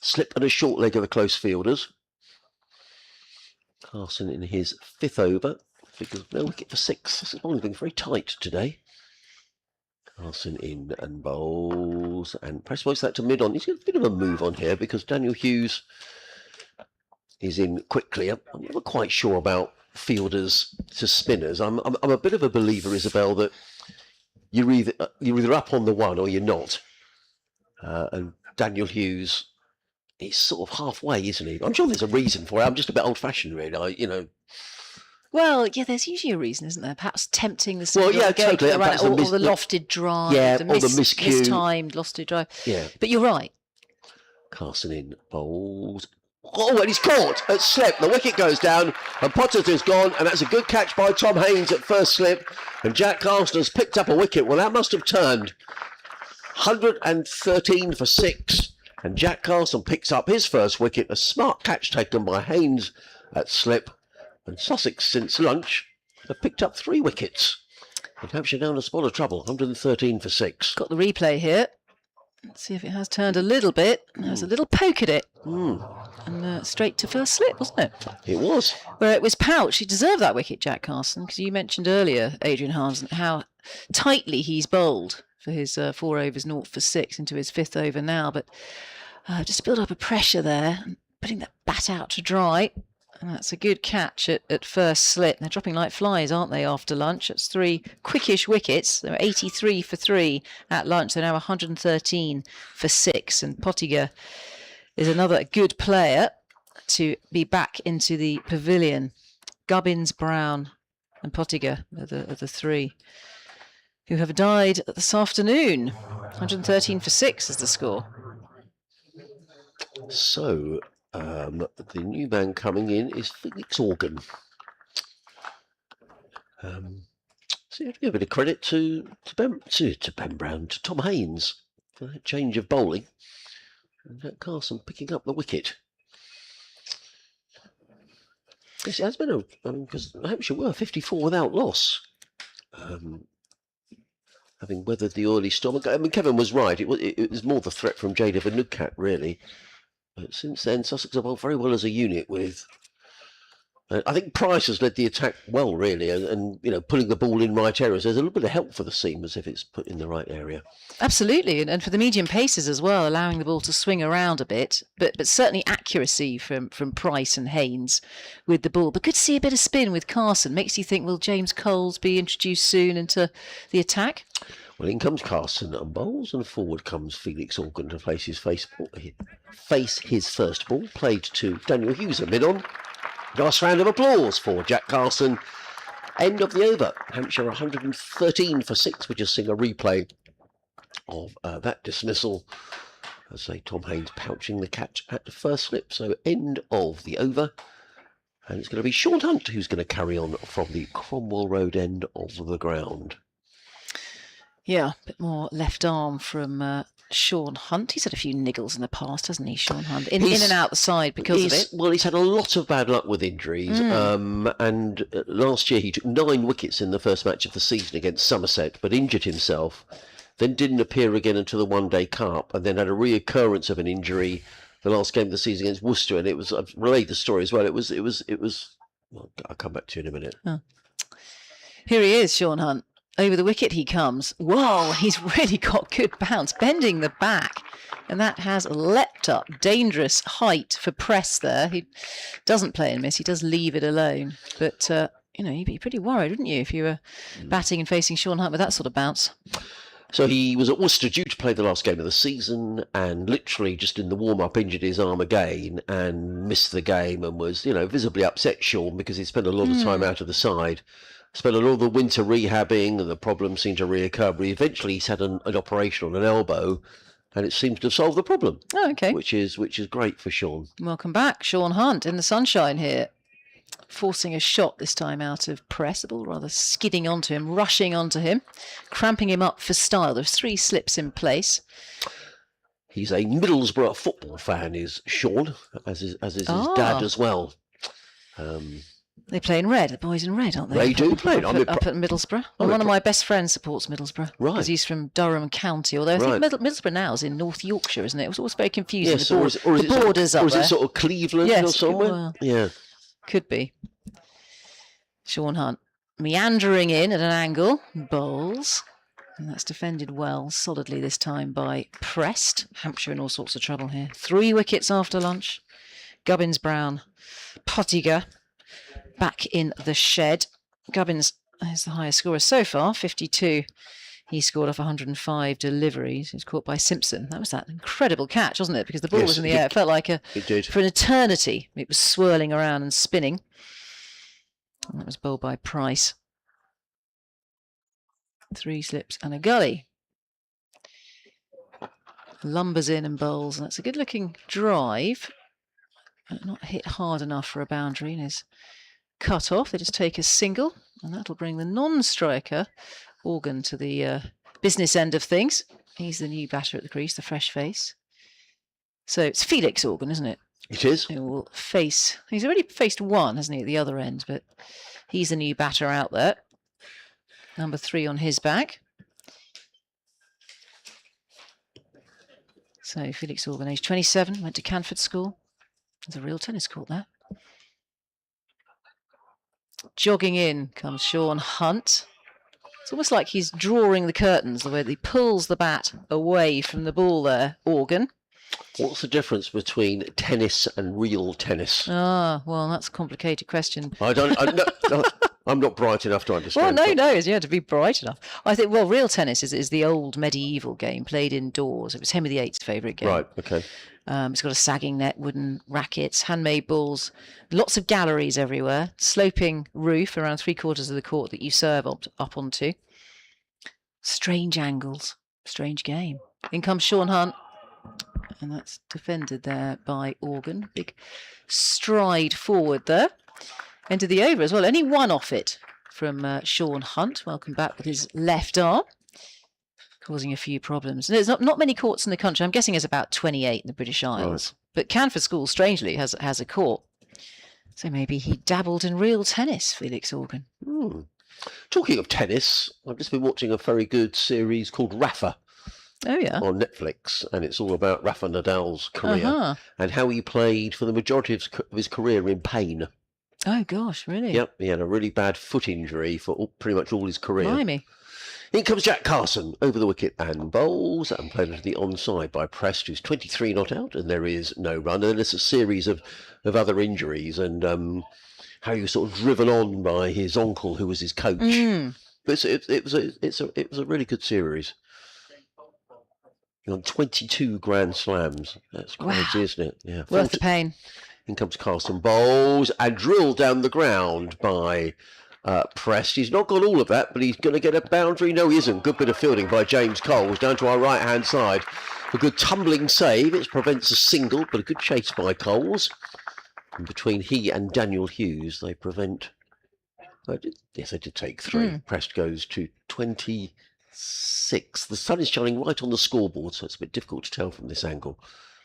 Slip and a short leg of the close fielders. Carson in his 5th over, because no wicket for 6. This is bowling being very tight today. Carson in and bowls, and Prest works that to mid on. He's got a bit of a move on here because Daniel Hughes is in quickly. I'm never quite sure about fielders to spinners. I'm a bit of a believer, Isabel, that you're either up on the one or you're not. And Daniel Hughes, he's sort of halfway, isn't he? I'm sure there's a reason for it. I'm just a bit old-fashioned, really. Well, yeah, there's usually a reason, isn't there? Perhaps tempting the Well, single, yeah, going totally. for the run, Perhaps or the lofted drive, yeah, the or the miscue. mistimed lofted drive. Yeah. But you're right. Carson in bowls. Oh, and he's caught at slip. The wicket goes down, and Potters is gone, and that's a good catch by Tom Haynes at first slip. And Jack Carson has picked up a wicket. Well, that must have turned 113 for 6. And Jack Carson picks up his first wicket. A smart catch taken by Haynes at slip. And Sussex, since lunch, have picked up 3 wickets. And Hampshire down a spot of trouble, 113 for 6. Got the replay here. Let's see if it has turned a little bit. There's a little poke at it. And straight to first slip, wasn't it? It was. Where it was Pouch. He deserved that wicket, Jack Carson, because you mentioned earlier, Adrian Hansen, how tightly he's bowled for his 4 overs, 0 for 6 into his 5th over now. But just build up a pressure there, putting that bat out to dry. And that's a good catch at first slip. They're dropping like flies, aren't they, after lunch? It's 3 quickish wickets. They were 83 for 3 at lunch. They're now 113 for 6. And Pottinger is another good player to be back into the pavilion. Gubbins, Brown and Pottinger are the 3 who have died this afternoon. 113 for 6 is the score. So, the new man coming in is Felix Organ. So you have to give a bit of credit to Ben Brown, to Tom Haynes for that change of bowling. And Jack Carson picking up the wicket. Yes, it has been because Hampshire were 54 without loss. Having weathered the early storm. I mean, Kevin was right. It was more the threat from Jada Vanudkat, really. But since then, Sussex have bowled very well as a unit with... I think Price has led the attack well, really, and putting the ball in right areas. There's a little bit of help for the seamers if it's put in the right area. Absolutely, and for the medium paces as well, allowing the ball to swing around a bit, but certainly accuracy from Price and Haynes with the ball. But good to see a bit of spin with Carson. Makes you think, will James Coles be introduced soon into the attack? Well, in comes Carson and bowls, and forward comes Felix Organ to face his first ball, played to Daniel Hughes at mid-on. Last round of applause for Jack Carson. End of the over. Hampshire 113 for 6. We just sing a replay of that dismissal. I say Tom Haynes pouching the catch at the first slip. So end of the over. And it's going to be Sean Hunt who's going to carry on from the Cromwell Road end of the ground. Yeah, a bit more left arm from Sean Hunt. He's had a few niggles in the past, hasn't he, Sean Hunt? In and out the side because of it. Well, he's had a lot of bad luck with injuries. And last year he took 9 wickets in the first match of the season against Somerset, but injured himself. Then didn't appear again until the One-Day Cup, and then had a reoccurrence of an injury the last game of the season against Worcester. And I've relayed the story as well. It was. Well, I'll come back to you in a minute. Oh. Here he is, Sean Hunt. Over the wicket he comes. Whoa, he's really got good bounce, bending the back. And that has leapt up. Dangerous height for Press there. He doesn't play and miss. He does leave it alone. But, you'd be pretty worried, wouldn't you, if you were batting and facing Sean Hunt with that sort of bounce. So he was at Worcester due to play the last game of the season and literally just in the warm-up injured his arm again and missed the game and was, visibly upset, Sean, because he spent a lot of time out of the side. Spent a lot of the winter rehabbing and the problems seemed to reoccur. But eventually he's had an operation on an elbow and it seems to have solved the problem. Oh, okay. Which is great for Sean. Welcome back, Sean Hunt, in the sunshine here. forcing a shot this time out of press. The ball rather skidding onto him, rushing onto him, cramping him up for style. There's 3 slips in place. He's a Middlesbrough football fan, is Sean, as is his dad as well. They play in red, the boys in red, aren't they? They do play. Up at Middlesbrough. Well, one of my best friends supports Middlesbrough. Right. Because he's from Durham County, although I think Middlesbrough now is in North Yorkshire, isn't it? It was always very confusing. Yes, the borders up there. Or is it sort of Cleveland or somewhere? Well, yeah. Could be. Sean Hunt meandering in at an angle. Bowls. And that's defended well, solidly this time by Prest. Hampshire in all sorts of trouble here. 3 wickets after lunch. Gubbins, Brown, Pottinger back in the shed. Gubbins is the highest scorer so far, 52. He scored off 105 deliveries. He was caught by Simpson. That was that incredible catch, wasn't it? Because the ball was in the air. It felt like for an eternity. It was swirling around and spinning. And that was bowled by Price. 3 slips and a gully. Lumbers in and bowls. And that's a good-looking drive. Not hit hard enough for a boundary and is cut off. They just take a single, and that'll bring the non-striker, Organ, to the business end of things. He's the new batter at the crease, the fresh face. So it's Felix Organ, isn't it? It is. He will face. He's already faced 1, hasn't he, at the other end? But he's the new batter out there. Number 3 on his back. So Felix Organ, age 27, went to Canford School. There's a real tennis court there. Jogging in comes Sean Hunt. It's almost like he's drawing the curtains, the way that he pulls the bat away from the ball there, Organ. What's the difference between tennis and real tennis? Ah, well, that's a complicated question. I'm not bright enough to understand. Well, no, you have to be bright enough. I think, well, real tennis is the old medieval game played indoors. It was Henry VIII's favourite game. Right, okay. It's got a sagging net, wooden rackets, handmade balls, lots of galleries everywhere, sloping roof around 3/4 of the court that you serve up onto. Strange angles, strange game. In comes Sean Hunt, and that's defended there by Organ. Big stride forward there. Into the over as well. Only 1 off it from Sean Hunt. Welcome back with his left arm. Causing a few problems. There's not many courts in the country. I'm guessing there's about 28 in the British Isles. Right. But Canford School, strangely, has a court. So maybe he dabbled in real tennis, Felix Organ. Talking of tennis, I've just been watching a very good series called Rafa. Oh, yeah. On Netflix, and it's all about Rafa Nadal's career and how he played for the majority of his career in pain. Oh, gosh, really? Yep, he had a really bad foot injury for pretty much all his career. Blimey. In comes Jack Carson, over the wicket and bowls, and played into the onside by Prest, who's 23 not out, and there is no run. And then there's a series of other injuries, and how he was sort of driven on by his uncle, who was his coach. But it was a really good series. On 22 Grand Slams. That's crazy, isn't it? Yeah. Worth the pain. In comes Carson, bowls and drilled down the ground by Prest. He's not got all of that, but he's going to get a boundary. No, he isn't. Good bit of fielding by James Coles down to our right-hand side. A good tumbling save. It prevents a single, but a good chase by Coles. And between he and Daniel Hughes, they prevent... Yes, they did take 3. Prest goes to 26. The sun is shining right on the scoreboard, so it's a bit difficult to tell from this angle.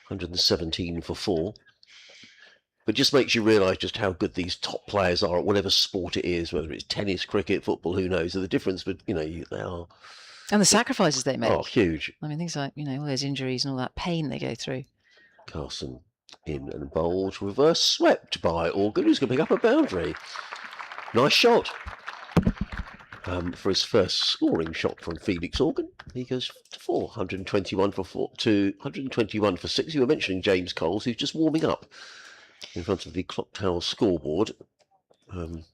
117 for 4. But just makes you realise just how good these top players are at whatever sport it is, whether it's tennis, cricket, football, who knows. So the difference, but they are. And the sacrifices they make. Oh, huge. I mean, things like, all those injuries and all that pain they go through. Carson in and bowled, reverse swept by Organ, who's going to pick up a boundary. Nice shot. For his first scoring shot from Felix Organ, he goes to 4, 121 for 4 to 121 for 6. You were mentioning James Coles, who's just warming up in front of the clock tower scoreboard. Well,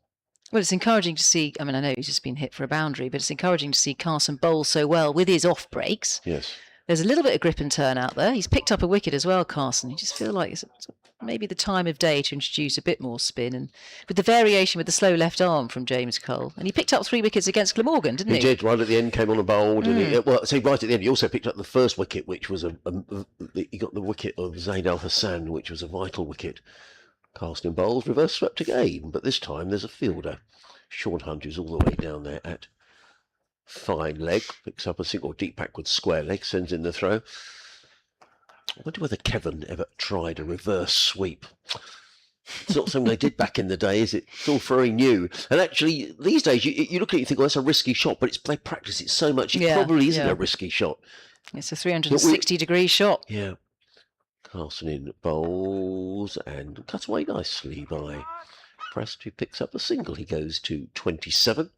it's encouraging to see. I mean, I know he's just been hit for a boundary, but it's encouraging to see Carson bowl so well with his off breaks. Yes. There's a little bit of grip and turn out there. He's picked up a wicket as well, Carson. You just feel like it's maybe the time of day to introduce a bit more spin, and with the variation with the slow left arm from James Cole. And he picked up 3 wickets against Glamorgan, didn't he? He did, right at the end, came on and bowled. And right at the end, he also picked up the first wicket, which was he got the wicket of Zaid Al Hassan, which was a vital wicket. Casting bowls, reverse swept again, but this time there's a fielder. Sean Hunt, who's all the way down there at fine leg, picks up a single deep backward square leg, sends in the throw. I wonder whether Kevin ever tried a reverse sweep. It's not something they did back in the day, is it? It's all very new. And actually, these days, you look at it and you think, well, that's a risky shot, but they practice it so much, it probably isn't a risky shot. It's a 360-degree shot. Yeah. Carson in bowls and cut away nicely by Prest, who picks up a single. He goes to 27,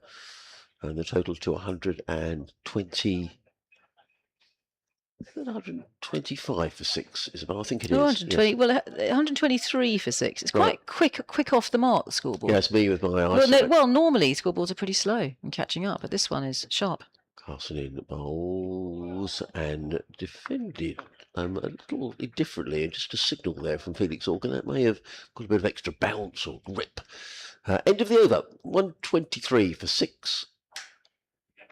and the total to 125 for 6, Isabel. I think it is. 120. Yes. Well, 123 for 6. It's quite quick off the mark, the scoreboard. Yeah, it's me with my eyes. Well, normally scoreboards are pretty slow in catching up, but this one is sharp. Carson in bowls and defended a little differently, and just a signal there from Felix Organ that may have got a bit of extra bounce or grip. End of the over, 123 for 6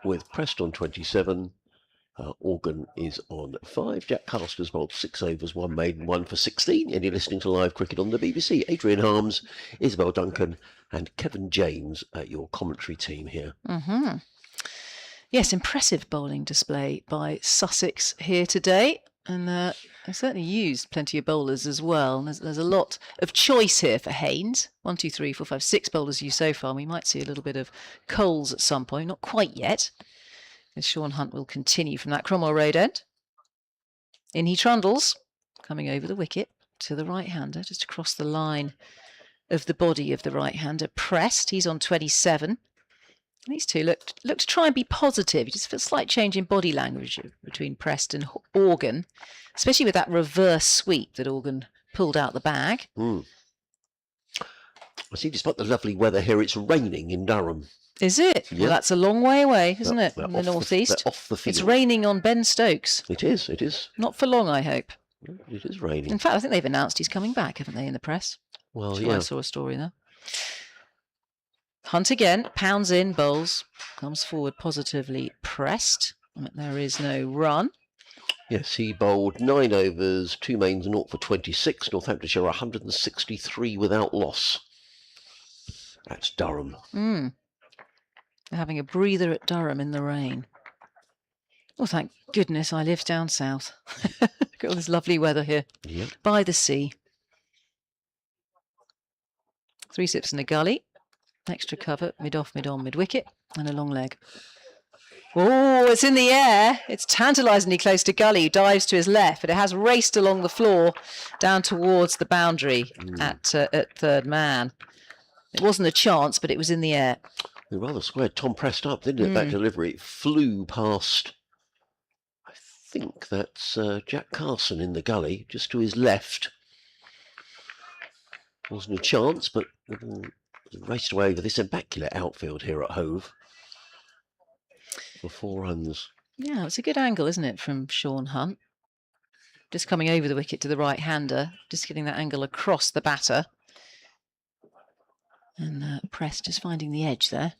with Prest on 27. Organ is on 5. Jack Carster's bowled 6 overs, 1 maiden, 1 for 16. And you're listening to live cricket on the BBC. Adrian Harms, Isabel Duncan, and Kevin James at your commentary team here. Mm-hmm. Yes, impressive bowling display by Sussex here today. And I've certainly used plenty of bowlers as well. There's a lot of choice here for Haynes. 1, 2, 3, 4, 5, 6 bowlers used so far. We might see a little bit of Coles at some point. Not quite yet. As Sean Hunt will continue from that Cromwell Road end. In he trundles, coming over the wicket to the right-hander, just across the line of the body of the right-hander. Prest, he's on 27. These two look to try and be positive. You just feel a slight change in body language between Prest and Organ, especially with that reverse sweep that Organ pulled out the bag. I see, despite the lovely weather here, it's raining in Durham. Is it? Yeah. Well, that's a long way away, isn't it, from the northeast? Off the field. It's raining on Ben Stokes. It is. Not for long, I hope. It is raining. In fact, I think they've announced he's coming back, haven't they, in the press? Well, I saw a story there. Hunt again, pounds in, bowls, comes forward positively Prest. There is no run. Yes, he bowled 9 overs, 2 mains, and 0 for 26. Northamptonshire 163 without loss. That's Durham. They're having a breather at Durham in the rain. Oh, thank goodness I live down south. Got all this lovely weather here. Yep. By the sea. 3 sips in the gully. Extra cover, mid-off, mid-on, mid-wicket, and a long leg. Oh, it's in the air. It's tantalisingly close to Gully, who dives to his left, but it has raced along the floor down towards the boundary at third man. It wasn't a chance, but it was in the air. It rather squared Tom Prest up, didn't it? That delivery. It flew past, I think that's Jack Carson in the gully, just to his left. Wasn't a chance, but raced away over this immaculate outfield here at Hove for 4 runs. Yeah, it's a good angle, isn't it, from Sean Hunt? Just coming over the wicket to the right-hander, just getting that angle across the batter. And Prest just finding the edge there.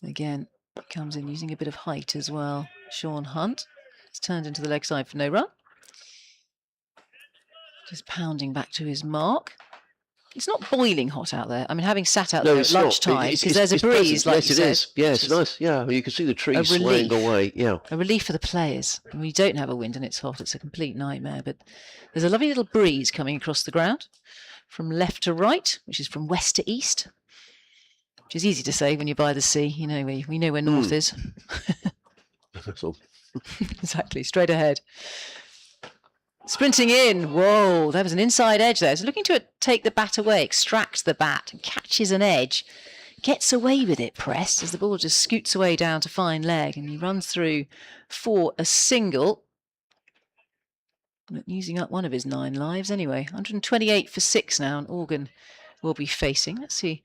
Again, comes in using a bit of height as well. Sean Hunt has turned into the leg side for no run. Just pounding back to his mark. It's not boiling hot out there. I mean, having sat out there at lunchtime, because there's a breeze, like you said. Yes, it is. Yeah, it's nice. Yeah, you can see the trees swaying away. Yeah, a relief for the players. When we don't have a wind and it's hot, it's a complete nightmare. But there's a lovely little breeze coming across the ground from left to right, which is from west to east, which is easy to say when you're by the sea. You know, we know where north is. That's all. Exactly, straight ahead. Sprinting in, whoa, there was an inside edge there. So looking to take the bat away, extracts the bat and catches an edge. Gets away with it, Prest, as the ball just scoots away down to fine leg and he runs through for a single. Using up one of his 9 lives anyway. 128 for 6 now, and Organ will be facing. Let's see.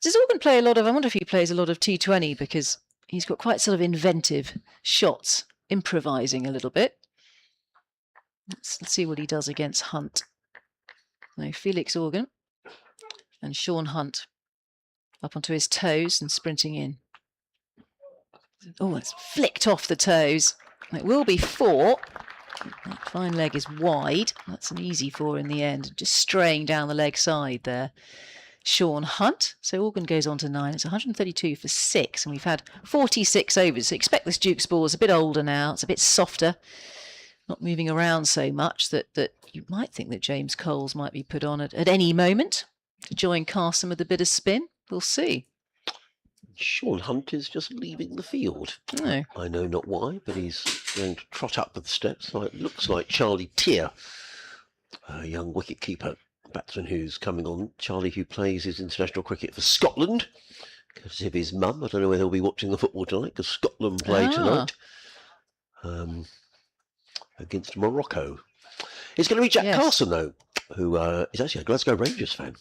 Does Organ play a lot of, I wonder if he plays a lot of T20 because he's got quite sort of inventive shots, improvising a little bit. Let's see what he does against Hunt. Now, Felix Organ and Sean Hunt up onto his toes and sprinting in. Oh, it's flicked off the toes. It will be 4. That fine leg is wide. That's an easy 4 in the end. Just straying down the leg side there. Sean Hunt. So Organ goes on to 9. It's 132 for 6, and we've had 46 overs. So expect this Duke's ball is a bit older now. It's a bit softer, not moving around so much that you might think that James Coles might be put on at any moment to join Carson with a bit of spin. We'll see. Sean Hunt is just leaving the field. No. I know not why, but he's going to trot up the steps. It looks like Charlie Tier, a young wicket-keeper batsman who's coming on. Charlie, who plays his international cricket for Scotland, courtesy of his mum. I don't know whether he'll be watching the football tonight, because Scotland play tonight against Morocco. It's going to be Jack Carson, though, who is actually a Glasgow Rangers fan,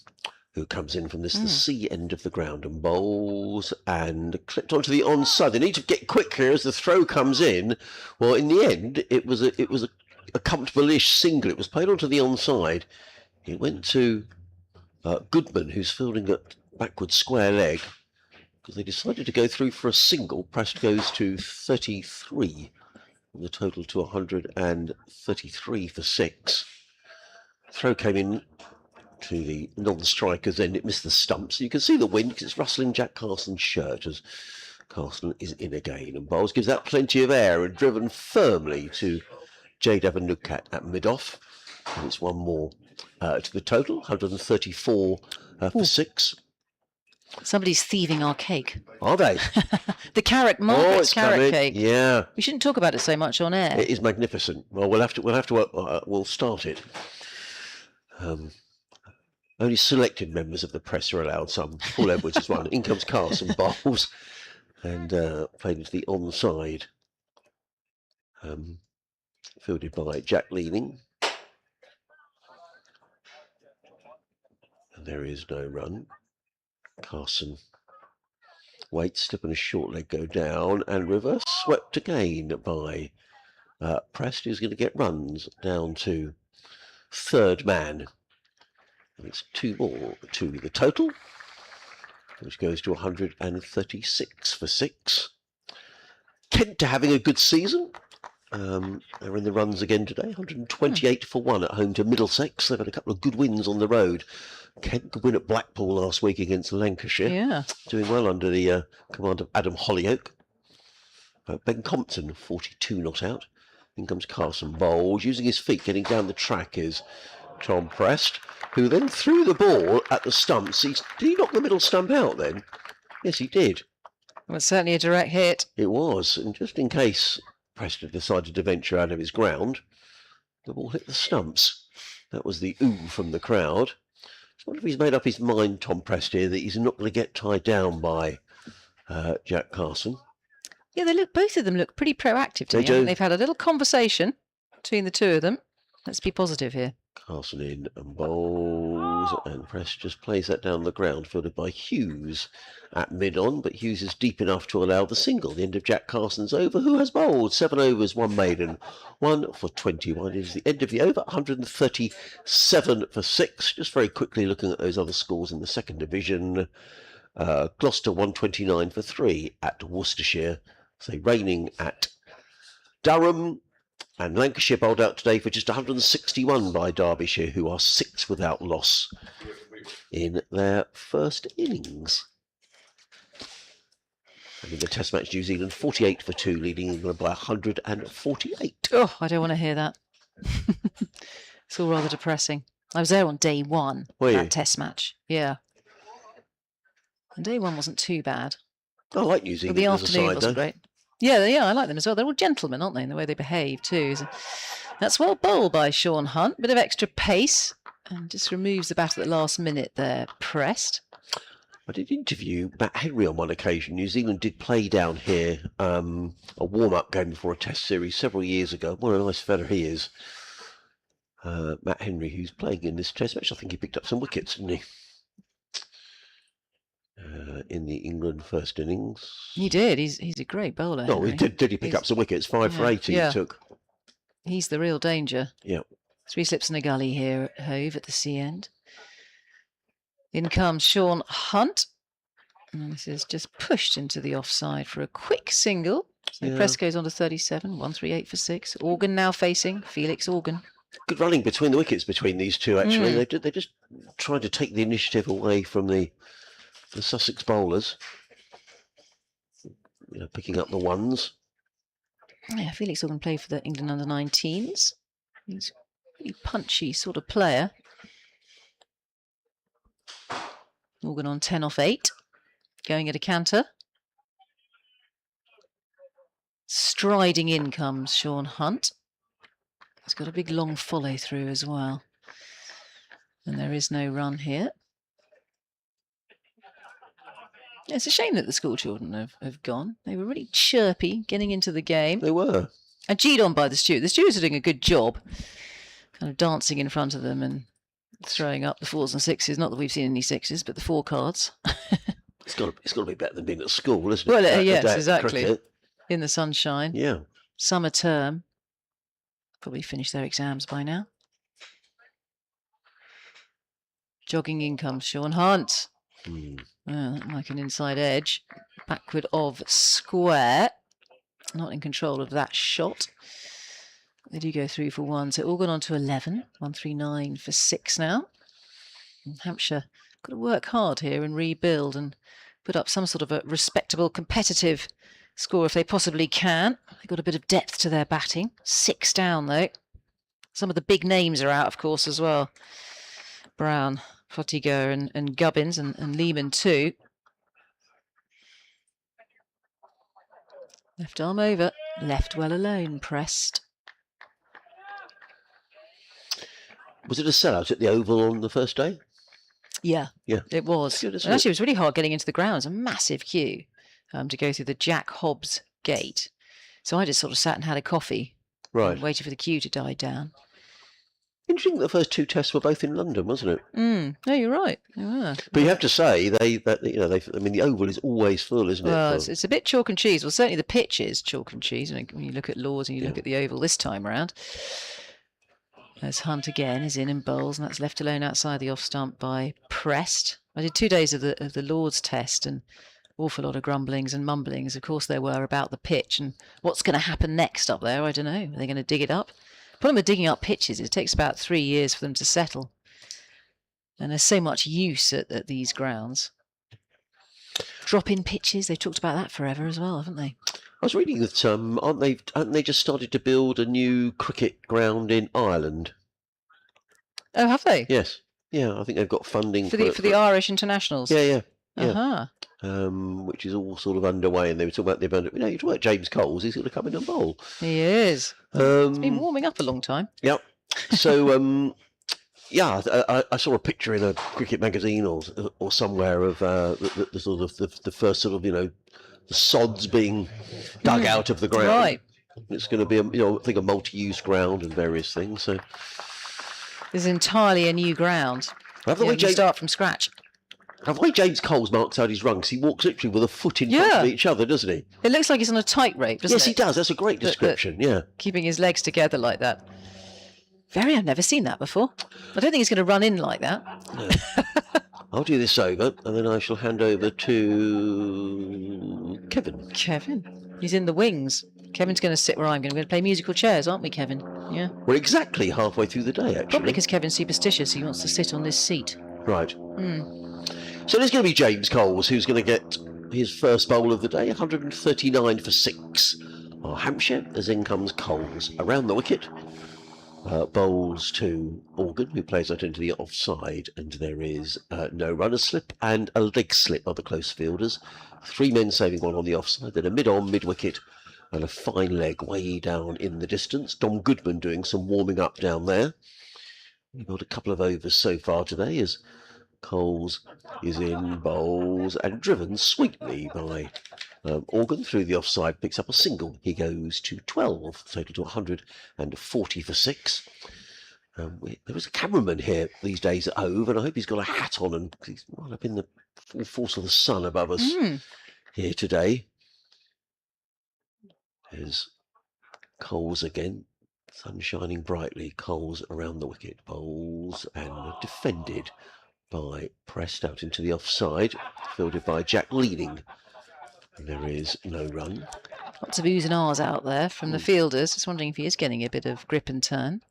who comes in from the C end of the ground and bowls and clipped onto the onside. They need to get quick here as the throw comes in. Well, in the end, it was a comfortable-ish single. It was played onto the onside. It went to Goodman, who's fielding at backward square leg, because they decided to go through for a single. Prest goes to 33, and the total to 133 for 6. Throw came in to the non-strikers end. It missed the stumps. You can see the wind because it's rustling Jack Carson's shirt as Carson is in again, and Bowles gives that plenty of air and driven firmly to J. Devon Nukat at mid-off, and it's one more to the total, 134 for 6. Somebody's thieving our cake. Are they? The carrot, Margaret's carrot coming. cake. Yeah, We shouldn't talk about it so much on air. it is magnificent. Well, we'll have to work. We'll start it. Only selected members of the press are allowed some. Paul Edwards is one. In comes Carson Bowles, and played into the onside. Fielded by Jack Leaning. And there is no run. Carson waits, slipping a short leg go down, and reverse swept again by Prest, who's going to get runs down to third man. And it's 2 more to the total, which goes to 136 for 6. Kent are having a good season. They're in the runs again today, 128 for 1 at home to Middlesex. They've had a couple of good wins on the road. Kent could win at Blackpool last week against Lancashire. Yeah. Doing well under the command of Adam Hollyoake. Ben Compton, 42 not out. In comes Carson Bowles. Using his feet, getting down the track is Tom Prest, who then threw the ball at the stumps. Did he knock the middle stump out then? Yes, he did. Well, it's certainly a direct hit. It was. And just in case Prest had decided to venture out of his ground, the ball hit the stumps. That was the ooh from the crowd. I wonder if he's made up his mind, Tom Prest, here, that he's not going to get tied down by Jack Carson. Yeah, both of them look pretty proactive to me. I think they've had a little conversation between the two of them. Let's be positive here. Carson in and Bowles, and Prest just plays that down the ground, fielded by Hughes at mid-on, but Hughes is deep enough to allow the single. The end of Jack Carson's over, who has bowled 7 overs, 1 maiden, 1 for 21. It is the end of the over, 137 for 6. Just very quickly looking at those other scores in the second division. Gloucester 129 for 3 at Worcestershire. So reigning at Durham. And Lancashire bowled out today for just 161 by Derbyshire, who are 6 without loss in their first innings. And in the Test match, New Zealand 48 for 2, leading England by 148. Oh, I don't want to hear that. It's all rather depressing. I was there on day 1 of that Test match. Yeah. And day 1 wasn't too bad. I like New Zealand. But the as a afternoon side, wasn't though. great. Yeah, I like them as well. They're all gentlemen, aren't they, in the way they behave too. So that's well bowled by Sean Hunt. Bit of extra pace, and just removes the bat at the last minute there. Prest. I did interview Matt Henry on one occasion. New Zealand did play down here a warm-up game before a Test series several years ago. What a nice fella he is. Matt Henry, who's playing in this Test match. I think he picked up some wickets, didn't he? In the England first innings. He did. He's a great bowler. No, Henry. did he pick up some wickets? 5 for 80 he took. He's the real danger. Yeah. 3 slips in a gully here at Hove at the sea end. In comes Sean Hunt. And this is just pushed into the offside for a quick single. So Yeah. Press goes on to 37, 138 for 6. Organ now facing Felix Organ. Good running between the wickets between these two, actually. Mm. They just tried to take the initiative away from the Sussex bowlers. Picking up the ones. Yeah, Felix Organ played for the England under-19s. He's a really punchy sort of player. Organ on 10 off 8. Going at a canter. Striding in comes Sean Hunt. He's got a big long follow through as well. And there is no run here. Yeah, it's a shame that the school children have gone. They were really chirpy getting into the game. They were. And cheered on by the stewards. The stewards are doing a good job, kind of dancing in front of them and throwing up the 4s and 6s. Not that we've seen any 6s, but the 4 cards. It's got to be better than being at school, isn't it? Well, yes, A day at exactly. cricket. In the sunshine. Yeah. Summer term. Probably finished their exams by now. Jogging in comes Sean Hunt. Like an inside edge. Backward of square. Not in control of that shot. They do go through for 1. So all gone on to 11. 139 for 6 now. And Hampshire got to work hard here and rebuild and put up some sort of a respectable, competitive score if they possibly can. They've got a bit of depth to their batting. 6 down, though. Some of the big names are out, of course, as well. Brown, Fotiga and Gubbins and Lehman too. Left arm over, left well alone, Pressed. Was it a sellout at the Oval on the first day? Yeah, it was. Good, and actually, it was really hard getting into the ground. It was a massive queue to go through the Jack Hobbs gate. So I just sort of sat and had a coffee. Right. Waited for the queue to die down. Interesting that the first 2 tests were both in London, wasn't it? No, you're right. They were. But you have to say the Oval is always full, isn't it? Well, it's a bit chalk and cheese. Well, certainly the pitch is chalk and cheese. When you look at Lords and you look at the Oval this time round. As Hunt again is in and bowls, and that's left alone outside the off stump by Pressed. I did 2 days of the Lords test, and awful lot of grumblings and mumblings. Of course, there were about the pitch and what's going to happen next up there. I don't know. Are they going to dig it up? The problem with digging up pitches is it takes about 3 years for them to settle. And there's so much use at these grounds. Drop-in pitches, they've talked about that forever as well, haven't they? I was reading that haven't they just started to build a new cricket ground in Ireland? Oh, have they? Yes. Yeah, I think they've got funding for the Irish internationals. Yeah. Uh-huh. Which is all sort of underway, and they were talking about the abandoned. You talk about James Coles, he's going to come in and bowl. He is. It's been warming up a long time. Yep. So, I saw a picture in a cricket magazine or somewhere of the sort of the first sort of the sods being dug out of the ground. Right. It's going to be I think a multi-use ground and various things. So this is entirely a new ground. You start from scratch. The way James Coles marks out his runs, he walks literally with a foot in front of each other, doesn't he? It looks like he's on a tightrope, doesn't it? Yes, he does. That's a great description, yeah. Keeping his legs together like that. I've never seen that before. I don't think he's going to run in like that. No. I'll do this over, and then I shall hand over to Kevin. Kevin? He's in the wings. Kevin's going to sit where I'm going. We're going to play musical chairs, aren't we, Kevin? Yeah. We're exactly halfway through the day, actually. Probably because Kevin's superstitious. He wants to sit on this seat. Right. So there's going to be James Coles, who's going to get his first bowl of the day, 139 for 6. Hampshire, as in comes Coles. Around the wicket, bowls to Organ, who plays out into the offside, and there is no runner slip and a leg slip by the close fielders. 3 men saving one on the offside, then a mid-on, mid-wicket, and a fine leg way down in the distance. Dom Goodman doing some warming up down there. We've got a couple of overs so far today as Coles is in, bowls, and driven sweetly by Organ through the offside, picks up a single. He goes to 12, total to 140 for 6. There was a cameraman here these days at Hove, and I hope he's got a hat on, and he's right up in the full force of the sun above us here today. There's Coles again, sun shining brightly. Coles around the wicket, bowls and defended by Pressed out into the offside, fielded by Jack Leading. And there is no run. Lots of oohs and ahs out there from the fielders. Just wondering if he is getting a bit of grip and turn.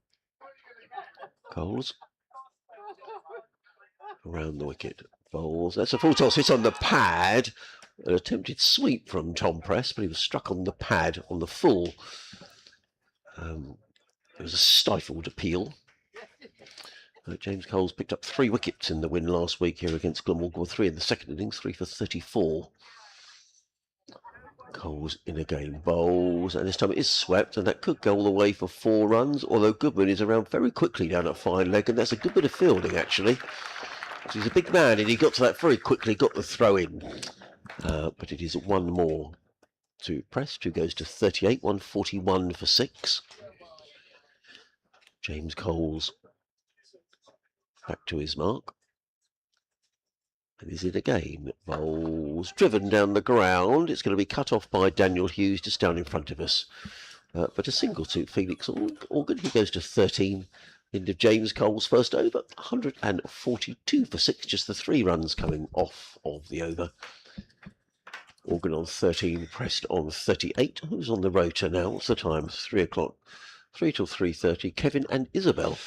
Coles. Around the wicket. Bowls. That's a full toss. Hit on the pad. An attempted sweep from Tom Press, but he was struck on the pad on the full. It was a stifled appeal. James Coles picked up 3 wickets in the win last week here against Glamorgan. 3 in the second innings, 3 for 34. Coles in again, bowls, and this time it is swept, and that could go all the way for 4 runs, although Goodman is around very quickly down at fine leg, and that's a good bit of fielding actually. He's a big man and he got to that very quickly, got the throw in. But it is 1 more to Press, who goes to 38, 141 for 6. James Coles back to his mark. And is it again? Bowls driven down the ground. It's going to be cut off by Daniel Hughes just down in front of us. But a single to Felix Organ. He goes to 13. End of James Cole's first over. 142 for 6. Just the 3 runs coming off of the over. Organ on 13. Pressed on 38. Who's on the rotor now? What's the time? 3 o'clock. 3 till 3:30. Kevin and Isabel.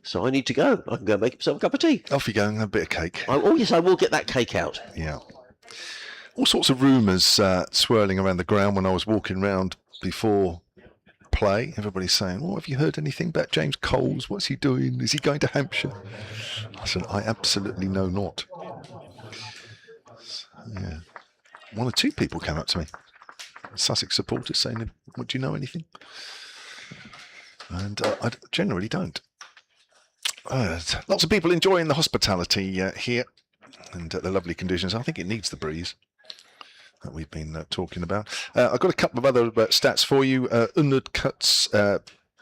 So I need to go. I can go make myself a cup of tea. Off you go and have a bit of cake. Oh yes, I will get that cake out. Yeah. All sorts of rumours swirling around the ground when I was walking around before play. Everybody's saying, "Oh, have you heard anything about James Coles? What's he doing? Is he going to Hampshire?" I said, "I absolutely know not." Yeah. 1 or 2 people came up to me, Sussex supporters, saying, "Would you know anything?" And I generally don't. Lots of people enjoying the hospitality here and the lovely conditions. I think it needs the breeze that we've been talking about. I've got a couple of other stats for you. Unudkut's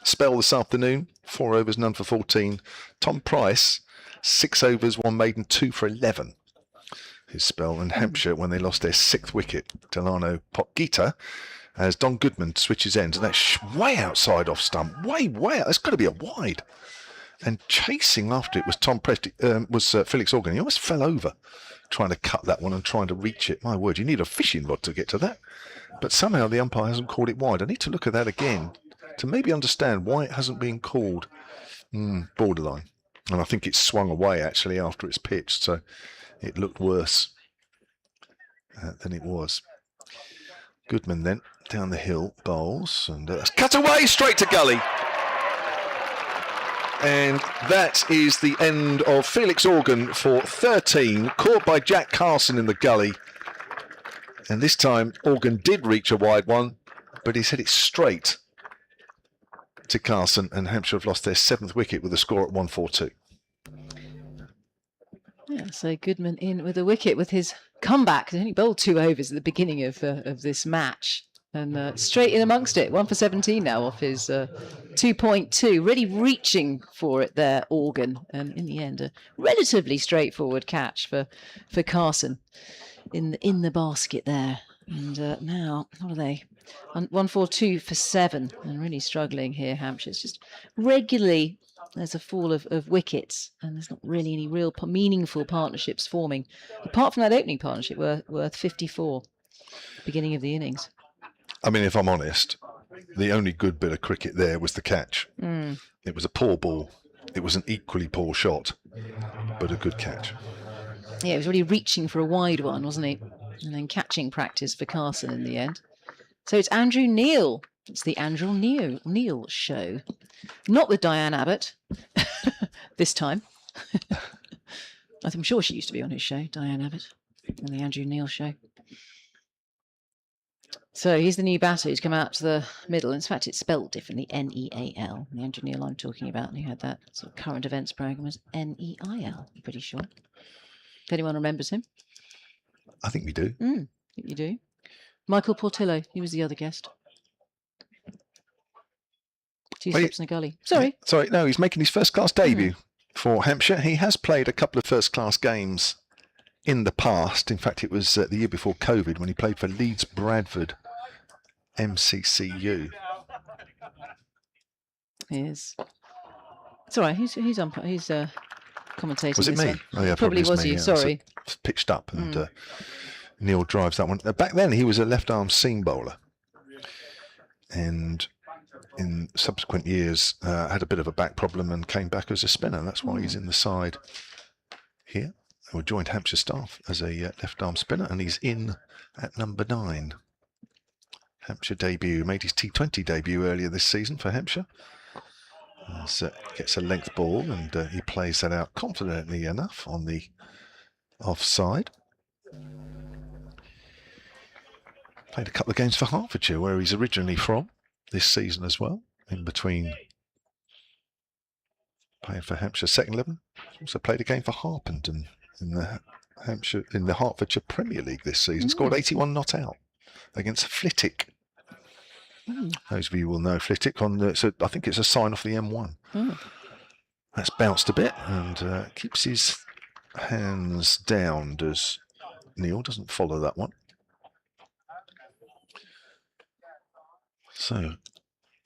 spell this afternoon, 4 overs, none for 14. Tom Price, 6 overs, 1 maiden, 2 for 11. His spell. And Hampshire, when they lost their 6th wicket, Delano Potgieter, as Don Goodman switches ends, and that's way outside off stump, way out. That's got to be a wide. And chasing after it was Tom Prest, was Felix Organ. He almost fell over trying to cut that one and trying to reach it. My word, you need a fishing rod to get to that. But somehow the umpire hasn't called it wide. I need to look at that again to maybe understand why it hasn't been called. Borderline. And I think it swung away actually after it's pitched, so it looked worse than it was. Goodman then down the hill, bowls, and cut away straight to gully. And that is the end of Felix Organ for 13, caught by Jack Carson in the gully. And this time Organ did reach a wide one, but he's hit it straight to Carson, and Hampshire have lost their 7th wicket with a score at 142. Yeah, so Goodman in with a wicket with his comeback. He only bowled 2 overs at the beginning of this match. And straight in amongst it, 1 for 17 now off his 2.2. Really reaching for it there, Organ. And in the end, a relatively straightforward catch for Carson in the basket there. And now, what are they? 142 for 7. And really struggling here, Hampshire. It's just regularly there's a fall of wickets, and there's not really any real meaningful partnerships forming. Apart from that opening partnership worth 54, beginning of the innings. I mean, if I'm honest, the only good bit of cricket there was the catch. It was a poor ball. It was an equally poor shot, but a good catch. Yeah, he was really reaching for a wide one, wasn't he? And then catching practice for Carson in the end. So it's Andrew Neil. It's the Andrew Neil show. Not with Diane Abbott this time. I'm sure she used to be on his show, Diane Abbott, on the Andrew Neil show. So he's the new batter who's come out to the middle. In fact, it's spelled differently, Neal. The Andrew Neil I'm talking about, and he had that sort of current events program was Neil, I'm pretty sure. If anyone remembers him. I think we do. I think you do. Michael Portillo, he was the other guest. 2 steps in the gully. Sorry, no, he's making his first-class debut for Hampshire. He has played a couple of first-class games in the past. In fact, it was the year before COVID when he played for Leeds Bradford MCCU. Yes. It's all right. He's commentating. Was it this me? one. Oh, yeah, Probably was me, you. yeah. Sorry. So pitched up and Neil drives that one. Back then, he was a left-arm seam bowler, and in subsequent years had a bit of a back problem and came back as a spinner. That's why he's in the side here. He joined Hampshire staff as a left-arm spinner, and he's in at number 9. Hampshire debut, made his T20 debut earlier this season for Hampshire. Gets a length ball, and he plays that out confidently enough on the offside. Played a couple of games for Hertfordshire, where he's originally from, this season as well, in between playing for Hampshire second 11. Also played a game for Harpenden in the Hertfordshire Premier League this season. Scored 81 not out against Flitwick. Those of you will know Flitwick so I think it's a sign off the M1. That's bounced a bit and keeps his hands down. Does Neil? Doesn't follow that one. So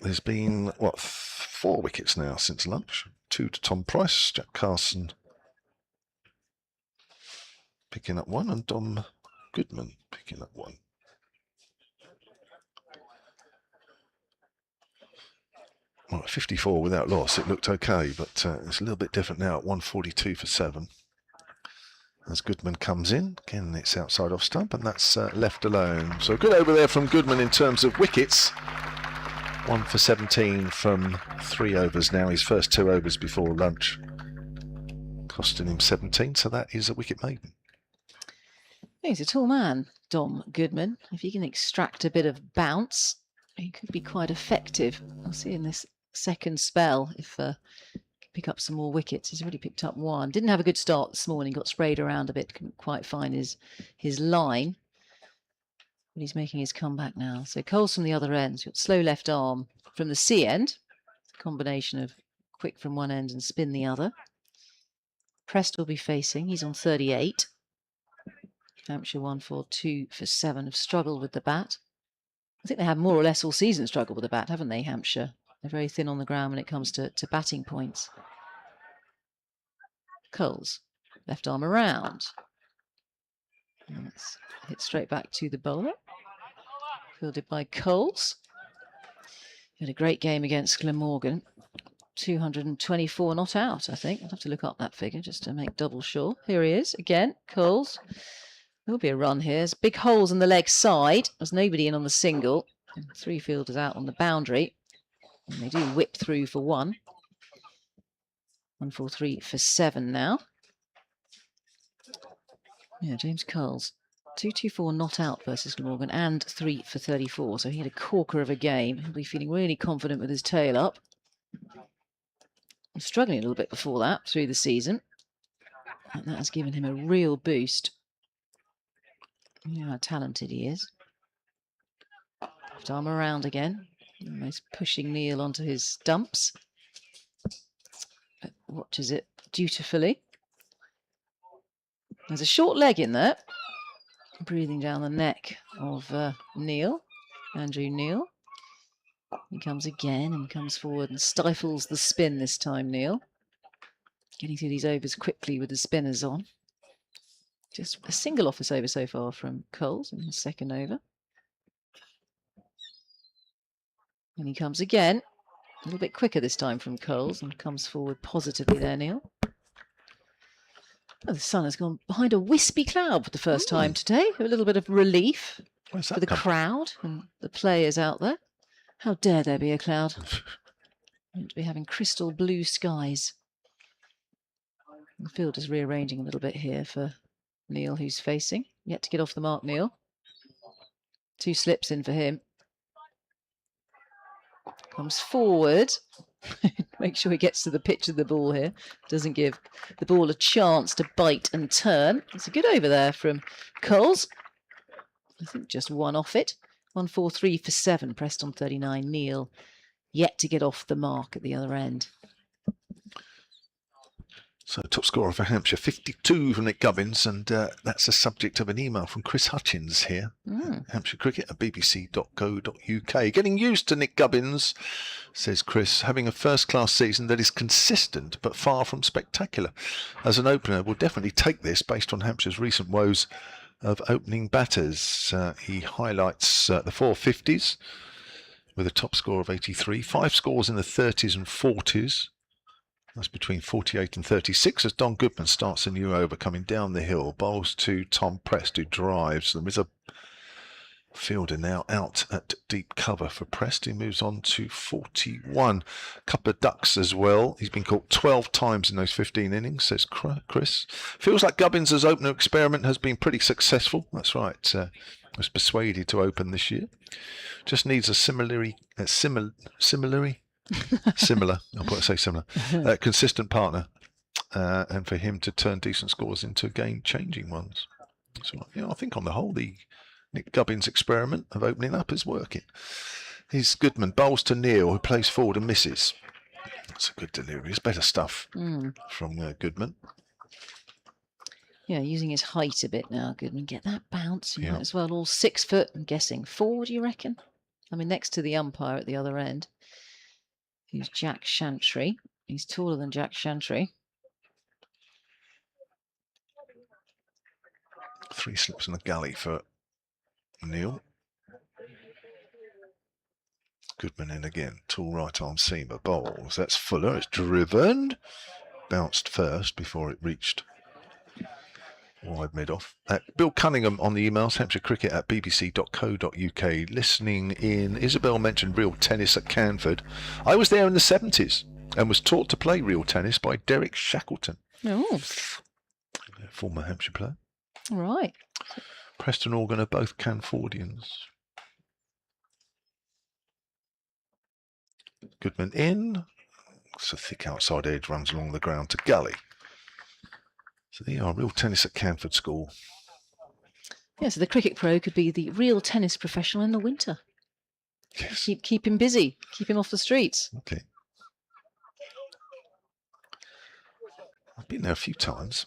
there's been 4 wickets now since lunch. 2 to Tom Price, Jack Carson picking up 1, and Dom Goodman picking up 1. Well, 54 without loss, it looked okay, but it's a little bit different now at 142 for 7. As Goodman comes in, again it's outside off stump, and that's left alone. So good over there from Goodman in terms of wickets. 1 for 17 from 3 overs now, his first 2 overs before lunch, costing him 17, so that is a wicket maiden. He's a tall man, Dom Goodman. If he can extract a bit of bounce, he could be quite effective. I'll see in this second spell if he can pick up some more wickets. He's already picked up 1. Didn't have a good start this morning, got sprayed around a bit, couldn't quite find his line. But he's making his comeback now. So Coles from the other end. So you've got slow left arm from the C end. Combination of quick from one end and spin the other. Prest will be facing. He's on 38. Hampshire 1 for 2 for 7 have struggled with the bat. I think they have more or less all season struggled with the bat, haven't they, Hampshire? They're very thin on the ground when it comes to batting points. Coles, left arm around. And it's hit straight back to the bowler. Fielded by Coles. He had a great game against Glamorgan. 224 not out, I think. I'll have to look up that figure just to make double sure. Here he is again, Coles. There'll be a run here. There's big holes on the leg side. There's nobody in on the single. And 3 fielders out on the boundary. And they do whip through for 1. 1 for 3 for 7 now. Yeah, James Coles. 224 not out versus Glamorgan and 3 for 34. So he had a corker of a game. He'll be feeling really confident with his tail up. I'm struggling a little bit before that through the season. And that has given him a real boost. You know how talented he is. Left arm around again. Almost pushing Neil onto his stumps. But watches it dutifully. There's a short leg in there. Breathing down the neck of Neil. Andrew Neil. He comes again and comes forward and stifles the spin this time, Neil. Getting through these overs quickly with the spinners on. Just a single office over so far from Coles in his second over. And he comes again. A little bit quicker this time from Coles and comes forward positively there, Neil. Oh, the sun has gone behind a wispy cloud for the first time today. A little bit of relief for the crowd and the players out there. How dare there be a cloud? Meant to be having crystal blue skies. The field is rearranging a little bit here for Neil, who's facing. Yet to get off the mark, Neil. 2 slips in for him. Comes forward. Make sure he gets to the pitch of the ball here. Doesn't give the ball a chance to bite and turn. It's a good over there from Coles. I think just 1 off it. 1 4 3 for 7. Pressed on 39. Neil yet to get off the mark at the other end. So top scorer for Hampshire, 52 from Nick Gubbins, and that's the subject of an email from Chris Hutchins here. Hampshire Cricket at bbc.co.uk. Getting used to Nick Gubbins, says Chris, having a first-class season that is consistent but far from spectacular. As an opener, we'll definitely take this based on Hampshire's recent woes of opening batters. He highlights the 450s with a top score of 83. 5 scores in the 30s and 40s. That's between 48 and 36 as Don Goodman starts a new over coming down the hill. Bowls to Tom Prest, who drives. There is a fielder now out at deep cover for Prest. He moves on to 41. Couple of ducks as well. He's been caught 12 times in those 15 innings, says Chris. Feels like Gubbins' opener experiment has been pretty successful. That's right. Was persuaded to open this year. Just needs a similar, I'll put say similar, consistent partner, and for him to turn decent scores into game-changing ones. So, I think on the whole, the Nick Gubbins experiment of opening up is working. Here's Goodman, bowls to Neil, who plays forward and misses. That's a good delivery. It's better stuff from Goodman. Yeah, using his height a bit now, Goodman. Get that bounce. You might as well all 6 foot, I'm guessing. 4, do you reckon? I mean, next to the umpire at the other end, who's Jack Shantry. He's taller than Jack Shantry. 3 slips in the galley for Neil. Goodman in again. Tall right arm seamer bowls. That's Fuller. It's driven. Bounced first before it reached wide mid-off. Bill Cunningham on the emails, hampshirecricket@bbc.co.uk. Listening in. Isabel mentioned real tennis at Canford. I was there in the 70s and was taught to play real tennis by Derek Shackleton. Oh. Former Hampshire player. Right. Preston Organ are both Canfordians. Goodman in. It's a thick outside edge, runs along the ground to gully. So there you are, real tennis at Canford School. Yeah, so the cricket pro could be the real tennis professional in the winter. Yes. Keep him busy, keep him off the streets. Okay. I've been there a few times.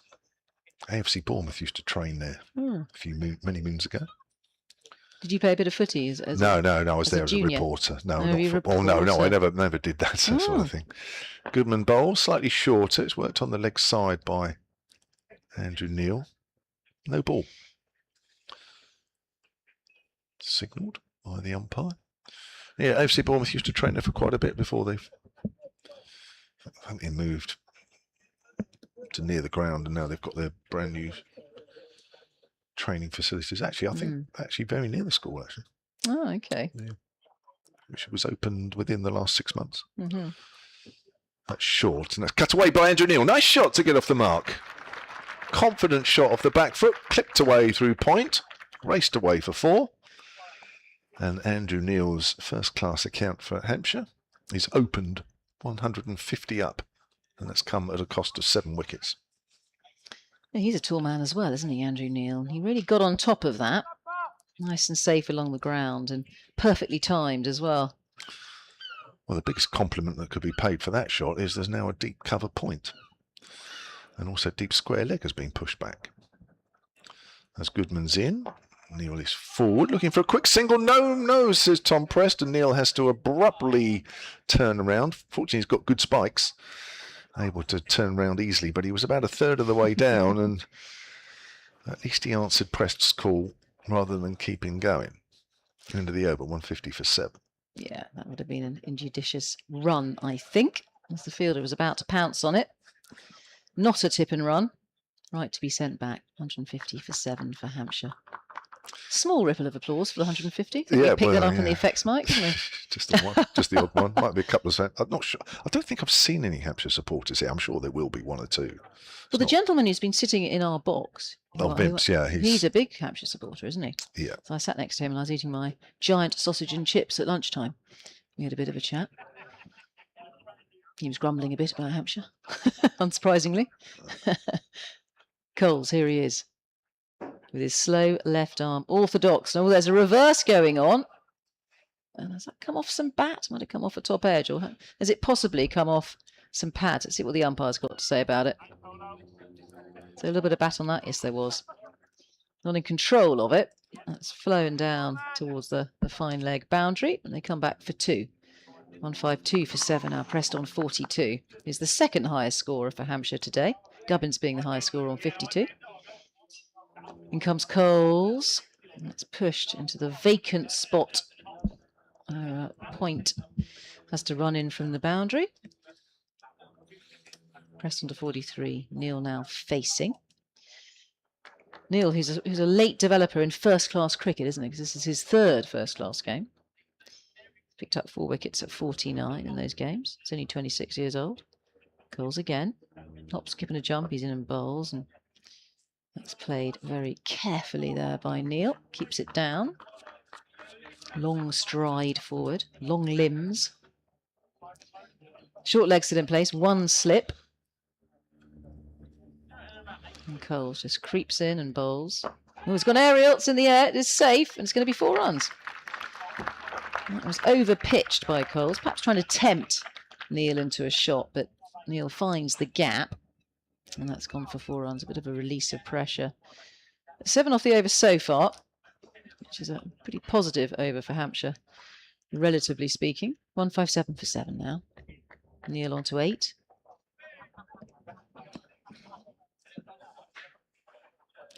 AFC Bournemouth used to train there many moons ago. Did you play a bit of footy? No, I was there as a junior? reporter. No, Oh, not you football. No, I reporter. never did that sort of thing. Goodman bowls, slightly shorter. It's worked on the leg side by Andrew Neil. No ball. Signalled by the umpire. Yeah, AFC Bournemouth used to train there for quite a bit before I think they moved to near the ground, and now they've got their brand new training facilities. Actually, I think very near the school, actually. Oh, okay. Yeah. Which was opened within the last 6 months. Mm-hmm. That's short, and that's cut away by Andrew Neil. Nice shot to get off the mark. Confident shot off the back foot, clipped away through point, raced away for 4. And Andrew Neil's first-class account for Hampshire is opened 150 up, and that's come at a cost of 7 wickets. Yeah, he's a tall man as well, isn't he, Andrew Neil? He really got on top of that. Nice and safe along the ground and perfectly timed as well. Well, the biggest compliment that could be paid for that shot is there's now a deep cover point. And also deep square leg has been pushed back. As Goodman's in, Neil is forward, looking for a quick single. No, says Tom Prest, and Neil has to abruptly turn around. Fortunately, he's got good spikes, able to turn around easily, but he was about a third of the way down, and at least he answered Prest's call rather than keeping going. Into the over, 150 for 7. Yeah, that would have been an injudicious run, I think, as the fielder was about to pounce on it. Not a tip and run. Right to be sent back. 150 for 7 for Hampshire. Small ripple of applause for the 150. Yeah, we picked that up in the effects mic, didn't we? Just the odd one. Might be a couple of cents. I'm not sure. I don't think I've seen any Hampshire supporters here. I'm sure there will be 1 or 2. Well, the gentleman who's been sitting in our box. Vince, yeah. He's a big Hampshire supporter, isn't he? Yeah. So I sat next to him and I was eating my giant sausage and chips at lunchtime. We had a bit of a chat. He was grumbling a bit about Hampshire, unsurprisingly. Coles, here he is, with his slow left arm, orthodox. Oh, there's a reverse going on. And has that come off some bat? Might have come off a top edge, or has it possibly come off some pad? Let's see what the umpire's got to say about it. So a little bit of bat on that. Yes, there was. Not in control of it. That's flown down towards the fine leg boundary, and they come back for 2. 152 for 7 now. Pressed on 42 is the second highest scorer for Hampshire today. Gubbins being the highest scorer on 52. In comes Coles. And it's pushed into the vacant spot. Point has to run in from the boundary. Preston to 43. Neil now facing. Neil, who's a late developer in first-class cricket, isn't he? Because this is his third first-class game. Picked up 4 wickets at 49 in those games. He's only 26 years old. Coles again. Hops, skipping a jump. He's in and bowls. And that's played very carefully there by Neil. Keeps it down. Long stride forward. Long limbs. Short leg still in place. 1 slip. And Coles just creeps in and bowls. Oh, it's gone aerial. It's in the air. It's safe. And it's going to be 4 runs. That was over-pitched by Coles, perhaps trying to tempt Neil into a shot, but Neil finds the gap, and that's gone for 4 runs, a bit of a release of pressure. 7 off the over so far, which is a pretty positive over for Hampshire, relatively speaking. 157 for 7 now. Neil on to 8.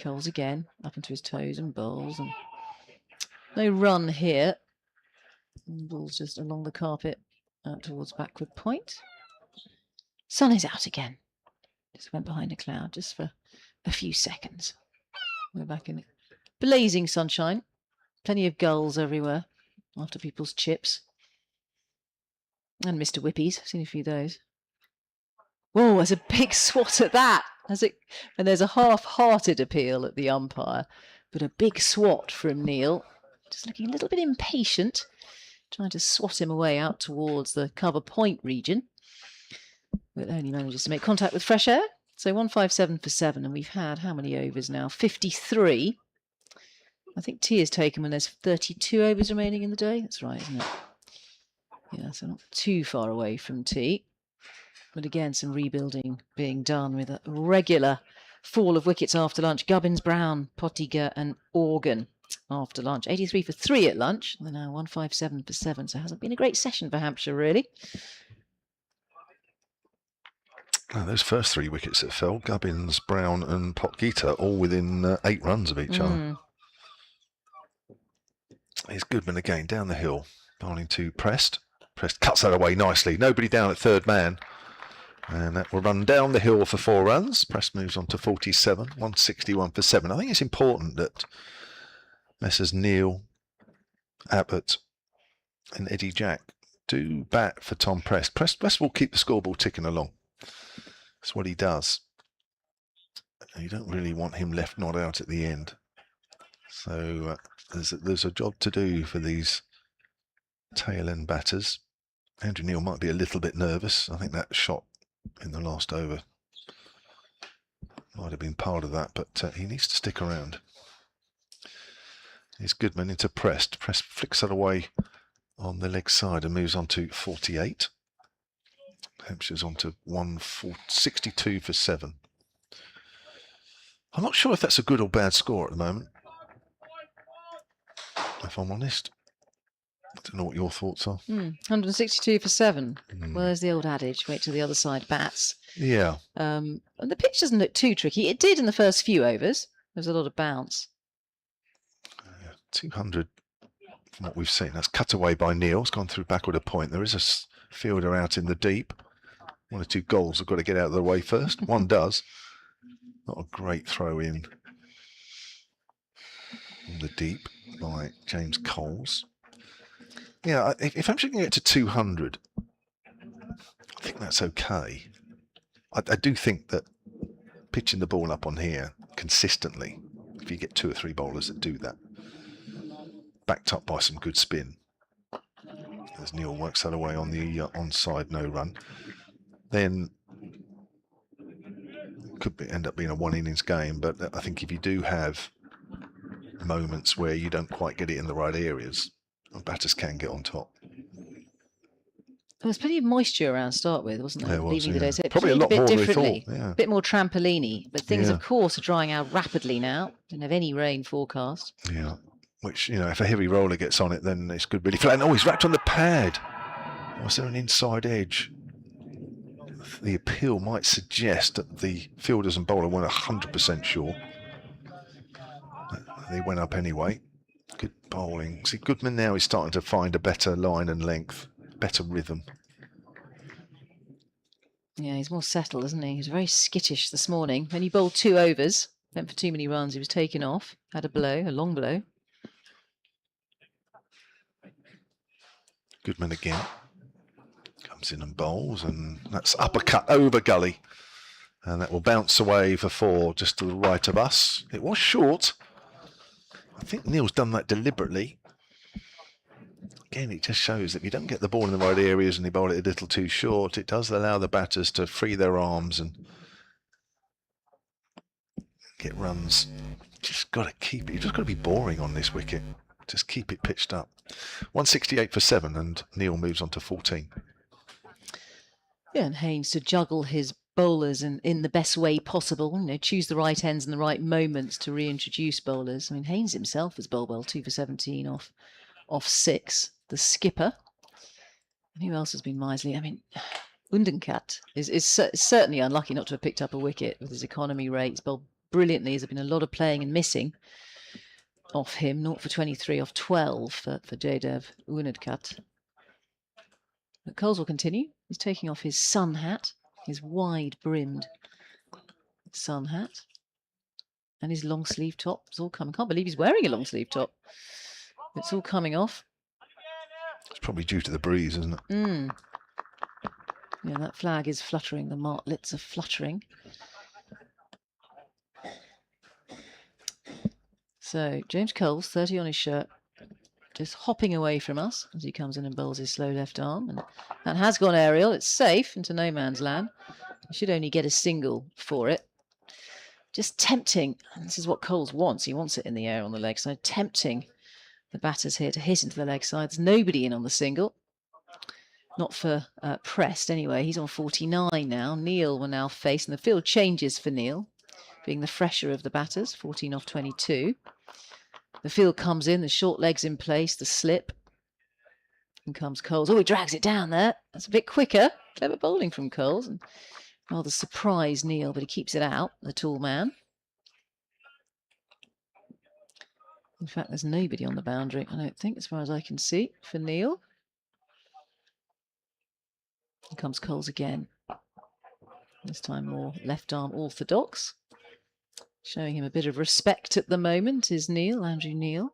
Coles again, up into his toes and bowls, and no run here. Ball's just along the carpet out towards backward point. Sun is out again. Just went behind a cloud just for a few seconds. We're back in blazing sunshine. Plenty of gulls everywhere after people's chips. And Mr. Whippies. Seen a few of those. Whoa, there's a big swat at that. And there's a half-hearted appeal at the umpire, but a big swat from Neil. Just looking a little bit impatient. Trying to swat him away out towards the cover point region. But only manages to make contact with fresh air. So 157 for 7. And we've had how many overs now? 53. I think tea is taken when there's 32 overs remaining in the day. That's right, isn't it? Yeah, so not too far away from tea. But again, some rebuilding being done with a regular fall of wickets after lunch. Gubbins, Brown, Pottinger and Organ. After lunch. 83 for 3 at lunch. They're now 157 for 7. So it hasn't been a great session for Hampshire, really. Oh, those first 3 wickets that fell, Gubbins, Brown and Potgieter, all within 8 runs of each other. Here's Goodman again, down the hill. Bowling to Prest. Prest cuts that away nicely. Nobody down at third man. And that will run down the hill for 4 runs. Prest moves on to 47. 161 for 7. I think it's important that Messrs Neil, Abbott and Eddie Jack do bat for Tom Prest. Prest will keep the scoreboard ticking along. That's what he does. You don't really want him left not out at the end. So there's a job to do for these tail end batters. Andrew Neil might be a little bit nervous. I think that shot in the last over might have been part of that, but he needs to stick around. Here's Goodman into Prest. Prest flicks that away on the leg side and moves on to 48. Hampshire's on to 162 for 7. I'm not sure if that's a good or bad score at the moment, if I'm honest. I don't know what your thoughts are. 162 for 7. Well, there's the old adage, wait till the other side bats. Yeah. And the pitch doesn't look too tricky. It did in the first few overs. There's a lot of bounce. 200 from what we've seen. That's cut away by Neil. It's gone through backward a point. There is a fielder out in the deep. 1 or 2 goals have got to get out of the way first. One does. Not a great throw in the deep by James Coles. Yeah, if Hampshire can get to 200, I think that's okay. I do think that pitching the ball up on here consistently, if you get 2 or 3 bowlers that do that, backed up by some good spin, as Neil works that away on the onside no run, then it could end up being a 1 innings game. But I think if you do have moments where you don't quite get it in the right areas, batters can get on top. There was plenty of moisture around to start with, wasn't there? There was, Leaving the day, so it probably a played lot bit more than we differently, thought. Yeah. a bit more trampoliny. But things, Yeah. of course, are drying out rapidly now. Don't have any rain forecast. Yeah, which, if a heavy roller gets on it, then it's good really flat. And he's wrapped on the pad. Was there an inside edge? The appeal might suggest that the fielders and bowler weren't 100% sure. They went up anyway. Good bowling. See, Goodman now is starting to find a better line and length, better rhythm. Yeah, he's more settled, isn't he? He was very skittish this morning. When he bowled 2 overs, went for too many runs, he was taken off. Had a blow, a long blow. Goodman again. Comes in and bowls, and that's uppercut over gully. And that will bounce away for 4 just to the right of us. It was short. I think Neil's done that deliberately. Again, it just shows that if you don't get the ball in the right areas and you bowl it a little too short, it does allow the batters to free their arms and get runs. Just got to keep it. You've just got to be boring on this wicket. Just keep it pitched up. 168 for 7, and Neil moves on to 14. Yeah, and Haynes to juggle his bowlers in the best way possible. You know, choose the right ends and the right moments to reintroduce bowlers. I mean, Haynes himself has bowled well, 2 for 17 off 6. The skipper. And who else has been miserly? I mean, Undenkat is certainly unlucky not to have picked up a wicket with his economy rate. He's bowled brilliantly. There's been a lot of playing and missing off him. 0 for 23 off 12 for Jaydev Undenkat. But Coles will continue. He's taking off his sun hat, his wide-brimmed sun hat, and his long-sleeve top. It's all coming. I can't believe he's wearing a long-sleeve top. It's all coming off. It's probably due to the breeze, isn't it? Yeah, that flag is fluttering. The martlets are fluttering. So James Coles, 30 on his shirt, just hopping away from us as he comes in and bowls his slow left arm. And that has gone aerial. It's safe into no man's land. He should only get a single for it. Just tempting. And this is what Coles wants. He wants it in the air on the leg side. Tempting the batters here to hit into the leg side. There's nobody in on the single. Not for Prest anyway. He's on 49 now. Neil will now face, and the field changes for Neil, being the fresher of the batters, 14 off 22. The field comes in, the short legs in place, the slip. And comes Coles. Oh, he drags it down there. That's a bit quicker. Clever bowling from Coles. And rather surprised Neil, but he keeps it out, the tall man. In fact, there's nobody on the boundary, I don't think, as far as I can see, for Neil. Here comes Coles again. This time more left arm orthodox. Showing him a bit of respect at the moment is Neil, Andrew Neil.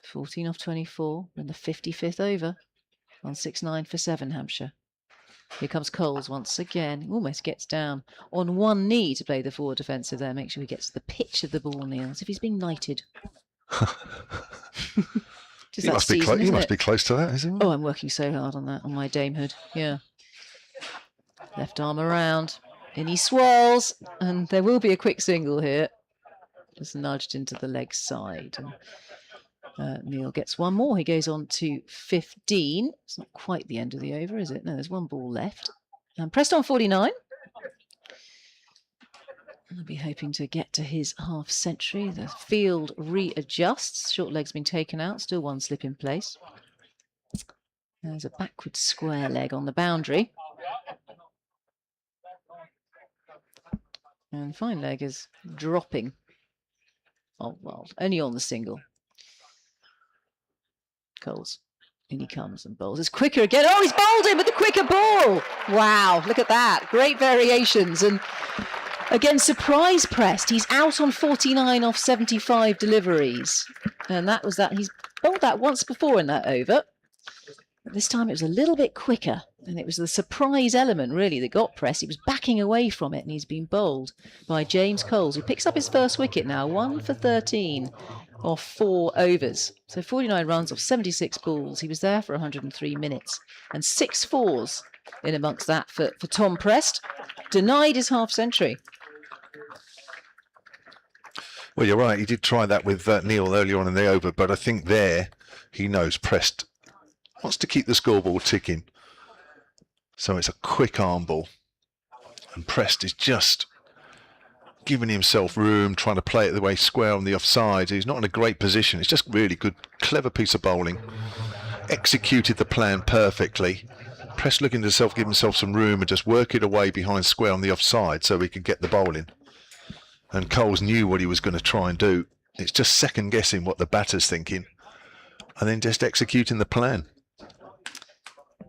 14 off 24 in the 55th over. 169 for 7, Hampshire. Here comes Coles once again. Almost gets down on one knee to play the forward defensive there. Make sure he gets to the pitch of the ball, Neil, as if he's being knighted. He must be close to that, isn't he? Oh, I'm working so hard on that, on my damehood. Yeah. Left arm around. In he swirls. And there will be a quick single here. Just nudged into the leg side. And Neil gets one more. He goes on to 15. It's not quite the end of the over, is it? No, there's one ball left. And Prest on 49. I'll be hoping to get to his half century. The field readjusts. Short leg's been taken out. Still one slip in place. There's a backward square leg on the boundary. And fine leg is dropping. Oh, well, only on the single. Coles. In he comes and bowls. It's quicker again. Oh, he's bowled him with the quicker ball. Wow, look at that. Great variations. And again, surprise Prest. He's out on 49 off 75 deliveries. And that was that. He's bowled that once before in that over. But this time it was a little bit quicker. And it was the surprise element, really, that got Prest. He was backing away from it, and he's been bowled by James Coles, who picks up his first wicket now, 1 for 13 off 4 overs. So 49 runs off 76 balls. He was there for 103 minutes. And 6 fours in amongst that for Tom Prest. Denied his half century. Well, you're right. He did try that with Neil earlier on in the over, but I think there he knows Prest wants to keep the scoreboard ticking. So it's a quick arm ball. And Prest is just giving himself room, trying to play it the way square on the offside. He's not in a great position. It's just really good, clever piece of bowling. Executed the plan perfectly. Prest looking to give himself some room and just work it away behind square on the offside so he could get the bowling. And Coles knew what he was going to try and do. It's just second guessing what the batter's thinking and then just executing the plan.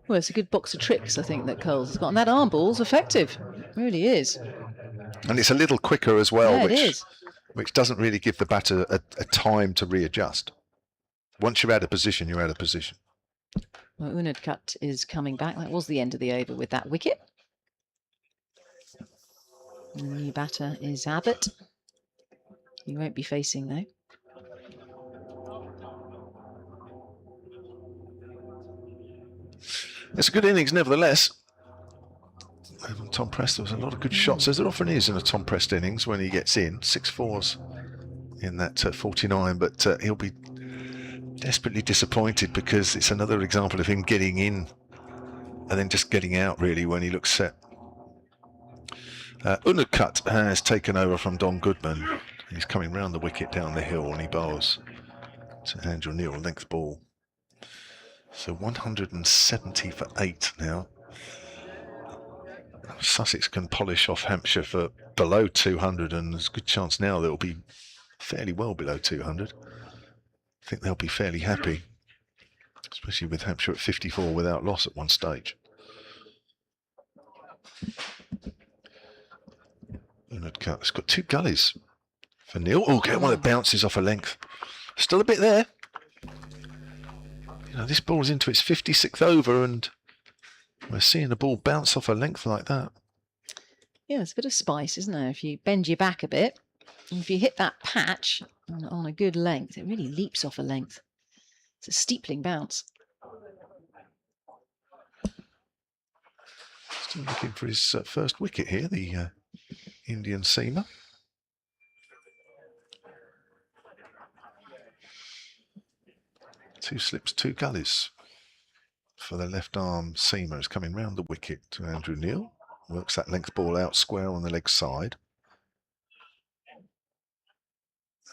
Well, it's a good box of tricks, I think, that Coles has got. And that arm ball's effective. It really is. And it's a little quicker as well, Yeah, it is. which doesn't really give the batter a time to readjust. Once you're out of position, you're out of position. Well, Unadkat is coming back. That was the end of the over with that wicket. And the new batter is Abbott. He won't be facing, though. It's a good innings, nevertheless. Tom Prest, there was a lot of good shots, as there often is in a Tom Prest innings when he gets in. 6 4s in that 49, but he'll be desperately disappointed because it's another example of him getting in and then just getting out, really, when he looks set. Unadkat has taken over from Don Goodman. He's coming round the wicket down the hill and he bowls to Andrew Neil, length ball. So 170 for 8 now. Sussex can polish off Hampshire for below 200, and there's a good chance now that it'll be fairly well below 200. I think they'll be fairly happy, especially with Hampshire at 54 without loss at one stage. Unadkat has got 2 gullies for Neil. Oh, get one that bounces off a length. Still a bit there. You know, this ball's into its 56th over and we're seeing the ball bounce off a length like that. Yeah, it's a bit of spice, isn't there? If you bend your back a bit, and if you hit that patch on a good length, it really leaps off a length. It's a steepling bounce. Still looking for his first wicket here, the Indian seamer. Two slips, 2 gullies for the left arm seamer. Is coming round the wicket to Andrew Neil. Works that length ball out square on the leg side.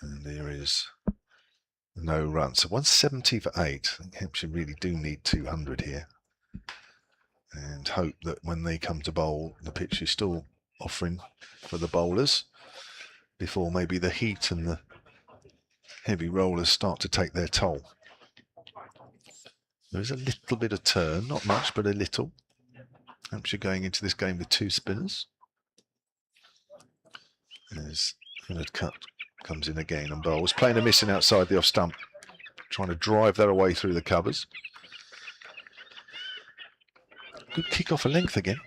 And there is no run. So 170 for 8. I think Hampshire really do need 200 here. And hope that when they come to bowl, the pitch is still offering for the bowlers before maybe the heat and the heavy rollers start to take their toll. There is a little bit of turn, not much, but a little. Hampshire going into this game with 2 spinners. As Unadkat comes in again and bowls, playing a missing outside the off stump, trying to drive that away through the covers. Good kick off a length again.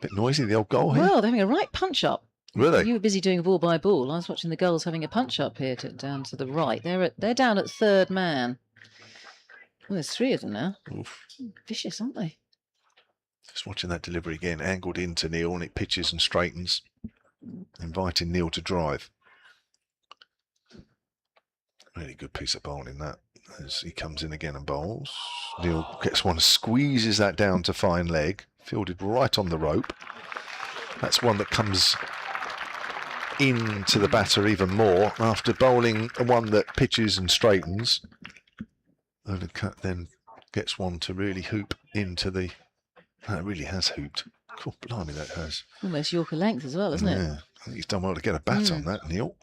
Bit noisy, the old goal here. Well, they're having a right punch up. Were they? You were busy doing ball by ball. I was watching the Gulls having a punch up here down to the right. They're down at third man. Well, there's 3 of them now. Oof. Vicious, aren't they? Just watching that delivery again, angled into Neil, and it pitches and straightens, inviting Neil to drive. Really good piece of bowling that, as he comes in again and bowls. Neil gets one, squeezes that down to fine leg, fielded right on the rope. That's one that comes into the batter even more after bowling one that pitches and straightens. Unadkat then gets one to really hoop into the... That really has hooped. Cool, blimey, that has. Almost Yorker length as well, isn't it? Yeah, I think he's done well to get a bat on that, Neil.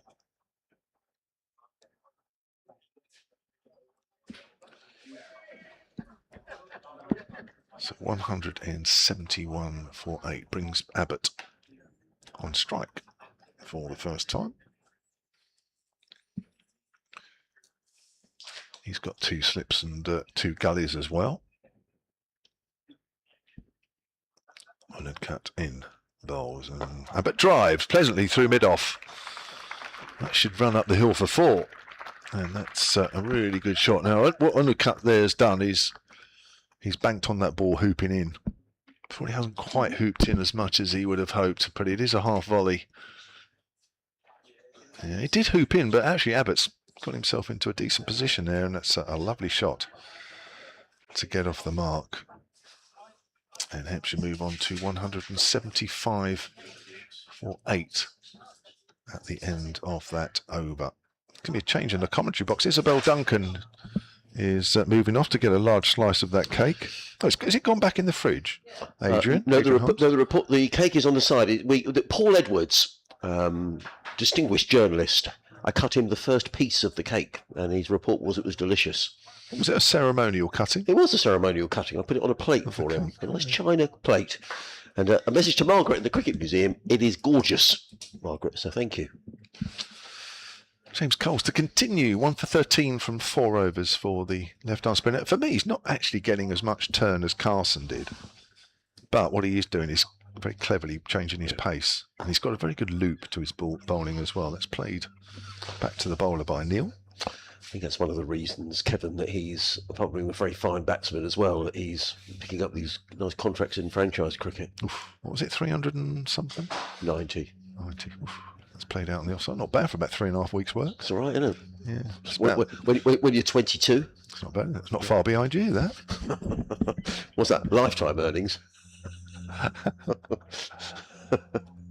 So 171 for 8 brings Abbott on strike for the first time. He's got 2 slips and 2 gullies as well. Unadkat in bowls and Abbott drives pleasantly through mid-off. That should run up the hill for 4. And that's a really good shot. Now, what Unadkat there's done is he's banked on that ball hooping in. Probably hasn't quite hooped in as much as he would have hoped, but it is a half volley. Yeah, it did hoop in, but actually Abbott's got himself into a decent position there, and that's a lovely shot to get off the mark. And Hampshire move on to 175 for 8 at the end of that over. Can be a change in the commentary box. Isabel Duncan is moving off to get a large slice of that cake. Oh, has it gone back in the fridge, Adrian? No, the cake is on the side. Paul Edwards distinguished journalist. I cut him the first piece of the cake, and his report was it was delicious. Was it a ceremonial cutting? It was a ceremonial cutting. I put it on a plate for him, a nice china plate. And a message to Margaret in the Cricket Museum. It is gorgeous, Margaret, so thank you. James Coles to continue, 1 for 13 from 4 overs for the left-arm spinner. For me, he's not actually getting as much turn as Carson did. But what he is doing is very cleverly changing his pace. And he's got a very good loop to his bowling as well. That's played back to the bowler by Neil. I think that's one of the reasons, Kevin, that he's probably a very fine batsman as well, that he's picking up these nice contracts in franchise cricket. Oof, what was it, 300 and something? 90. 90. Oof, that's played out on the offside. Not bad for about 3.5 weeks' work. It's all right, isn't it? Yeah. When you're 22. It's not bad. It's not far behind you, that. What's that? Lifetime earnings?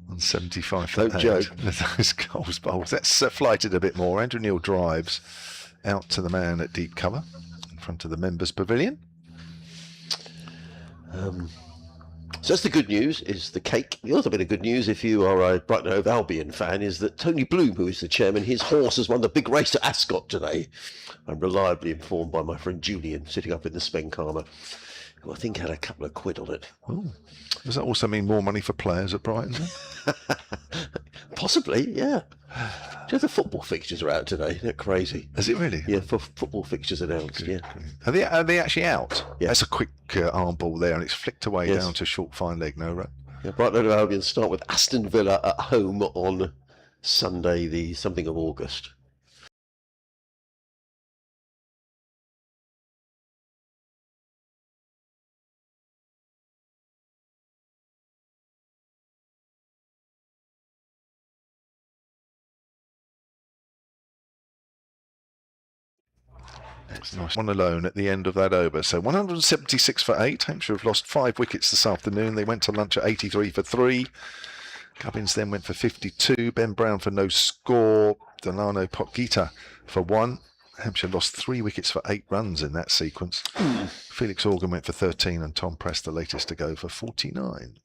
On 75 for Don't joke. Those goals bowls. That's flighted a bit more. Andrew Neil drives out to the man at deep cover in front of the members' pavilion. So that's the good news, is the cake. The other bit of good news, if you are a Brighton Hove Albion fan, is that Tony Bloom, who is the chairman, his horse has won the big race at Ascot today. I'm reliably informed by my friend Julian, sitting up in the Spencama, who I think had a couple of quid on it. Ooh. Does that also mean more money for players at Brighton then? Possibly, yeah. Do you know the football fixtures are out today? They're crazy. Is it really? Yeah, for football fixtures announced, yeah. Are they actually out? Yeah. That's a quick arm ball there, and it's flicked away Yes. down to short fine leg, no run. Yeah, Brighton Hove Albion start with Aston Villa at home on Sunday, the something of August. That's nice. One alone at the end of that over. So 176 for 8. Hampshire have lost 5 wickets this afternoon. They went to lunch at 83 for 3. Gubbins then went for 52. Ben Brown for no score. Delano Potgieter for 1. Hampshire lost 3 wickets for 8 runs in that sequence. Felix Organ went for 13 and Tom Press, the latest to go, for 49.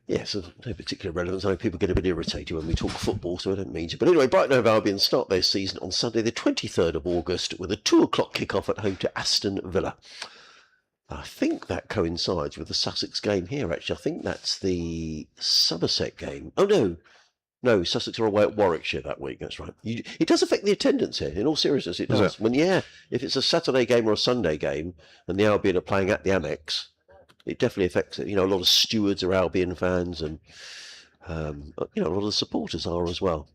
Yes, of no particular relevance. I know people get a bit irritated when we talk football, so I don't mean to. But anyway, Brighton Hove Albion start their season on Sunday, the 23rd of August, with a 2 o'clock kick-off at home to Aston Villa. I think that coincides with the Sussex game here, actually. I think that's the Somerset game. Oh, no, Sussex are away at Warwickshire that week, that's right. It does affect the attendance here, in all seriousness, it does. If it's a Saturday game or a Sunday game, and the Albion are playing at the Amex, it definitely affects it. You know, a lot of stewards are Albion fans, and a lot of the supporters are as well.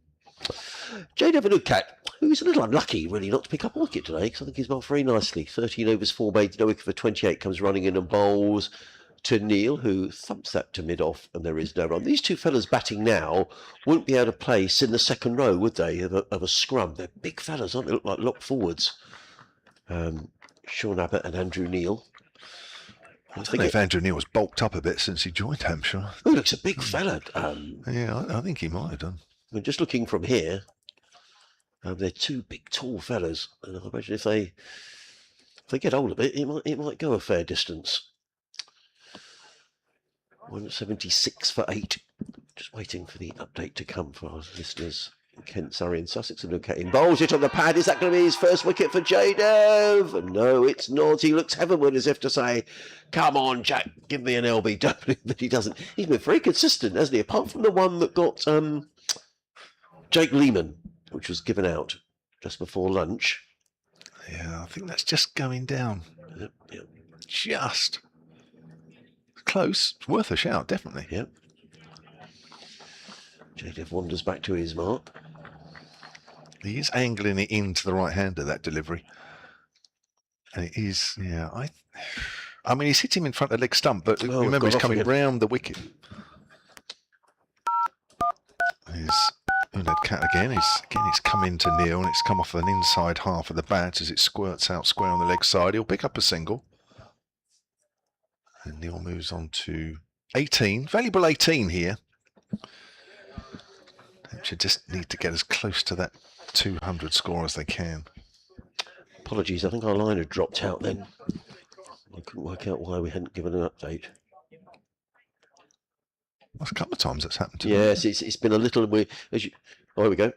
Jade Evanukhat, who's a little unlucky really not to pick up a wicket today, because I think he's bowled very nicely. 13 overs, 4 made, no wicket for 28, comes running in and bowls to Neil, who thumps that to mid-off, and there is no run. These two fellas batting now wouldn't be able to place in the second row, would they, of a scrum? They're big fellas, aren't they? Look like lock forwards. Sean Abbott and Andrew Neil. I don't know if Andrew Neil has bulked up a bit since he joined Hampshire. Oh, he looks a big fella. Yeah, I think he might have done. I mean, just looking from here, they're 2 big, tall fellas, and I imagine if they get hold of it, it might go a fair distance. 176 for 8. Just waiting for the update to come for our listeners in Kent, Surrey, and Sussex. And look at him, bowls it on the pad. Is that going to be his first wicket for Jadov? No, it's not. He looks heavenward as if to say, "Come on, Jack, give me an LBW." But he doesn't. He's been very consistent, hasn't he? Apart from the one that got Jake Lehman, which was given out just before lunch. Yeah, I think that's just going down. Yep. Just close. It's worth a shout, definitely. Yep. Jadov wanders back to his mark. He is angling it into the right hander, that delivery. And it is, yeah. I mean, he's hit him in front of the leg stump, but remember, he's coming round the wicket. Here's Unad Cat again. It's come into Neil, and it's come off an inside half of the bat as it squirts out square on the leg side. He'll pick up a single. And Neil moves on to 18. Valuable 18 here. Should just need to get as close to that 200 score as they can. Apologies, I think our line had dropped out then. I couldn't work out why we hadn't given an update. Well, a couple of times that's happened to me. Yes, it's been a little weird. Oh, here we go.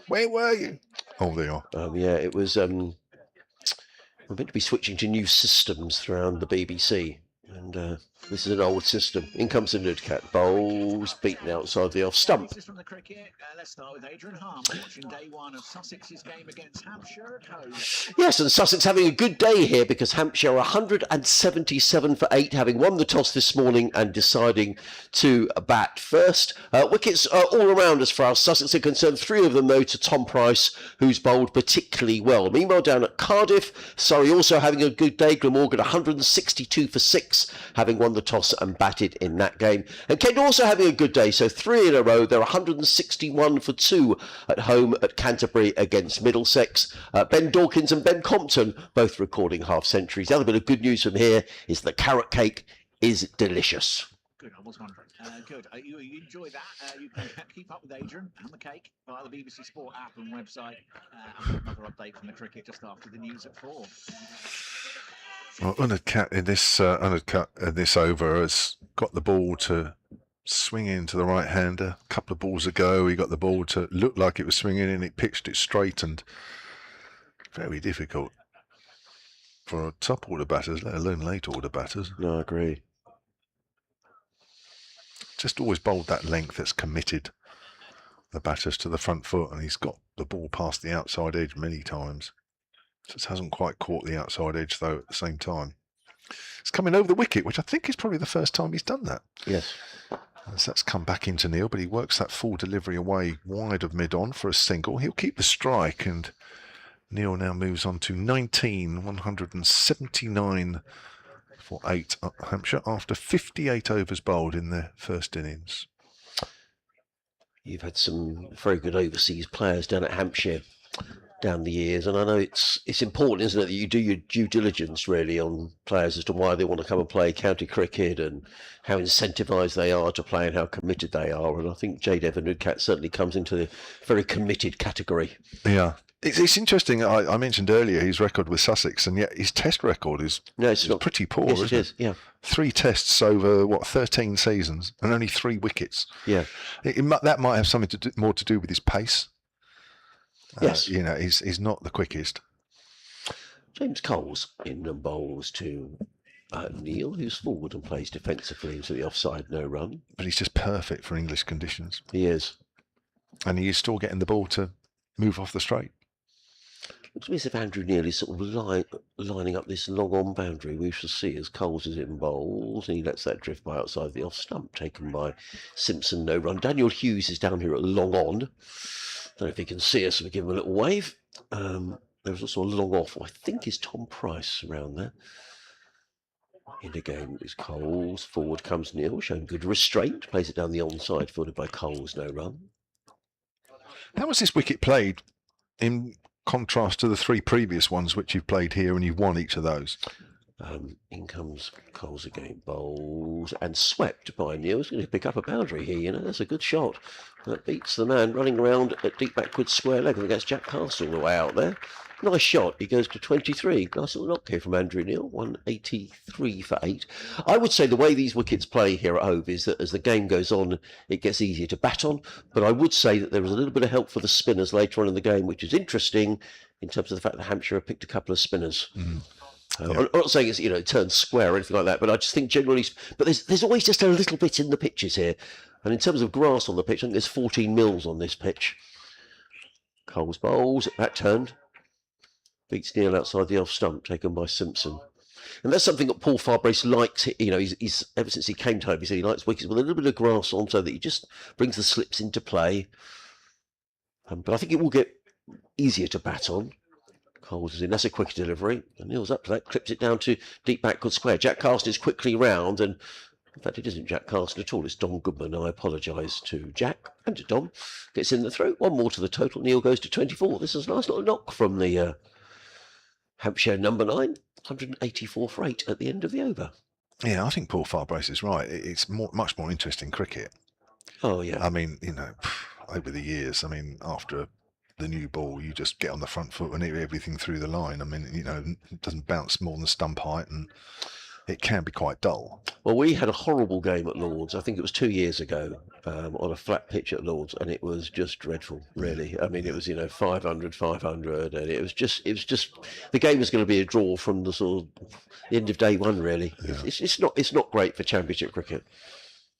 Where were you? Oh, there you are. Yeah, it was. We're meant to be switching to new systems throughout the BBC, and this is an old system. In comes the Nudcat. Bowls beaten outside the off stump. Pieces from the cricket. Let's start with Adrian Harm watching day one of Sussex's game against Hampshire at Hove. Yes, and Sussex having a good day here because Hampshire are 177 for 8, having won the toss this morning and deciding to bat first. Wickets are all around as far as Sussex are concerned. 3 of them, though, to Tom Price, who's bowled particularly well. Meanwhile, down at Cardiff, Surrey also having a good day. Glamorgan 162 for 6, having won the toss and batted in that game. And Kent also having a good day, so 3 in a row. They're 161 for 2 at home at Canterbury against Middlesex. Ben Dawkins and Ben Compton both recording half centuries. The other bit of good news from here is the carrot cake is delicious. Good, I was wondering. Good. You enjoy that. You can keep up with Adrian and the cake via the BBC Sport app and website. And another update from the cricket just after the news at 4. Well, Unadkat in this over has got the ball to swing into the right-hander. A couple of balls ago, he got the ball to look like it was swinging in. It pitched it straight, and very difficult for top order batters, let alone late order batters. No, I agree. Just always bowled that length that's committed the batters to the front foot, and he's got the ball past the outside edge many times. Just hasn't quite caught the outside edge, though, at the same time. It's coming over the wicket, which I think is probably the first time he's done that. Yes. As that's come back into Neil, but he works that full delivery away wide of mid-on for a single. He'll keep the strike, and Neil now moves on to 179 for 8 at Hampshire after 58 overs bowled in their first innings. You've had some very good overseas players down at Hampshire down the years, and I know it's important, isn't it, that you do your due diligence really on players as to why they want to come and play county cricket and how incentivised they are to play and how committed they are. And I think Jade Nudcat certainly comes into the very committed category. Yeah. It's interesting. I mentioned earlier his record with Sussex, and yet his test record is pretty poor. Yes, isn't it is. Yeah, 3 tests over 13 seasons, and only 3 wickets. Yeah, that might have something more to do with his pace. Yes, he's not the quickest. James Coles in and bowls to Neil, who's forward and plays defensively into the offside no run. But he's just perfect for English conditions. He is, and he is still getting the ball to move off the straight. Looks to me as if Andrew Neil is sort of lining up this long on boundary. We shall see as Coles is in bowls, and he lets that drift by outside the off stump, taken by Simpson, no run. Daniel Hughes is down here at long on. Don't know if he can see us, so we give him a little wave. There's also a long off, I think is Tom Price around there. In again is Coles, forward comes Neil, showing good restraint, plays it down the onside, fielded by Coles, no run. How was this wicket played in contrast to the 3 previous ones which you've played here, and you've won each of those? In comes Coles again, bowls and swept by Neil. He's going to pick up a boundary here, that's a good shot. That beats the man running around at deep backwards square leg against Jack Castle the way out there. Nice shot. He goes to 23. Nice little knock here from Andrew Neil. 183 for 8. I would say the way these wickets play here at Hove is that as the game goes on, it gets easier to bat on. But I would say that there was a little bit of help for the spinners later on in the game, which is interesting in terms of the fact that Hampshire have picked a couple of spinners. Mm. I'm not saying it's it turns square or anything like that, but I just think generally, but there's always just a little bit in the pitches here, and in terms of grass on the pitch, I think there's 14 mils on this pitch. Coles bowls, that turned, beats Neil outside the off stump, taken by Simpson, and that's something that Paul Farbrace likes. He's ever since he came to Hove, he said he likes wickets with a little bit of grass on, so that he just brings the slips into play. But I think it will get easier to bat on. Coles is in, that's a quick delivery, and Neil's up to that, clips it down to deep backward square. Jack Carson is quickly round, and in fact it isn't Jack Carson at all, it's Dom Goodman. I apologise to Jack and to Dom. Gets in the throat, 1 more to the total. Neil goes to 24. This is a nice little knock from the Hampshire number 9, 184 for 8 at the end of the over. Yeah, I think Paul Farbrace is right. It's much more interesting cricket. Oh yeah. I mean, over the years, after the new ball, you just get on the front foot and hit everything through the line. It doesn't bounce more than stump height. And it can be quite dull. Well, we had a horrible game at Lords. I think it was 2 years ago on a flat pitch at Lords, and it was just dreadful, really. I mean, it was 500, 500, and it was just the game was going to be a draw from the sort of the end of day one, really. Yeah. It's not great for Championship cricket.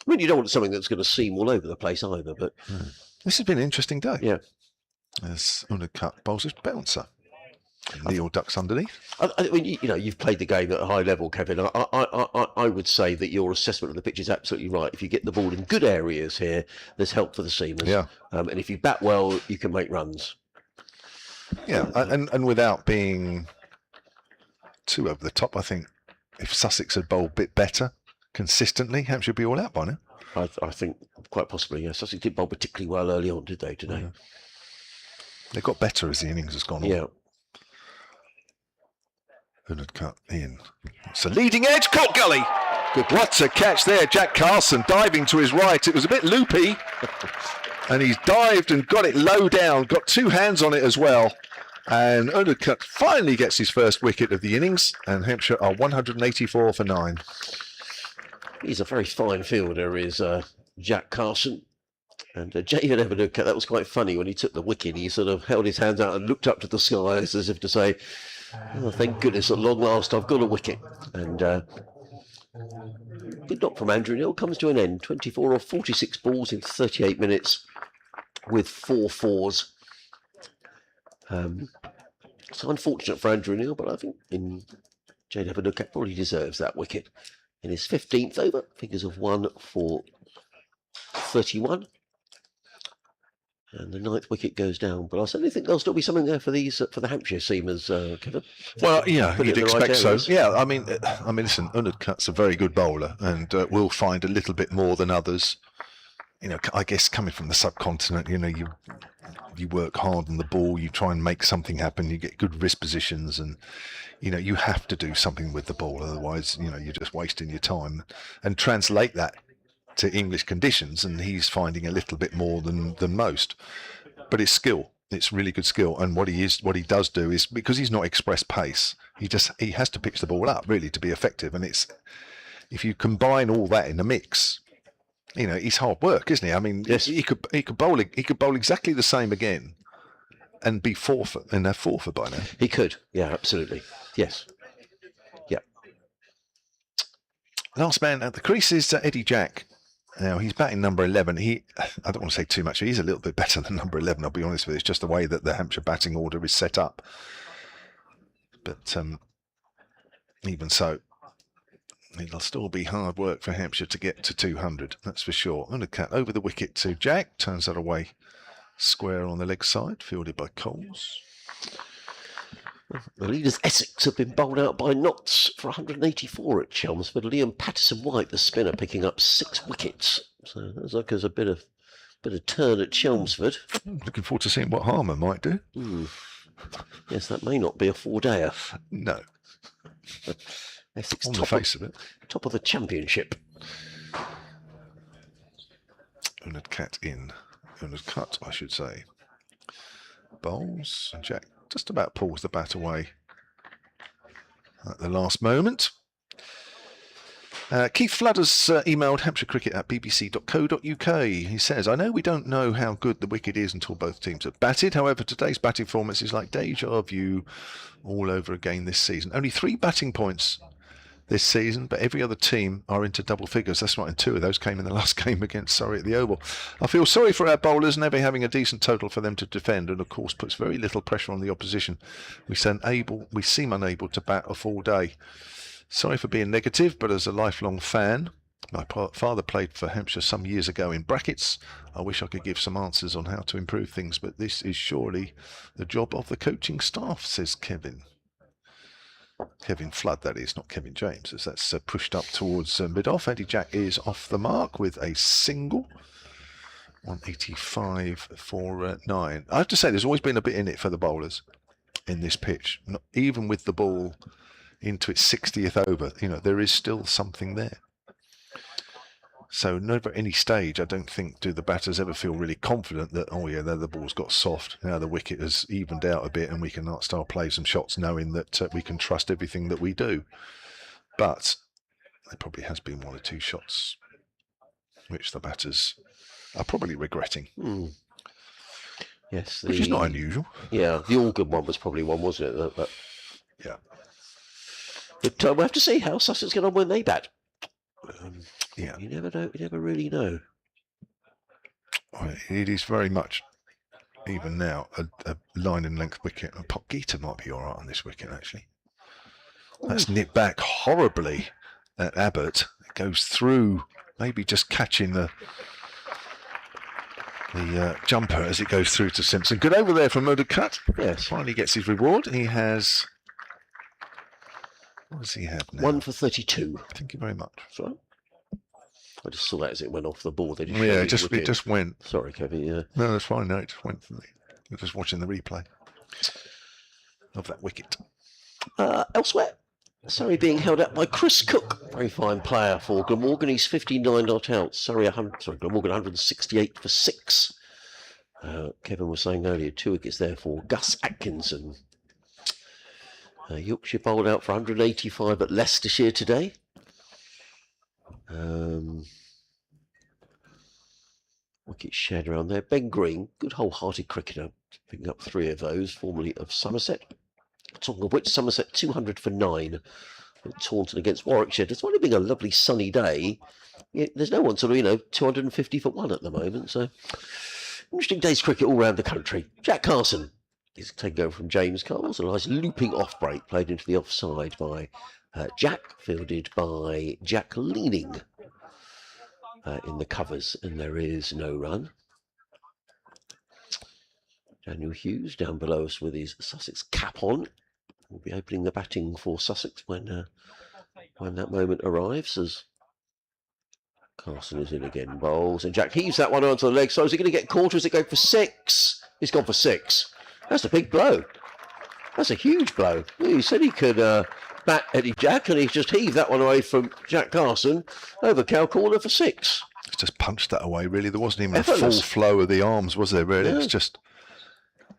I mean, you don't want something that's going to seam all over the place either, but This has been an interesting day. yeah. As Undercut bowls his bouncer. Neil ducks underneath. I mean, you've played the game at a high level, Kevin. I would say that your assessment of the pitch is absolutely right. If you get the ball in good areas here, there's help for the seamers. Yeah. And if you bat well, you can make runs. Yeah, and without being too over the top, I think if Sussex had bowled a bit better consistently, Hampshire would be all out by now. I think quite possibly, yes. Sussex did bowl particularly well early on, did they, today? Yeah. They got better as the innings has gone on. Yeah. Undercut in. It's a leading edge, caught gully. What a catch there, Jack Carson diving to his right. It was a bit loopy, and he's dived and got it low down, got two hands on it as well. And Undercut finally gets his first wicket of the innings, and Hampshire are 184 for 9. He's a very fine fielder, is Jack Carson. And David Undercut, that was quite funny when he took the wicket. He sort of held his hands out and looked up to the skies as if to say, oh, thank goodness, at long last I've got a wicket. And good knock from Andrew Neil comes to an end. 24 or 46 balls in 38 minutes with 4 fours. It's unfortunate for Andrew Neil, but I think J.W. Undercut probably deserves that wicket. In his 15th over, figures of 1 for 31. And the 9th wicket goes down, but I certainly think there'll still be something there for the Hampshire seamers, Kevin. Well, yeah, Put it you'd in the right expect so. areas. Yeah, I mean, listen, Undercut's a very good bowler, and will find a little bit more than others. I guess coming from the subcontinent, you work hard on the ball, you try and make something happen, you get good wrist positions, and you have to do something with the ball, otherwise, you're just wasting your time. And translate that to English conditions, and he's finding a little bit more than most. But it's skill. It's really good skill. And what he does do is, because he's not express pace, he has to pitch the ball up really to be effective. And if you combine all that in a mix, it's hard work, isn't it? I mean, yes. he could bowl exactly the same again and be forfeit and have forfeit by now. He could, yeah, absolutely, yes. Yeah. Last man at the crease is Eddie Jack. Now, he's batting number 11. I don't want to say too much. He's a little bit better than number 11, I'll be honest with you. It's just the way that the Hampshire batting order is set up. But even so, it'll still be hard work for Hampshire to get to 200, that's for sure. Undercut over the wicket to Jack. Turns that away square on the leg side, fielded by Coles. The leaders Essex have been bowled out by Notts for 184 at Chelmsford. Liam Patterson-White, the spinner, picking up 6 wickets. So there's like there's a bit of turn at Chelmsford. Looking forward to seeing what Harmer might do. Yes, that may not be a 4-dayer. No. Essex On the face of it. Top of the championship. Undercut in. Undercut, I should say. Bowls, and Jack just about pulls the bat away at the last moment. Keith Flood has emailed hampshirecricket@bbc.co.uk. He says, I know we don't know how good the wicket is until both teams have batted. However, today's batting performance is like deja vu all over again this season. Only 3 batting points this season, but every other team are into double figures. That's right, and 2 of those came in the last game against Surrey at the Oval. I feel sorry for our bowlers, never having a decent total for them to defend, and of course puts very little pressure on the opposition. We seem unable to bat a full day. Sorry for being negative, but as a lifelong fan, my father played for Hampshire some years ago in brackets. I wish I could give some answers on how to improve things, but this is surely the job of the coaching staff, says Kevin. Kevin Flood, that is, not Kevin James, as that's pushed up towards mid-off. Eddie Jack is off the mark with a single. 185 for 9. I have to say, there's always been a bit in it for the bowlers in this pitch. Even with the ball into its 60th over, there is still something there. So never at any stage, I don't think, do the batters ever feel really confident that, oh yeah, the ball's got soft. Now the wicket has evened out a bit and we can start playing some shots knowing that we can trust everything that we do. But there probably has been 1 or 2 shots which the batters are probably regretting, Yes, which is not unusual. Yeah, the Organ one was probably one, wasn't it? But Yeah. But we'll have to see how Sussex get on when they bat. Yeah. You never know. You never really know. It is very much, even now, a line and length wicket. And Popgita might be all right on this wicket, actually. That's nipped back horribly at Abbott. It goes through, maybe just catching the jumper as it goes through to Simpson. Good over there from Modakat. Yes. Finally gets his reward. He has... What does he have now? 1 for 32. Thank you very much. Sorry. I just saw that as it went off the board. They Yeah, it showed just went. Sorry, Kevin. Yeah. No, that's fine. No, it just went for me. You're just watching the replay of that wicket. Elsewhere, Surrey being held up by Chris Cook, very fine player for Glamorgan. He's 59 not out. Glamorgan 168 for 6. Kevin was saying earlier, 2 wickets there for Gus Atkinson. Yorkshire bowled out for 185 at Leicestershire today. Wicket shared around there. Ben Green, good wholehearted cricketer, picking up 3 of those, formerly of Somerset. Talking of which, Somerset 200 for 9 at Taunton against Warwickshire. Despite it being a lovely sunny day, there's no one sort of, 250 for 1 at the moment. So, interesting day's cricket all around the country. Jack Carson is taking over from James Coles. A nice looping off break played into the offside by Jack, fielded by Jack Leaning in the covers, and there is no run. Daniel Hughes down below us with his Sussex cap on. Will be opening the batting for Sussex when that moment arrives, as Carson is in again, bowls, and Jack heaves that one onto the leg. So is he going to get caught, or is it going for 6? He's gone for 6. That's a big blow. That's a huge blow. He said he could bat Eddie Jack, and he's just heaved that one away from Jack Carson over cow corner for 6. It's just punched that away, really. There wasn't even Effortless. a full flow of the arms, was there, really? No. It was just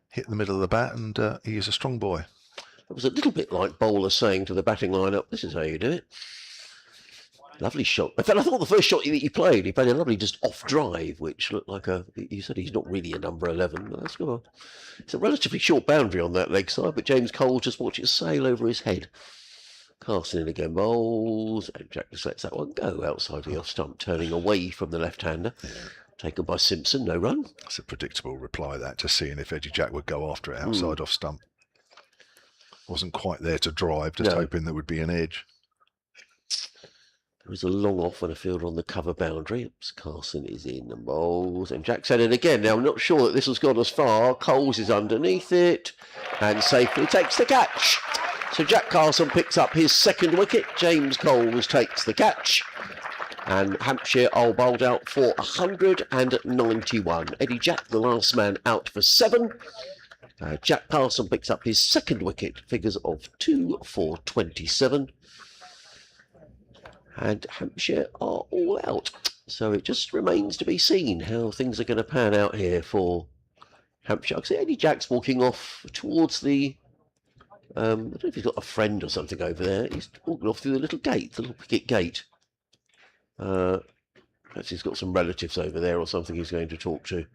hit the middle of the bat, and he is a strong boy. It was a little bit like bowler saying to the batting lineup, "This is how you do it." Lovely shot. In fact, I thought the first shot that he played a lovely just off drive, which looked like he said he's not really a number 11, but that's good. It's a relatively short boundary on that leg side, but James Cole just watched it sail over his head. Carson in again, bowls, and Jack just lets that one go outside the off stump, turning away from the left-hander. Taken by Simpson, no run. That's a predictable reply, that, just seeing if Eddie Jack would go after it outside off stump. Wasn't quite there to drive, just hoping there would be an edge. There was a long off and a fielder on the cover boundary. Carson is in and bowls, and Jack's at it again. Now, I'm not sure that this has gone as far. Coles is underneath it and safely takes the catch. So Jack Carson picks up his 2nd wicket. James Coles takes the catch. And Hampshire are bowled out for 191. Eddie Jack, the last man, out for 7. Jack Carson picks up his 2nd wicket, figures of 2 for 27. And Hampshire are all out. So it just remains to be seen how things are going to pan out here for Hampshire. I see Eddie Jack's walking off towards the... I don't know if he's got a friend or something over there. He's walking off through the little gate, the little picket gate. Perhaps he's got some relatives over there or something he's going to talk to.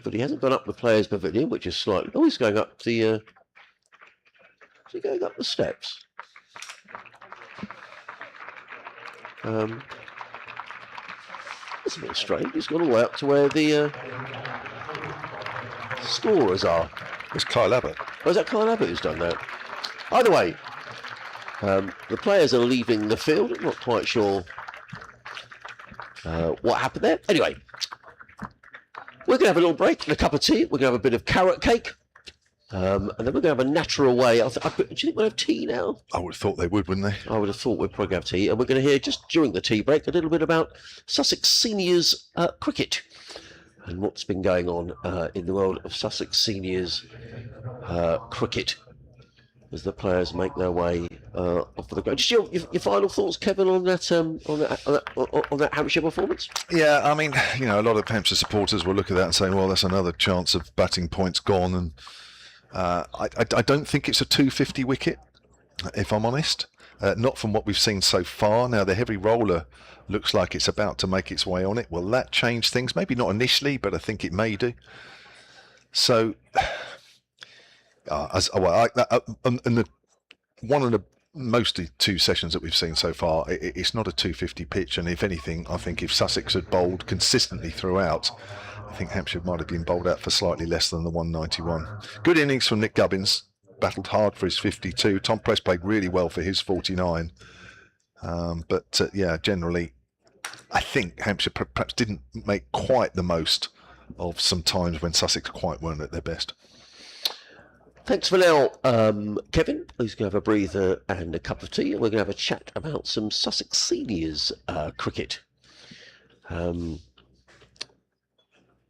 But he hasn't gone up the players' pavilion, which is slightly... Oh, he's going up the... is he going up the steps? That's a bit strange. He's gone all the way up to where the scorers are. It's Kyle Abbott. Oh, is that Kyle Abbott who's done that? Either way, the players are leaving the field. I'm not quite sure what happened there. Anyway, we're going to have a little break and a cup of tea. We're going to have a bit of carrot cake. And then we're going to have a natural way. Do you think we'll have tea now? I would have thought they would, wouldn't they? I would have thought we'd probably have tea. And we're going to hear, just during the tea break, a little bit about Sussex Seniors cricket and what's been going on in the world of Sussex Seniors cricket as the players make their way off the ground. Just your final thoughts, Kevin, on that Hampshire performance? Yeah, I mean, a lot of Hampshire supporters will look at that and say, well, that's another chance of batting points gone. And I don't think it's a 250 wicket, if I'm honest. not from what we've seen so far. Now, the heavy roller looks like it's about to make its way on it. Will that change things? Maybe not initially, but I think it may do. So, one of the mostly two sessions that we've seen so far, it's not a 250 pitch, and if anything, I think if Sussex had bowled consistently throughout, I think Hampshire might have been bowled out for slightly less than the 191. Good innings from Nick Gubbins, battled hard for his 52. Tom Press played really well for his 49. Yeah, generally, I think Hampshire perhaps didn't make quite the most of some times when Sussex quite weren't at their best. Thanks for now, Kevin. Who's going to have a breather and a cup of tea, and we're going to have a chat about some Sussex seniors cricket.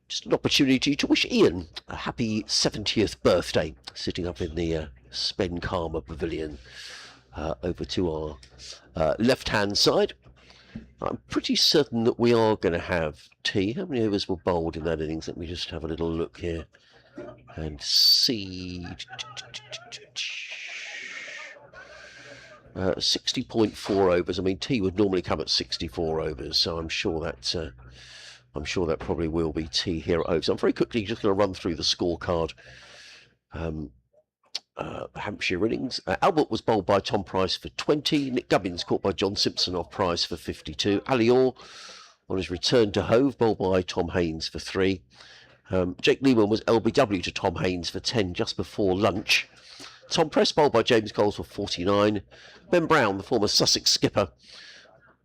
Just an opportunity to wish Ian a happy 70th birthday, sitting up in the Spen Karma Pavilion over to our left-hand side. I'm pretty certain that we are going to have tea. How many of us were bowled in that innings? Let me just have a little look here and see. 60.4 overs. I mean, tea would normally come at 64 overs, so I'm sure that probably will be tea here at Hove. So I'm very quickly just going to run through the scorecard. Hampshire innings. Albert was bowled by Tom Price for 20. Nick Gubbins caught by John Simpson off Price for 52. Ali Orr on his return to Hove, bowled by Tom Haynes for 3. Jake Lehman was LBW to Tom Haynes for 10 just before lunch. Tom Press bowled by James Coles for 49. Ben Brown, the former Sussex skipper,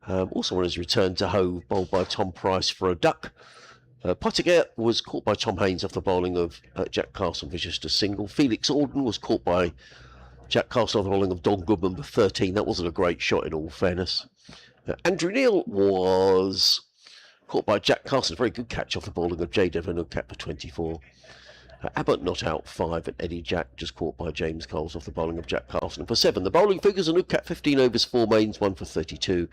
also on his return to Hove, bowled by Tom Price for a duck. Pottinger was caught by Tom Haynes off the bowling of Jack Carson for just a single. Felix Auden was caught by Jack Carson off the bowling of Don Goodman for 13. That wasn't a great shot in all fairness. Andrew Neil was caught by Jack Carson, a very good catch off the bowling of J. Devon Nugcat for 24. Abbott not out 5, and Eddie Jack just caught by James Coles off the bowling of Jack Carson for 7. The bowling figures are Nugcat 15 overs, 4 maidens, 1 for 32.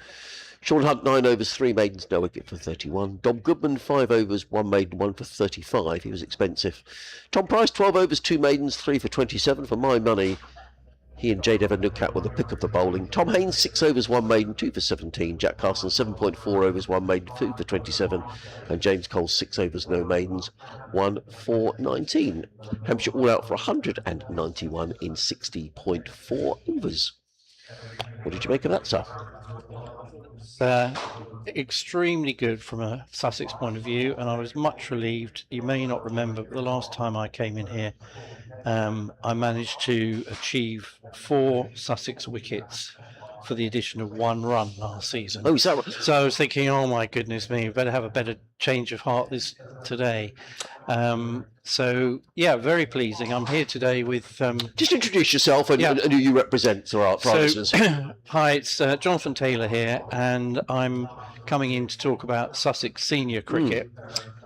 Sean Hunt 9 overs, 3 maidens, no wicket for 31. Dom Goodman 5 overs, 1 maiden, 1 for 35. He was expensive. Tom Price 12 overs, 2 maidens, 3 for 27. For my money, he and J. Devon Nugcat were the pick of the bowling. Tom Haynes 6 overs, 1 maiden, 2 for 17. Jack Carson 7.4 overs, 1 maiden, 2 for 27. And James Cole 6 overs, no maidens, 1 for 19. Hampshire all out for 191 in 60.4 overs. What did you make of that, sir? Extremely good from a Sussex point of view, and I was much relieved. You may not remember, but the last time I came in here, I managed to achieve 4 Sussex wickets for the addition of 1 run last season. Oh, is that right? So I was thinking, oh my goodness me, better have a better change of heart today. So yeah, very pleasing. I'm here today with just introduce yourself and who you represent for our listeners. Hi, it's Jonathan Taylor here, and I'm coming in to talk about Sussex senior cricket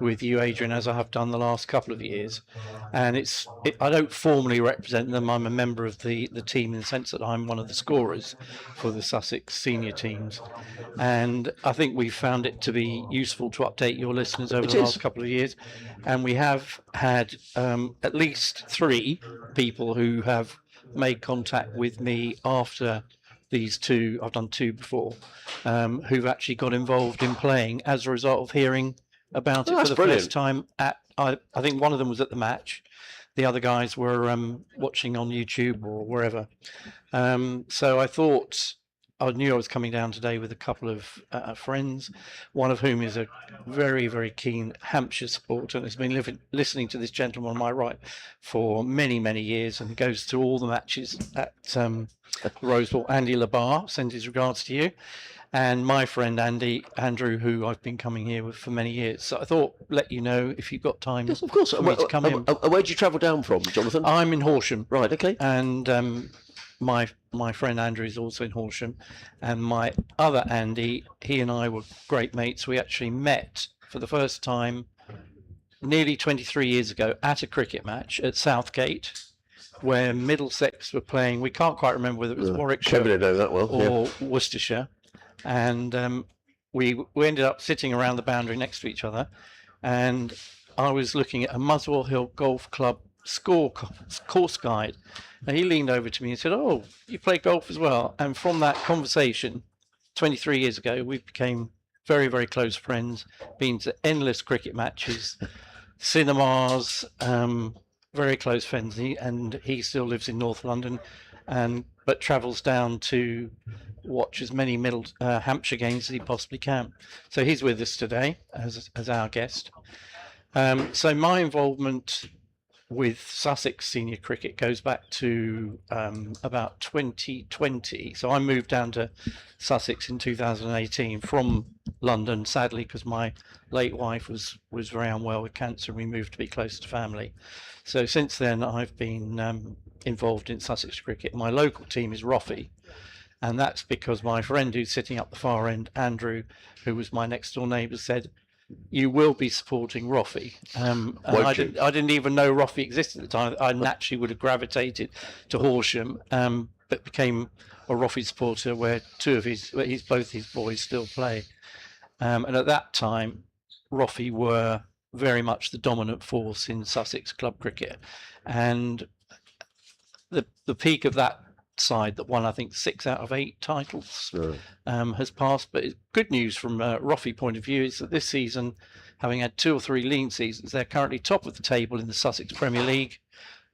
with you, Adrian, as I have done the last couple of years. And I don't formally represent them. I'm a member of the team in the sense that I'm one of the scorers for the Sussex senior teams. And I think we've found it to be useful to update your listeners over the last couple of years. And we have had at least 3 people who have made contact with me after these 2, I've done 2 before, who've actually got involved in playing as a result of hearing about it for the first time. I think one of them was at the match. The other guys were watching on YouTube or wherever. So I thought, I knew I was coming down today with a couple of friends, one of whom is a very, very keen Hampshire supporter and has been listening to this gentleman on my right for many, many years and goes to all the matches at Rose Bowl. Andy Labar sends his regards to you. And my friend Andrew, who I've been coming here with for many years. So I thought, let you know if you've got time. Yes, of course. For me to come in. Where did you travel down from, Jonathan? I'm in Horsham. Right, okay. And my friend Andrew is also in Horsham. And my other Andy, he and I were great mates. We actually met for the first time nearly 23 years ago at a cricket match at Southgate, where Middlesex were playing. We can't quite remember whether it was Warwickshire know that well, or Worcestershire. And we ended up sitting around the boundary next to each other, and I was looking at a Muswell Hill Golf Club course guide, and he leaned over to me and said, "Oh, you play golf as well?" And from that conversation, 23 years ago, we became very, very close friends. Been to endless cricket matches, cinemas, very close friends. He still lives in North London, but travels down to watch as many Hampshire games as he possibly can. So he's with us today as our guest. So my involvement with Sussex senior cricket goes back to about 2020. So I moved down to Sussex in 2018 from London, sadly, because my late wife was very unwell with cancer, and we moved to be close to family. So since then, I've been involved in Sussex cricket. My local team is Rothesay, and that's because my friend who's sitting up the far end, Andrew, who was my next door neighbour, said, "You will be supporting Rothesay." I didn't even know Rothesay existed at the time. I naturally would have gravitated to Horsham, but became a Rothesay supporter where both his boys still play. And at that time, Rothesay were very much the dominant force in Sussex club cricket. And the peak of that side that won, I think, 6 out of 8 titles has passed. But good news from a Rothesay point of view is that this season, having had 2 or 3 lean seasons, they're currently top of the table in the Sussex Premier League,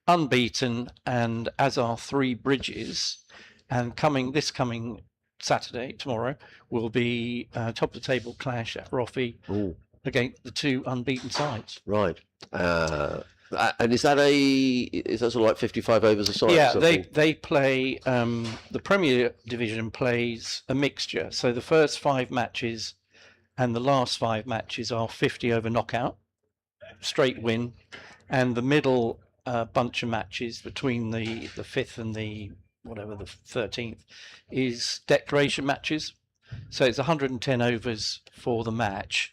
unbeaten, and as are 3 Bridges. And this coming Saturday, tomorrow, will be top of the table clash at Rothesay against the 2 unbeaten sides. Right. And is that sort of like 55 overs a side? Yeah, they play, the Premier Division plays a mixture. So the first 5 matches and the last 5 matches are 50 over knockout, straight win, and the middle bunch of matches between the 5th and the 13th is declaration matches. So it's 110 overs for the match.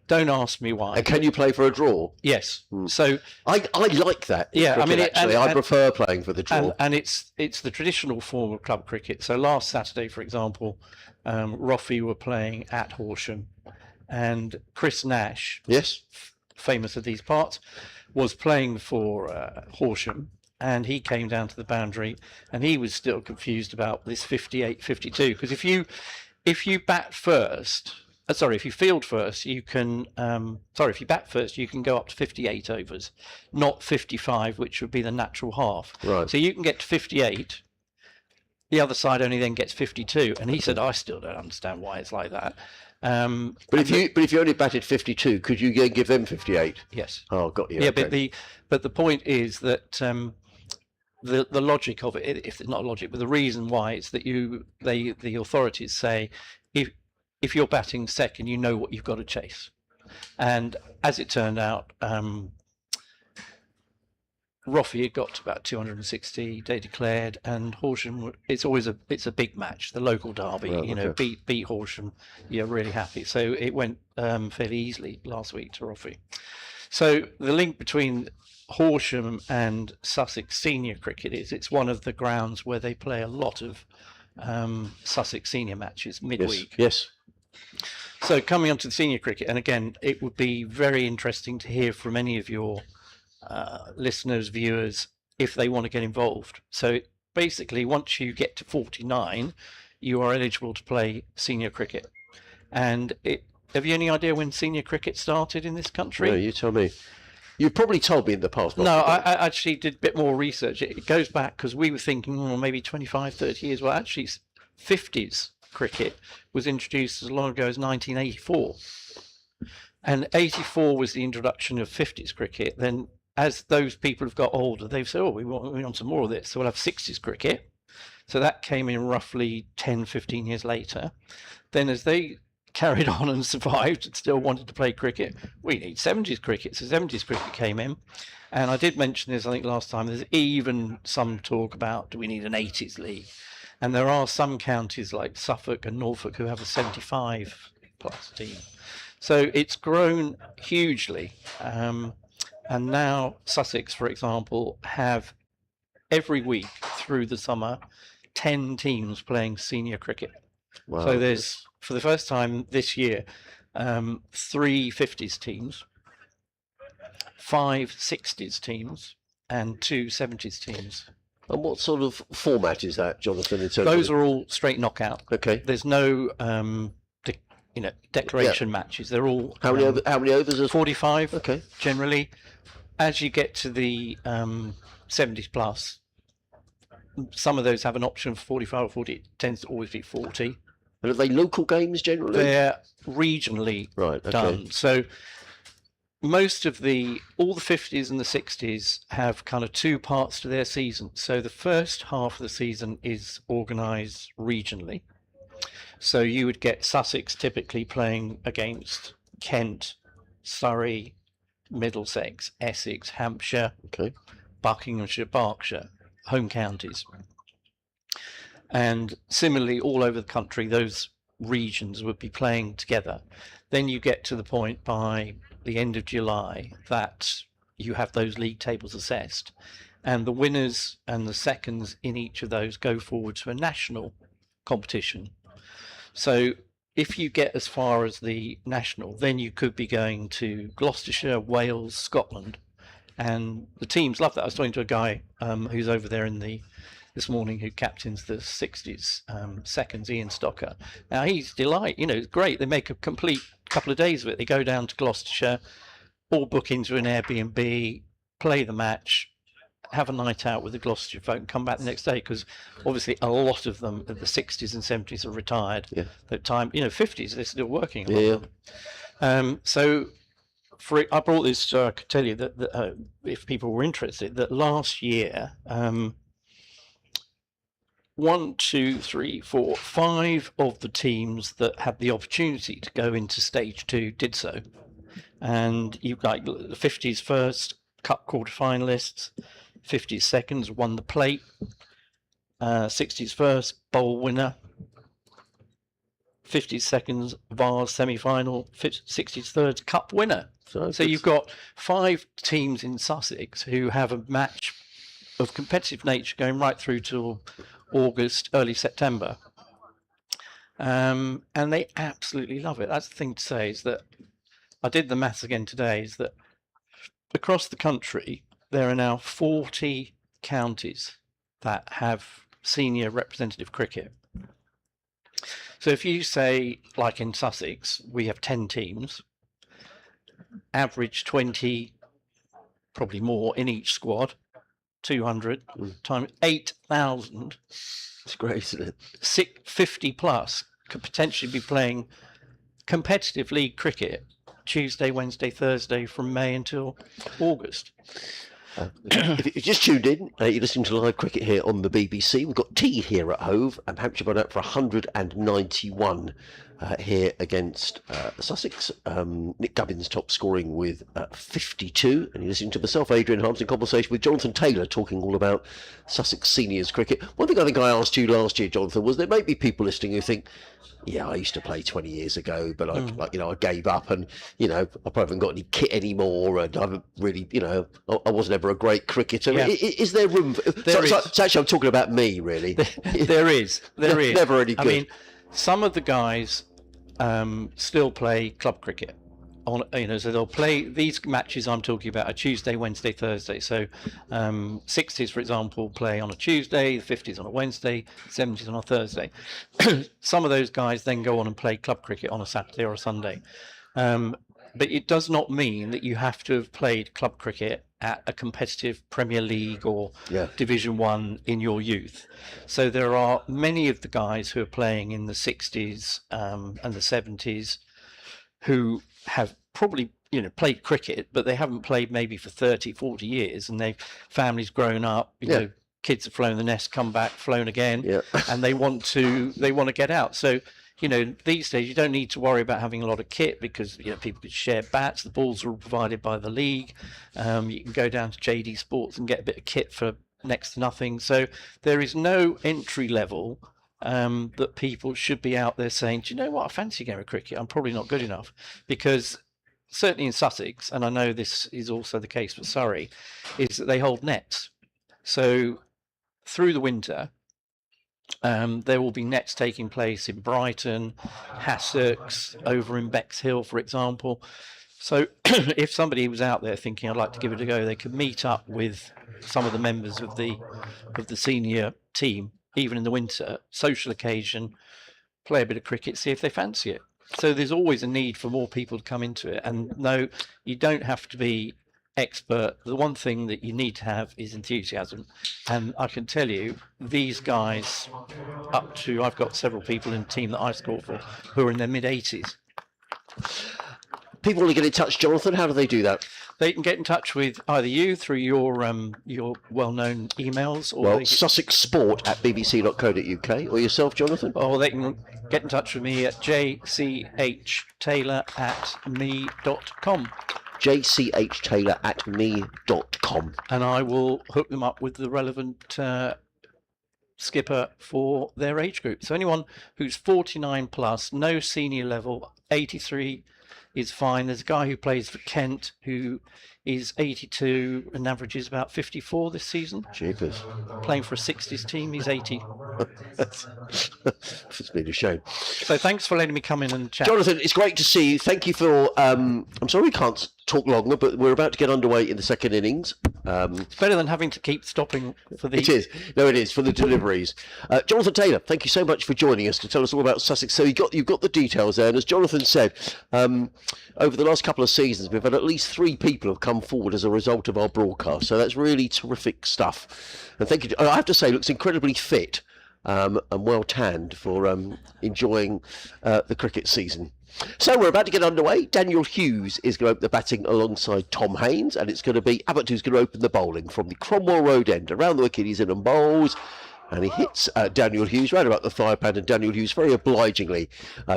Don't ask me why. And can you play for a draw? Yes. So I like that. Yeah, cricket, actually, I prefer playing for the draw. And it's the traditional form of club cricket. So last Saturday, for example, Rothesay were playing at Horsham, and Chris Nash, yes, famous of these parts, was playing for Horsham, and he came down to the boundary, and he was still confused about this 58-52, because if you bat first. If you field first, you can. If you bat first, you can go up to 58 overs, not 55, which would be the natural half. Right. So you can get to 58. The other side only then gets 52, and he said, "I still don't understand why it's like that." But if you only batted 52, could you give them 58? Yes. Oh, got you. Yeah, okay. but the point is that the logic of it, if it's not logic, but the reason why is that the authorities say if you're batting second, you know what you've got to chase. And as it turned out, Rothesay had got to about 260, they declared, and Horsham, it's a big match, the local derby, okay. beat Horsham, you're really happy. So it went fairly easily last week to Rothesay. So the link between Horsham and Sussex senior cricket is it's one of the grounds where they play a lot of Sussex senior matches midweek. Yes. So coming on to the senior cricket, and again, it would be very interesting to hear from any of your listeners, viewers, if they want to get involved. So basically, once you get to 49, you are eligible to play senior cricket. And have you any idea when senior cricket started in this country? No, you tell me. You've probably told me in the past. No, I actually did a bit more research. It goes back because we were thinking, maybe 25, 30 years. Well, actually, 50s cricket was introduced as long ago as 1984. And 84 was the introduction of 50s cricket. Then as those people have got older, they've said, we want some more of this. So we'll have 60s cricket. So that came in roughly 10, 15 years later. Then as they carried on and survived and still wanted to play cricket, we need 70s cricket. So 70s cricket came in. And I did mention this, I think, last time. There's even some talk about, do we need an 80s league? And there are some counties like Suffolk and Norfolk who have a 75 plus team. So it's grown hugely. And now Sussex, for example, have every week through the summer 10 teams playing senior cricket. Wow. So there's, for the first time this year, 3 50s teams, 5 60s teams, and 2 70s teams. And what sort of format is that, Jonathan? In terms Those of... are all straight knockout. Okay. There's no declaration matches. They're all How many overs? Are... 45. Okay. Generally, as you get to the 70s plus, some of those have an option for 45 or 40. It tends to always be 40. And are they local games generally? They're regionally done. So most of all the 50s and the 60s have kind of 2 parts to their season. So the first half of the season is organised regionally. So you would get Sussex typically playing against Kent, Surrey, Middlesex, Essex, Hampshire, Buckinghamshire, Berkshire, home counties. And similarly, all over the country, those regions would be playing together. Then you get to the point by the end of July that you have those league tables assessed, and the winners and the seconds in each of those go forward to a national competition. So if you get as far as the national, then you could be going to Gloucestershire, Wales, Scotland, and the teams love that. I was talking to a guy who's over there this morning who captains the 60s seconds, Ian Stocker. Now he's delighted, it's great. They make a complete couple of days of it. They go down to Gloucestershire, all book into an Airbnb, play the match, have a night out with the Gloucestershire folk, and come back the next day, because obviously a lot of them at the 60s and 70s are retired. Yeah. That time, 50s, they're still working. So I brought this so I could tell you that if people were interested, that last year, 1, 2, 3, 4, 5 of the teams that had the opportunity to go into stage 2 did so. And you've got the 50s first, cup quarter-finalists, 50s seconds, won the plate, 60s first, bowl winner, 50s seconds, Vars semi-final, 60s thirds, cup winner. So you've got 5 teams in Sussex who have a match of competitive nature going right through till August, early September, and they absolutely love it. That's the thing to say, is that I did the maths again today, is that across the country there are now 40 counties that have senior representative cricket. So if you say, like in Sussex, we have 10 teams, average 20, probably more in each squad, 200 times 8,000. It's great, isn't it? 50 plus could potentially be playing competitive league cricket Tuesday, Wednesday, Thursday from May until August. If you just tuned in, you're listening to live cricket here on the BBC. We've got tea here at Hove, and Hampshire got out for 191 here against Sussex. Nick Gubbins top scoring with 52, and you're listening to myself, Adrian Harms, in conversation with Jonathan Taylor, talking all about Sussex seniors cricket. One thing I think I asked you last year, Jonathan, was there may be people listening who think, yeah, I used to play 20 years ago, but I gave up, and I probably haven't got any kit anymore, and I haven't really, I wasn't ever a great cricketer. Yeah. Is there room? So actually, I'm talking about me, really. There is. Never any good. I mean, some of the guys still play club cricket. So they'll play these matches I'm talking about are Tuesday, Wednesday, Thursday. So 60s, for example, play on a Tuesday, the 50s on a Wednesday, 70s on a Thursday. Some of those guys then go on and play club cricket on a Saturday or a Sunday. But it does not mean that you have to have played club cricket at a competitive Premier League or Division 1 in your youth. So there are many of the guys who are playing in the 60s and the 70s who have probably played cricket, but they haven't played maybe for 30, 40 years, and they've families grown up, kids have flown the nest, come back, flown again, and they want to get out. So these days you don't need to worry about having a lot of kit, because people could share bats, the balls are all provided by the league. You can go down to JD Sports and get a bit of kit for next to nothing. So there is no entry level that people should be out there saying, do you know what, I fancy a game of cricket, I'm probably not good enough. Because certainly in Sussex, and I know this is also the case for Surrey, is that they hold nets. So through the winter, there will be nets taking place in Brighton, Sussex, over in Bexhill, for example. So if somebody was out there thinking I'd like to give it a go, they could meet up with some of the members of the senior team, even in the winter, social occasion, play a bit of cricket, see if they fancy it. So there's always a need for more people to come into it. And no, you don't have to be expert. The one thing that you need to have is enthusiasm. And I can tell you, these guys, I've got several people in the team that I score for who are in their mid-80s. People want to get in touch, Jonathan. How do they do that? They can get in touch with either you through your well-known emails, or Well, sussexsport@bbc.co.uk, or yourself, Jonathan. or they can get in touch with me at jchtaylor@me.com. jchtaylor@me.com. And I will hook them up with the relevant skipper for their age group. So anyone who's 49 plus, no senior level, 83 is fine. There's a guy who plays for Kent who is 82 and averages about 54 this season. Jeepers. Playing for a 60s team, he's 80. It's been a shame. So thanks for letting me come in and chat. Jonathan, it's great to see you. Thank you for... I'm sorry we can't talk longer, but we're about to get underway in the second innings. It's better than having to keep stopping for the... It is. No, it is, for the deliveries. Jonathan Taylor, thank you so much for joining us to tell us all about Sussex. So you've got the details there, and as Jonathan said, over the last couple of seasons, we've had at least 3 people have come forward as a result of our broadcast. So that's really terrific stuff. And thank you. I have to say, looks incredibly fit and well tanned for enjoying the cricket season. So we're about to get underway. Daniel Hughes is going to open the batting alongside Tom Haynes, and it's going to be Abbott who's going to open the bowling from the Cromwell Road end. Around the wicket, he's in and bowls, and he hits Daniel Hughes right about the thigh pad, and Daniel Hughes very obligingly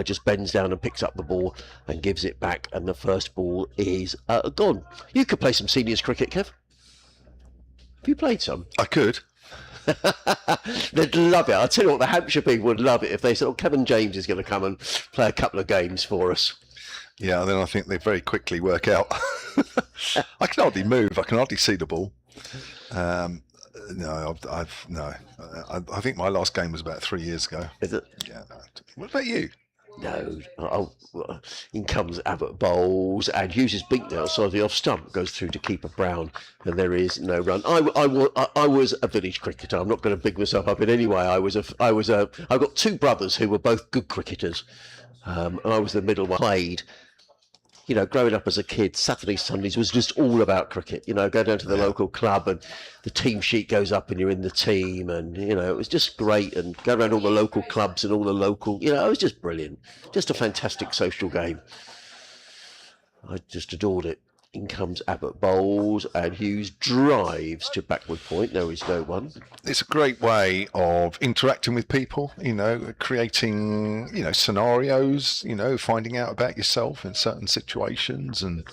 just bends down and picks up the ball and gives it back, and the first ball is gone. You could play some seniors cricket, Kev. Have you played some? I could. They'd love it. I'll tell you what, the Hampshire people would love it if they said, "Oh, Kevin James is going to come and play a couple of games for us." Yeah, then I think they very quickly work out. I can hardly move. I can hardly see the ball. No. I think my last game was about 3 years ago. Is it? Yeah. What about you? No. In comes Abbott bowls, and Hughes is beaten outside the off stump, goes through to keeper Brown, and there is no run. I was a village cricketer. I'm not going to big myself up in any way. I've got 2 brothers who were both good cricketers, and I was the middle one. Played. You know, growing up as a kid, Saturday, Sundays was just all about cricket. You know, go down to the local club and the team sheet goes up and you're in the team, and, you know, it was just great, and go around all the local clubs and all the local, you know, it was just brilliant. Just a fantastic social game. I just adored it. In comes Abbott bowls, and Hughes drives to backward point. There is no one. It's a great way of interacting with people, you know, creating, you know, scenarios, you know, finding out about yourself in certain situations, and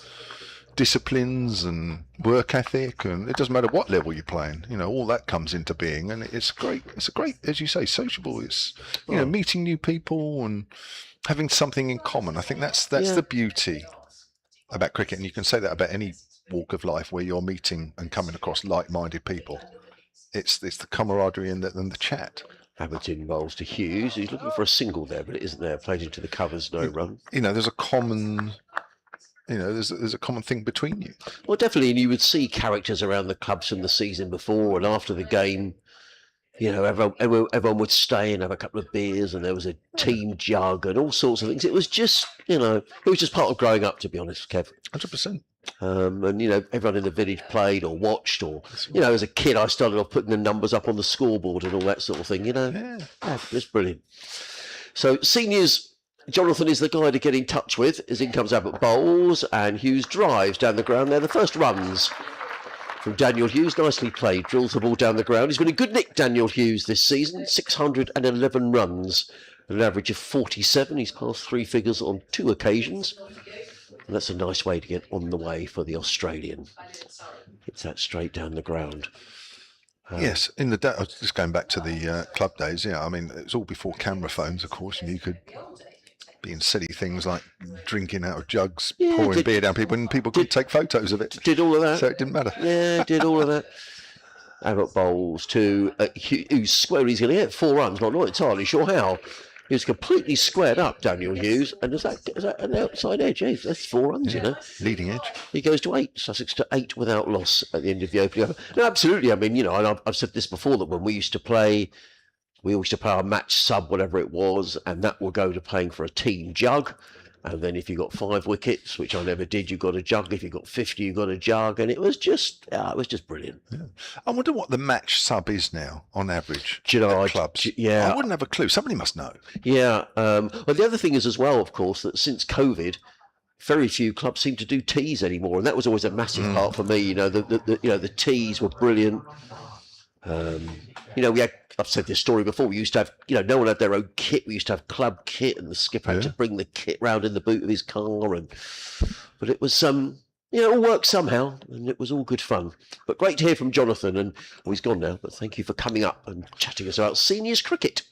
disciplines and work ethic, and it doesn't matter what level you're playing, you know, all that comes into being, and it's a great, as you say, sociable. It's, you know, meeting new people and having something in common. I think that's the beauty about cricket, and you can say that about any walk of life where you're meeting and coming across like-minded people. It's the camaraderie and the chat. Hamilton bowls to Hughes. He's looking for a single there, but it isn't there. Played into the covers, no run. You know, there's a common thing between you. Well, definitely, and you would see characters around the clubs from the season before and after the game. You know, everyone would stay and have a couple of beers, and there was a team jug and all sorts of things. It was just, you know, it was just part of growing up, to be honest, Kev. 100%. And, you know, everyone in the village played or watched, or, you know, as a kid, I started off putting the numbers up on the scoreboard and all that sort of thing, you know. Yeah, it's brilliant. So, seniors, Jonathan is the guy to get in touch with, as in comes Abbott bowls, and Hughes drives down the ground there. The first runs from Daniel Hughes, nicely played, drills the ball down the ground. He's been a good nick, Daniel Hughes, this season, 611 runs, an average of 47. He's passed 3 figures on 2 occasions. And that's a nice way to get on the way for the Australian. Hits that straight down the ground. Yes, in the day, just going back to the club days, yeah, I mean, it was all before camera phones, of course, and you could be in silly things like drinking out of jugs, pouring beer down people, and people could take photos of it. Did all of that. So it didn't matter. Yeah, did all of that. Abbott bowls to Hughes square. He's going to get 4 runs, but I'm not entirely sure how. He was completely squared up, Daniel Hughes, and is that an outside edge? Yeah, that's 4 runs, you know. Leading edge. He goes to 8, Sussex to 8 without loss at the end of the opening over. No, absolutely. I mean, you know, and I've said this before, that when we used to play our match sub, whatever it was, and that will go to playing for a team jug. And then if you got 5 wickets, which I never did, you got a jug. If you got 50, you got a jug. And it was just brilliant. Yeah. I wonder what the match sub is now on average. Do you know, at clubs? Yeah. I wouldn't have a clue. Somebody must know. Yeah. Well, the other thing is as well, of course, that since COVID, very few clubs seem to do teas anymore, and that was always a massive part for me. You know, the teas were brilliant. You know, I've said this story before. We used to have, you know, no one had their own kit. We used to have club kit, and the skipper had to bring the kit round in the boot of his car. But it was you know, it all worked somehow, and it was all good fun. But great to hear from Jonathan, and he's gone now. But thank you for coming up and chatting us about seniors cricket.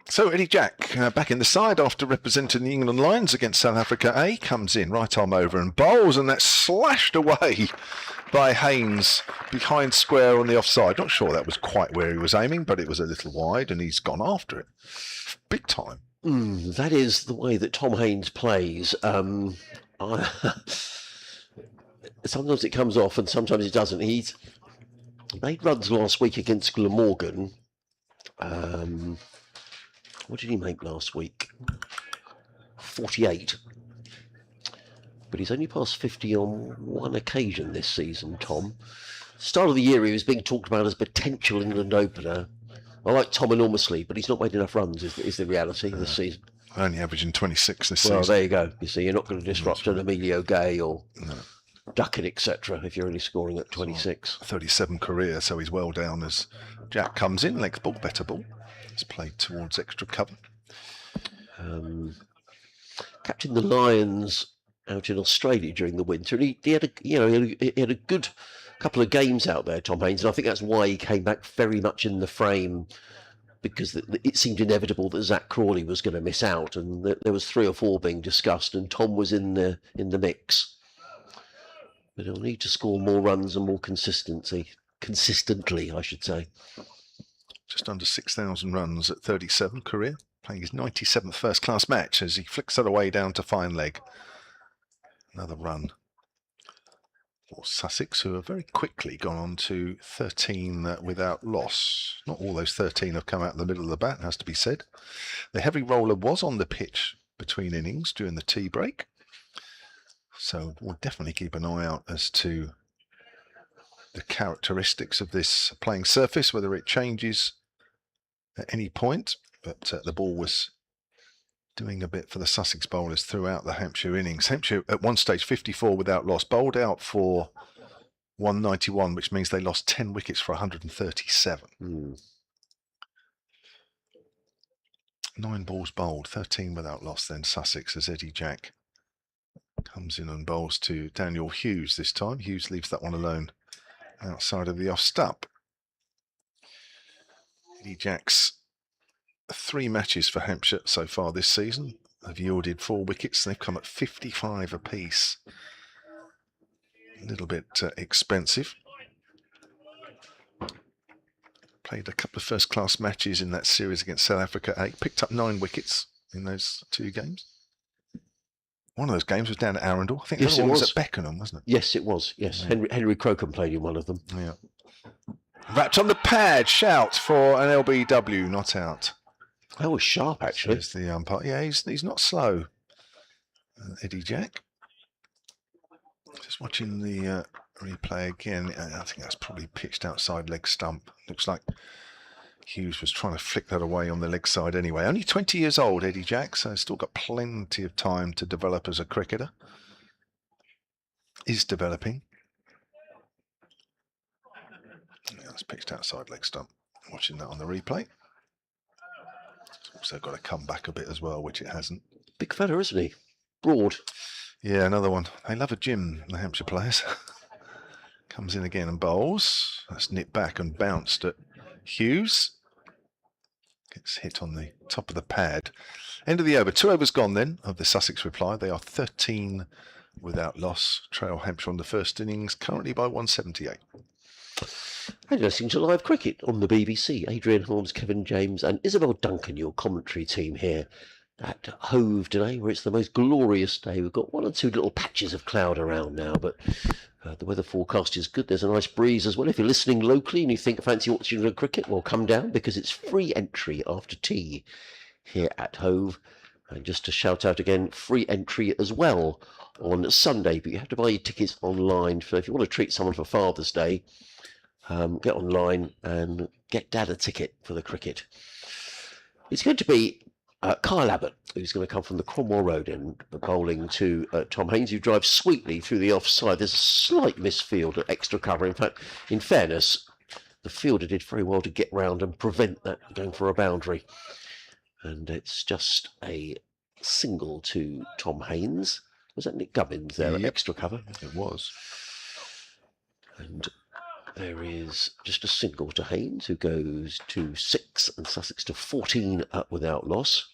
So Eddie Jack, back in the side after representing the England Lions against South Africa A, comes in, right arm over and bowls, and that's slashed away by Haynes behind square on the offside. Not sure that was quite where he was aiming, but it was a little wide, and he's gone after it. Big time. That is the way that Tom Haynes plays. Sometimes it comes off and sometimes it doesn't. He made runs last week against Glamorgan. What did he make last week? 48. But he's only passed 50 on one occasion this season, Tom. Start of the year, he was being talked about as potential England opener. I like Tom enormously, but he's not made enough runs, is the reality this season. Only averaging 26 this season. Well, there you go. You see, you're not going to disrupt an Emilio Gay or Duckett, etc., if you're only scoring at 26. 37 career, so he's well down as Jack comes in. Leg ball, better ball. It's played towards extra cover. Captain the Lions out in Australia during the winter, and he had a good couple of games out there, Tom Haynes, and I think that's why he came back very much in the frame, because it seemed inevitable that Zach Crawley was going to miss out, and there was 3 or 4 being discussed, and Tom was in the mix. But he'll need to score more runs and more consistently, I should say. Just under 6,000 runs at 37 career, playing his 97th first-class match as he flicks it away down to fine leg. Another run for Sussex, who have very quickly gone on to 13 without loss. Not all those 13 have come out in the middle of the bat, has to be said. The heavy roller was on the pitch between innings during the tea break. So we'll definitely keep an eye out as to the characteristics of this playing surface, whether it changes at any point. But the ball was doing a bit for the Sussex bowlers throughout the Hampshire innings. Hampshire at one stage 54 without loss, bowled out for 191, which means they lost 10 wickets for 137. 9 balls bowled, 13 without loss then Sussex, as Eddie Jack comes in and bowls to Daniel Hughes this time. Hughes leaves that one alone outside of the off stump. Eddie Jack's 3 matches for Hampshire so far this season have yielded 4 wickets. They've come at 55 apiece. A little bit expensive. Played a couple of first-class matches in that series against South Africa A. Picked up 9 wickets in those 2 games. One of those games was down at Arundel. I think the other one was at Beckenham, wasn't it? Yes, it was. Yes, yeah. Henry Crocombe played in one of them. Yeah. Wrapped on the pad, shout for an LBW, not out. That was sharp, actually. Says the umpire. Yeah, he's not slow. Eddie Jack. Just watching the replay again. I think that's probably pitched outside leg stump. Looks like Hughes was trying to flick that away on the leg side anyway. Only 20 years old, Eddie Jack, so still got plenty of time to develop as a cricketer. Is developing. Yeah, that's pitched outside leg stump. Watching that on the replay. It's also got to come back a bit as well, which it hasn't. Big fella, isn't he? Broad. Yeah, another one. They love a gym, the Hampshire players. Comes in again and bowls. That's nipped back and bounced at Hughes. Gets hit on the top of the pad. End of the over. 2 overs gone then of the Sussex reply. They are 13 without loss. Trail Hampshire on the first innings, currently by 178. And you're listening to live cricket on the BBC. Adrian Holmes, Kevin James, and Isabel Duncan, your commentary team here at Hove today, where it's the most glorious day. We've got one or two little patches of cloud around now, but the weather forecast is good. There's a nice breeze as well. If you're listening locally and you think fancy watching the cricket, well, come down because it's free entry after tea here at Hove. And just to shout out again, free entry as well on Sunday, but you have to buy your tickets online. So if you want to treat someone for Father's Day, get online and get Dad a ticket for the cricket. It's going to be Kyle Abbott, who's going to come from the Cromwell Road and bowling to Tom Haynes, who drives sweetly through the offside. There's a slight misfield at extra cover. In fact, in fairness, the fielder did very well to get round and prevent that going for a boundary. And it's just a single to Tom Haynes. Was that Nick Gubbins there at extra cover? It was. And there is just a single to Haynes, who goes to 6 and Sussex to 14 without loss.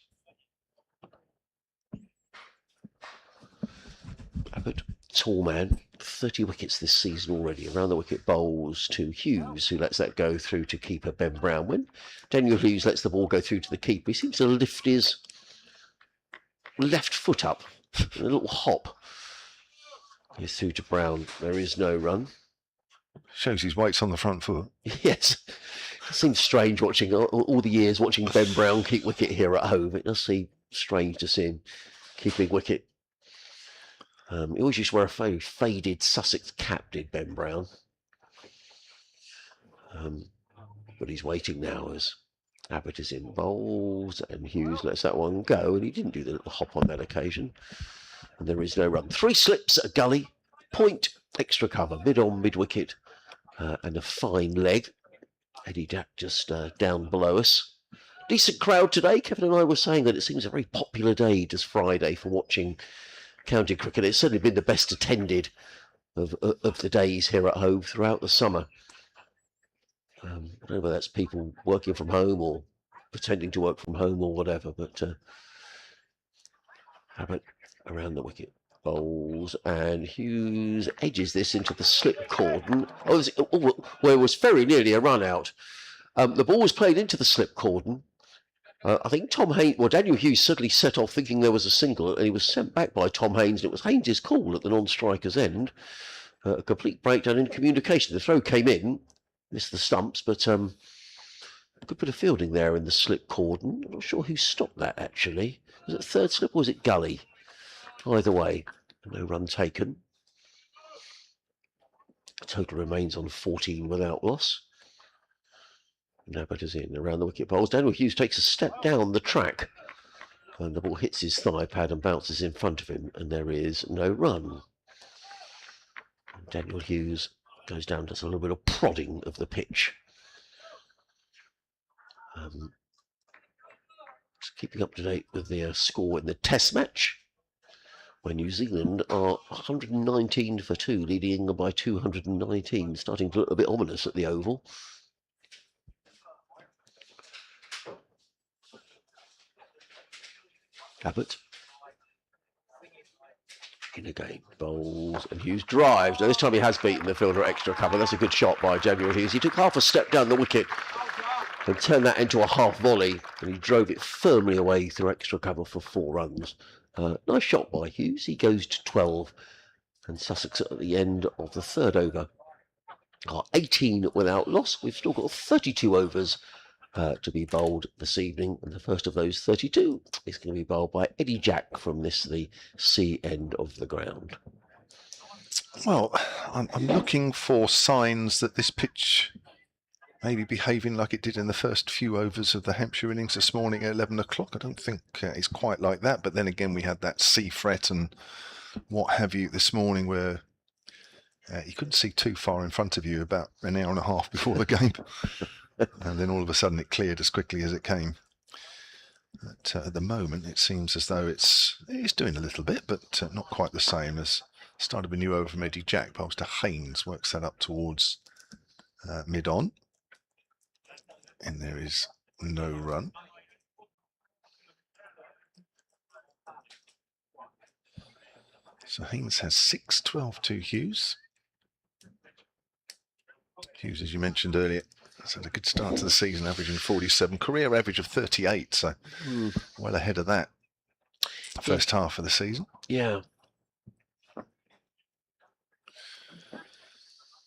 Abbott, tall man, 30 wickets this season already. Around the wicket bowls to Hughes, who lets that go through to keeper Ben Brown. When Daniel Hughes lets the ball go through to the keeper, he seems to lift his left foot up, a little hop. He's through to Brown. There is no run. Shows his weight's on the front foot. Yes. It seems strange watching all the years watching Ben Brown keep wicket here at Hove. It does seem strange to see him keeping wicket. He always used to wear a very faded Sussex cap, did Ben Brown. But he's waiting now as Abbott is in bowls and Hughes lets that one go, and he didn't do the little hop on that occasion. And there is no run. 3 slips at a gully, point, extra cover, mid-on, mid-wicket, and a fine leg. Eddie Jack just down below us. Decent crowd today. Kevin and I were saying that it seems a very popular day, just Friday, for watching county cricket. It's certainly been the best attended of the days here at Hove throughout the summer. I don't know whether that's people working from home or pretending to work from home or whatever, but Abbott around the wicket bowls, and Hughes edges this into the slip cordon. Where it was very nearly a run out. The ball was played into the slip cordon. I think Tom Haynes, well, Daniel Hughes suddenly set off thinking there was a single, and he was sent back by Tom Haynes, and it was Haynes' call at the non-striker's end. A complete breakdown in communication. The throw came in, missed the stumps, but a good bit of fielding there in the slip cordon. I'm not sure who stopped that, actually. Was it third slip or was it gully? Either way, no run taken. Total remains on 14 without loss. Abbott is in around the wicket bowls. Daniel Hughes takes a step down the track, and the ball hits his thigh pad and bounces in front of him, and there is no run. And Daniel Hughes goes down, does a little bit of prodding of the pitch. Just keeping up to date with the score in the Test match, where New Zealand are 119 for 2, leading England by 219, starting to look a bit ominous at the Oval. Abbott in again, bowls, and Hughes drives. Now this time he has beaten the fielder at extra cover. That's a good shot by Daniel Hughes. He took half a step down the wicket and turned that into a half volley, and he drove it firmly away through extra cover for 4 runs. Nice shot by Hughes. He goes to 12, and Sussex at the end of the 3rd over are 18 without loss. We've still got 32 overs to be bowled this evening, and the first of those 32 is going to be bowled by Eddie Jack from the C end of the ground. Well, I'm looking for signs that this pitch may be behaving like it did in the first few overs of the Hampshire innings this morning at 11 o'clock. I don't think it's quite like that, but then again we had that sea fret and what have you this morning where you couldn't see too far in front of you about an hour and a half before the game. And then all of a sudden it cleared as quickly as it came. But at the moment it seems as though it's doing a little bit, but not quite the same. As started a new over from Eddie Jack, bowls to Haynes, works that up towards mid-on. And there is no run. So Haynes has 6, 12 to Hughes. Hughes, as you mentioned earlier, has had a good start to the season, averaging 47, career average of 38, so well ahead of that first half of the season. Yeah.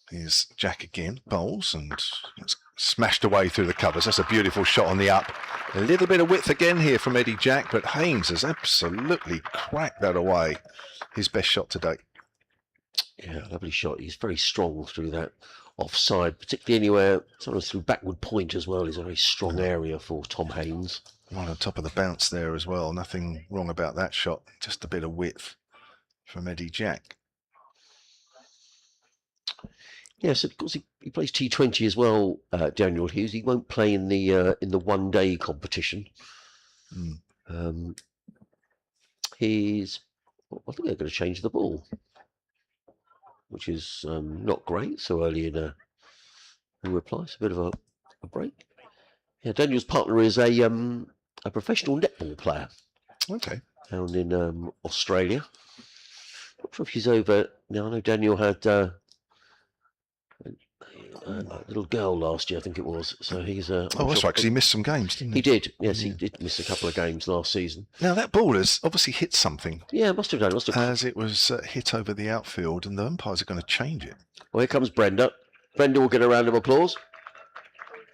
Here's Jack again, bowls, and it's smashed away through the covers. That's a beautiful shot on the up. A little bit of width again here from Eddie Jack, but Haynes has absolutely cracked that away. His best shot to date. Yeah, lovely shot. He's very strong through that offside, particularly anywhere, sort of through backward point as well, is a very strong area for Tom Haynes. Right on top of the bounce there as well. Nothing wrong about that shot. Just a bit of width from Eddie Jack. Yes, of course he plays T20 as well, Daniel Hughes. He won't play in the one-day competition. I think they're going to change the ball, which is not great so early in a reply. It's a bit of a break. Yeah, Daniel's partner is a professional netball player. Okay. Down in Australia. Not sure if she's over now. I know Daniel had a little girl last year, I think it was. So he's that's right, because he missed some games, didn't he? He did. Yes, he did miss a couple of games last season. Now that ball has obviously hit something. Yeah, must have done. As it was hit over the outfield, and the umpires are going to change it. Well, here comes Brenda. Brenda will get a round of applause.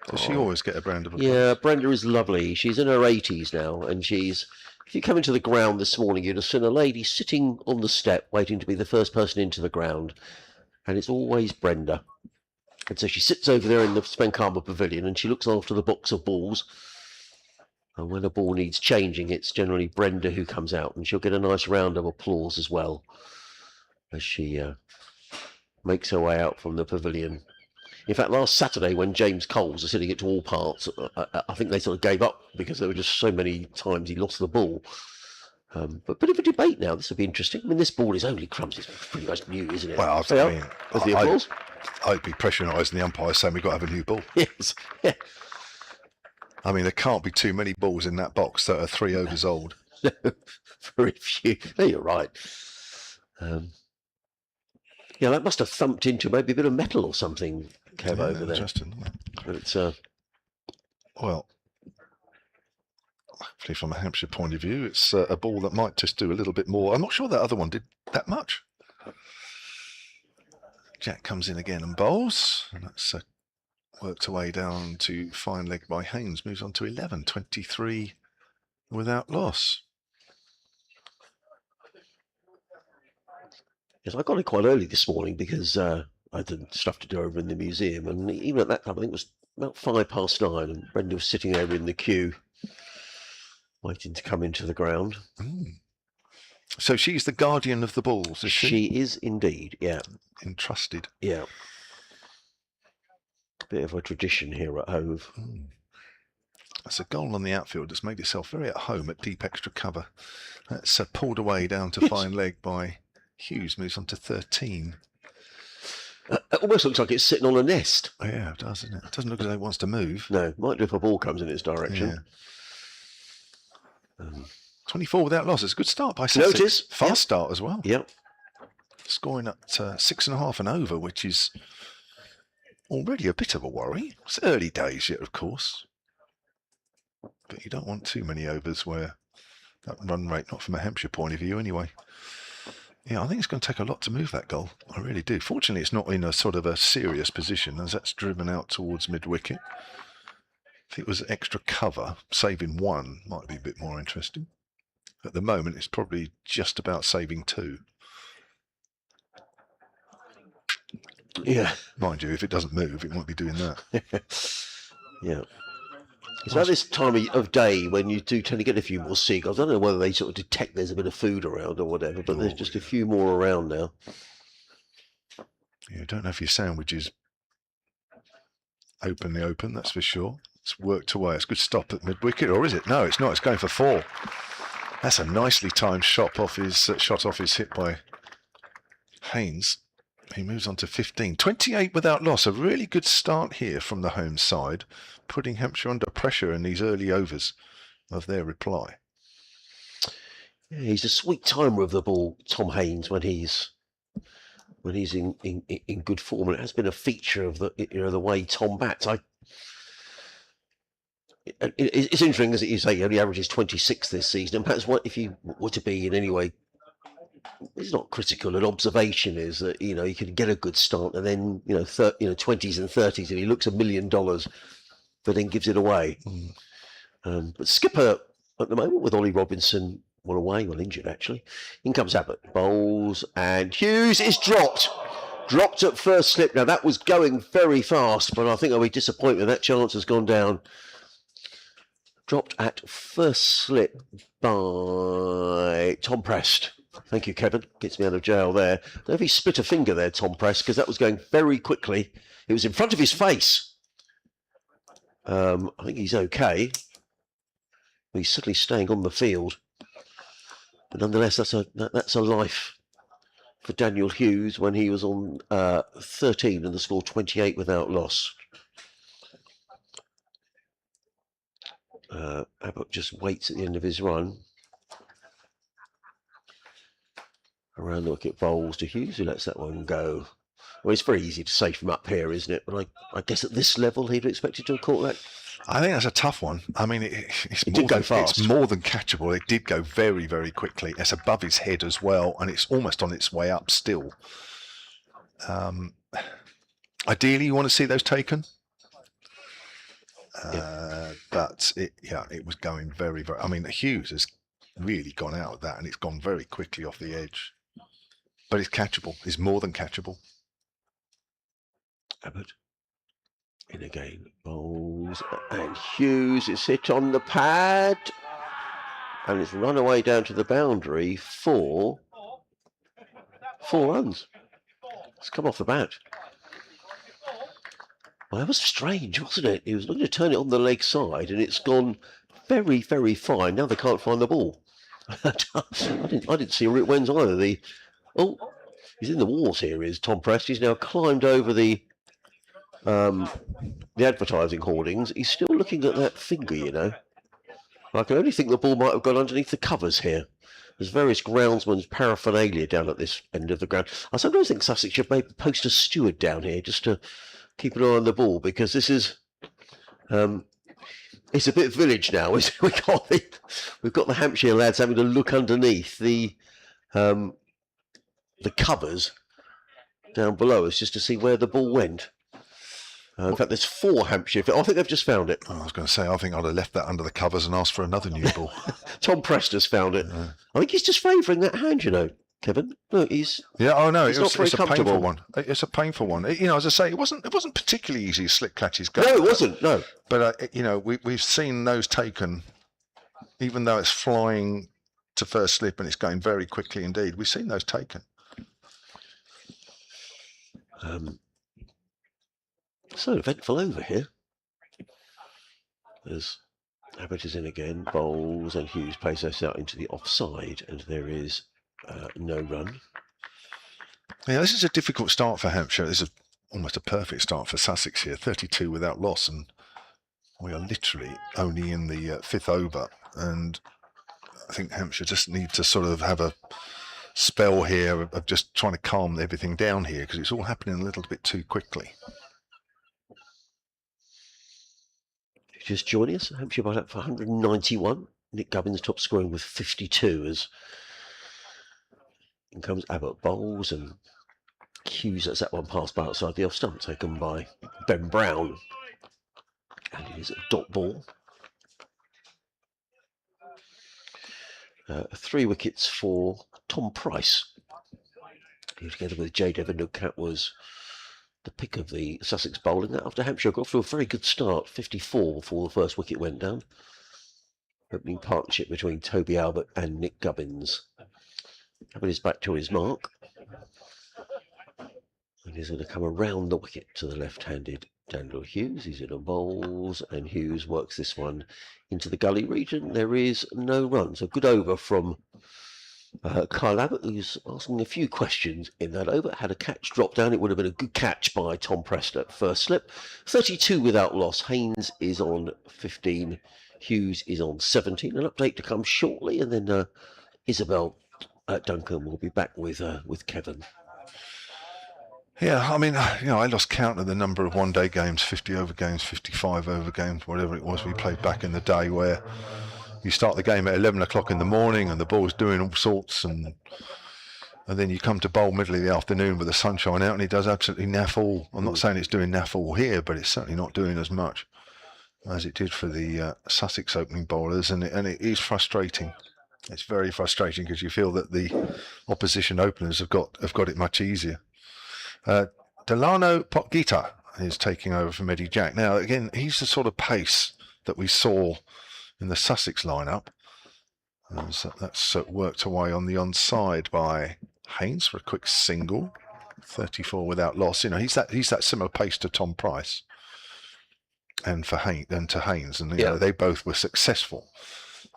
Does she always get a round of applause? Yeah, Brenda is lovely. She's in her 80s now, and if you come into the ground this morning, you'd have seen a lady sitting on the step waiting to be the first person into the ground, and it's always Brenda. And so she sits over there in the Spencamba Pavilion, and she looks after the box of balls. And when a ball needs changing, it's generally Brenda who comes out, and she'll get a nice round of applause as well as she makes her way out from the pavilion. In fact, last Saturday when James Coles was hitting it to all parts, I think they sort of gave up because there were just so many times he lost the ball. But a bit of a debate now. This will be interesting. I mean, this ball is only crumbs. It's pretty much new, isn't it? Well, I'd be pressurising the umpires saying we've got to have a new ball. Yes. Yeah. I mean, there can't be too many balls in that box that are 3 overs old. Very few. No, you're right. Yeah, that must have thumped into maybe a bit of metal or something, Kev, over there. Interesting, isn't it? But it's well, hopefully from a Hampshire point of view, it's a ball that might just do a little bit more. I'm not sure that other one did that much. Jack comes in again and bowls, and that's worked away down to fine leg by Haynes. Moves on to 11, 23 without loss. Yes, I got it quite early this morning because I had stuff to do over in the museum, and even at that time, I think it was about 9:05, and Brenda was sitting over in the queue, waiting to come into the ground. So she's the guardian of the balls, is she? She is indeed, yeah. Entrusted. Yeah. Bit of a tradition here at Hove. That's a goal on the outfield that's made itself very at home at deep extra cover. That's pulled away down to fine leg by Hughes. Moves on to 13. It almost looks like it's sitting on a nest. Oh, yeah, it does, doesn't it? It doesn't look as though it wants to move. No, might do if a ball comes in its direction. Yeah. 24 without loss. It's a good start by Sussex. Notice. Fast start as well. Yep. Scoring at 6.5 and over, which is already a bit of a worry. It's early days yet, of course. But you don't want too many overs where that run rate, not from a Hampshire point of view anyway. Yeah, I think it's going to take a lot to move that goal. I really do. Fortunately, it's not in a sort of a serious position as that's driven out towards mid-wicket. If it was extra cover, saving 1 might be a bit more interesting. At the moment, it's probably just about saving 2. Yeah. Mind you, if it doesn't move, it won't be doing that. Yeah. It's about this time of day when you do tend to get a few more seagulls. I don't know whether they sort of detect there's a bit of food around or whatever, but there's just a few more around now. Yeah, don't know if your sandwich is openly open, that's for sure. It's worked away. It's a good stop at mid-wicket, or is it? No, it's not. It's going for 4. That's a nicely timed shot off his hit by Haynes. He moves on to 15. 28 without loss. A really good start here from the home side, putting Hampshire under pressure in these early overs of their reply. Yeah, he's a sweet timer of the ball, Tom Haynes, when he's when he's in good form, and it has been a feature of the way Tom bats. It's interesting, as you say, he only averages 26 this season, and perhaps what if you were to be in any way, it's not critical. An observation is that you can get a good start, and then 20s and 30s, and he looks $1 million, but then gives it away. But skipper at the moment with Ollie Robinson away, injured actually. In comes Abbott, bowls, and Hughes is dropped at first slip. Now that was going very fast, but I think I'll be disappointed that chance has gone down. Dropped at first slip by Tom Prest. Thank you, Kevin. Gets me out of jail there. I don't know if he split a finger there, Tom Prest, because that was going very quickly. It was in front of his face. I think he's okay. He's certainly staying on the field. But nonetheless, that's a life for Daniel Hughes when he was on 13 and the score 28 without loss. Abbott just waits at the end of his run. Around the wicket, bowls to Hughes, who lets that one go. Well, it's very easy to say from up here, isn't it? But I guess at this level, he'd have expected to have caught that. I think that's a tough one. I mean, it did go fast. It's more than catchable. It did go very, very quickly. It's above his head as well, and it's almost on its way up still. Ideally, you want to see those taken. But it was going very, very. I mean, Hughes has really gone out of that, and it's gone very quickly off the edge. But it's catchable. It's more than catchable. Abbott in again, bowls, and Hughes is hit on the pad, and it's run away down to the boundary for 4 runs. It's come off the bat. Well, that was strange, wasn't it? He was looking to turn it on the leg side, and it's gone very, very fine. Now they can't find the ball. I didn't see where it went either. He's in the wars here, is Tom Prest. He's now climbed over the advertising hoardings. He's still looking at that finger, I can only think the ball might have gone underneath the covers here. There's various groundsman's paraphernalia down at this end of the ground. I sometimes think Sussex should maybe post a steward down here just to keep an eye on the ball, because this is it's a bit village now. We've got the Hampshire lads having to look underneath the covers down below us just to see where the ball went. In fact, there's 4 Hampshire. I think they've just found it. I was going to say, I think I'd have left that under the covers and asked for another new ball. Tom Prest has found it. Yeah. I think he's just favouring that hand, Kevin. Look, he's it's a painful one. It's a painful one. As I say, it wasn't particularly easy to slip catch his go. No, it wasn't. No, but we've seen those taken, even though it's flying to first slip and it's going very quickly indeed. We've seen those taken. So eventful over here. As Abbott is in again, bowls, and Hughes plays us out into the offside, and there is no run. Yeah, this is a difficult start for Hampshire. This is almost a perfect start for Sussex here. 32 without loss, and we are literally only in the 5th over. And I think Hampshire just need to sort of have a spell here of just trying to calm everything down here, because it's all happening a little bit too quickly. Just joining us, Hampshire by up for 191. Nick Gubbins top scoring with 52 as in comes Abbott, bowls, and Hughes lets that one pass by outside the off stump, taken by Ben Brown. And it is a dot ball. 3 wickets for Tom Price, who together with J. Devon Nugcat was the pick of the Sussex bowling. After Hampshire got through a very good start, 54 before the first wicket went down. Opening partnership between Toby Albert and Nick Gubbins. Gubbins is back to his mark. And he's going to come around the wicket to the left-handed Daniel Hughes. He's in a bowls, and Hughes works this one into the gully region. There is no run. So good over from Kyle Abbott, who's asking a few questions in that over. Had a catch drop down. It would have been a good catch by Tom Prest at first slip. 32 without loss. Haynes is on 15. Hughes is on 17. An update to come shortly, and then Isabel Duncan will be back with Kevin. Yeah, I mean, I lost count of the number of one-day games, 50 over games, 55 over games, whatever it was we played back in the day, where you start the game at 11 o'clock in the morning and the ball's doing all sorts, and then you come to bowl middle of the afternoon with the sunshine out and it does absolutely naff all. I'm not saying it's doing naff all here, but it's certainly not doing as much as it did for the Sussex opening bowlers, and it is frustrating. It's very frustrating because you feel that the opposition openers have got it much easier. Delano Potgieter is taking over from Eddie Jack. Now, again, he's the sort of pace that we saw in the Sussex lineup. So that's worked away on the onside by Haynes for a quick single, 34 without loss. He's that similar pace to Tom Price and to Haynes, and they both were successful.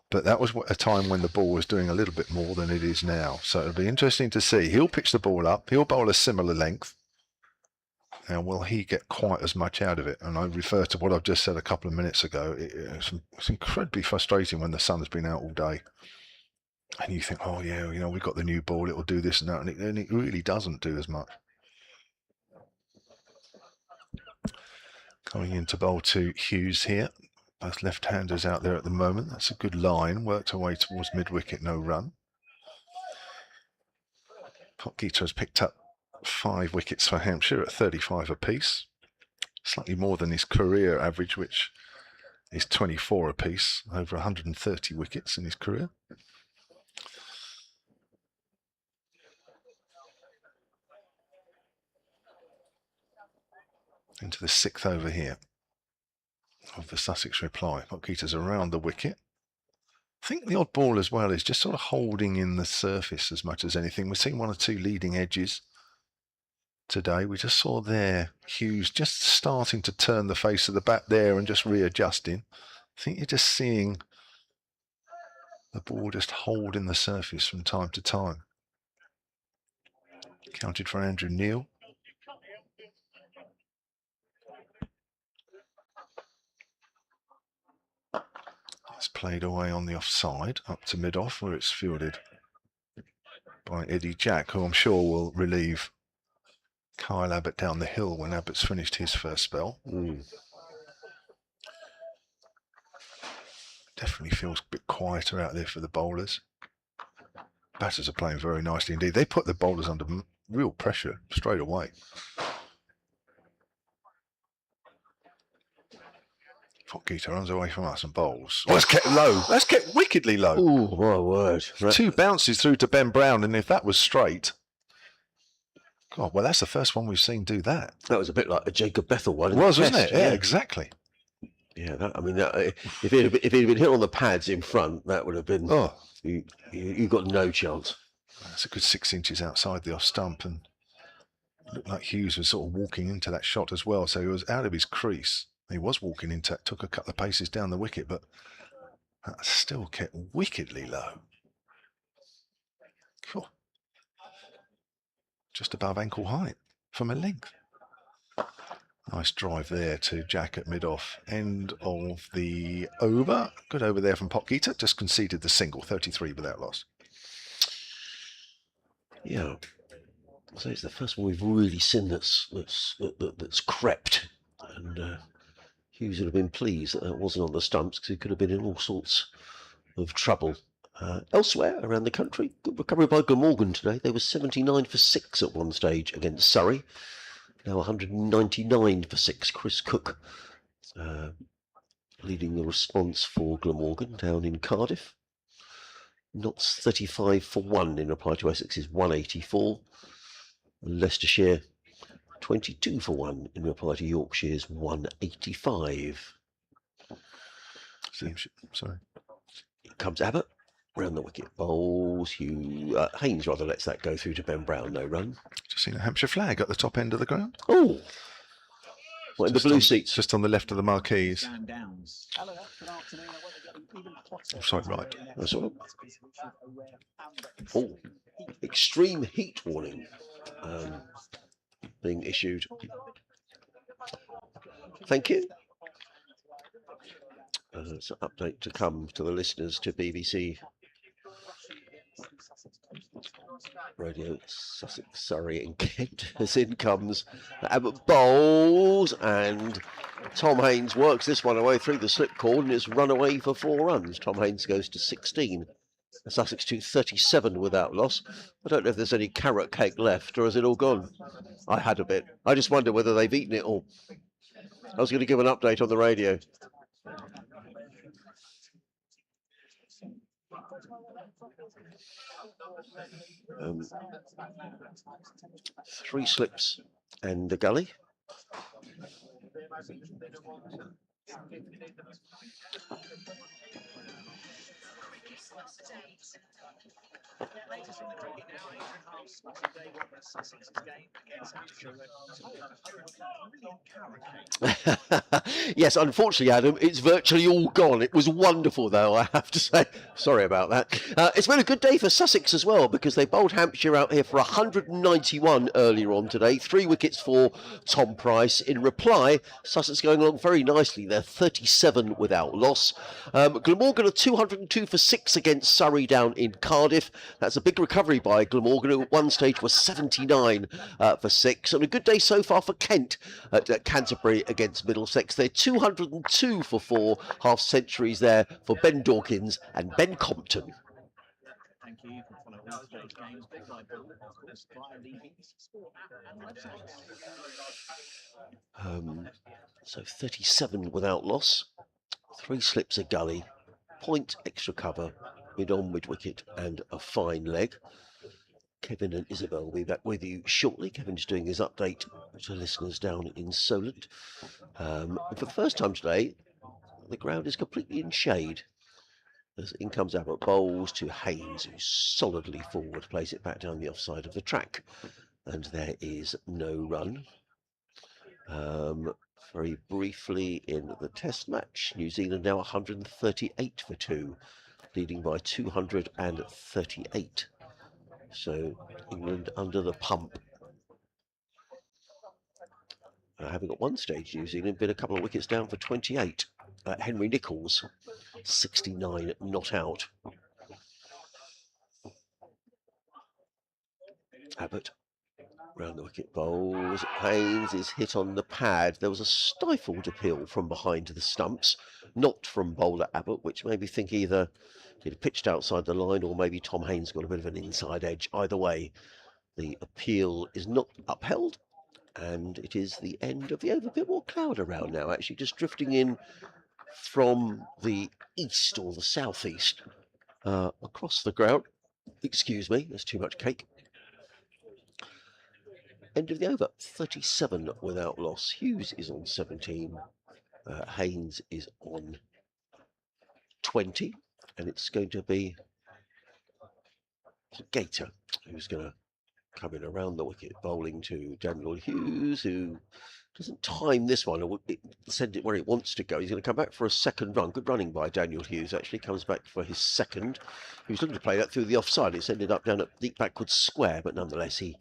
But that was a time when the ball was doing a little bit more than it is now. So it'll be interesting to see. He'll pitch the ball up. He'll bowl a similar length. Now, will he get quite as much out of it? And I refer to what I've just said a couple of minutes ago. It's incredibly frustrating when the sun's been out all day. And you think, oh, yeah, we've got the new ball. It'll do this and that. And it really doesn't do as much. Coming into bowl to Hughes here. Both left-handers out there at the moment. That's a good line. Worked away towards mid-wicket, no run. Potgieter has picked up 5 wickets for Hampshire at 35 apiece. Slightly more than his career average, which is 24 apiece. Over 130 wickets in his career. Into the 6th over here of the Sussex reply. Potgieter's around the wicket. I think the odd ball as well is just sort of holding in the surface as much as anything. We've seen 1 or 2 leading edges today. We just saw there Hughes just starting to turn the face of the bat there and just readjusting. I think you're just seeing the ball just hold in the surface from time to time. Counted for Andrew Neil. It's played away on the offside, up to mid-off, where it's fielded by Eddie Jack, who I'm sure will relieve Kyle Abbott down the hill when Abbott's finished his first spell. Definitely feels a bit quieter out there for the bowlers. Batters are playing very nicely indeed. They put the bowlers under real pressure straight away. Potgieter runs away from us and bowls. Oh, that's kept low. That's kept wickedly low. Oh, my word. 2 bounces through to Ben Brown, and if that was straight... God, well, that's the first one we've seen do that. That was a bit like a Jacob Bethel one. It was, wasn't it? Yeah, exactly. Yeah, if it had been hit on the pads in front, that would have been... Oh. You got no chance. That's a good 6 inches outside the off stump, and it looked like Hughes was sort of walking into that shot as well, so he was out of his crease. He was walking into it, took a couple of paces down the wicket, but that still kept wickedly low. Cool. Just above ankle height from a length. Nice drive there to Jack at mid-off. End of the over. Good over there from Potgieter. Just conceded the single, 33 without loss. Yeah. So it's the first one we've really seen that's crept. And Hughes would have been pleased that wasn't on the stumps, because he could have been in all sorts of trouble. Elsewhere around the country, good recovery by Glamorgan today. They were 79 for 6 at one stage against Surrey. Now 199 for 6. Chris Cook leading the response for Glamorgan down in Cardiff. Notts 35 for 1 in reply to Essex's 184. And Leicestershire 22 for 1 in reply to Yorkshire's 185. Sorry. Here comes Abbott. Round the wicket, bowls. Haynes rather lets that go through to Ben Brown, no run. Just seen a Hampshire flag at the top end of the ground. Oh, what, in the blue seats? Just on the left of the marquees. Offside right. That's all. Oh, extreme heat warning being issued. Thank you. It's an update to come to the listeners to BBC Radio Sussex, Surrey and Kent as in comes Abbott bowls, and Tom Haynes works this one away through the slip cord and it's run away for 4 runs. Tom Haynes goes to 16. Sussex to 37 without loss. I don't know if there's any carrot cake left or is it all gone? I had a bit. I just wonder whether they've eaten it all. I was going to give an update on the radio. 3 slips and a gully. Latest from the cricket now, Adrian Hove's spotted day one of Sussex's game against Hampshire. Yes, unfortunately, Adam, it's virtually all gone. It was wonderful, though, I have to say. Sorry about that. It's been a good day for Sussex as well, because they bowled Hampshire out here for 191 earlier on today. 3 wickets for Tom Price. In reply, Sussex going along very nicely. They're 37 without loss. Glamorgan are 202 for 6 against Surrey down in Cardiff. That's a big recovery by Glamorgan, who at one stage was 79 for 6. And a good day so far for Kent at Canterbury against Middlesex. They're 202 for 4 half-centuries there for Ben Dawkins and Ben Compton. Thank you. You can follow all today's games, Big Live Ball, of course, via the BBC Sport app and website. So 37 without loss. 3 slips a gully, point extra cover, mid-on, mid-wicket and a fine leg. Kevin and Isabel will be back with you shortly. Kevin's doing his update to listeners down in Solent. And for the first time today, the ground is completely in shade. As in comes Abbott bowls to Haynes, who's solidly forward, plays it back down the offside of the track. And there is no run. Very briefly in the test match, New Zealand now 138 for 2, leading by 238. So England under the pump. Having at one stage, New Zealand been a couple of wickets down for 28. Henry Nicholls, 69 not out. Abbott round the wicket bowls. Haynes is hit on the pad. There was a stifled appeal from behind the stumps, not from bowler Abbott, which made me think either he'd pitched outside the line or maybe Tom Haynes got a bit of an inside edge. Either way, the appeal is not upheld, and it is the end of the over. A bit more cloud around now, actually, just drifting in from the east or the southeast across the ground. Excuse me, there's too much cake. End of the over, 37 without loss. Hughes is on 17. Haynes is on 20. And it's going to be Gator who's going to come in around the wicket, bowling to Daniel Hughes, who doesn't time this one or send it where it wants to go. He's going to come back for a second run. Good running by Daniel Hughes, actually. Comes back for his second. He was looking to play that through the offside. It's ended up down at deep backwards square, but nonetheless he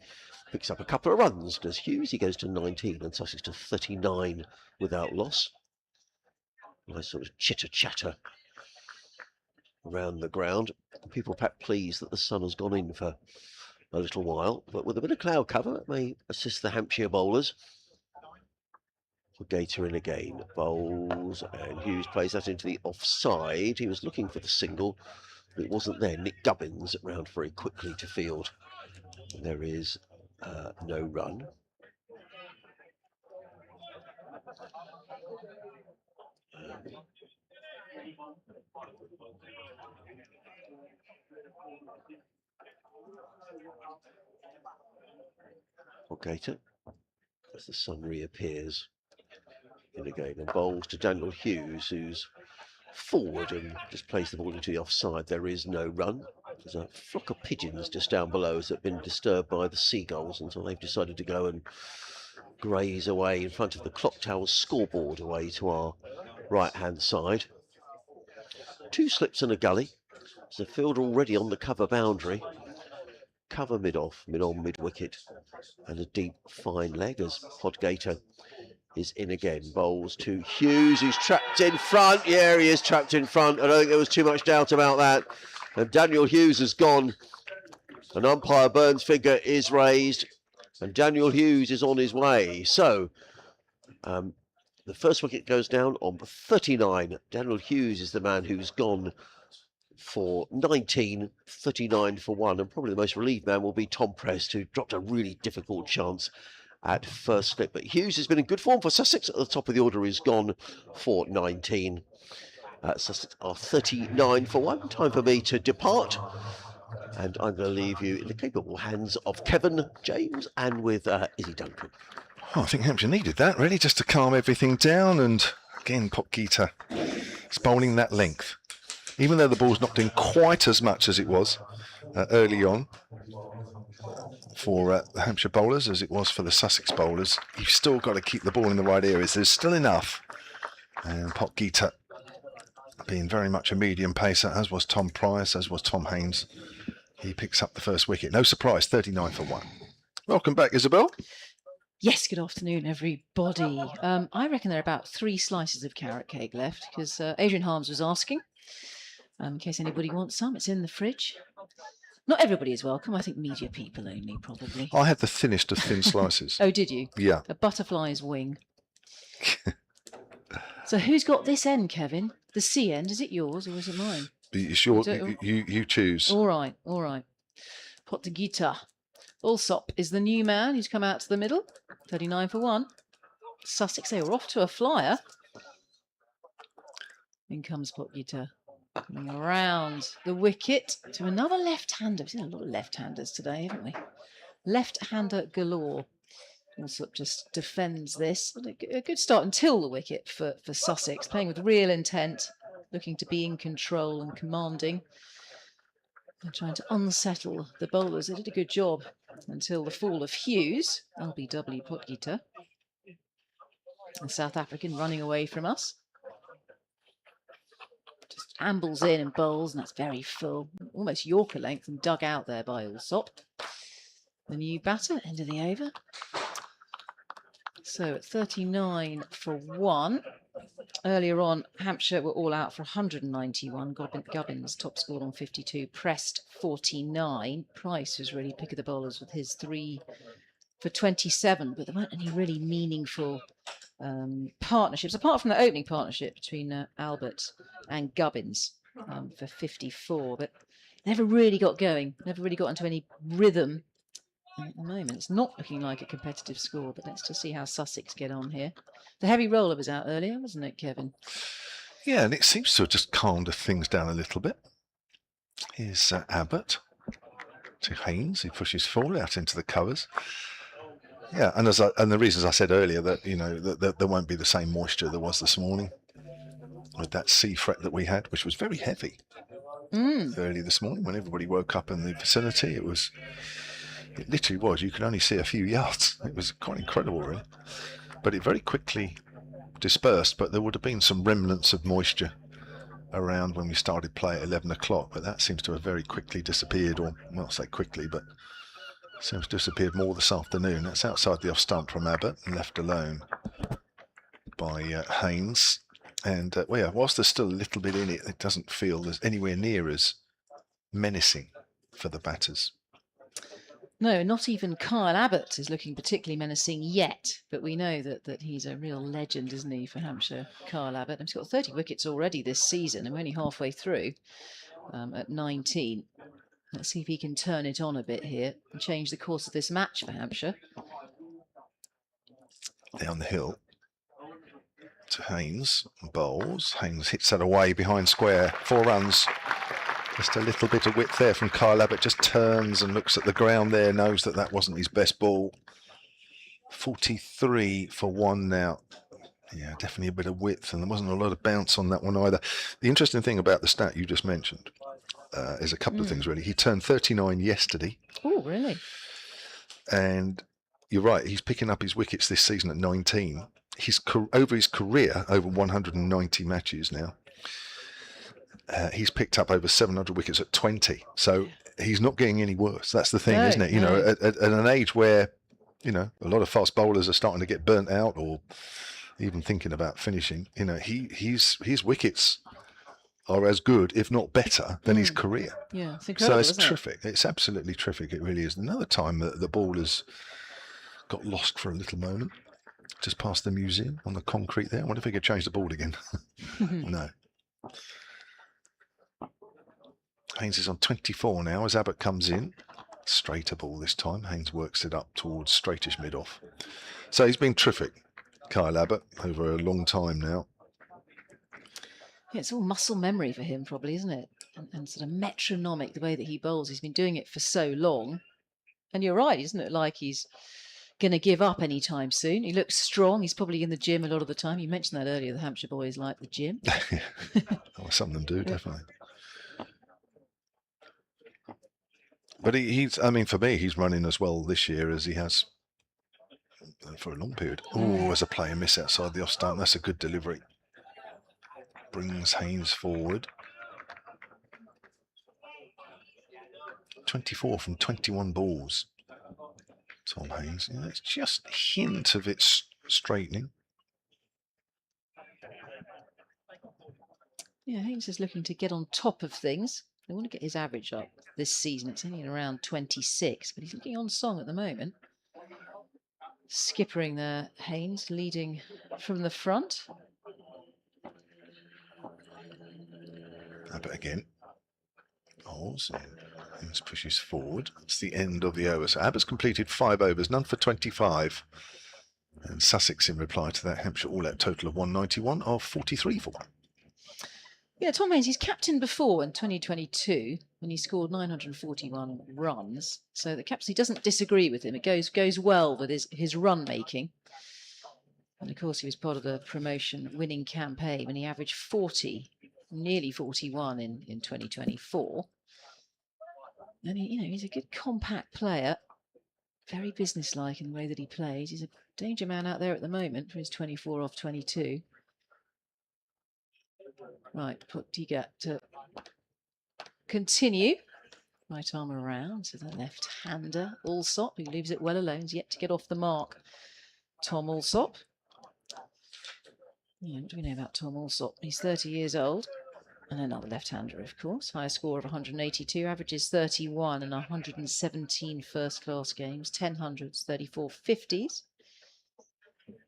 picks up a couple of runs. Does Hughes? He goes to 19 and Sussex to 39 without loss. Nice sort of chitter-chatter around the ground. People perhaps pleased that the sun has gone in for a little while, but with a bit of cloud cover, it may assist the Hampshire bowlers. Gator in again, bowls, and Hughes plays that into the offside. He was looking for the single, but it wasn't there. Nick Gubbins round very quickly to field. There is no run. Gator, as the sun reappears in again, and bowls to Daniel Hughes, who's forward and just plays the ball into the offside. There is no run. There's a flock of pigeons just down below us that have been disturbed by the seagulls, and so they've decided to go and graze away in front of the clock tower's scoreboard away to our right hand side. 2 slips and a gully. There's a fielder already on the cover boundary. Cover mid-off, mid-on, mid-wicket, and a deep fine leg as Podgator is in again. Bowls to Hughes, who's trapped in front. Yeah, he is trapped in front. I don't think there was too much doubt about that. And Daniel Hughes has gone And umpire Burns' finger is raised, and Daniel Hughes is on his way. So the first wicket goes down on 39. Daniel Hughes is the man who's gone for 19, 39 for 1, and probably the most relieved man will be Tom Prest, who dropped a really difficult chance at first slip. But Hughes has been in good form for Sussex. At the top of the order is gone for 19. Sussex are 39 for 1. Time for me to depart, and I'm going to leave you in the capable hands of Kevin James and with Izzy Duncan. Oh, I think Hampshire needed that, really, just to calm everything down. And again, Potgieter is bowling that length. Even though the ball's not doing quite as much as it was early on for the Hampshire bowlers as it was for the Sussex bowlers, you've still got to keep the ball in the right areas. There's still enough. And Potgieter being very much a medium pacer, as was Tom Price, as was Tom Haynes. He picks up the first wicket. No surprise, 39 for 1. Welcome back, Isabel. Yes, good afternoon, everybody. I reckon there are about 3 slices of carrot cake left, because Adrian Harms was asking. In case anybody wants some, it's in the fridge. Not everybody is welcome. I think media people only, probably. I had the thinnest of thin slices. Oh, did you? Yeah. A butterfly's wing. So who's got this end, Kevin? The C end, is it yours or is it mine? It's your, you choose. All right. Potgieter. Alsop is the new man who's come out to the middle. 39 for 1. Sussex, they were off to a flyer. In comes Potgieter. Coming around the wicket to another left-hander. We've seen a lot of left-handers today, haven't we? Left-hander galore. Alsop just defends this. A good start until the wicket for Sussex, playing with real intent, looking to be in control and commanding. They're trying to unsettle the bowlers. They did a good job until the fall of Hughes, LBW Potgieter. The South African running away from us. Just ambles in and bowls, and that's very full. Almost Yorker length and dug out there by Alsop. The new batter, end of the over. So at 39 for 1. Earlier on, Hampshire were all out for 191. Gubbins top scored on 52. Prest 49. Price was really pick of the bowlers with his 3 for 27. But there weren't any really meaningful partnerships, apart from the opening partnership between Albert and Gubbins for 54. But never really got going. Never really got into any rhythm. And at the moment, it's not looking like a competitive score, but let's just see how Sussex get on here. The heavy roller was out earlier, wasn't it, Kevin? Yeah, and it seems to have just calmed things down a little bit. Here's Abbott to Haynes, who pushes forward out into the covers. Yeah, and the reasons I said earlier that, you know, that there won't be the same moisture there was this morning with that sea fret that we had, which was very heavy early this morning when everybody woke up in the vicinity. It literally was. You could only see a few yards. It was quite incredible, really. But it very quickly dispersed. But there would have been some remnants of moisture around when we started play at 11 o'clock. But that seems to have very quickly disappeared, or well, not say quickly, but seems to have disappeared more this afternoon. That's outside the off stump from Abbott and left alone by Haynes. And well, yeah, whilst there's still a little bit in it, it doesn't feel there's anywhere near as menacing for the batters. No, not even Kyle Abbott is looking particularly menacing yet, but we know that he's a real legend, isn't he, for Hampshire, Kyle Abbott. And he's got 30 wickets already this season, and we're only halfway through at 19. Let's see if he can turn it on a bit here and change the course of this match for Hampshire. Down the hill to Haynes, bowls. Haynes hits that away behind square, 4 runs. Just a little bit of width there from Kyle Abbott, just turns and looks at the ground there, knows that wasn't his best ball. 43 for 1 now. Yeah, definitely a bit of width, and there wasn't a lot of bounce on that one either. The interesting thing about the stat you just mentioned is a couple of things, really. He turned 39 yesterday. Oh, really? And you're right, he's picking up his wickets this season at 19. Over his career, over 190 matches now, he's picked up over 700 wickets at 20. So he's not getting any worse. That's the thing, isn't it? You know, at an age where, you know, a lot of fast bowlers are starting to get burnt out or even thinking about finishing, you know, his wickets are as good, if not better, than his career. Yeah, it's incredible. So it's isn't it? terrific. It's absolutely terrific. It really is. Another time that the ball has got lost for a little moment, just past the museum on the concrete there. I wonder if he could change the ball again. No. Haynes is on 24 now as Abbott comes in. Straighter ball this time. Haynes works it up towards straightish mid-off. So he's been terrific, Kyle Abbott, over a long time now. Yeah, it's all muscle memory for him, probably, isn't it? And sort of metronomic, the way that he bowls. He's been doing it for so long. And you're right, isn't it? Like he's going to give up anytime soon. He looks strong. He's probably in the gym a lot of the time. You mentioned that earlier. The Hampshire boys like the gym. Oh, some of them do, definitely. But he's, I mean, for me, he's running as well this year as he has for a long period. Oh, as a player miss outside the off stump. That's a good delivery. Brings Haynes forward. 24 from 21 balls. Tom Haynes. Yeah, it's just a hint of it straightening. Yeah, Haynes is looking to get on top of things. They want to get his average up this season. It's only around 26, but he's looking on song at the moment. Skippering there, Haynes leading from the front. Abbott again. Bowls. Haynes pushes forward. It's the end of the over. So Abbott's completed 5 overs, none for 25. And Sussex, in reply to that, Hampshire all-out total of 191 of 43 for 1. Yeah, Tom Haynes, he's captained before in 2022 when he scored 941 runs. So the captaincy doesn't disagree with him. It goes well with his run making. And of course, he was part of the promotion winning campaign when he averaged 40, nearly 41 in 2024. And he's a good compact player, very businesslike in the way that he plays. He's a danger man out there at the moment for his 24 off 22. Right, Pottiga to continue. Right arm around to the left-hander, Alsop, who leaves it well alone. He's yet to get off the mark. Tom Alsop. Yeah, what do we know about Tom Alsop? He's 30 years old. And another left-hander, of course. High score of 182, averages 31 and 117 first-class games, 10 hundreds, 34 50s.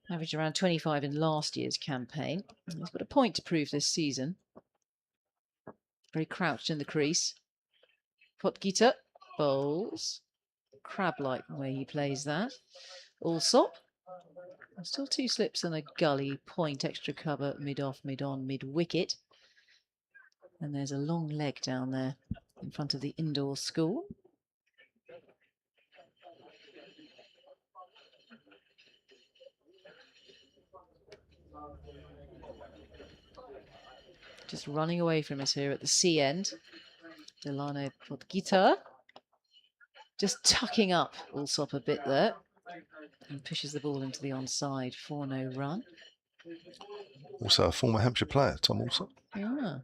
Averaged around 25 in last year's campaign. He's got a point to prove this season. Very crouched in the crease. Potgieter bowls. Crab-like the way he plays that. Alsop. Still 2 slips and a gully. Point, extra cover, mid-off, mid-on, mid-wicket. And there's a long leg down there in front of the indoor school. Just running away from us here at the C end. Delano Potgieter. Just tucking up Alsop a bit there. And pushes the ball into the onside for no run. Also a former Hampshire player, Tom Alsop. Yeah.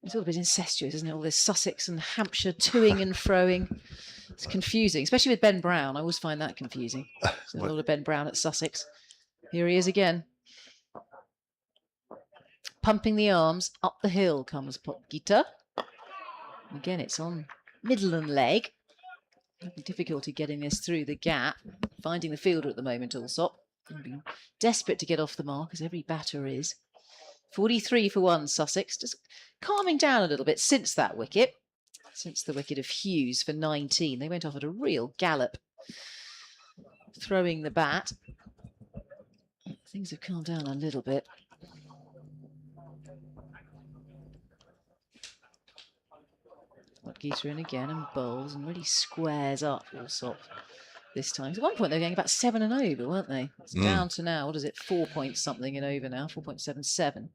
It's all a bit incestuous, isn't it? All this Sussex and Hampshire toing and froing. It's confusing, especially with Ben Brown. I always find that confusing. So a lot of Ben Brown at Sussex. Here he is again. Pumping the arms, up the hill comes Potgieter. Again, it's on middle and leg. Having difficulty getting this through the gap. Finding the fielder at the moment, Alsop. Being desperate to get off the mark, as every batter is. 43 for 1, Sussex. Just calming down a little bit since that wicket. Since the wicket of Hughes for 19. They went off at a real gallop. Throwing the bat. Things have calmed down a little bit. Potgieter in again and bowls and really squares up Alsop this time. At one point they were going about 7 and over, weren't they? It's down to now, what is it, 4 point something and over now, 4.77.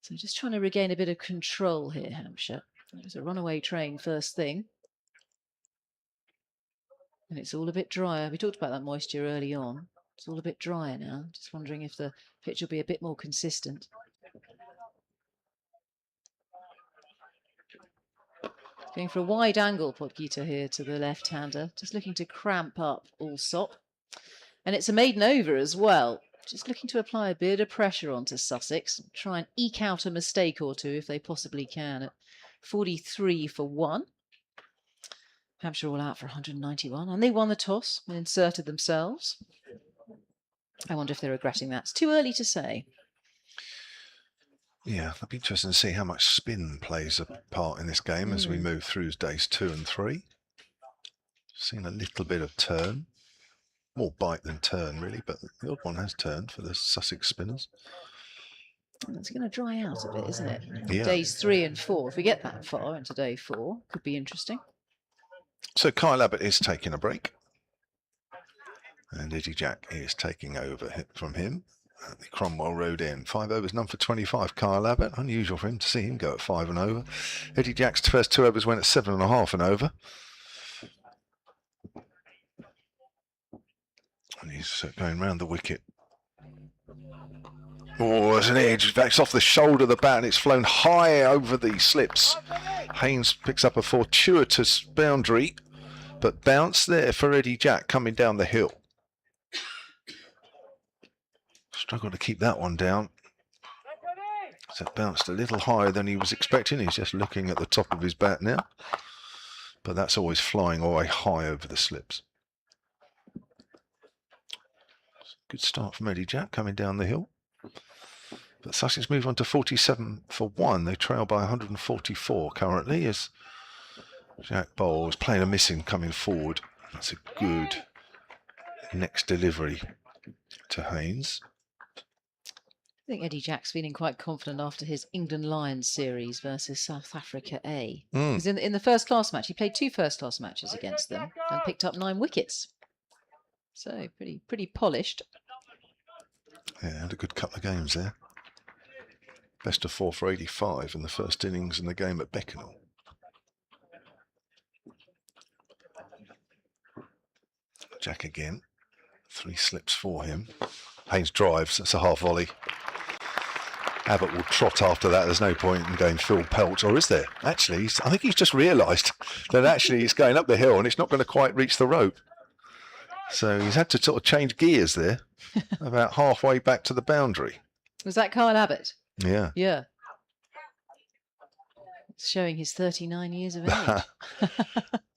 So just trying to regain a bit of control here, Hampshire. There's a runaway train first thing. And it's all a bit drier. We talked about that moisture early on. It's all a bit drier now. Just wondering if the pitch will be a bit more consistent. Going for a wide angle, Potgieter here to the left-hander. Just looking to cramp up Alsop. And it's a maiden over as well. just looking to apply a bit of pressure onto Sussex, try and eke out a mistake or two if they possibly can. At 43 for 1. Hampshire all out for 191, and they won the toss and inserted themselves. I wonder if they're regretting that. It's too early to say. Yeah, it'll be interesting to see how much spin plays a part in this game as we move through days 2 and 3. Seen a little bit of turn. More bite than turn, really, but the odd one has turned for the Sussex spinners. It's going to dry out a bit, isn't it? Yeah. Days 3 and 4. If we get that far into day 4, could be interesting. So Kyle Abbott is taking a break. And Eddie Jack is taking over from him at the Cromwell Road End. 5 overs, none for 25. Kyle Abbott, unusual for him to see him go at 5 and over. Eddie Jack's first 2 overs went at 7.5 and over. And he's going round the wicket. Oh, there's an edge. It's off the shoulder of the bat and it's flown high over the slips. Haynes picks up a fortuitous boundary, but bounce there for Eddie Jack coming down the hill. Struggled to keep that one down. So it bounced a little higher than he was expecting. He's just looking at the top of his bat now. But that's always flying away high over the slips. Good start from Eddie Jack coming down the hill. But Sussex move on to 47 for 1. They trail by 144 currently as Jack bowls, playing a missing coming forward. That's a good next delivery to Haynes. I think Eddie Jack's feeling quite confident after his England Lions series versus South Africa A. Because in the first class match, he played 2 first class matches against them and picked up 9 wickets. So pretty polished. Yeah, had a good couple of games there. Best of 4 for 85 in the first innings in the game at Beckenham. Jack again. 3 slips for him. Haynes drives. That's a half volley. Abbott will trot after that. There's no point in going Phil Pelt, or is there? Actually, I think he's just realised that actually it's going up the hill and it's not going to quite reach the rope. So he's had to sort of change gears there, about halfway back to the boundary. Was that Kyle Abbott? Yeah. Yeah. It's showing his 39 years of age.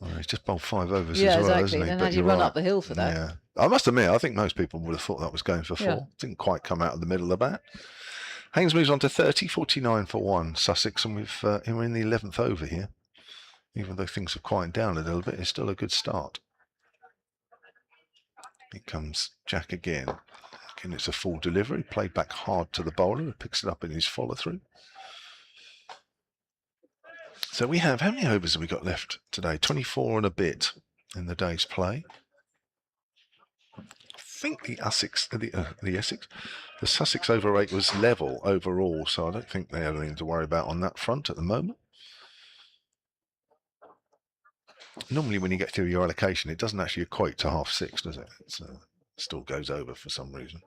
Well, he's just bowled 5 overs Yeah, as well, exactly. hasn't he? And But had you you're run right. up the hill for that? Yeah. I must admit, I think most people would have thought that was going for 4. Yeah. Didn't quite come out of the middle of the bat. Haynes moves on to 30, 49 for 1. Sussex, and we're in the 11th over here. Even though things have quieted down a little bit, it's still a good start. Here comes Jack again. Again, it's a full delivery, played back hard to the bowler, who picks it up in his follow-through. So we have, how many overs have we got left today? 24 and a bit in the day's play. I think the Sussex over rate was level overall, so I don't think they have anything to worry about on that front at the moment. Normally when you get through your allocation, it doesn't actually equate to half-6, does it? It still goes over for some reason.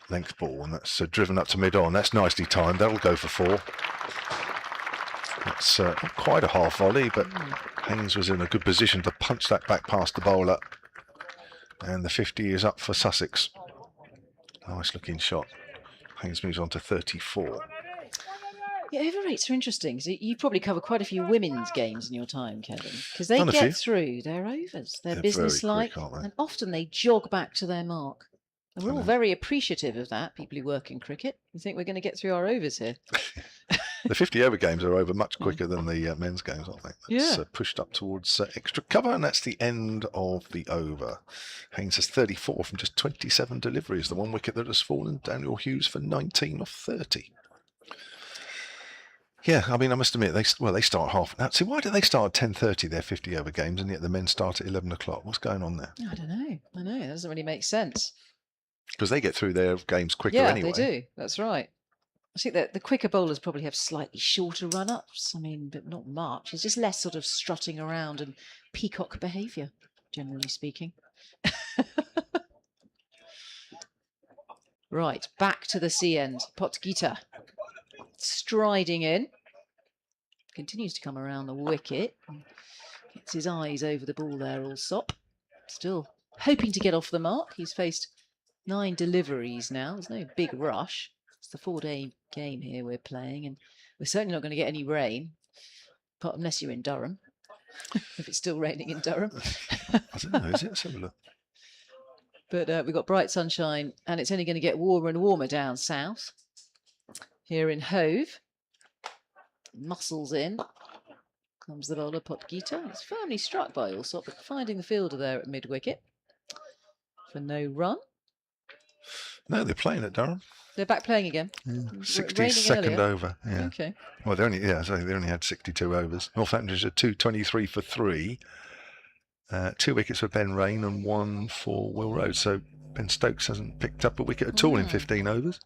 Length ball, and that's driven up to mid-on. That's nicely timed. That'll go for 4. That's not quite a half volley, but Haynes was in a good position to punch that back past the bowler. And the 50 is up for Sussex. Nice looking shot. Haynes moves on to 34. Yeah, over rates are interesting. So you probably cover quite a few women's games in your time, Kevin, because they Done a few. get through their overs. They're They're businesslike, very quick, aren't they? and often they jog back to their mark. And we're all very appreciative of that, people who work in cricket. You think we're going to get through our overs here? The 50 over games are over much quicker than the men's games, aren't they? That's Yeah. pushed up towards extra cover, and that's the end of the over. Haynes has 34 from just 27 deliveries. The 1 wicket that has fallen. Daniel Hughes for 19 off 30. Yeah, I mean, I must admit, they start half. Now, see, why do they start at 10:30 their 50 over games, and yet the men start at 11 o'clock? What's going on there? I don't know. It doesn't really make sense. Because they get through their games quicker Yeah, anyway. they do. That's right. I think that the quicker bowlers probably have slightly shorter run-ups. I mean, but not much. It's just less sort of strutting around and peacock behaviour, generally speaking. Right, back to the sea end. Potgieter striding in. Continues to come around the wicket. Gets his eyes over the ball there, Allsop. Still hoping to get off the mark. He's faced 9 deliveries now. There's no big rush. It's the 4-day game here we're playing, and we're certainly not going to get any rain, unless you're in Durham. If it's still raining in Durham. I don't know, is it? Let's have a look. But we've got bright sunshine, and it's only going to get warmer and warmer down south. Here in Hove, muscles in. Comes the bowler, Potgieter. It's firmly struck by Alsop, but finding the fielder there at mid-wicket for no run. No, they're playing at Durham. They're back playing again. Yeah. Raining 62nd earlier. over. Yeah. Okay. Well, they only had 62 overs. Northamptonshire 223 for 3. 2 wickets for Ben Rain and 1 for Will Rhodes. So Ben Stokes hasn't picked up a wicket at all in 15 overs.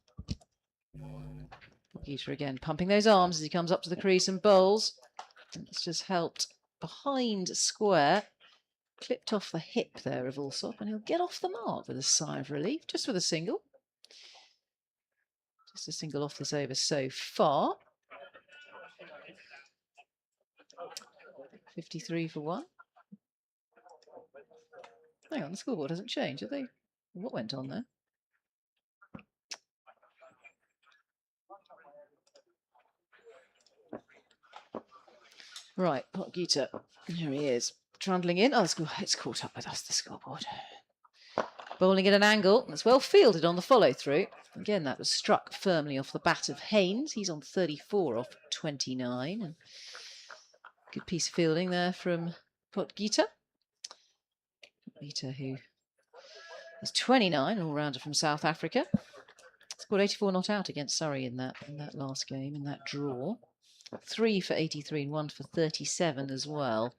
Potgieter again, pumping those arms as he comes up to the crease and bowls. And it's just helped behind square. Clipped off the hip there of Alsop, and he'll get off the mark with a sigh of relief, just with a single. Just a single off this over so far. 53 for 1. Hang on, the scoreboard hasn't changed, have they? What went on there? Right, Potgieter. Here he is. Trundling in. Oh, it's caught up with us, the scoreboard. Bowling at an angle. That's well fielded on the follow-through. Again, that was struck firmly off the bat of Haynes. He's on 34 off 29. And good piece of fielding there from Potgieter. Potgieter, who is 29, all-rounder from South Africa. Scored 84 not out against Surrey in that last game, in that draw. 3 for 83 and 1 for 37 as well.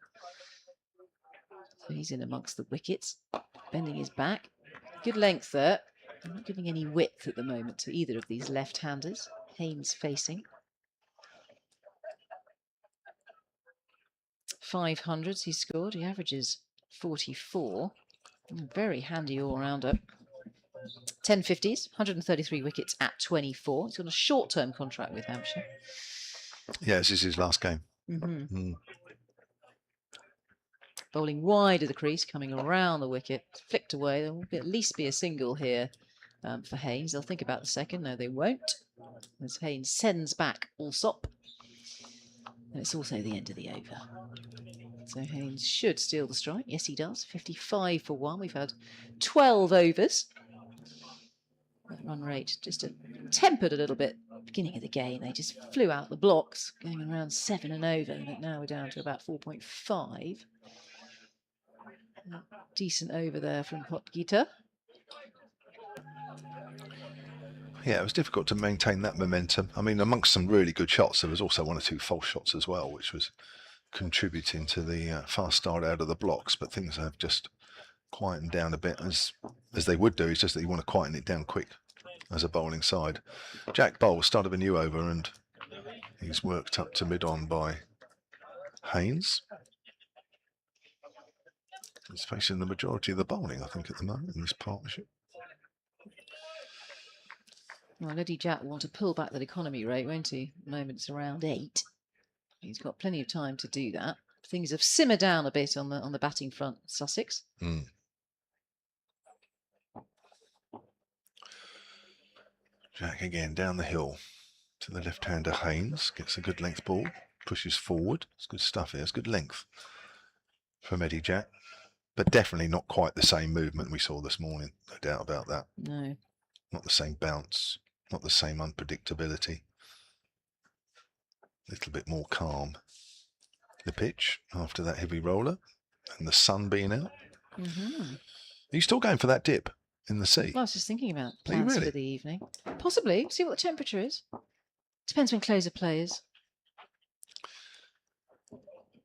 So he's in amongst the wickets, bending his back. Good length there. I'm not giving any width at the moment to either of these left-handers. Haynes facing. 500s he scored. He averages 44. Very handy all-rounder. 1050s, 133 wickets at 24. He's on a short-term contract with Hampshire. Yeah, this is his last game. Bowling wide of the crease, coming around the wicket, flicked away. There will at least be a single here for Haynes. They'll think about the second. No, they won't. As Haynes sends back Alsop. And it's also the end of the over. So Haynes should steal the strike. Yes, he does. 55 for 1. We've had 12 overs. That run rate just tempered a little bit. Beginning of the game, they just flew out the blocks, going around 7 and over. But now we're down to about 4.5. Decent over there from Potgieter. Yeah, it was difficult to maintain that momentum. I mean, amongst some really good shots, there was also 1 or 2 false shots as well, which was contributing to the fast start out of the blocks. But things have just quietened down a bit, as they would do. It's just that you want to quieten it down quick as a bowling side. Jack Bowles started a new over, and he's worked up to mid-on by Haynes. He's facing the majority of the bowling, I think, at the moment in this partnership. Well, Eddie Jack will want to pull back that economy rate, won't he? At the moment it's around 8. He's got plenty of time to do that. Things have simmered down a bit on the batting front, Sussex. Jack again down the hill to the left-hander Haynes. Gets a good length ball, pushes forward. It's good stuff here. It's good length from Eddie Jack. But definitely not quite the same movement we saw this morning. No doubt about that. No. Not the same bounce. Not the same unpredictability. A little bit more calm. The pitch after that heavy roller and the sun being out. Are you still going for that dip in the sea? Well, I was just thinking about plans for the evening. Possibly. See what the temperature is. Depends when closer play is.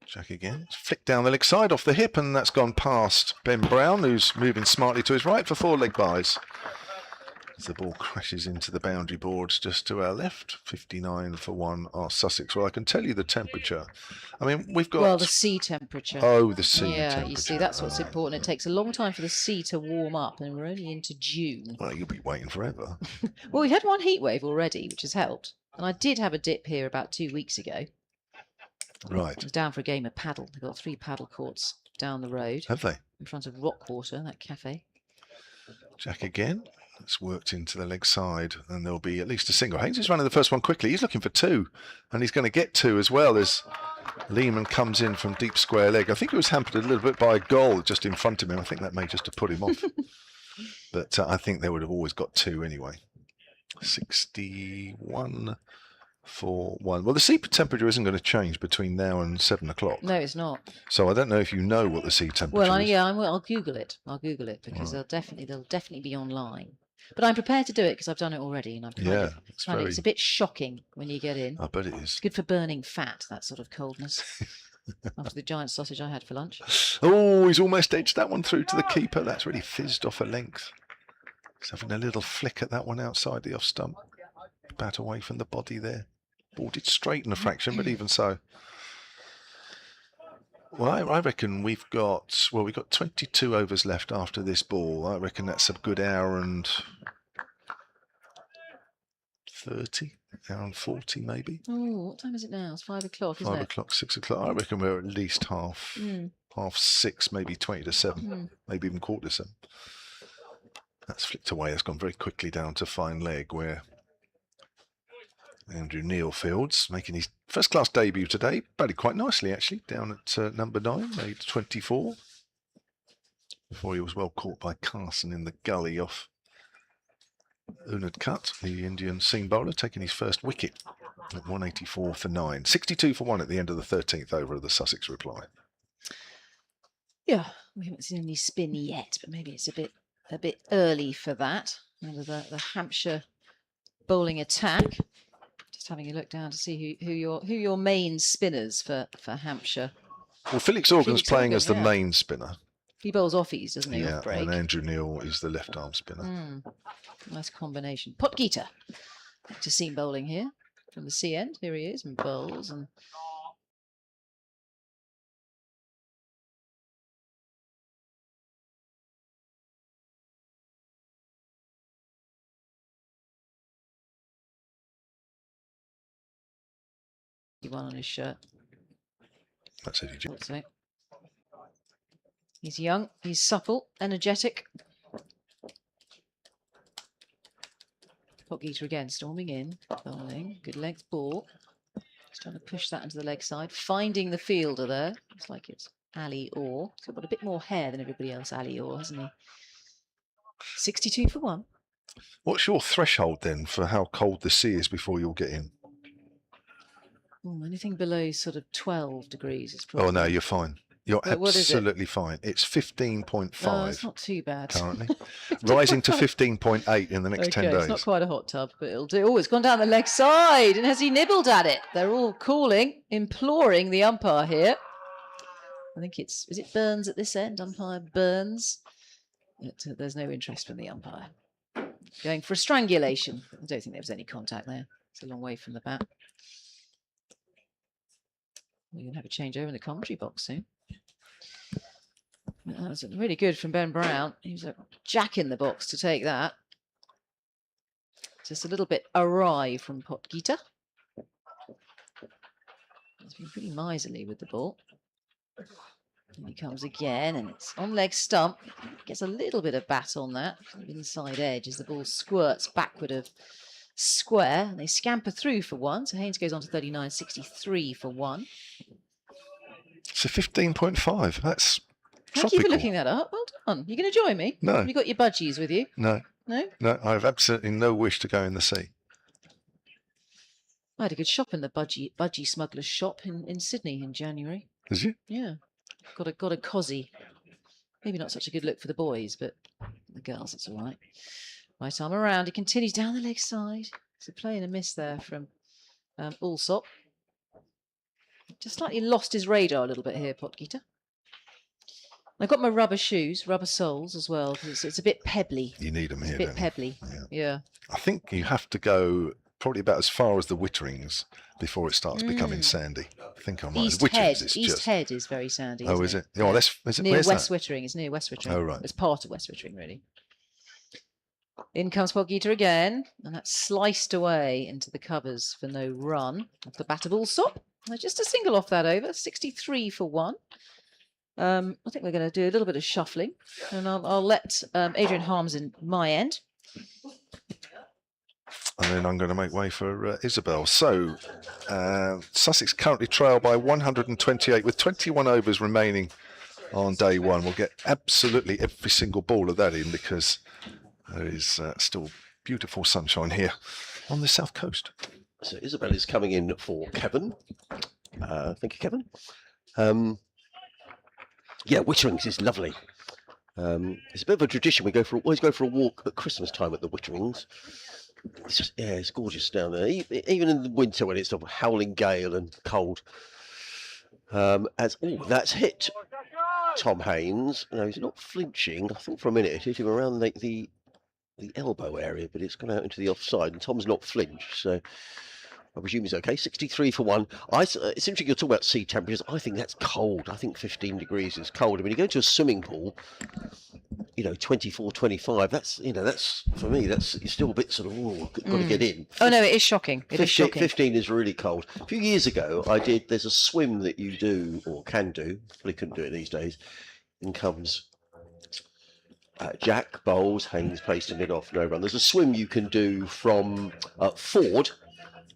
Jack again. It's flicked down the leg side off the hip, and that's gone past Ben Brown, who's moving smartly to his right for 4 leg byes. As the ball crashes into the boundary boards just to our left. 59 for 1 are Sussex. Well, I can tell you the temperature. I mean, we've got... Well, the sea temperature. Oh, the sea temperature. Yeah, you see, that's what's important. It takes a long time for the sea to warm up, and we're only into June. Well, you'll be waiting forever. Well, we've had 1 heat wave already, which has helped. And I did have a dip here about 2 weeks ago. Right. I was down for a game of paddle. They've got 3 paddle courts down the road. Have they? In front of Rockwater, that cafe. Jack again. That's worked into the leg side, and there'll be at least a single. Haynes is running the first one quickly. He's looking for 2, and he's going to get 2 as well as Lehman comes in from deep square leg. I think it was hampered a little bit by a goal just in front of him. I think that may just have put him off. But I think they would have always got 2 anyway. 61 for 1. Well, the sea temperature isn't going to change between now and 7 o'clock. No, it's not. So I don't know if you know what the sea temperature Well, is. yeah, I'll Google it. I'll Google it because they'll definitely be online. But I'm prepared to do it because I've done it already, and it's a bit shocking when you get in. I bet it is. It's good for burning fat, that sort of coldness. After the giant sausage I had for lunch. Oh, he's almost edged that one through to the keeper. That's really fizzed off a length. He's having a little flick at that one outside the off stump. Bat away from the body there. Balled it straight in a fraction, but even so. Well, I reckon we've got 22 overs left after this ball. I reckon that's a good hour and 30, hour and 40 maybe. Oh, what time is it now? It's 5 o'clock, isn't it? 5 o'clock, 6 o'clock. I reckon we're at least half 6, maybe 20 to 7, maybe even quarter to 7. That's flicked away. It's gone very quickly down to fine leg where Andrew Neilfields making his first-class debut today. Batted quite nicely, actually, down at number 9, made 24. Before he was well caught by Carson in the gully off Unad Cut, the Indian seam bowler, taking his first wicket at 184 for 9. 62 for 1 at the end of the 13th over of the Sussex reply. Yeah, we haven't seen any spin yet, but maybe it's a bit early for that. Under the Hampshire bowling attack. Just having a look down to see who your main spinners for Hampshire. Well, Felix Organ's playing as the main spinner. He bowls offies, doesn't he? Yeah, off break. and Andrew Neil is the left arm spinner. Nice combination. Potgieter back to seam bowling here from the sea end. Here he is and bowls and. One on his shirt. That's Eddie Jones. He's young, he's supple, energetic. Potgieter again, storming in, bowling, good length ball. He's trying to push that into the leg side, finding the fielder there. Looks like it's Ali Orr. He's got a bit more hair than everybody else, Ali Orr, hasn't he? 62 for 1. What's your threshold then for how cold the sea is before you'll get in? Anything below sort of 12 degrees is probably... Oh, no, you're fine. You're absolutely fine. It's 15.5. Oh, it's not too bad. Currently. Rising to 15.8 in the next 10 days. It's not quite a hot tub, but it'll do. Oh, it's gone down the leg side. And has he nibbled at it? They're all calling, imploring the umpire here. I think is it Burns at this end? Umpire Burns. There's no interest from the umpire. Going for a strangulation. I don't think there was any contact there. It's a long way from the bat. We're going to have a change over in the commentary box soon. That was really good from Ben Brown. He was a jack in the box to take that. Just a little bit awry from Potgieter. He's been pretty miserly with the ball. And he comes again, and it's on leg stump. Gets a little bit of bat on that inside edge as the ball squirts backward of square. And they scamper through for 1. So Haynes goes on to 39.63 for 1. So 15.5. That's Thank tropical. you for looking that up. Well done. You going to join me? No. Have you got your budgies with you? No. No? No, I have absolutely no wish to go in the sea. I had a good shop in the budgie smuggler's shop in Sydney in January. Did you? Yeah. Got a cosy. Maybe not such a good look for the boys, but the girls, it's all right. Right arm around. He continues down the leg side. It's a play and a miss there from Allsop. Just slightly lost his radar a little bit here, Potgieter. I've got my rubber shoes, rubber soles as well, because it's a bit pebbly. You need them here, It's a bit pebbly. Yeah. I think you have to go probably about as far as the Witterings before it starts becoming sandy. I think I'm right. East Head is very sandy. Oh, is it? Yeah. Oh, is it Near where's West that? Wittering. It's near West Wittering. Oh, right. It's part of West Wittering, really. In comes Potgieter again, and that's sliced away into the covers for no run off the bat of Allsop. Just a single off that over, 63 for 1. I think we're going to do a little bit of shuffling, and I'll let Adrian Harms in my end And then I'm going to make way for Isabel. So Sussex currently trail by 128 with 21 overs remaining on day one. We'll get absolutely every single ball of that in because there is still beautiful sunshine here on the south coast. So Isabel is coming in for Kevin. Thank you, Kevin. Yeah, Witterings is lovely. It's a bit of a tradition. We always go for a walk at Christmas time at the Witterings. It's just, yeah, it's gorgeous down there. Even in the winter when it's a howling gale and cold. That's hit Tom Haynes. No, he's not flinching. I thought for a minute it hit him around the elbow area, but it's gone out into the offside, and Tom's not flinched, so I presume he's okay. 63 for one. It's interesting you're talking about sea temperatures. I think that's cold. I think 15 degrees is cold. I mean, you go to a swimming pool, 24, 25. That's for me. You're still a bit sort of got to get in. Oh no, it is shocking. It is shocking. 15 is really cold. A few years ago, there's a swim that you do or can do. Probably couldn't do it these days. In comes Jack bowls, Haynes placed in it off, no run. There's a swim you can do from Ford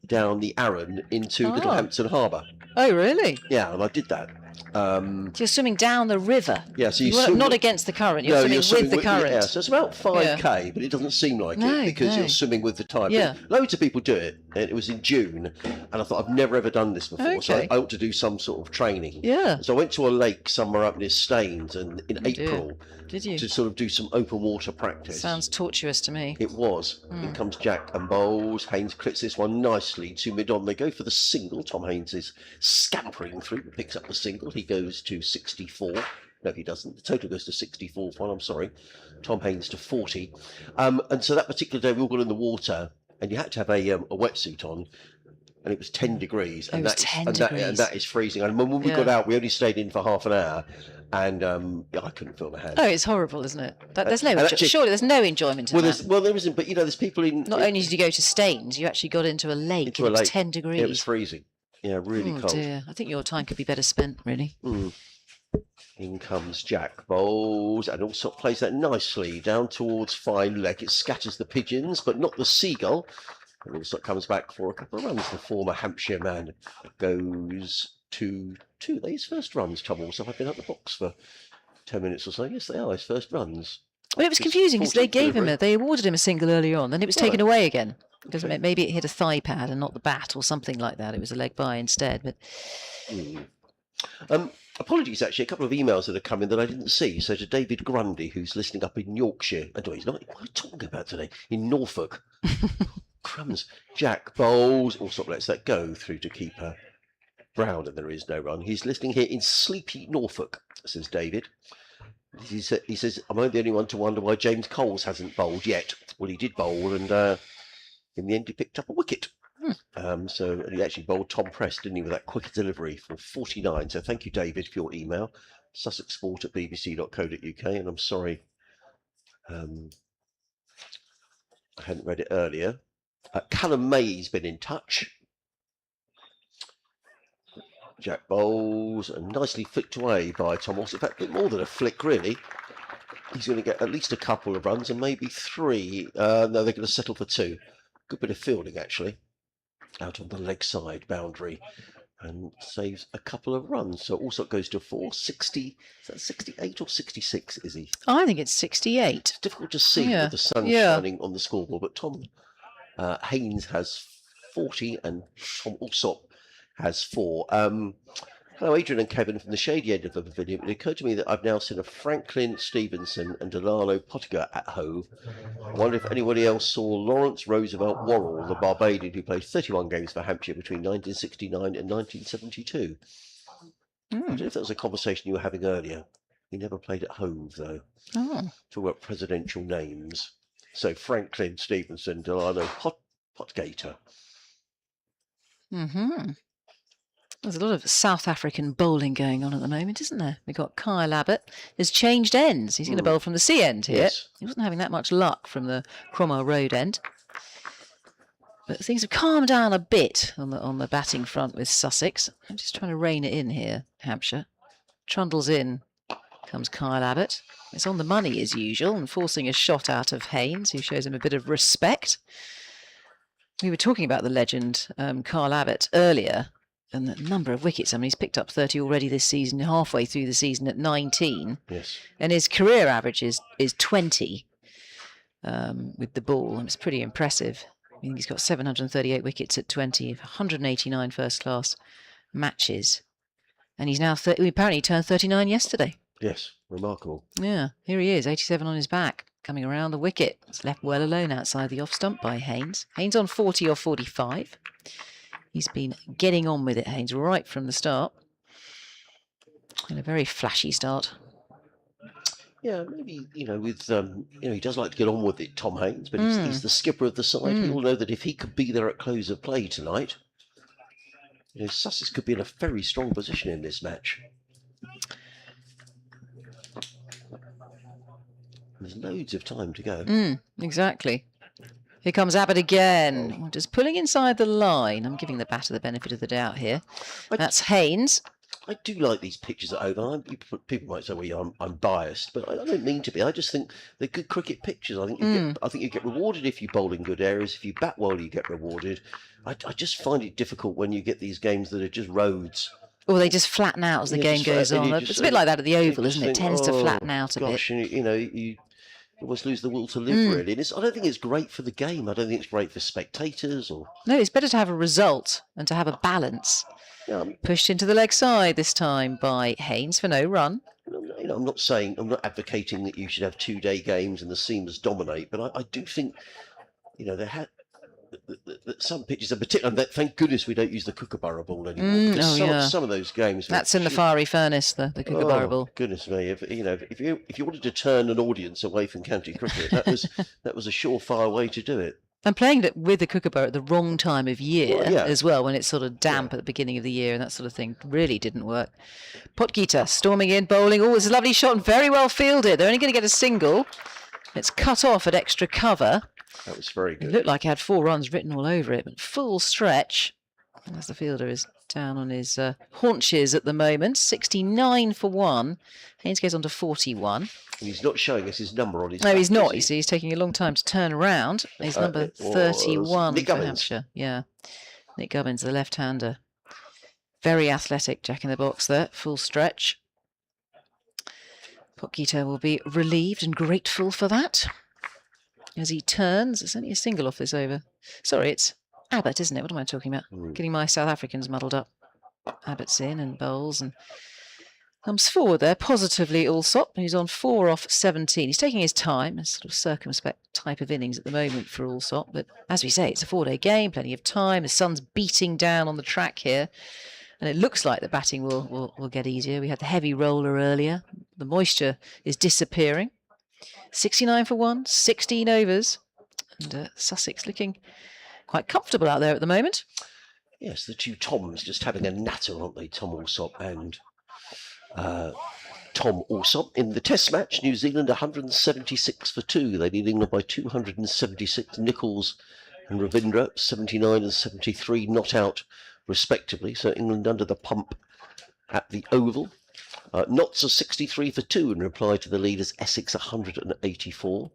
down the Arun into Littlehampton Harbour. Oh, really? Yeah, and I did that. So you're swimming down the river. Yeah, so you're not against the current. You're swimming with the current. Yeah, so it's about 5k, but it doesn't seem like it because you're swimming with the tide. Yeah. But loads of people do it, and it was in June, and I thought I've never ever done this before, so I ought to do some sort of training. Yeah. So I went to a lake somewhere up near Staines, and in April. Did you? To sort of do some open water practice. Sounds tortuous to me. It was. In comes Jack and bowls. Haynes clips this one nicely to mid-on. They go for the single. Tom Haynes is scampering through, picks up the single. He goes to 64. No, he doesn't. The total goes to 64 for one. I'm sorry. Tom Haynes to 40. And so that particular day we all got in the water, and you had to have a wetsuit on. And it was 10 degrees. And that is freezing. And when we got out, we only stayed in for half an hour. And I couldn't feel my hand. Oh, it's horrible, isn't it? Surely there's no enjoyment in that. Well, there isn't. But there's people in. Not only did you go to Staines, you actually got into a lake. It was 10 degrees. Yeah, it was freezing. Yeah, really cold. Dear. I think your time could be better spent, really. In comes Jack bowls and also plays that nicely down towards fine leg. It scatters the pigeons, but not the seagull. And also comes back for a couple of runs. The former Hampshire man goes to 2. They're his first runs, Tom. Also, I've been at the box for 10 minutes or so. Yes, they are his first runs. Well, it was confusing because they awarded him a single earlier on, then it was taken away again because maybe it hit a thigh pad and not the bat or something like that. It was a leg by instead. But apologies, actually, a couple of emails that have come in that I didn't see. So to David Grundy, who's listening up in Yorkshire. He's not. What are we talking about today? In Norfolk. Crumbs. Jack bowls. Also lets that go through to keeper Brown, and there is no run. He's listening here in sleepy Norfolk, says David. He says, I'm only the only one to wonder why James Coles hasn't bowled yet. Well, he did bowl, and in the end he picked up a wicket. So he actually bowled Tom Press, didn't he, with that quick delivery for 49. So thank you, David, for your email. sussexsport@bbc.co.uk, and I'm sorry I hadn't read it earlier. Callum May's been in touch. Jack bowls and nicely flicked away by Tom Ross. In fact, a bit more than a flick, really. He's going to get at least a couple of runs and maybe 3. No, they're going to settle for 2. Good bit of fielding, actually, out on the leg side boundary, and saves a couple of runs. So also it goes to 4. 60. Is that 68 or 66? Is he? I think it's 68. It's difficult to see with the sun shining on the scoreboard. But Tom Haynes has 40, and Tom Alsop has 4. Hello, Adrian and Kevin from the shady end of the pavilion. It occurred to me that I've now seen a Franklin Stevenson and Delano Pottinger at Hove. I wonder if anybody else saw Lawrence Roosevelt Worrell, the Barbadian who played 31 games for Hampshire between 1969 and 1972. I don't know if that was a conversation you were having earlier. He never played at Hove, though. Talk about presidential names. So Franklin Stevenson, Delano Potgater. There's a lot of South African bowling going on at the moment, isn't there? We've got Kyle Abbott has changed ends. He's going to bowl from the sea end here. Yes. He wasn't having that much luck from the Cromwell Road end. But things have calmed down a bit on the batting front with Sussex. I'm just trying to rein it in here, Hampshire. Trundles in Comes Kyle Abbott. It's on the money as usual and forcing a shot out of Haynes, who shows him a bit of respect. We were talking about the legend, Kyle Abbott, earlier, and the number of wickets. I mean, he's picked up 30 already this season, halfway through the season at 19. Yes. And his career average is 20 with the ball, and it's pretty impressive. I mean, he's got 738 wickets at 20, 189 first-class matches. And he's now, apparently he turned 39 yesterday. Yes, remarkable. Yeah, here he is, 87 on his back, coming around the wicket. It's left well alone outside the off stump by Haynes. Haynes on 40 or 45. He's been getting on with it, Haynes, right from the start. And a very flashy start. Yeah, maybe, with, he does like to get on with it, Tom Haynes, but he's the skipper of the side. We all know that if he could be there at close of play tonight, Sussex could be in a very strong position in this match. There's loads of time to go. Exactly. Here comes Abbott again. Just pulling inside the line. I'm giving the batter the benefit of the doubt here. That's Haynes. I do like these pictures at Hove. People might say, "Well, I'm biased," but I don't mean to be. I just think they're good cricket pictures. I think you get rewarded if you bowl in good areas. If you bat well, you get rewarded. I just find it difficult when you get these games that are just roads. Or they just flatten out as the game goes on. It's a bit like that at the Oval, isn't it? It tends to flatten out a bit. You almost lose the will to live, really. And I don't think it's great for the game. I don't think it's great for spectators. No, it's better to have a result and to have a balance. Yeah, pushed into the leg side this time by Haynes for no run. I'm not advocating that you should have 2-day games and the seamers dominate, but I do think, that some pitches, in particular, that thank goodness we don't use the Kookaburra ball anymore. Because some of those games. That's in the fiery furnace, the Kookaburra ball. Goodness me! If you wanted to turn an audience away from county cricket, that was a surefire way to do it. And playing with the Kookaburra at the wrong time of year as well, when it's sort of damp at the beginning of the year and that sort of thing, really didn't work. Potgieter storming in, bowling. Oh, it's a lovely shot and very well fielded. They're only going to get a single. It's cut off at extra cover. That was very good. It looked like it had 4 runs written all over it, but full stretch. And as the fielder is down on his haunches at the moment, 69 for 1. Haynes goes on to 41. And he's not showing us his number on his No, he's not. You see, he's taking a long time to turn around. He's number 31 for Hampshire. Yeah. Nick Gubbins, the left-hander. Very athletic, Jack in the box there. Full stretch. Potgieter will be relieved and grateful for that. As he turns, it's only a single off this over. Sorry, it's Abbott, isn't it? What am I talking about? Getting my South Africans muddled up. Abbott's in and bowls and comes forward there positively. Allsop, who's on 4 off 17. He's taking his time, a sort of circumspect type of innings at the moment for Allsop. But as we say, it's a 4-day game, plenty of time. The sun's beating down on the track here. And it looks like the batting will get easier. We had the heavy roller earlier. The moisture is disappearing. 69 for 1, 16 overs. And Sussex looking quite comfortable out there at the moment. Yes, the two Toms just having a natter, aren't they? Tom Allsop and Tom Allsop. In the Test match, New Zealand 176 for 2. They lead England by 276. Nichols and Ravindra 79 and 73 not out respectively. So England under the pump at the Oval. Notts are 63 for 2 in reply to the leaders Essex 184.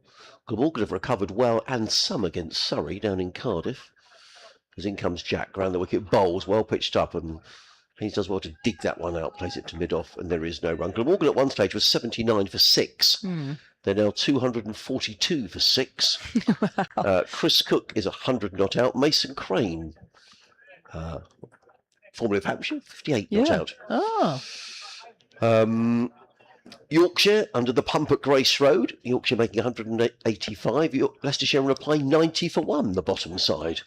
Glamorgan have recovered well and some against Surrey down in Cardiff. As in comes Jack round the wicket, bowls well pitched up, and Haynes does well to dig that one out, plays it to mid-off, and there is no run. Glamorgan at one stage was 79 for 6. They're now 242 for 6. Wow. Chris Cook is 100 not out. Mason Crane, formerly of Hampshire, 58 not out. Yorkshire under the pump at Grace Road. Yorkshire making 185. Leicestershire in reply 90 for 1, the bottom side.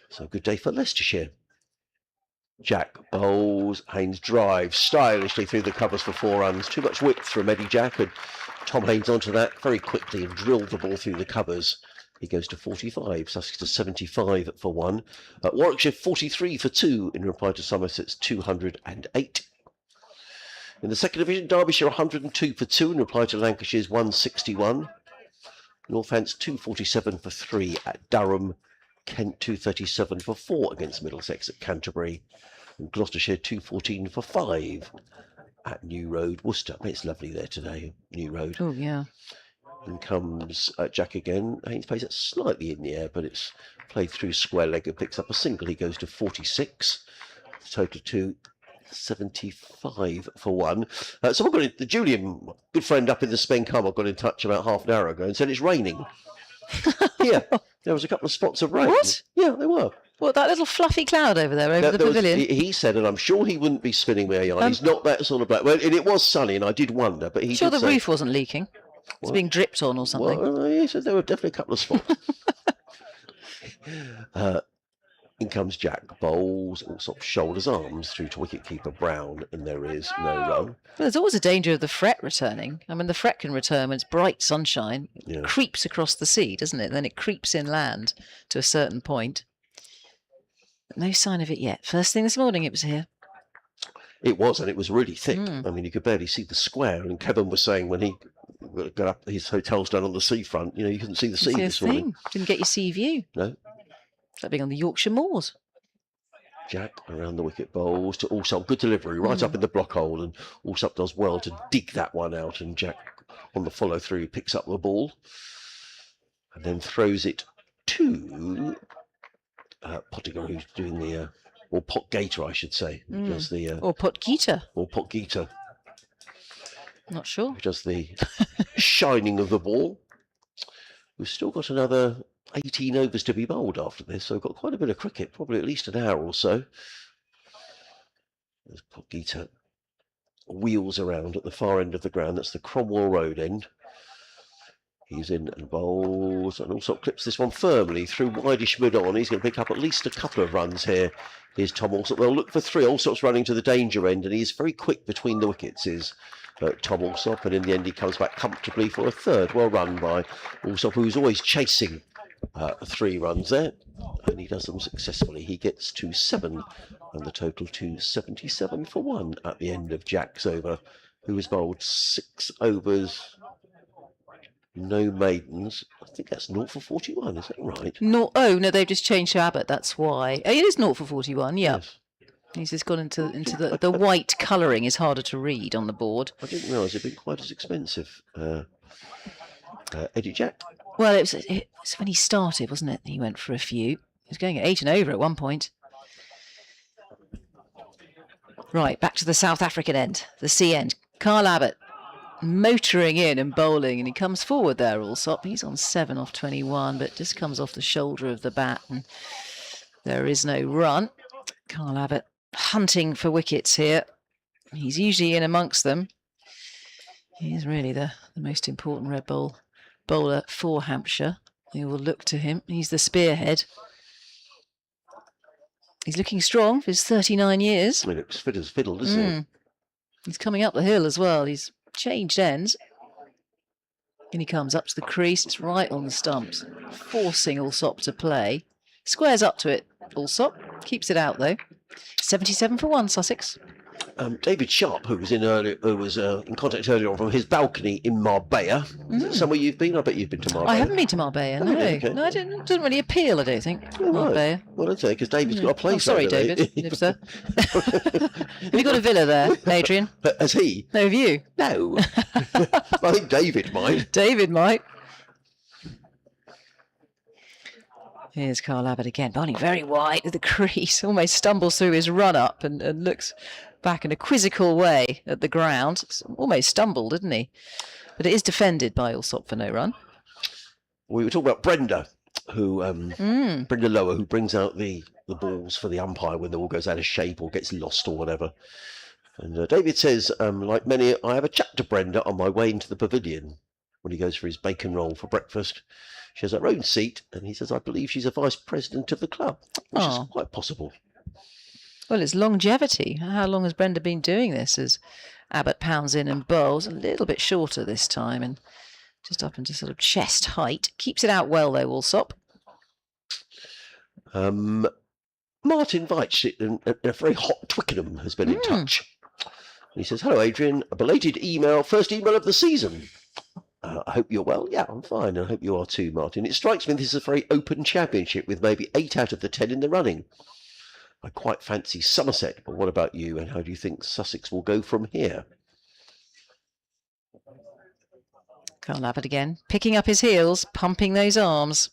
So good day for Leicestershire. Jack bowls, Haynes drives stylishly through the covers for 4 runs. Too much width from Eddie Jack, and Tom Haynes onto that very quickly and drilled the ball through the covers. He goes to 45, Sussex to 75 for 1. Warwickshire 43 for 2 in reply to Somerset's 208. In the second division, Derbyshire 102 for 2 in reply to Lancashire's 161. Northants 247 for 3 at Durham. Kent 237 for 4 against Middlesex at Canterbury. And Gloucestershire 214 for 5 at New Road, Worcester. It's lovely there today, New Road. Oh, yeah. And comes Jack again. Haynes plays it slightly in the air, but it's played through square leg and picks up a single. He goes to 46. Total to 75 for one. So I've got Julian, good friend up in the Spen Cub, I got in touch about half an hour ago and said it's raining. Yeah, there was a couple of spots of rain. What? Yeah, there were. What, that little fluffy cloud over there over the pavilion? He said, and I'm sure he wouldn't be spinning me a yarn. He's not that sort of black. Well, and it was sunny, and I did wonder, but he Sure, did the say, roof wasn't leaking. It's being dripped on or something. Well, he said there were definitely a couple of spots. In comes Jack, bowls, all sorts of shoulders, arms through to wicketkeeper Brown, and there is no run. Well, there's always a danger of the fret returning. I mean, the fret can return when it's bright sunshine. Yeah. It creeps across the sea, doesn't it? Then it creeps inland to a certain point. But no sign of it yet. First thing this morning it was here. It was, and it was really thick. Mm. I mean, you could barely see the square. And Kevin was saying when he got up, his hotel's down on the seafront, you couldn't see the sea See a this morning. thing. Didn't get your sea view. No. It's like being on the Yorkshire moors. Jack around the wicket bowls to Allsop. Good delivery, right up in the block hole, and Allsop does well to dig that one out. And Jack on the follow through picks up the ball and then throws it to Pottinger, who's doing the or Potgater, I should say, who does the Or Potgita. or Potgater, Not sure. who does the shining of the ball. We've still got another 18 overs to be bowled after this, so we've got quite a bit of cricket, probably at least an hour or so. There's Potgater wheels around at the far end of the ground. That's the Cromwell Road end. He's in and bowls, and also clips this one firmly through wideish mid on. He's going to pick up at least a couple of runs here. Here's Tom Allsop. They'll look for three. Allsop's running to the danger end, and he's very quick between the wickets, is Tom Allsop. And in the end, he comes back comfortably for a third. Well run by Allsop, who's always chasing 3 runs there, and he does them successfully. He gets to 7, and the total to 77 for 1 at the end of Jack's over, who has bowled 6 overs. No maidens. I think that's 0 for 41. Is that right? No, oh no, they've just changed to Abbott. That's why. Oh, it is 0 for 41. Yeah, Yes. he's just gone into the white colouring is harder to read on the board. I didn't realise it'd been quite as expensive. Eddie Jack. Well, it was when he started, wasn't it? He went for a few. He was going at 8 and over at one point. Right, back to the South African end, the sea end. Carl Abbott motoring in and bowling, and he comes forward there, Allsop. He's on 7 off 21, but just comes off the shoulder of the bat, and there is no run. Carl Abbott hunting for wickets here. He's usually in amongst them. He is really the most important red ball bowler for Hampshire. They will look to him. He's the spearhead. He's looking strong for his 39 years. I mean, looks fit as fiddle, doesn't he? He's coming up the hill as well. He's changed ends. And he comes up to the crease. It's right on the stumps, forcing Allsop to play. Squares up to it, Allsop. Keeps it out, though. 77 for 1, Sussex. David Sharp, who was in contact earlier on from his balcony in Marbella. Is that somewhere you've been? I bet you've been to Marbella. I haven't been to Marbella, no. Okay. No, it doesn't really appeal, I don't think, Oh, Marbella. right. Well, I'd say, because David's got a place sorry, over there. David. Lives there. Have you got a villa there, Adrian? Has he? No, have you? No. I think David might. David might. Here's Carl Abbott again, bowling very wide at the crease, almost stumbles through his run-up and looks back in a quizzical way at the ground. Almost stumbled, didn't he? But it is defended by Allsop for no run. We were talking about Brenda, who Brenda Lower, who brings out the balls for the umpire when the ball goes out of shape or gets lost or whatever. And David says, like many, I have a chat to Brenda on my way into the pavilion when he goes for his bacon roll for breakfast. She has her own seat, and he says, I believe she's a vice president of the club, which is quite possible. Well, it's longevity. How long has Brenda been doing this as Abbott pounds in and bowls? A little bit shorter this time and just up into sort of chest height. Keeps it out well, though, Allsop. Martin Veitch, a very hot Twickenham, has been in touch. He says, hello, Adrian. A belated email, first email of the season. I hope you're well. Yeah, I'm fine. I hope you are too, Martin. It strikes me this is a very open championship with maybe 8 out of the 10 in the running. I quite fancy Somerset, but what about you? And how do you think Sussex will go from here? Can't have it again. Picking up his heels, pumping those arms.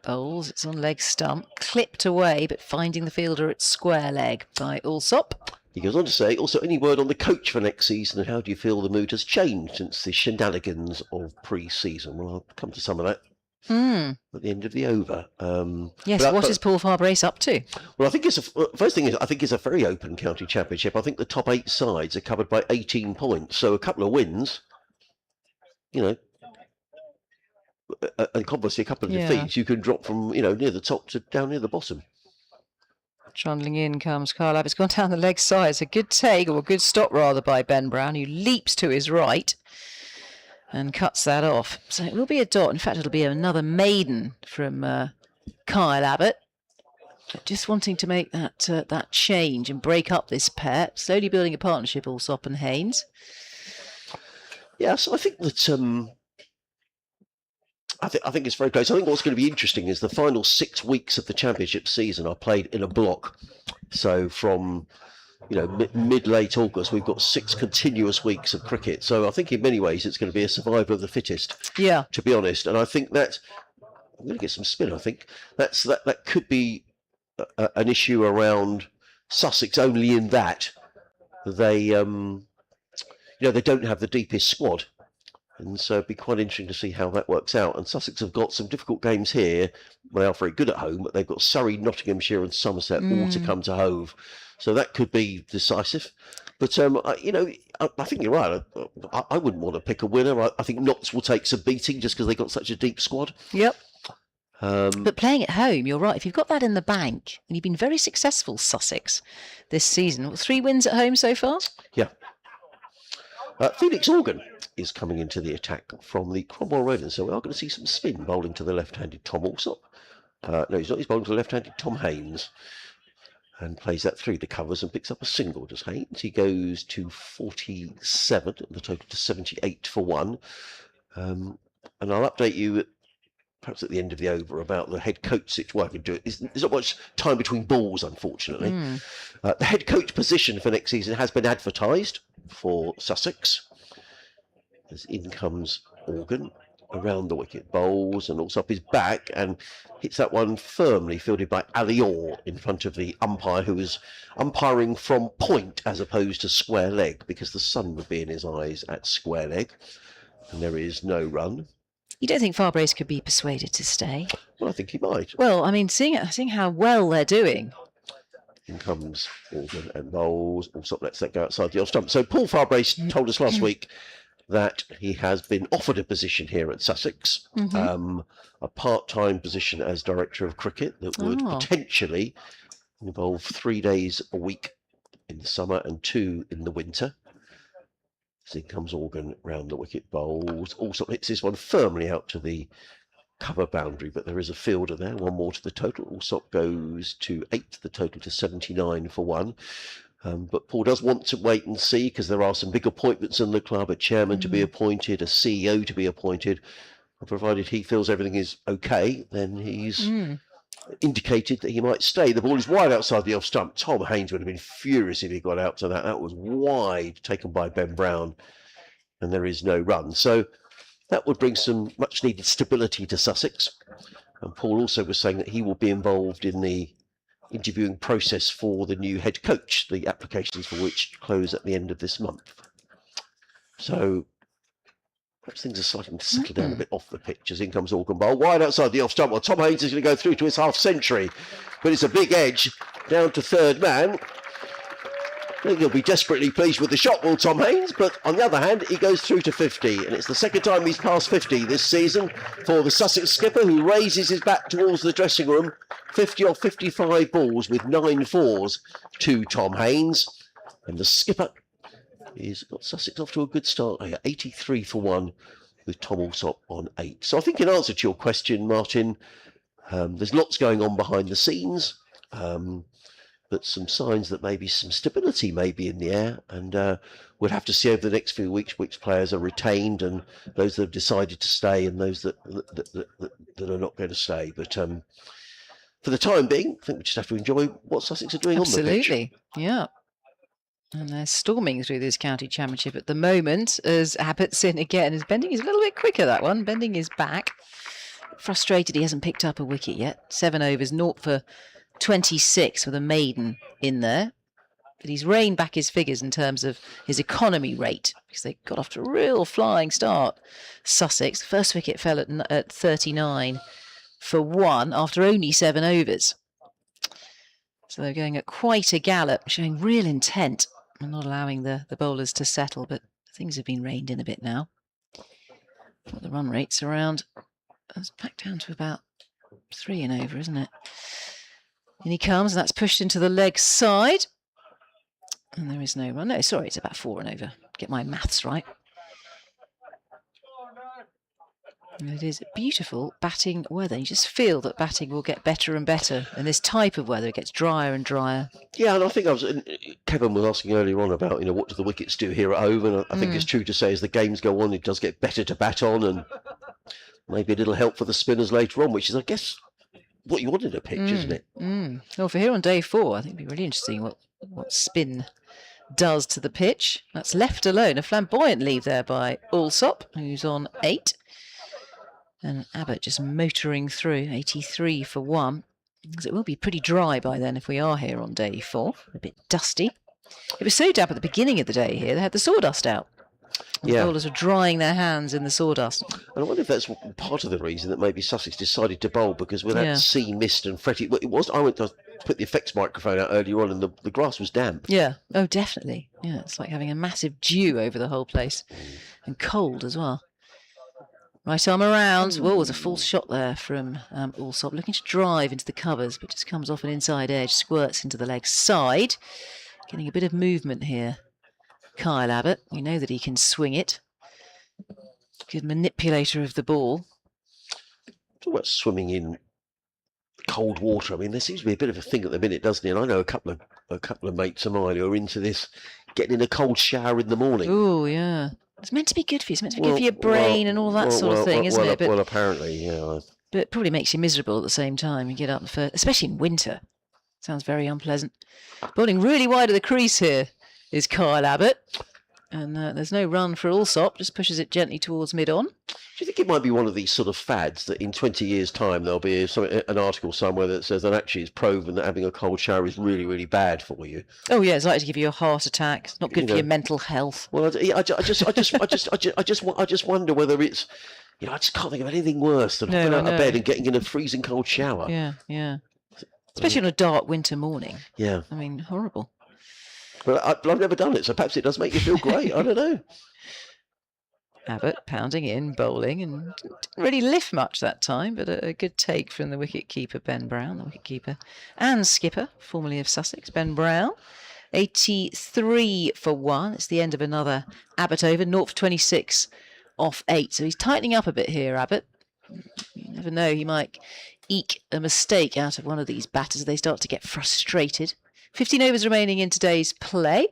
Bowles, it's on leg stump, clipped away, but finding the fielder at square leg by Alsop. He goes on to say, also, any word on the coach for next season, and how do you feel the mood has changed since the shenanigans of pre-season? Well, I'll come to some of that at the end of the over. Yes, what is Paul Farbrace up to? Well, I think first thing is, I think it's a very open county championship. I think the top 8 sides are covered by 18 points, so a couple of wins, you know, and obviously a couple of defeats, you can drop from, you know, near the top to down near the bottom. Trundling in comes Kyle Abbott's gone down the leg side. It's a good take, or a good stop rather, by Ben Brown, who leaps to his right and cuts that off. So it will be a dot. In fact, it'll be another maiden from Kyle Abbott. Just wanting to make that change and break up this pair, slowly building a partnership, Alsop and Haynes. Yeah, so I think that I think it's very close. I think what's going to be interesting is the final 6 weeks of the championship season are played in a block. So from, you know, mid-late August, we've got 6 continuous weeks of cricket. So I think in many ways it's going to be a survival of the fittest. Yeah. To be honest, and I think that I'm going to get some spin. I think that could be an issue around Sussex, only in that they you know, they don't have the deepest squad. And so it'd be quite interesting to see how that works out. And Sussex have got some difficult games here. They are very good at home, but they've got Surrey, Nottinghamshire and Somerset all to come to Hove. So that could be decisive. But, you know, I think you're right. I wouldn't want to pick a winner. I think Notts will take some beating just because they've got such a deep squad. Yep. But playing at home, you're right. If you've got that in the bank, and you've been very successful, Sussex, this season. 3 wins at home so far? Yeah. Felix Organ is coming into the attack from the Cromwell Rovers, so we are going to see some spin bowling to the left-handed Tom Alsop. No, he's not. He's bowling to the left-handed Tom Haynes, and plays that through the covers and picks up a single. Does Haynes? He goes to 47, the total to 78 for 1. And I'll update you perhaps at the end of the over about the head coach situation. There's not much time between balls, unfortunately. The head coach position for next season has been advertised for Sussex. As in comes Organ around the wicket, bowls and also up his back and hits that one firmly, fielded by Ali Orr in front of the umpire, who is umpiring from point as opposed to square leg, because the sun would be in his eyes at square leg, and there is no run. You don't think Farbrace could be persuaded to stay? Well, I think he might. Well, I mean, seeing how well they're doing. In comes Organ and bowls. Also, let's that go outside the off stump. So Paul Farbrace told us last week that he has been offered a position here at Sussex, a part-time position as director of cricket that would potentially involve 3 days a week in the summer and 2 in the winter. So in comes Organ round the wicket, bowls. Also hits this one firmly out to the cover boundary, but there is a fielder there. 1 more to the total. Alsop goes to 8, the total to 79 for 1. But Paul does want to wait and see, because there are some big appointments in the club, a chairman to be appointed, a CEO to be appointed. And provided he feels everything is okay, then he's indicated that he might stay. The ball is wide outside the off stump. Tom Haynes would have been furious if he got out to that. That was wide, taken by Ben Brown, and there is no run. So that would bring some much needed stability to Sussex. And Paul also was saying that he will be involved in the interviewing process for the new head coach, the applications for which close at the end of this month. So perhaps things are starting to settle down a bit off the pitch as in comes Organ bowl. Wide outside the off stump. Well, Tom Haynes is going to go through to his half century, but it's a big edge down to third man. I think he'll be desperately pleased with the shot, will Tom Haynes, but on the other hand, he goes through to 50, and it's the second time he's passed 50 this season for the Sussex skipper, who raises his back towards the dressing room. 50 or 55 balls with 9 fours to Tom Haynes, and the skipper has got Sussex off to a good start here, 83 for 1 with Tom Alsop on 8. So I think in answer to your question, Martin, there's lots going on behind the scenes. But some signs that maybe some stability may be in the air, and we'll have to see over the next few weeks which players are retained and those that have decided to stay and those that are not going to stay. But for the time being, I think we just have to enjoy what Sussex are doing on the pitch. Absolutely, yeah. And they're storming through this county championship at the moment as Abbott's in again. As Bending is a little bit quicker, that one. Bending is back. Frustrated he hasn't picked up a wicket yet. 7 overs, 0 for 26 with a maiden in there. But he's reined back his figures in terms of his economy rate because they got off to a real flying start. Sussex, the first wicket fell at 39 for 1 after only 7 overs. So they're going at quite a gallop, showing real intent and not allowing the bowlers to settle. But things have been reined in a bit now. Well, the run rate's around, it's back down to about 3 and over, isn't it? In he comes, and that's pushed into the leg side. And there is no run. No, sorry, it's about 4 and over. Get my maths right. And it is beautiful batting weather. You just feel that batting will get better and better. And this type of weather, it gets drier and drier. Yeah, and I think Kevin was asking earlier on about, what do the wickets do here at Hove? And I think it's true to say as the games go on, it does get better to bat on, and maybe a little help for the spinners later on, which is, I guess, what you want in a pitch, isn't it? Well, for here on day 4, I think it'd be really interesting what spin does to the pitch. That's left alone. A flamboyant leave there by Allsop, who's on 8. And Abbott just motoring through, 83 for 1. Because it will be pretty dry by then if we are here on day 4. A bit dusty. It was so damp at the beginning of the day here, they had the sawdust out. The bowlers are drying their hands in the sawdust. And I wonder if that's part of the reason that maybe Sussex decided to bowl, because with that sea mist and fretty, I went to put the effects microphone out earlier on, and the grass was damp. Yeah, oh, definitely. Yeah, it's like having a massive dew over the whole place, and cold as well. Right arm around. Whoa, was a false shot there from Allsop, looking to drive into the covers, but just comes off an inside edge, squirts into the leg side. Getting a bit of movement here. Kyle Abbott, we know that he can swing it. Good manipulator of the ball. Talk about swimming in cold water. I mean, there seems to be a bit of a thing at the minute, doesn't it? And I know a couple of mates of mine who are into this, getting in a cold shower in the morning. Oh, yeah. It's meant to be good for you. It's meant to be good for your brain and all that sort of thing, isn't it? Well, apparently, yeah. But it probably makes you miserable at the same time. You get up, especially in winter. Sounds very unpleasant. Bowling really wide of the crease here is Kyle Abbott. And there's no run for Allsop, just pushes it gently towards mid-on. Do you think it might be one of these sort of fads that in 20 years' time there'll be an article somewhere that says that actually it's proven that having a cold shower is really, really bad for you? Oh yeah, it's likely to give you a heart attack. It's not good for your mental health. Well, I just wonder whether it's, I just can't think of anything worse than getting out of bed and getting in a freezing cold shower. Yeah, yeah. Especially on a dark winter morning. Yeah. I mean, horrible. Well, I've never done it, so perhaps it does make you feel great. I don't know. Abbott pounding in, bowling, and didn't really lift much that time, but a good take from the wicket-keeper, Ben Brown, the wicket-keeper and skipper, formerly of Sussex, Ben Brown. 83 for 1. It's the end of another Abbott over, 0 for 26 off 8. So he's tightening up a bit here, Abbott. You never know, he might eke a mistake out of one of these batters. They start to get frustrated. 15 overs remaining in today's play.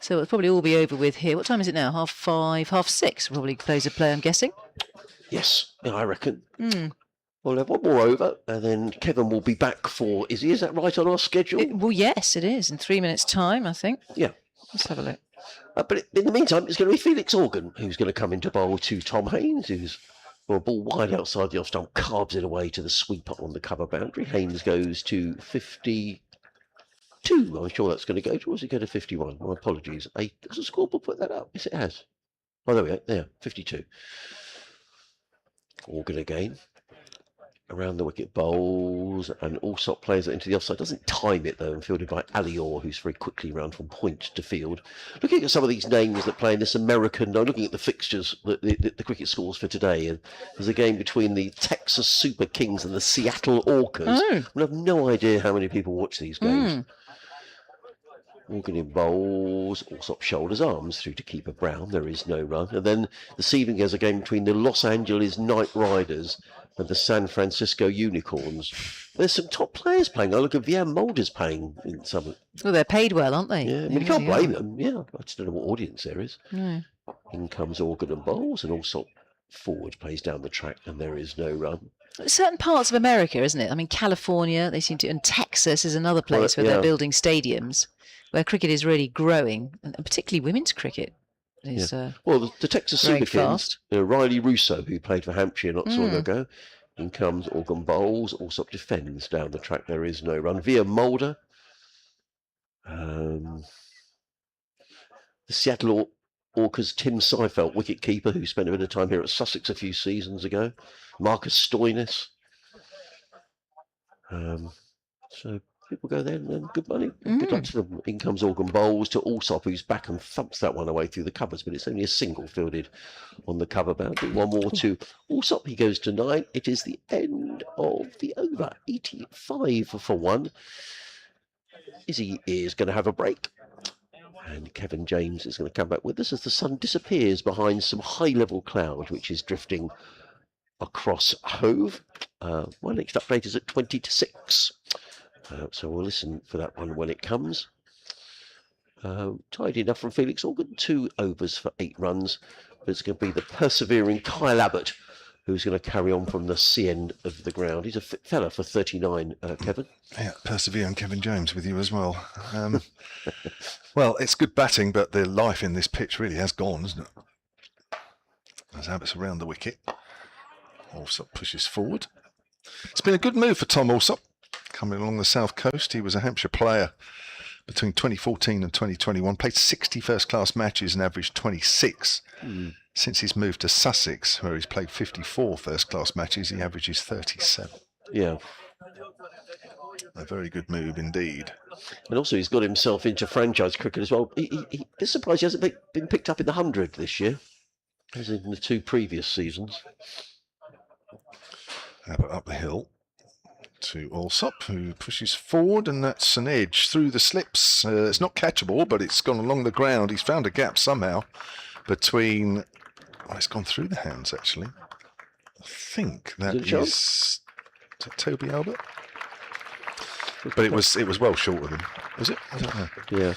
So it'll probably all be over with here. What time is it now? 5:30, 6:30. Probably close of play, I'm guessing. Yes, I reckon. We'll have one more over, and then Kevin will be back for... Is that right on our schedule? Well, yes, it is. In 3 minutes' time, I think. Yeah. Let's have a look. But in the meantime, it's going to be Felix Organ who's going to come into bowl to Tom Haynes, who's a ball wide outside the off-stump, carves it away to the sweeper on the cover boundary. Haynes goes to 52. I'm sure that's going to go. Or does it go to 51? My apologies. Does the scoreboard put that up? Yes, it has. Oh, there we go. There, 52. Organ again. Around the wicket, bowls, and Allsop plays it into the offside. Doesn't time it, though, and fielded by Alior, who's very quickly round from point to field. Looking at some of these names that play in this American... No, looking at the fixtures, the cricket scores for today, and there's a game between the Texas Super Kings and the Seattle Orcas. I have no idea how many people watch these games. Organ in bowls, Allsop shoulders arms through to keeper Brown. There is no run. And then this evening there's a game between the Los Angeles Knight Riders and the San Francisco Unicorns. There's some top players playing. I look at Vian Mulder's playing in some. Well, they're paid well, aren't they? Yeah, I mean, you can't blame them. Yeah, I just don't know what audience there is. No. In comes Organ and bowls, and Allsop forward plays down the track, and there is no run. Certain parts of America, isn't it? I mean, California, they seem to, and Texas is another place where yeah. they're building stadiums where cricket is really growing, and particularly women's cricket is. Well, the Texas growing Super Kings, fast. Riley Russo, who played for Hampshire not so long ago, in comes Organ Bowles, also defends down the track. There is no run. Via Mulder. The Seattle Orcas' Tim Seifelt, wicket-keeper, who spent a bit of time here at Sussex a few seasons ago. Marcus Stoinis. So people go there and then good money. Good luck to them. In comes Organ Bowles to Alsop, who's back and thumps that one away through the covers, but it's only a single fielded on the cover boundary. One more to Alsop. He goes to 9. It is the end of the over. 85 for 1. Izzy is going to have a break. And Kevin James is going to come back with us as the sun disappears behind some high-level cloud, which is drifting across Hove. My next update is at 20 to 6. So we'll listen for that one when it comes. Tidy enough from Felix Organ. 2 overs for 8 runs. But it's going to be the persevering Kyle Abbott who's going to carry on from the C end of the ground. He's a fit fella for 39, Kevin. Yeah, persevering Kevin James with you as well. Well, it's good batting, but the life in this pitch really has gone, isn't it? As Abbott's around the wicket. Alsop pushes forward. It's been a good move for Tom Alsop, coming along the south coast. He was a Hampshire player between 2014 and 2021, played 60 first-class matches and averaged 26. Since he's moved to Sussex, where he's played 54 first-class matches, he averages 37. Yeah. A very good move indeed. And also he's got himself into franchise cricket as well. It's surprised he hasn't been picked up in the 100 this year, as in the 2 previous seasons. Abbott up the hill to Alsop, who pushes forward, and that's an edge through the slips. It's not catchable, but it's gone along the ground. He's found a gap somehow between... Oh, it's gone through the hands, actually. I think that is that Toby Albert? But it was well short of him, was it? I don't know. Yeah.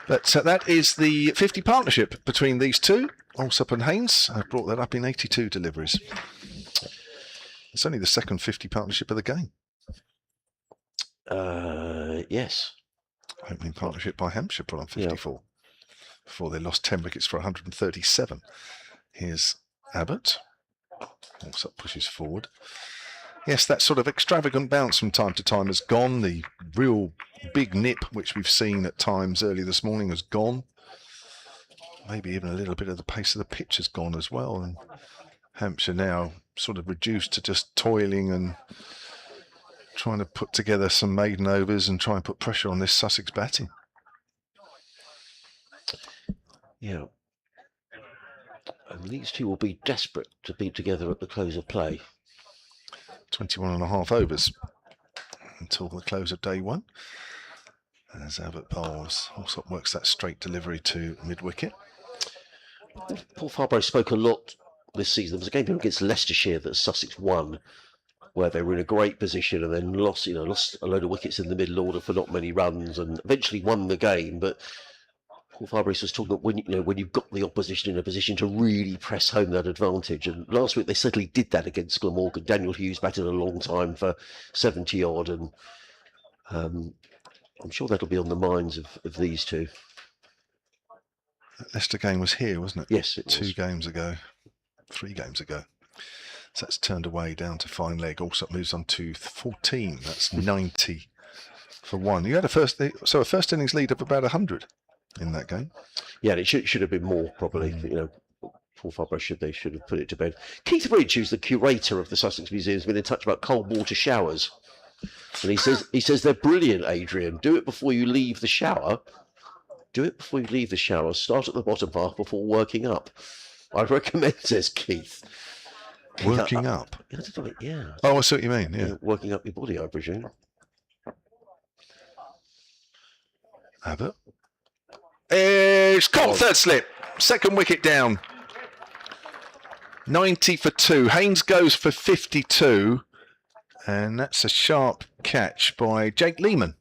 But that is the 50 partnership between these two. Alsop and Haynes. I brought that up in 82 deliveries. It's only the second 50 partnership of the game. Yes. Opening partnership by Hampshire put on 54 before they lost 10 wickets for 137. Here's Abbott. Alsop pushes forward. Yes, that sort of extravagant bounce from time to time has gone. The real big nip, which we've seen at times early this morning, has gone. Maybe even a little bit of the pace of the pitch has gone as well. And Hampshire now sort of reduced to just toiling and trying to put together some maiden overs and try and put pressure on this Sussex batting. Yeah. And these two will be desperate to be together at the close of play. 21 and a half overs until the close of day 1. As Abbott bowls, Alsop works that straight delivery to mid-wicket. Paul Farborough spoke a lot this season. There was a game against Leicestershire that Sussex won, where they were in a great position and then lost a load of wickets in the middle order for not many runs, and eventually won the game. But Paul Farborough was talking about when you've got the opposition in a position to really press home that advantage. And last week they certainly did that against Glamorgan. Daniel Hughes batted a long time for 70 odd, and I'm sure that'll be on the minds of these two. That Leicester game was here, wasn't it? Yes, it was. 3 games ago. So that's turned away down to fine leg. Alsop moves on to 14. That's 90 for 1. You had a first innings lead of about 100 in that game. Yeah, and it should have been more probably. Paul Farborough should have put it to bed. Keith Bridge, who's the curator of the Sussex Museum, has been in touch about cold water showers, and he says they're brilliant. Adrian, do it before you leave the shower. Start at the bottom half before working up. I recommend, says Keith. Working up? Yeah. Oh, I see what you mean, yeah. Working up your body, I presume. Abbott. It's caught, third slip. Second wicket down. 90 for 2. Haynes goes for 52. And that's a sharp catch by Jake Lehman.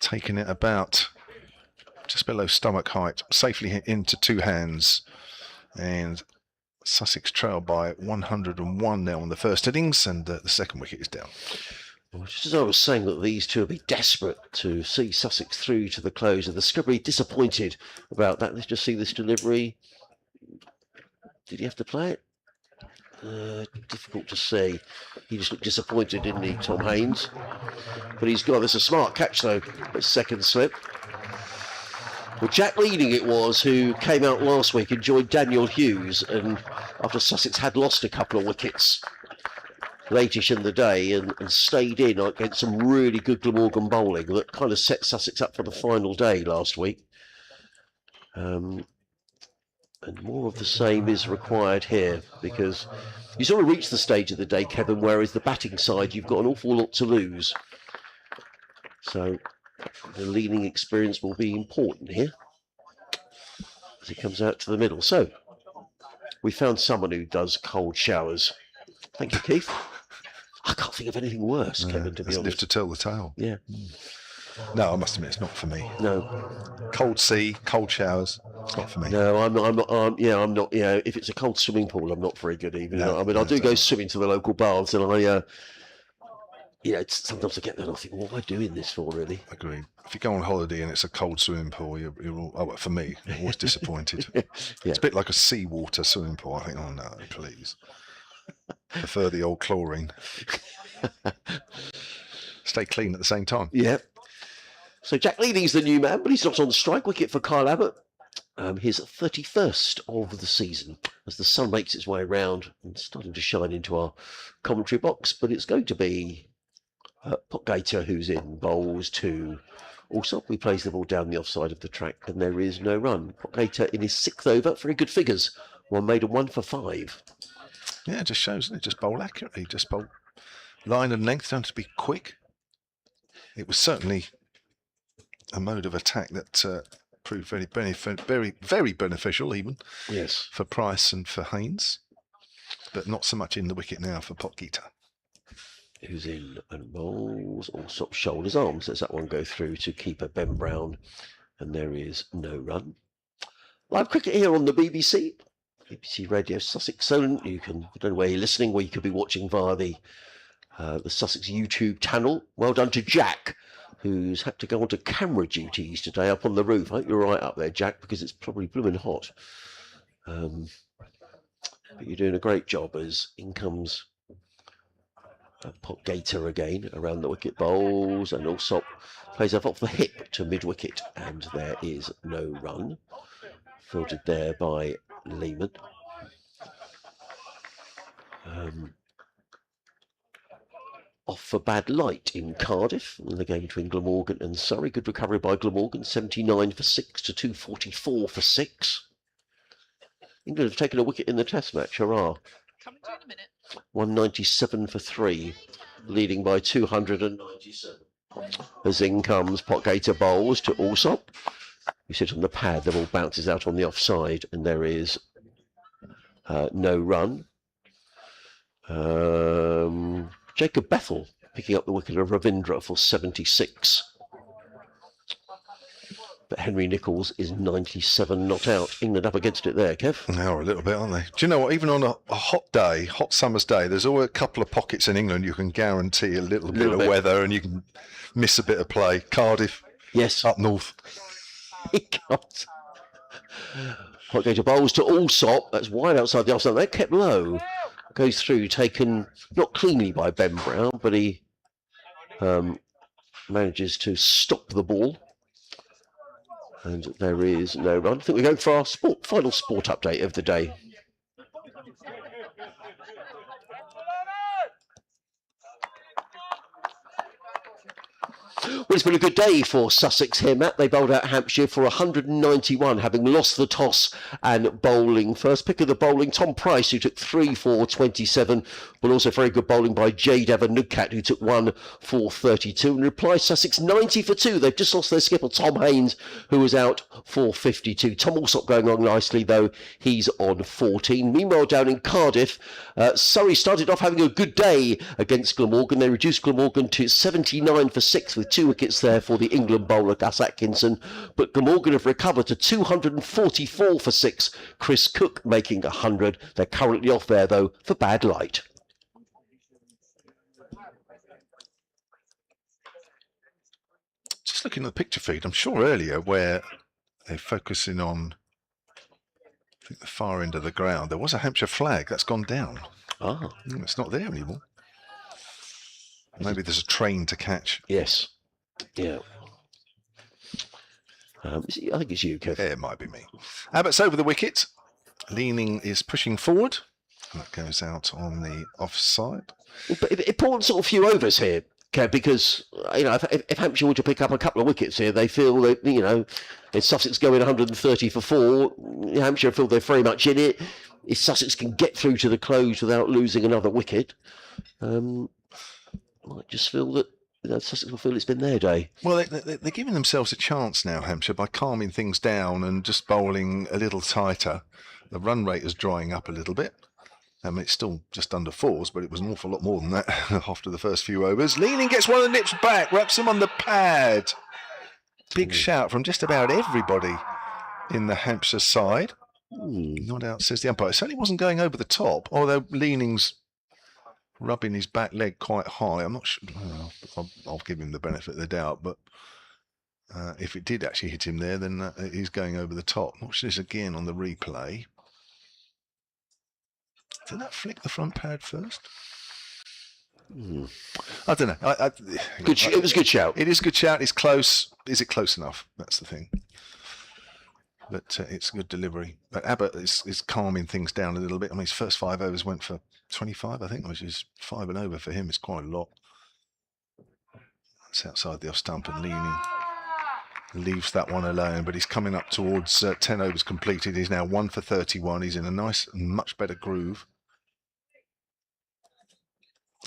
Taking it about just below stomach height. Safely into 2 hands. And Sussex trail by 101 now on the first innings, and the second wicket is down. Well, just as I was saying that these two will be desperate to see Sussex through to the close, and the skipper disappointed about that. Let's just see this delivery. Did he have to play it? Difficult to see. He just looked disappointed, didn't he, Tom Haynes? But he's got this a smart catch though. A second slip. Well, Jack Leading it was who came out last week and joined Daniel Hughes, and after Sussex had lost a couple of wickets latish in the day and stayed in against some really good Glamorgan bowling that kind of set Sussex up for the final day last week. And more of the same is required here, because you sort of reached the stage of the day, Kevin, whereas the batting side, you've got an awful lot to lose. So the leading experience will be important here as it comes out to the middle. So we found someone who does cold showers. Thank you, Keith. I can't think of anything worse, Kevin, to be honest. Live to tell the tale. Yeah. No, I must admit, it's not for me. No. Cold sea, cold showers, it's not for me. No, I'm not. I'm not. You know, if it's a cold swimming pool, I'm not very good even. No, I mean, I do go swimming to the local baths, and sometimes I get there and I think, what am I doing this for, really? Agreed. If you go on holiday and it's a cold swimming pool, you're all, for me, I'm always disappointed. Yeah. It's a bit like a seawater swimming pool. I think, oh no, please. Prefer the old chlorine. Stay clean at the same time. Yeah. So Jack Leading's the new man, but he's not on strike. Wicket for Kyle Abbott. His 31st of the season as the sun makes its way around and starting to shine into our commentary box. But it's going to be Potgater who's in, bowls to Alsop. He plays the ball down the offside of the track and there is no run. Potgater in his 6th over, very good figures. One made and 1 for 5. Yeah, it just shows it. Just bowl accurately. Just bowl line and length. Don't have to be quick. It was certainly a mode of attack that proved very beneficial, even. Yes. For Price and for Haynes, but not so much in the wicket now for Potgater. Who's in and bowls, Alsop shoulders arms. Lets that one go through to keeper Ben Brown, and there is no run. Live cricket here on the BBC. BBC Radio Sussex Solent. You can, I don't know where you're listening, where you could be watching via the Sussex YouTube channel. Well done to Jack, who's had to go on to camera duties today up on the roof. I hope you're right up there, Jack, because it's probably blooming hot. But you're doing a great job as in comes Potgater again around the wicket, bowls, and Alsop plays off the hip to mid-wicket, and there is no run. Filtered there by Lehman. Off for bad light in Cardiff in the game between Glamorgan and Surrey. Good recovery by Glamorgan, 79 for 6 to 244 for 6. England have taken a wicket in the Test match, hurrah. Coming to you in a minute. 197 for 3, leading by 297. As in comes Potgater, bowls to Alsop. You sit on the pad, the ball bounces out on the offside, and there is no run. Jacob Bethel picking up the wicket of Ravindra for 76. But Henry Nichols is 97 not out. England up against it there, Kev. They are a little bit, aren't they? Do you know what? Even on a hot day, hot summer's day, there's always a couple of pockets in England you can guarantee a little bit of weather and you can miss a bit of play. Cardiff, yes, up north. He comes. Potgater bowls to Alsop. That's wide outside the offside. That kept low. Goes through, taken not cleanly by Ben Brown, but he manages to stop the ball. And there is no run. I think we're going for our final sport update of the day. Well, it's been a good day for Sussex here, Matt. They bowled out Hampshire for 191, having lost the toss and bowling first. Pick of the bowling, Tom Price, who took 3 for 27, but also very good bowling by Jade Evan-Nugcat, who took 1 for 32. In reply, Sussex 90 for 2. They've just lost their skipper, Tom Haynes, who was out for 52. Tom Alsop going on nicely, though. He's on 14. Meanwhile, down in Cardiff, Surrey started off having a good day against Glamorgan. They reduced Glamorgan to 79 for 6 with 2 wickets there for the England bowler Gus Atkinson, but Glamorgan have recovered to 244 for 6. Chris Cook making 100. They're currently off there though for bad light. Just looking at the picture feed, I'm sure earlier where they're focusing on, I think, the far end of the ground, there was a Hampshire flag that's gone down. Ah, It's not there anymore. Maybe there's a train to catch. yes. Yeah. I think it's you, Kev. Yeah, it might be me. Abbott's over the wicket. Leaning is pushing forward. And that goes out on the offside. But important sort of few overs here, Kev, because if Hampshire were to pick up a couple of wickets here, they feel that if Sussex go in 130 for 4, Hampshire feel they're very much in it. If Sussex can get through to the close without losing another wicket, I just feel that Sussex will feel it's been their day. Well, they're giving themselves a chance now, Hampshire, by calming things down and just bowling a little tighter. The run rate is drying up a little bit. I mean, it's still just under 4s, but it was an awful lot more than that after the first few overs. Leaning gets one of the nips back, wraps him on the pad. Big shout from just about everybody in the Hampshire side. Not out, says the umpire. It certainly wasn't going over the top, although Leaning's rubbing his back leg quite high. I'm not sure. I'll give him the benefit of the doubt, but if it did actually hit him there, then he's going over the top. Watch this again on the replay. Did that flick the front pad first? I don't know. It was a good shout. It is a good shout. It's close. Is it close enough? That's the thing. But it's good delivery. But Abbott is calming things down a little bit. I mean, his first 5 overs went for 25, I think, which is 5 and over for him. It's quite a lot. That's outside the off stump, and Leaning leaves that one alone. But he's coming up towards 10 overs completed. He's now 1 for 31. He's in a nice and much better groove.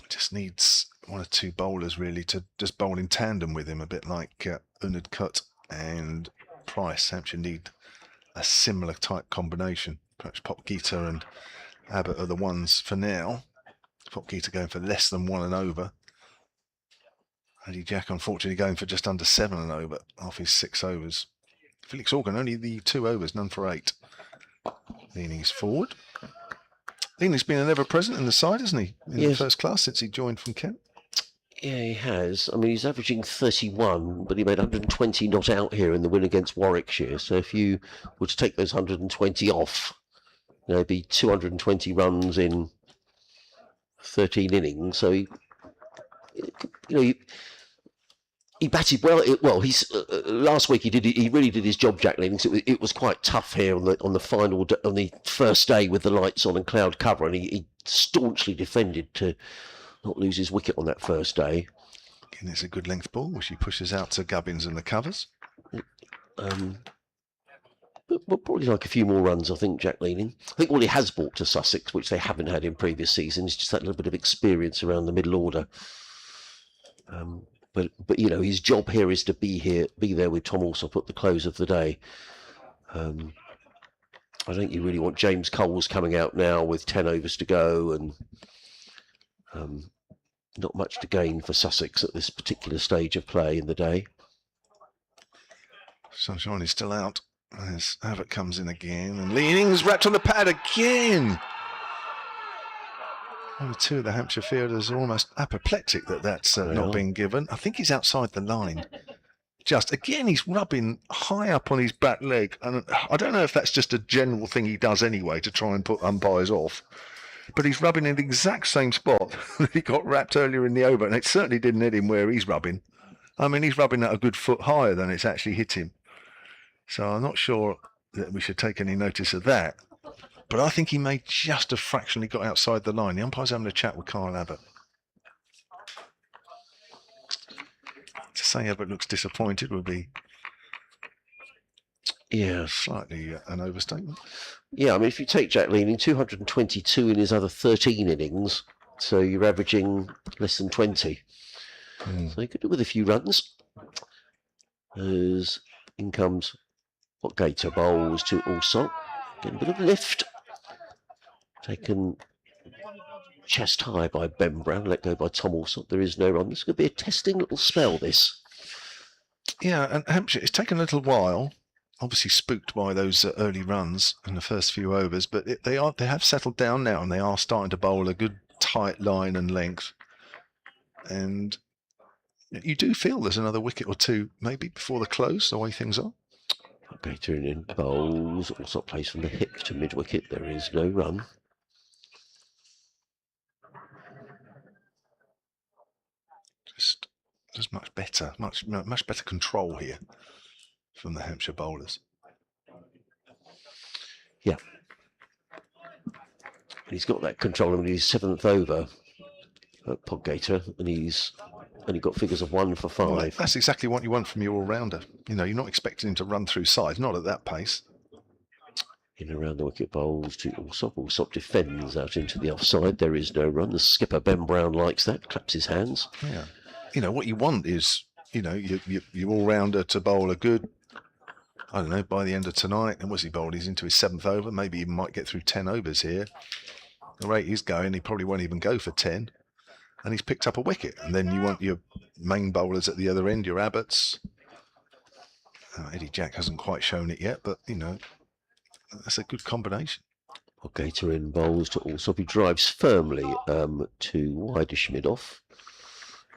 Just needs 1 or 2 bowlers really to just bowl in tandem with him, a bit like Unadcut and Price. Hampshire need a similar type combination. Perhaps Popgita and Abbott are the ones for now. Popgita going for less than 1 and over. Eddie Jack unfortunately going for just under 7 and over off his 6 overs. Felix Organ only the 2 overs, none for 8. Leaning's forward. Leaning's been an ever-present in the side, hasn't he? In the first class since he joined from Kent. Yeah, he has. I mean, he's averaging 31, but he made 120 not out here in the win against Warwickshire. So if you were to take those 120 off, it'd be 220 runs in 13 innings. So he batted well. He's last week he really did his job, Jack Leaning. It was quite tough here on the first day with the lights on and cloud cover, and he staunchly defended to not lose his wicket on that first day. Again, it's a good length ball, which he pushes out to Gubbins and the covers. But we'll probably like a few more runs, I think, Jack Leaning. I think all he has brought to Sussex, which they haven't had in previous seasons, is just that little bit of experience around the middle order. But his job here is to be there with Tom Alsop at the close of the day. I don't think you really want James Coles coming out now with 10 overs to go, and not much to gain for Sussex at this particular stage of play in the day. Sunshine is still out as Abbott comes in again, and Leaning's wrapped on the pad again. 1 or 2 of the Hampshire fielders are almost apoplectic that that's not being given. I think he's outside the line. Just again, he's rubbing high up on his back leg, and I don't know if that's just a general thing he does anyway to try and put umpires off. But he's rubbing in the exact same spot that he got wrapped earlier in the over, and it certainly didn't hit him where he's rubbing. I mean, he's rubbing that a good foot higher than it's actually hit him. So I'm not sure that we should take any notice of that. But I think he may just have fractionally got outside the line. The umpire's having a chat with Kyle Abbott. To say Abbott looks disappointed would be slightly an overstatement. Yeah, I mean, if you take Jack Leaning, 222 in his other 13 innings, so you're averaging less than 20. So he could do with a few runs. As in comes what Gator bowls to Alsop. Getting a bit of lift. Taken chest high by Ben Brown, let go by Tom Alsop. There is no run. This could be a testing little spell, this. Yeah, and Hampshire, it's taken a little while. Obviously spooked by those early runs in the first few overs, but they have settled down now, and they are starting to bowl a good tight line and length. And you do feel there's another wicket or two maybe before the close, the way things are. Gator in bowls, also plays from the hip to mid wicket. There is no run. Just much better control here from the Hampshire bowlers. Yeah. And he's got that control in his 7th over at Podgator, and he's only got figures of 1 for 5. Well, that's exactly what you want from your all-rounder. You know, you're not expecting him to run through sides, not at that pace. In around the wicket bowls to Alsop. Alsop defends out into the offside. There is no run. The skipper, Ben Brown, likes that, claps his hands. Yeah. You know, what you want is, you know, your all-rounder to bowl a good, I don't know, by the end of tonight. And what's he bowled? He's into his 7th over. Maybe he might get through 10 overs here. The rate he's going, he probably won't even go for 10. And he's picked up a wicket. And then you want your main bowlers at the other end, your Abbotts. Eddie Jack hasn't quite shown it yet, but, you know, that's a good combination. Gator in bowls to Alsop. He drives firmly to widish mid-off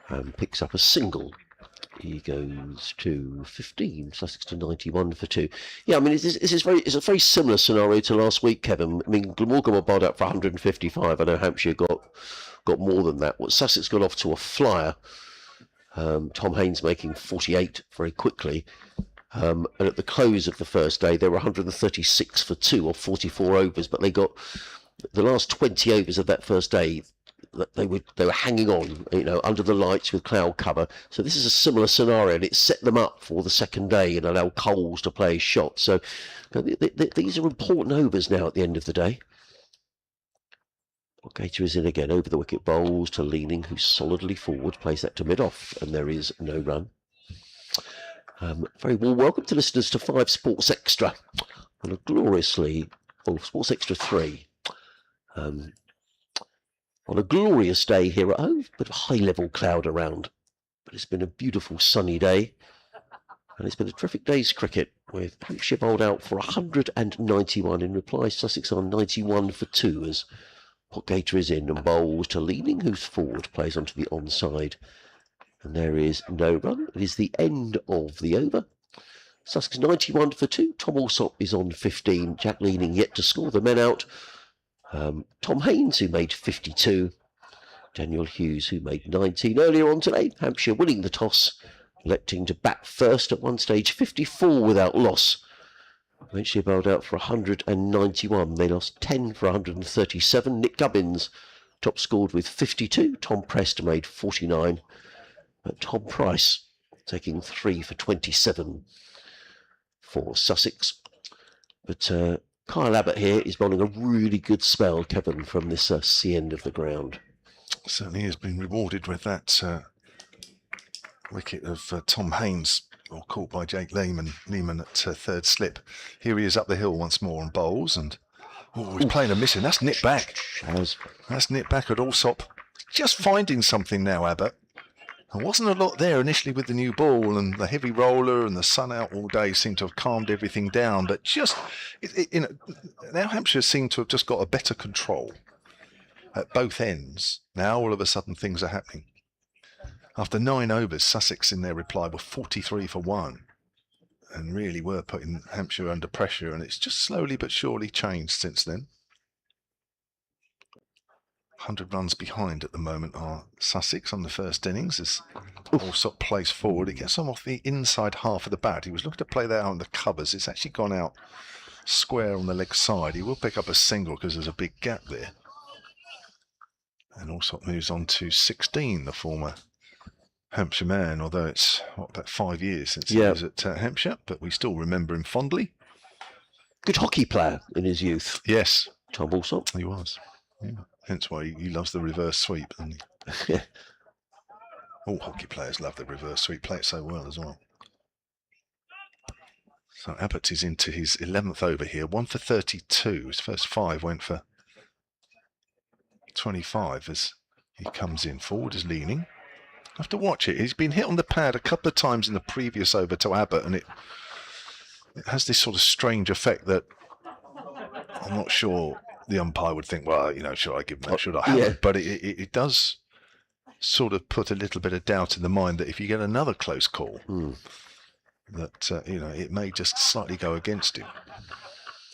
and picks up a single. He goes to 15, Sussex to 91 for 2. Yeah, I mean, it's a very similar scenario to last week, Kevin. I mean, Glamorgan were bowled out for 155. I know Hampshire got more than that. What Sussex got off to a flyer. Tom Haynes making 48 very quickly. And at the close of the first day, they were 136 for 2 or 44 overs, but they got the last 20 overs of that first day. They were hanging on, you know, under the lights with cloud cover. So this is a similar scenario, and it set them up for the second day and allowed Coles to play his shot. So these are important overs now at the end of the day. Gator is in again over the wicket bowls to Leaning, who's solidly forward, plays that to mid-off, and there is no run. Very warm welcome to listeners to 5 Sports Extra on a gloriously, Sports Extra 3. On a glorious day here at Hove, but a high-level cloud around. But it's been a beautiful sunny day, and it's been a terrific day's cricket, with Hampshire bowled out for 191. In reply, Sussex on 91 for 2 as Podgator is in and bowls to Leaning, who's forward, plays onto the onside. And there is no run. It is the end of the over. Sussex 91 for 2. Tom Alsop is on 15. Jack Leaning yet to score the men out. Tom Haynes, who made 52. Daniel Hughes, who made 19. Earlier on today, Hampshire winning the toss, electing to bat first at one stage, 54 without loss. Eventually bowled out for 191. They lost 10 for 137. Nick Gubbins top scored with 52. Tom Prest made 49. But Tom Price taking 3 for 27 for Sussex. But Kyle Abbott here is bowling a really good spell, Kevin, from this sea end of the ground. Certainly has been rewarded with that wicket of Tom Haynes, caught by Jake Lehman at third slip. Here he is up the hill once more on bowls, and he's playing a missing. That's nipped back. That's nipped back at Alsop. Just finding something now, Abbott. There wasn't a lot there initially with the new ball, and the heavy roller and the sun out all day seemed to have calmed everything down. But just, now Hampshire seem to have just got a better control at both ends. Now all of a sudden things are happening. After 9 overs, Sussex in their reply were 43 for 1 and really were putting Hampshire under pressure, and it's just slowly but surely changed since then. 100 runs behind at the moment are Sussex on the first innings as Alsop plays forward. It gets him off the inside half of the bat. He was looking to play that out on the covers. It's actually gone out square on the leg side. He will pick up a single because there's a big gap there. And Alsop moves on to 16, the former Hampshire man, although it's about 5 years since he was at Hampshire, but we still remember him fondly. Good hockey player in his youth. Yes. Tom Alsop. He was. Yeah. Hence why he loves the reverse sweep, doesn't he? All hockey players love the reverse sweep, play it so well as well. So Abbott is into his 11th over here, 1 for 32. His first 5 went for 25 as he comes in. Forward is Leaning. have to watch it. He's been hit on the pad a couple of times in the previous over to Abbott, and it has this sort of strange effect that I'm not sure the umpire would think, well, should I give him that? Should I? Yeah. But it does sort of put a little bit of doubt in the mind that if you get another close call, that it may just slightly go against him.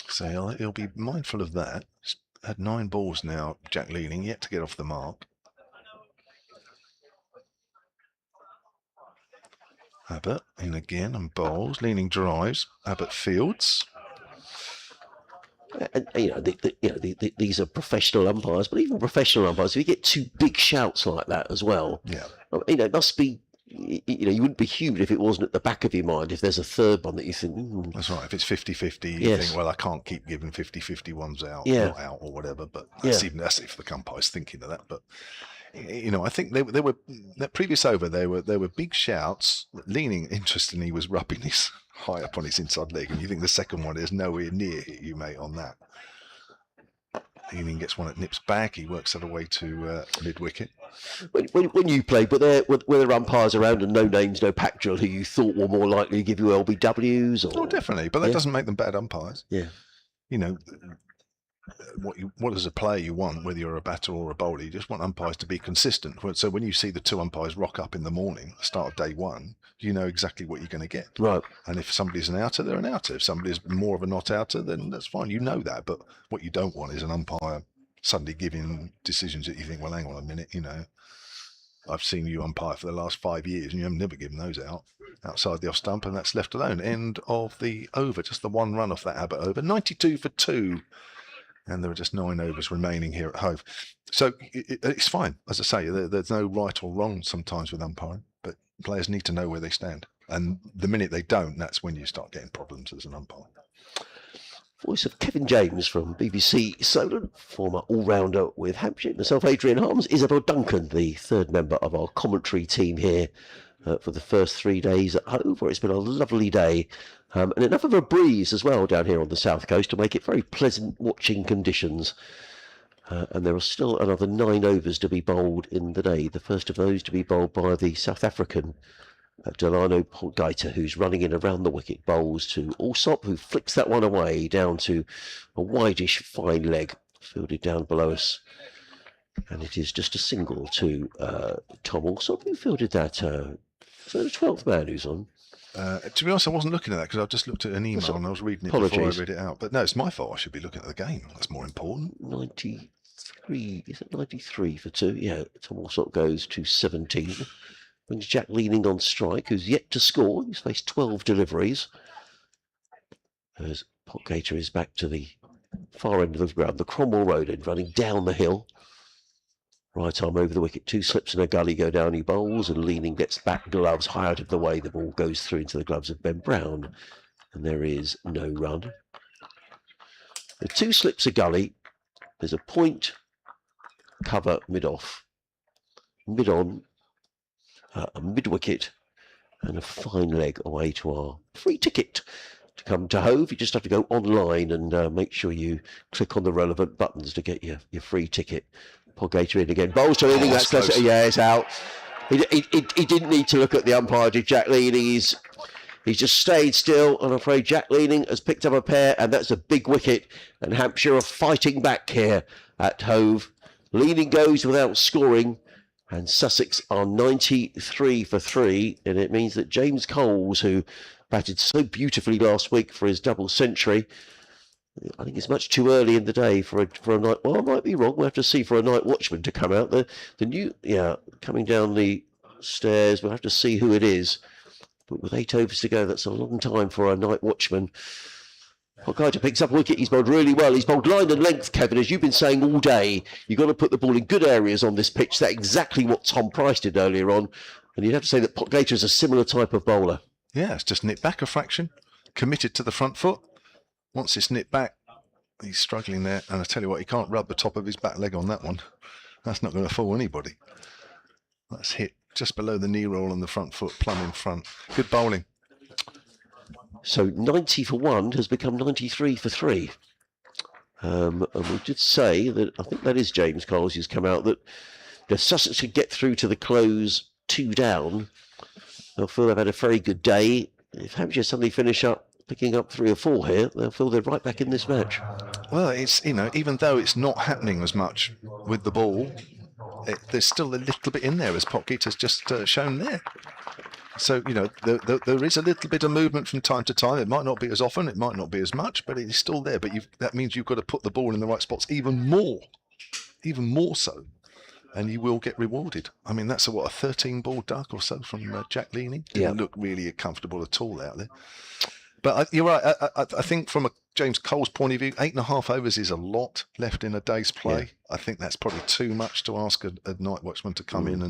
So he'll be mindful of that. He's had 9 balls now, Jack Leaning, yet to get off the mark. Abbott in again and bowls. Leaning drives. Abbott fields. And, these are professional umpires, but even professional umpires, if you get 2 big shouts like that as well, it must be, you wouldn't be human if it wasn't at the back of your mind if there's a third one that you think, That's right. If it's 50-50, you think, well, I can't keep giving 50-50 ones out, not out or whatever. But that's if the umpire's thinking of that. But I think they were that previous over. There were big shouts. Leaning, interestingly, was rubbing his high up on his inside leg, and you think the second one is nowhere near hit you, mate, on that. Leaning gets one that nips back. He works that away to mid wicket. When you played, were there umpires around and no names, no pack drill who you thought were more likely to give you LBWs? Or? Oh, definitely, but that doesn't make them bad umpires. Yeah. What as a player you want, whether you're a batter or a bowler, you just want umpires to be consistent. So when you see the 2 umpires rock up in the morning, the start of day 1, you know exactly what you're going to get. Right. And if somebody's an outer, they're an outer. If somebody's more of a not outer, then that's fine. You know that. But what you don't want is an umpire suddenly giving decisions that you think, well, hang on a minute, I've seen you umpire for the last 5 years and you have never given those out outside the off stump, and that's left alone. End of the over. Just the 1 run off that Abbott over. 92 for 2. And there are just 9 overs remaining here at Hove. So it's fine. As I say, there's no right or wrong sometimes with umpiring, but players need to know where they stand. And the minute they don't, that's when you start getting problems as an umpire. Voice of Kevin James from BBC Solent, former all-rounder with Hampshire. Myself, Adrian Harms, Isabel Duncan, the 3rd member of our commentary team here for the first 3 days at Hove, where it's been a lovely day. And enough of a breeze as well down here on the south coast to make it very pleasant watching conditions. And there are still another 9 overs to be bowled in the day. The first of those to be bowled by the South African Delano Portgaiter, who's running in around the wicket, bowls to Alsop, who flicks that one away down to a wideish fine leg fielded down below us. And it is just a single to Tom Alsop, who fielded that. So the 12th man who's on. To be honest, I wasn't looking at that because I just looked at an email and I was reading it before I read it out. But no, it's my fault. I should be looking at the game. That's more important. 93, is it 93 for 2? Yeah, Tom Alsop goes to 17. Brings Jack Leaning on strike, who's yet to score. He's faced 12 deliveries. As Portgaiter is back to the far end of the ground, the Cromwell Road end, running down the hill. Right arm over the wicket, 2 slips in a gully, go down, he bowls, and Leaning gets back gloves high out of the way. The ball goes through into the gloves of Ben Brown, and there is no run. The 2 slips a gully, there's a point, cover, mid-off, mid-on, a mid-wicket, and a fine leg away to our free ticket. To come to Hove, you just have to go online and make sure you click on the relevant buttons to get your free ticket. Portgaiter in again. Bowls to Leaning. That's close. Yeah, it's out. He didn't need to look at the umpire, did Jack Leaning? He's just stayed still. I'm afraid Jack Leaning has picked up a pair, and that's a big wicket. And Hampshire are fighting back here at Hove. Leaning goes without scoring, and Sussex are 93 for 3. And it means that James Coles, who batted so beautifully last week for his double century, I think it's much too early in the day for a night. Well, I might be wrong. We'll have to see for a night watchman to come out. The new, coming down the stairs. We'll have to see who it is. But with 8 overs to go, that's a long time for a night watchman. Portgaiter picks up a wicket. He's bowled really well. He's bowled line and length, Kevin. As you've been saying all day, you've got to put the ball in good areas on this pitch. That's exactly what Tom Price did earlier on. And you'd have to say that Portgaiter is a similar type of bowler. Yeah, it's just nipped back a fraction, committed to the front foot. Once it's nipped back, he's struggling there. And I tell you what, he can't rub the top of his back leg on that one. That's not going to fool anybody. That's hit just below the knee roll on the front foot, plumb in front. Good bowling. So 90 for 1 has become 93 for 3. And we did say that, I think that is James Coles who's come out, that the Sussex could get through to the close 2 down, they'll feel they've had a very good day. If Hampshire suddenly finish up picking up 3 or 4 here, they'll feel they're right back in this match. Well, it's, even though it's not happening as much with the ball, there's still a little bit in there, as Potgieter has just shown there. So, there is a little bit of movement from time to time. It might not be as often, it might not be as much, but it is still there. But that means you've got to put the ball in the right spots even more so, and you will get rewarded. I mean, that's a 13 ball duck or so from Jack Leaning. Didn't look really comfortable at all out there. But you're right. I think from a James Cole's point of view, 8.5 overs is a lot left in a day's play. Yeah. I think that's probably too much to ask a night watchman to come in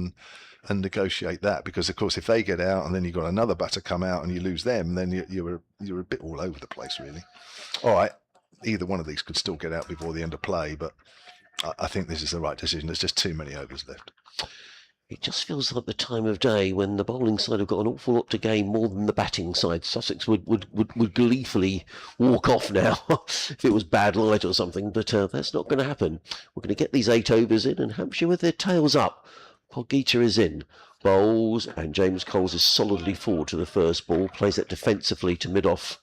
and negotiate that, because of course if they get out and then you've got another batter come out and you lose them, then you're a bit all over the place, really. All right, either one of these could still get out before the end of play, but I think this is the right decision. There's just too many overs left. It just feels like the time of day when the bowling side have got an awful lot to gain more than the batting side. Sussex would gleefully walk off now if it was bad light or something, but that's not going to happen. We're going to get these 8 overs in, and Hampshire with their tails up. Potgieter is in, bowls, and James Coles is solidly forward to the first ball, plays that defensively to mid-off,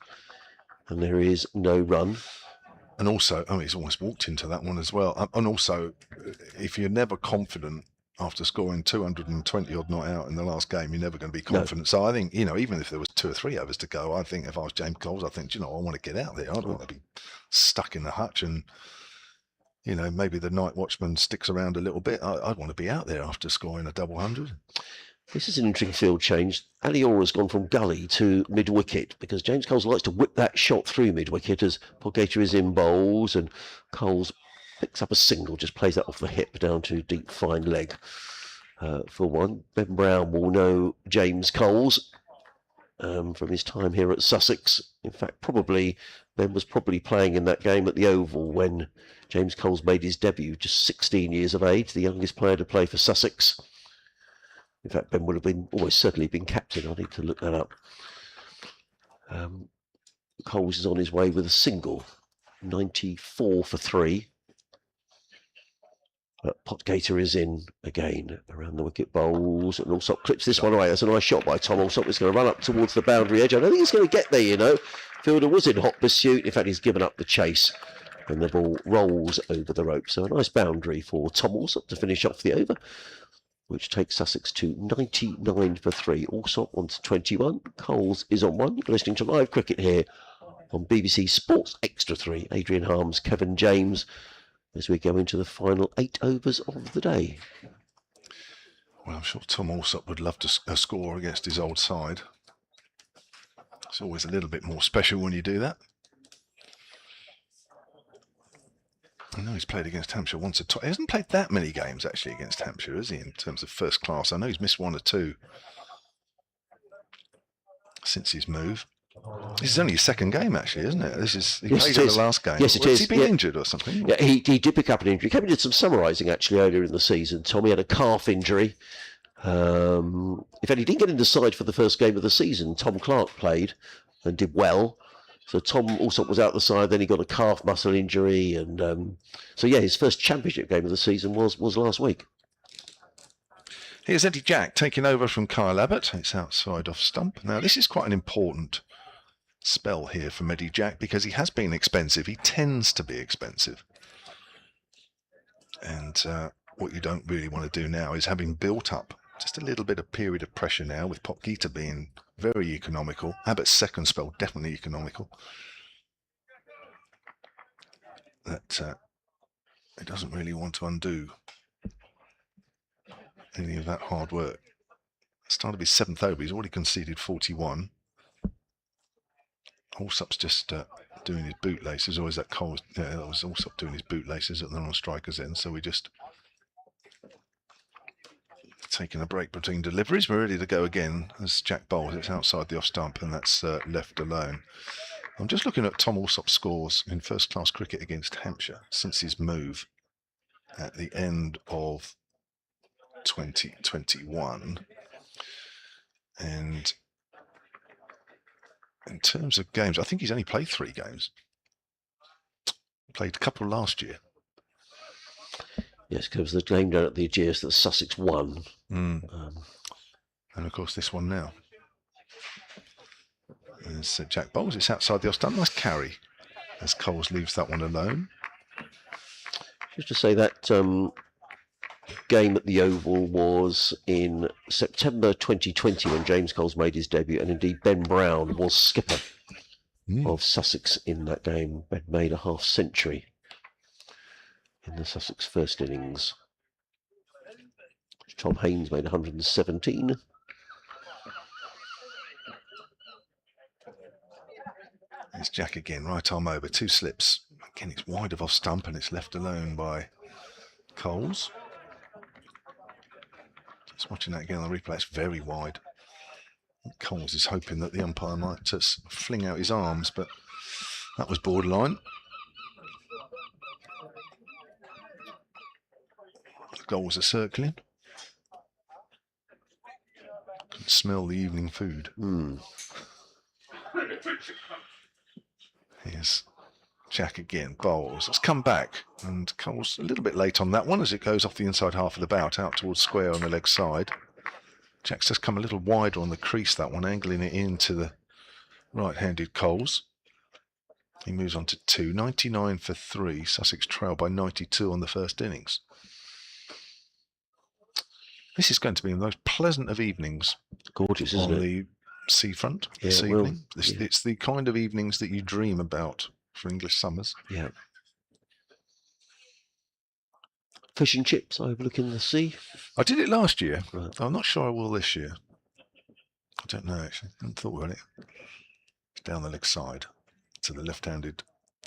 and there is no run. And also, he's almost walked into that one as well. And also, if you're never confident after scoring 220 odd not out in the last game, you're never going to be confident. No. So I think, even if there was 2 or 3 overs to go, I think if I was James Coles, I think, I want to get out there. I don't want to be stuck in the hutch and, maybe the night watchman sticks around a little bit. I'd want to be out there after scoring a double 100. This is an interesting field change. Aliora's gone from gully to mid-wicket because James Coles likes to whip that shot through mid-wicket as Potgieter is in bowls, and Coles picks up a single, just plays that off the hip down to deep fine leg for one. Ben Brown will know James Coles from his time here at Sussex. In fact, Ben was probably playing in that game at the Oval when James Coles made his debut, just 16 years of age, the youngest player to play for Sussex. In fact, Ben would have almost certainly been captain. I need to look that up. Coles is on his way with a single, 94 for 3. Potgieter is in again around the wicket bowls, and Allsop clips this one away. That's a nice shot by Tom Allsop. It's going to run up towards the boundary edge. I don't think he's going to get there, Fielder was in hot pursuit. In fact, he's given up the chase, and the ball rolls over the rope. So a nice boundary for Tom Allsop to finish off the over, which takes Sussex to 99 for 3. Allsop on to 21. Coles is on 1. You're listening to live cricket here on BBC Sports Extra 3. Adrian Harms, Kevin James, as we go into the final 8 overs of the day. Well, I'm sure Tom Allsop would love to score against his old side. It's always a little bit more special when you do that. I know he's played against Hampshire once or twice. He hasn't played that many games actually against Hampshire, has he, in terms of first class? I know he's missed 1 or 2 since his move. This is only his second game, actually, isn't it? He played in the last game. Yes, it is. Has he been injured or something? Yeah, he did pick up an injury. He came and did some summarising, actually, earlier in the season. Tommy had a calf injury. In fact, he didn't get in the side for the first game of the season. Tom Clark played and did well. So Tom Allsop was out the side. Then he got a calf muscle injury. And his first championship game of the season was last week. Here's Eddie Jack taking over from Kyle Abbott. It's outside off stump. Now, this is quite an important spell here for Eddie Jack because he has been expensive. He tends to be expensive. And what you don't really want to do now is, having built up just a little bit of period of pressure now with Potgieter being very economical, Abbott's second spell definitely economical, that it doesn't really want to undo any of that hard work. Started his 7th over, he's already conceded 41. Allsop's just doing his bootlaces, or is that Coles? Yeah, that was Allsop doing his bootlaces at the non-strikers end, so we just taking a break between deliveries. We're ready to go again as Jack bowls. It's outside the off stump, and that's left alone. I'm just looking at Tom Allsop's scores in first-class cricket against Hampshire since his move at the end of 2021. And in terms of games, I think he's only played 3 games. Played a couple last year. Yes, because the game down at the Ageas that Sussex won. And of course, this one now. There's Jack Bowles. It's outside the off stump. Nice carry as Coles leaves that one alone. Just to say that game at the Oval was in September 2020 when James Coles made his debut, and indeed Ben Brown was skipper of Sussex in that game. Ben made a half century in the Sussex first innings. Tom Haynes made 117. It's Jack again, right arm over, 2 slips. Again, it's wide of off stump and it's left alone by Coles. Just watching that again on the replay, it's very wide. Coles is hoping that the umpire might just fling out his arms, but that was borderline. The goals are circling. Can smell the evening food. Here's Jack again, Bowles. It's come back, and Coles a little bit late on that one as it goes off the inside half of the bout out towards square on the leg side. Jack's just come a little wider on the crease, that one, angling it into the right-handed Coles. He moves on to 2, 99 for 3. Sussex trail by 92 on the first innings. This is going to be the most pleasant of evenings. Gorgeous, isn't it? On the seafront this evening. It's the kind of evenings that you dream about for English summers. Yeah. Fish and chips overlooking the sea. I did it last year. Right. I'm not sure I will this year. I don't know, actually. I haven't thought about it. It's down the leg side to the left-handed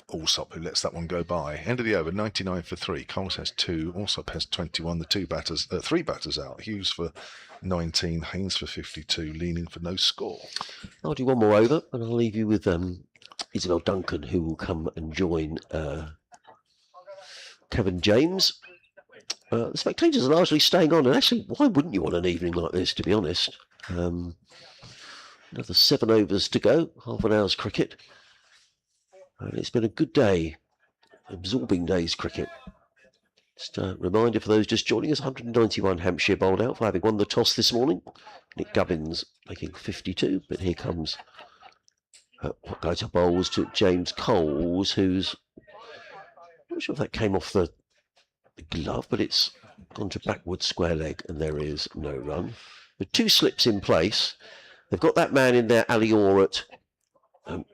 Allsop, who lets that one go by. End of the over, 99 for 3. Coles has 2. Allsop has 21. The 3 batters out. Hughes for 19. Haynes for 52. Leaning for no score. I'll do one more over, and I'll leave you with Isabel Duncan, who will come and join Kevin James. The spectators are largely staying on, and actually, why wouldn't you on an evening like this, to be honest? Another 7 overs to go, half an hour's cricket. And it's been a good day, absorbing day's cricket. Just a reminder for those just joining us, 191 Hampshire bowled out for having won the toss this morning. Nick Gubbins making 52, but here comes go to bowls to James Coles, who's, I'm not sure if that came off the glove, but it's gone to backward square leg, and there is no run. With 2 slips in place, they've got that man in there, Ali Orr, at a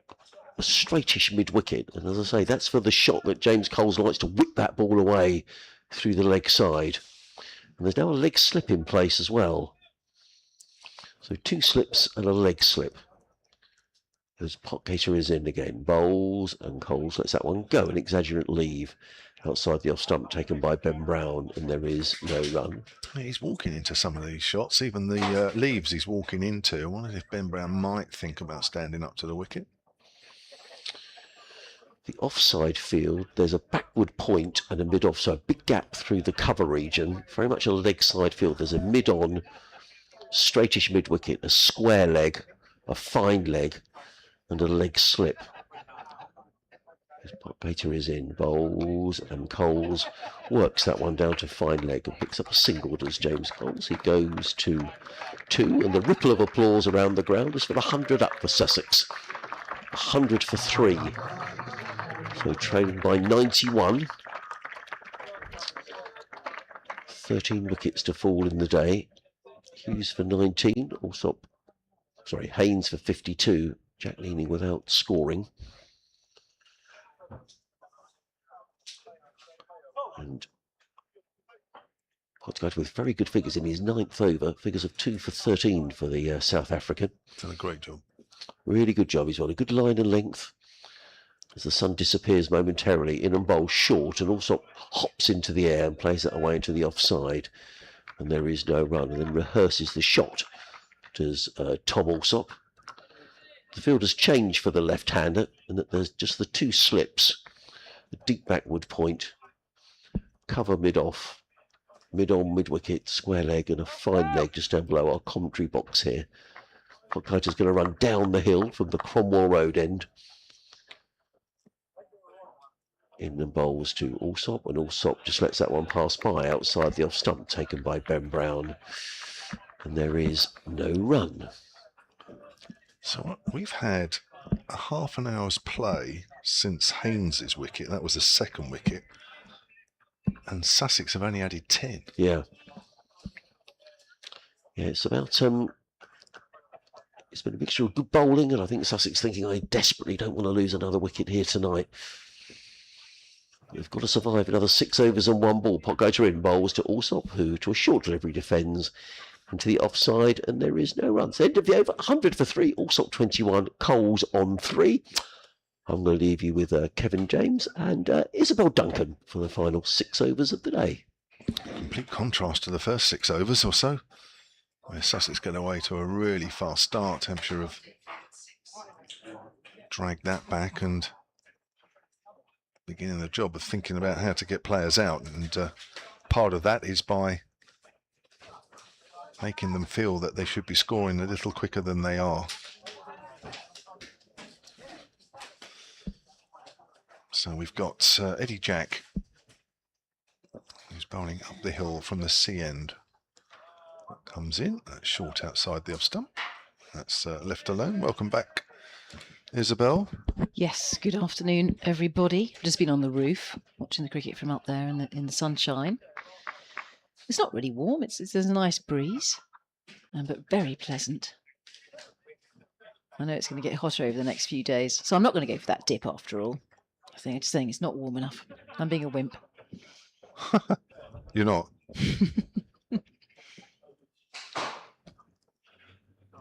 straightish mid-wicket, and as I say, that's for the shot that James Coles likes to whip that ball away through the leg side. And there's now a leg slip in place as well. So 2 slips and a leg slip. As Potgater is in again, Bowles, and Coles lets that one go. An exaggerate leave outside the off stump taken by Ben Brown, and there is no run. He's walking into some of these shots, even the leaves he's walking into. I wonder if Ben Brown might think about standing up to the wicket. The offside field, there's a backward point and a mid-off, so a big gap through the cover region. Very much a leg side field. There's a mid-on, straightish mid-wicket, a square leg, a fine leg, and a leg slip. Potgater is in. Bowles, and Coles works that one down to fine leg and picks up a single, does James Coles. He goes to 2, and the ripple of applause around the ground is for the 100 up for Sussex. 100 for 3. So trailing by 91. 13 wickets to fall in the day. Hughes for 19. Haynes for 52. Jack leaning without scoring. And Potgater with very good figures in his 9th over. Figures of 2 for 13 for the South African. Done a great job. Really good job. He's on a good line and length. As the sun disappears momentarily, in and bowl short, and also hops into the air and plays that away into the offside. And there is no run, and then rehearses the shot, does Tom Allsop. The field has changed for the left-hander, and that there's just the 2 slips, a deep backward point, cover mid-off, mid-on, mid-wicket, square leg, and a fine leg just down below our commentary box here. Potgater's going to run down the hill from the Cromwell Road end. In and bowls to Allsop, and Allsop just lets that one pass by outside the off stump taken by Ben Brown. And there is no run. So we've had a half an hour's play since Haynes's wicket. That was the second wicket. And Sussex have only added 10. Yeah. Yeah, it's about it's been a mixture of good bowling, and I think Sussex thinking I desperately don't want to lose another wicket here tonight. We've got to survive another 6 overs and 1 ball. Potgieter in bowls to Alsop, who to a short delivery defends into the offside, and there is no runs. End of the over, 100 for 3, Alsop 21, Coles on 3. I'm going to leave you with Kevin James and Isabel Duncan for the final 6 overs of the day. Complete contrast to the first 6 overs or so, where Sussex get away to a really fast start. Hampshire have dragged that back and beginning the job of thinking about how to get players out, and part of that is by making them feel that they should be scoring a little quicker than they are. So we've got Eddie Jack, who's bowling up the hill from the C end. Comes in, that's short outside the off stump. That's left alone. Welcome back, Isabel. Yes, good afternoon, everybody. I've just been on the roof watching the cricket from up there in the sunshine. It's not really warm. There's a nice breeze, but very pleasant. I know it's going to get hotter over the next few days, so I'm not going to go for that dip after all. I'm just saying it's not warm enough. I'm being a wimp. You're not.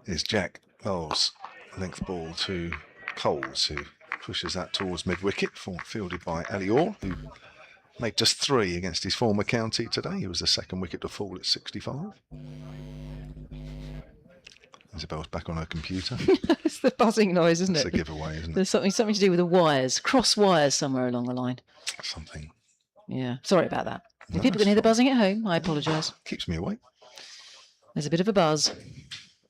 Is Jack Bowles length ball to Coles, who pushes that towards mid-wicket, fielded by Ali Orr, who made just 3 against his former county today. He was the second wicket to fall at 65. Isabel's back on her computer. It's the buzzing noise, isn't it? It's a giveaway, isn't it? There's something to do with the wires, cross wires somewhere along the line. Something. Yeah, sorry about that. If No, people can hear the buzzing at home, I apologise. Keeps me awake. There's a bit of a buzz.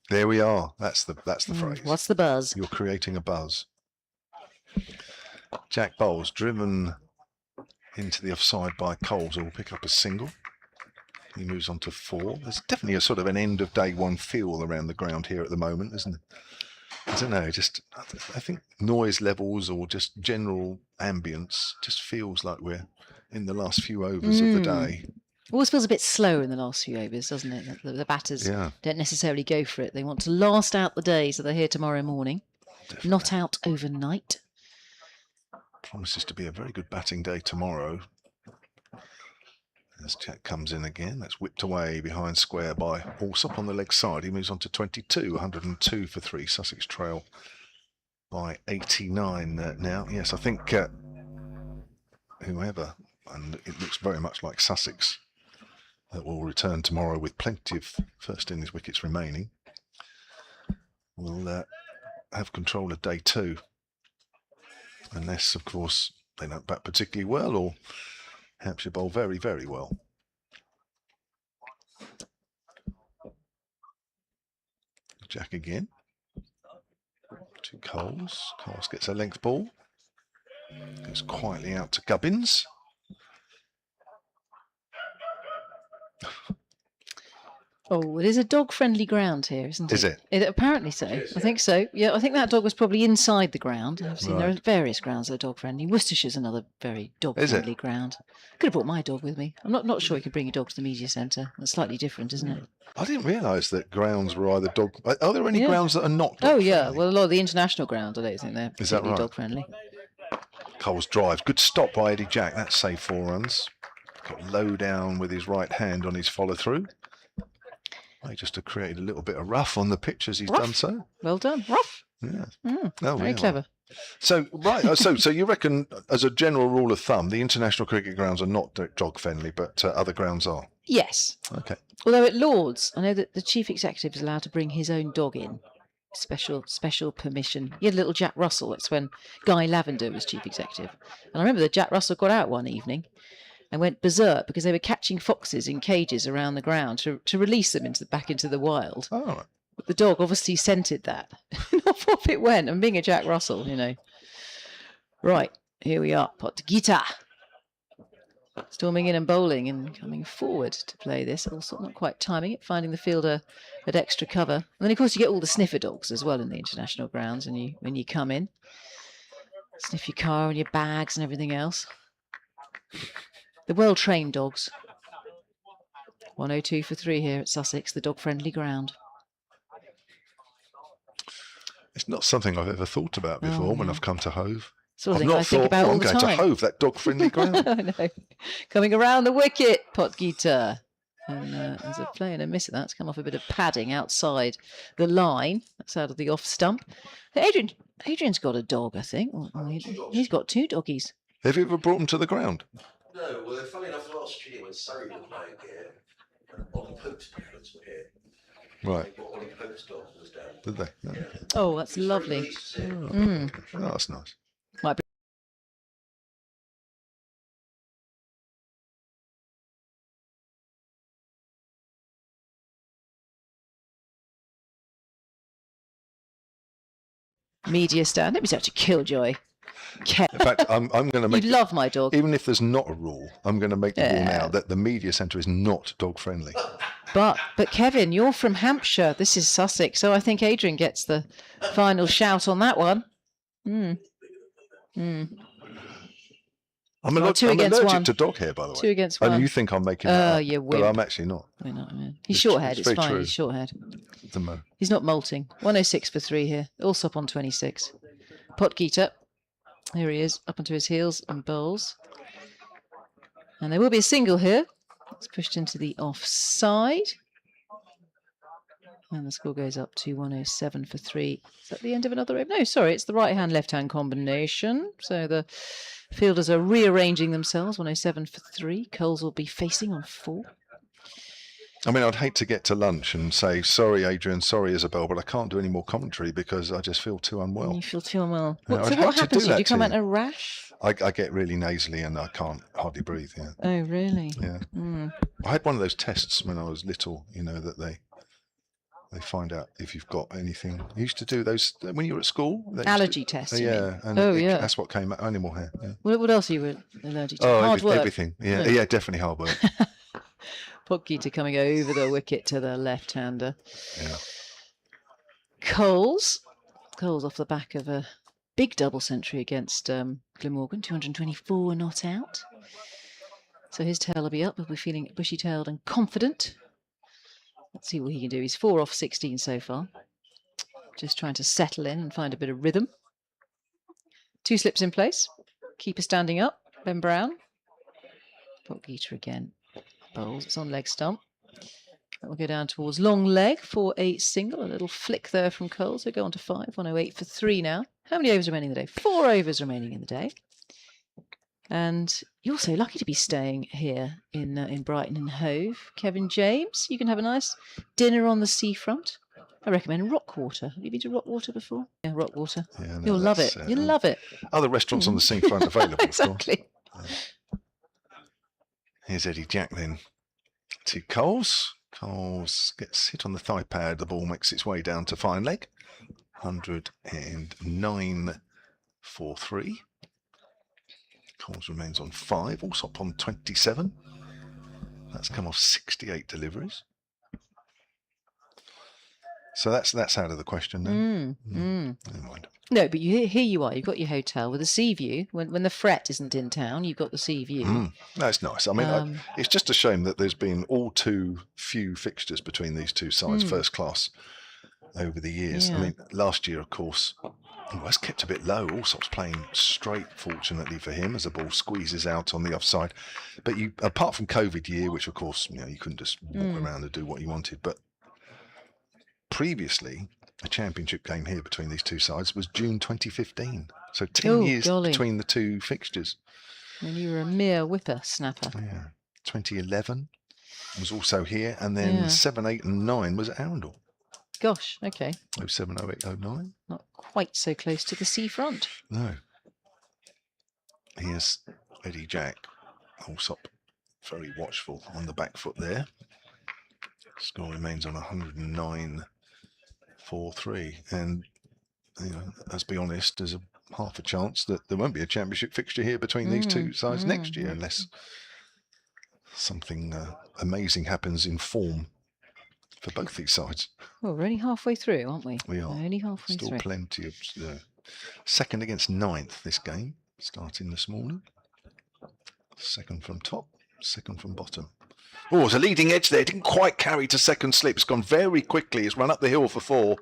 There we are. That's the phrase. What's the buzz? You're creating a buzz. Jack Bowles driven into the offside by Coles, who will pick up a single. He moves on to 4. There's definitely a sort of an end of day one feel around the ground here at the moment, isn't it? I don't know, I think noise levels or just general ambience just feels like we're in the last few overs of the day. Always feels a bit slower in the last few overs, doesn't it? The batters don't necessarily go for it. They want to last out the day, so they're here tomorrow morning. Definitely. Not out overnight. Promises to be a very good batting day tomorrow. As Jack comes in again, that's whipped away behind square by Alsop on the leg side. He moves on to 22, 102 for 3. Sussex trail by 89 now. Yes, I think whoever, and it looks very much like Sussex, that will return tomorrow with plenty of first innings wickets remaining, will have control of day 2. Unless, of course, they don't bat particularly well or Hampshire bowl very, very well. Jack again. To Coles. Coles gets a length ball. Goes quietly out to Gubbins. Oh, it is a dog-friendly ground here, isn't it? Is it? Apparently so. I think so. Yeah, I think that dog was probably inside the ground. I've seen there are various grounds that are dog-friendly. Worcestershire's another very dog-friendly ground. Could have brought my dog with me. I'm not sure you could bring your dog to the media centre. That's slightly different, isn't it? I didn't realise that grounds were either dog. Are there any grounds that are not dog-friendly? Oh, yeah. Well, a lot of the international grounds, I don't think they're particularly dog-friendly. Coles drive. Good stop by Eddie Jack. That's saved 4 runs. Got low down with his right hand on his follow-through. Just to create a little bit of rough on the pitch as he's done so. Well done. Rough. Yeah. Very clever. So, so you reckon, as a general rule of thumb, the international cricket grounds are not dog-friendly, but other grounds are? Yes. Okay. Although at Lord's, I know that the chief executive is allowed to bring his own dog in. Special permission. He had a little Jack Russell. That's when Guy Lavender was chief executive. And I remember that Jack Russell got out one evening and went berserk because they were catching foxes in cages around the ground to release them back into the wild. Oh. But the dog obviously scented that. Off it went, and being a Jack Russell, Right, here we are. Pot guitar. storming in and bowling and coming forward to play this. Also not quite timing it, finding the fielder at extra cover. And then, of course, you get all the sniffer dogs as well in the international grounds. And when you come in, sniff your car and your bags and everything else. The well-trained dogs. 102 for 3 here at Sussex, the dog-friendly ground. It's not something I've ever thought about before when I've come to Hove. Sort of I've thing not I think thought, about all I'm the going time. to Hove, that dog-friendly ground. I know. Coming around the wicket, Potgieter. And there's a play and a miss at that. It's come off a bit of padding outside the line. That's out of the off stump. Adrian's got a dog, I think. He's got 2 doggies. Have you ever brought them to the ground? No, well, funny enough, last year when Surrey were playing here, Ollie Pope's parents were here. Right. Ollie Pope's dog was down. Did they? No. Oh, that's lovely. Oh, that's nice. Might be. Media stand. Let me say to Killjoy. In fact, I'm going to make You love my dog. even if there's not a rule, I'm going to make the rule Yeah. now that the media centre is not dog friendly. But Kevin, you're from Hampshire. This is Sussex, so I think Adrian gets the final shout on that one. I'm Well, 2 against allergic 1. to dog hair, by the way. 2 against And 1. you think I'm making that up, you but wimp. I'm actually not. We're not, he's It's short-haired. It's very fine. true. He's short-haired. The mo. He's not molting. 106 for 3 here. Allsop on 26. Potgieter. Here he is, up onto his heels and bowls. And there will be a single here. It's pushed into the offside. And the score goes up to 107 for 3. Is that the end of another over? No, sorry, it's the right-hand, left-hand combination. So the fielders are rearranging themselves. 107 for 3. Coles will be facing on 4. I mean, I'd hate to get to lunch and say, sorry, Adrian, sorry, Isabel, but I can't do any more commentary because I just feel too unwell. You feel too unwell. Yeah, So I'd what hate to happens do to you? Do that you come to out in you. a rash? I get really nasally and I can't hardly breathe, yeah. Oh, really? Yeah. I had one of those tests when I was little, that they find out if you've got anything. You used to do those when you were at school. Allergy tests, you Yeah. mean? And Yeah. that's what came out. Animal hair. Yeah. What else are you allergic to? Oh, Hard work. everything. Yeah, Oh. yeah, definitely hard work. Potgieter coming over the wicket to the left-hander. Yeah. Coles off the back of a big double century against Glamorgan. 224 not out. So his tail will be up. He'll be feeling bushy-tailed and confident. Let's see what he can do. He's 4 off 16 so far. Just trying to settle in and find a bit of rhythm. 2 slips in place. Keeper standing up. Ben Brown. Potgieter again. Bowls. It's on leg stump. That will go down towards long leg for a single. A little flick there from Cole. So go on to 5. 108 for 3 now. How many overs remaining in the day? 4 overs remaining in the day. And you're so lucky to be staying here in Brighton and Hove. Kevin James, you can have a nice dinner on the seafront. I recommend Rockwater. Have you been to Rockwater before? Yeah, Rockwater. Yeah, no, You'll love it. You'll love it. Other restaurants on the seafront available. Exactly. Here's Eddie Jack then to Coles. Coles gets hit on the thigh pad. The ball makes its way down to fine leg. 109 for 3. Coles remains on 5. Allsop on 27. That's come off 68 deliveries. So that's out of the question then. Never mind. No, but here you are. You've got your hotel with a sea view. When the fret isn't in town, you've got the sea view. That's nice. I mean, it's just a shame that there's been all too few fixtures between these two sides, first class, over the years. Yeah. I mean, last year, of course, it was kept a bit low. Allsop's playing straight, fortunately for him, as the ball squeezes out on the offside. But apart from COVID year, which of course, you couldn't just walk around and do what you wanted. But previously, a championship game here between these two sides was June 2015. So 10 years between the two fixtures. When you were a mere whippersnapper. Yeah. 2011 was also here. And then 7, 8 and 9 was at Arundel. Gosh, okay. 07, 08, 09. Not quite so close to the seafront. No. Here's Eddie Jack. Allsop very watchful on the back foot there. Score remains on 109 for 3. And, let's be honest, there's half a chance that there won't be a championship fixture here between these two sides next year, unless something amazing happens in form for both these sides. Well, we're only halfway through, aren't we? We are. Only halfway Still through. plenty of second against ninth this game, starting this morning. Second from top, second from bottom. Oh, it's a leading edge there. It didn't quite carry to second slip. It's gone very quickly. It's run up the hill for 4.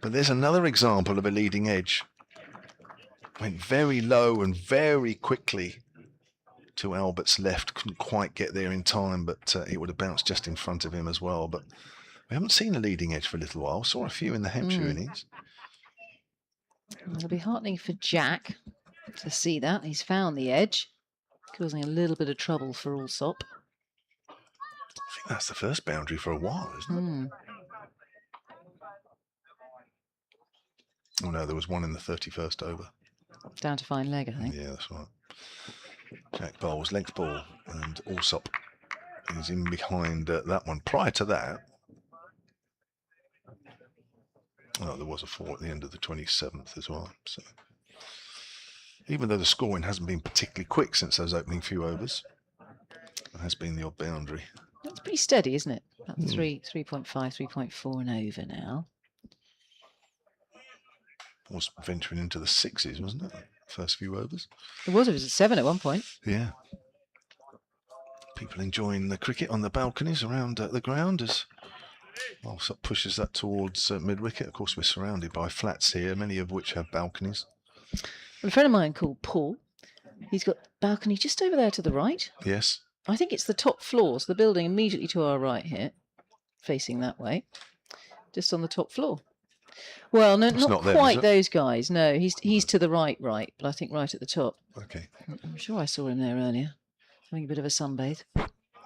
But there's another example of a leading edge. Went very low and very quickly to Albert's left. Couldn't quite get there in time, but it would have bounced just in front of him as well. But we haven't seen a leading edge for a little while. Saw a few in the Hampshire innings. It'll be heartening for Jack to see that. He's found the edge, causing a little bit of trouble for Allsop. I think that's the first boundary for a while, isn't it? Oh no, there was one in the 31st over. Down to fine leg, I think. Yeah, that's right. Jack bowls length ball, and Allsop is in behind that one. Prior to that, there was a 4 at the end of the 27th as well. So even though the scoring hasn't been particularly quick since those opening few overs, there has been the odd boundary. It's pretty steady, isn't it? About 3.5, 3.4 and over now. Was venturing into the 6s, wasn't it? First few overs. It was at 7 at one point. Yeah. People enjoying the cricket on the balconies around the ground as Allsop pushes that towards mid-wicket. Of course, we're surrounded by flats here, many of which have balconies. Well, a friend of mine called Paul, he's got balcony just over there to the right. Yes. I think it's the top floors, the building immediately to our right here, facing that way, just on the top floor. Well, no, not them, quite those guys. No, he's to the right, but I think right at the top. Okay. I'm sure I saw him there earlier, having a bit of a sunbathe.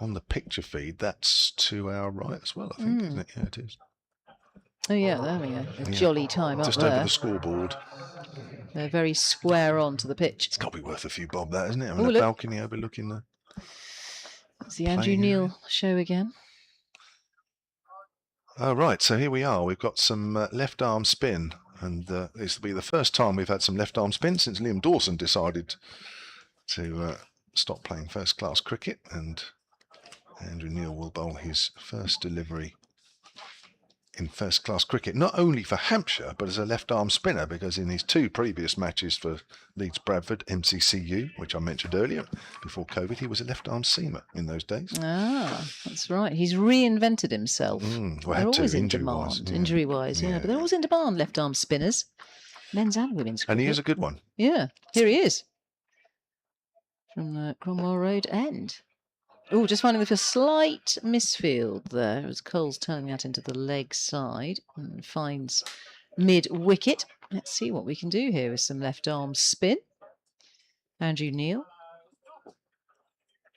On the picture feed, that's to our right as well, I think, isn't it? Yeah, it is. Oh, yeah, there we go. A jolly time up just there. Over the scoreboard. They're very square on to the pitch. It's got to be worth a few bob, that, isn't it? I mean, Look. balcony overlooking the... It's the Andrew Neil show again. Oh, right, so here we are. We've got some left arm spin, and this will be the first time we've had some left arm spin since Liam Dawson decided to stop playing first class cricket, and Andrew Neil will bowl his first delivery in first class cricket, not only for Hampshire, but as a left arm spinner, because in his 2 previous matches for Leeds Bradford, MCCU, which I mentioned earlier, before COVID, he was a left arm seamer in those days. Ah, that's right. He's reinvented himself. Well, They're had to, always in injury-wise, demand, yeah. injury-wise, yeah. But they're always in demand, left arm spinners, men's and women's cricket. And he is a good one. Yeah, here he is. From the Cromwell Road end. Oh, just finding a slight misfield there as Cole's turning that into the leg side and finds mid-wicket. Let's see what we can do here with some left arm spin. Andrew Neil.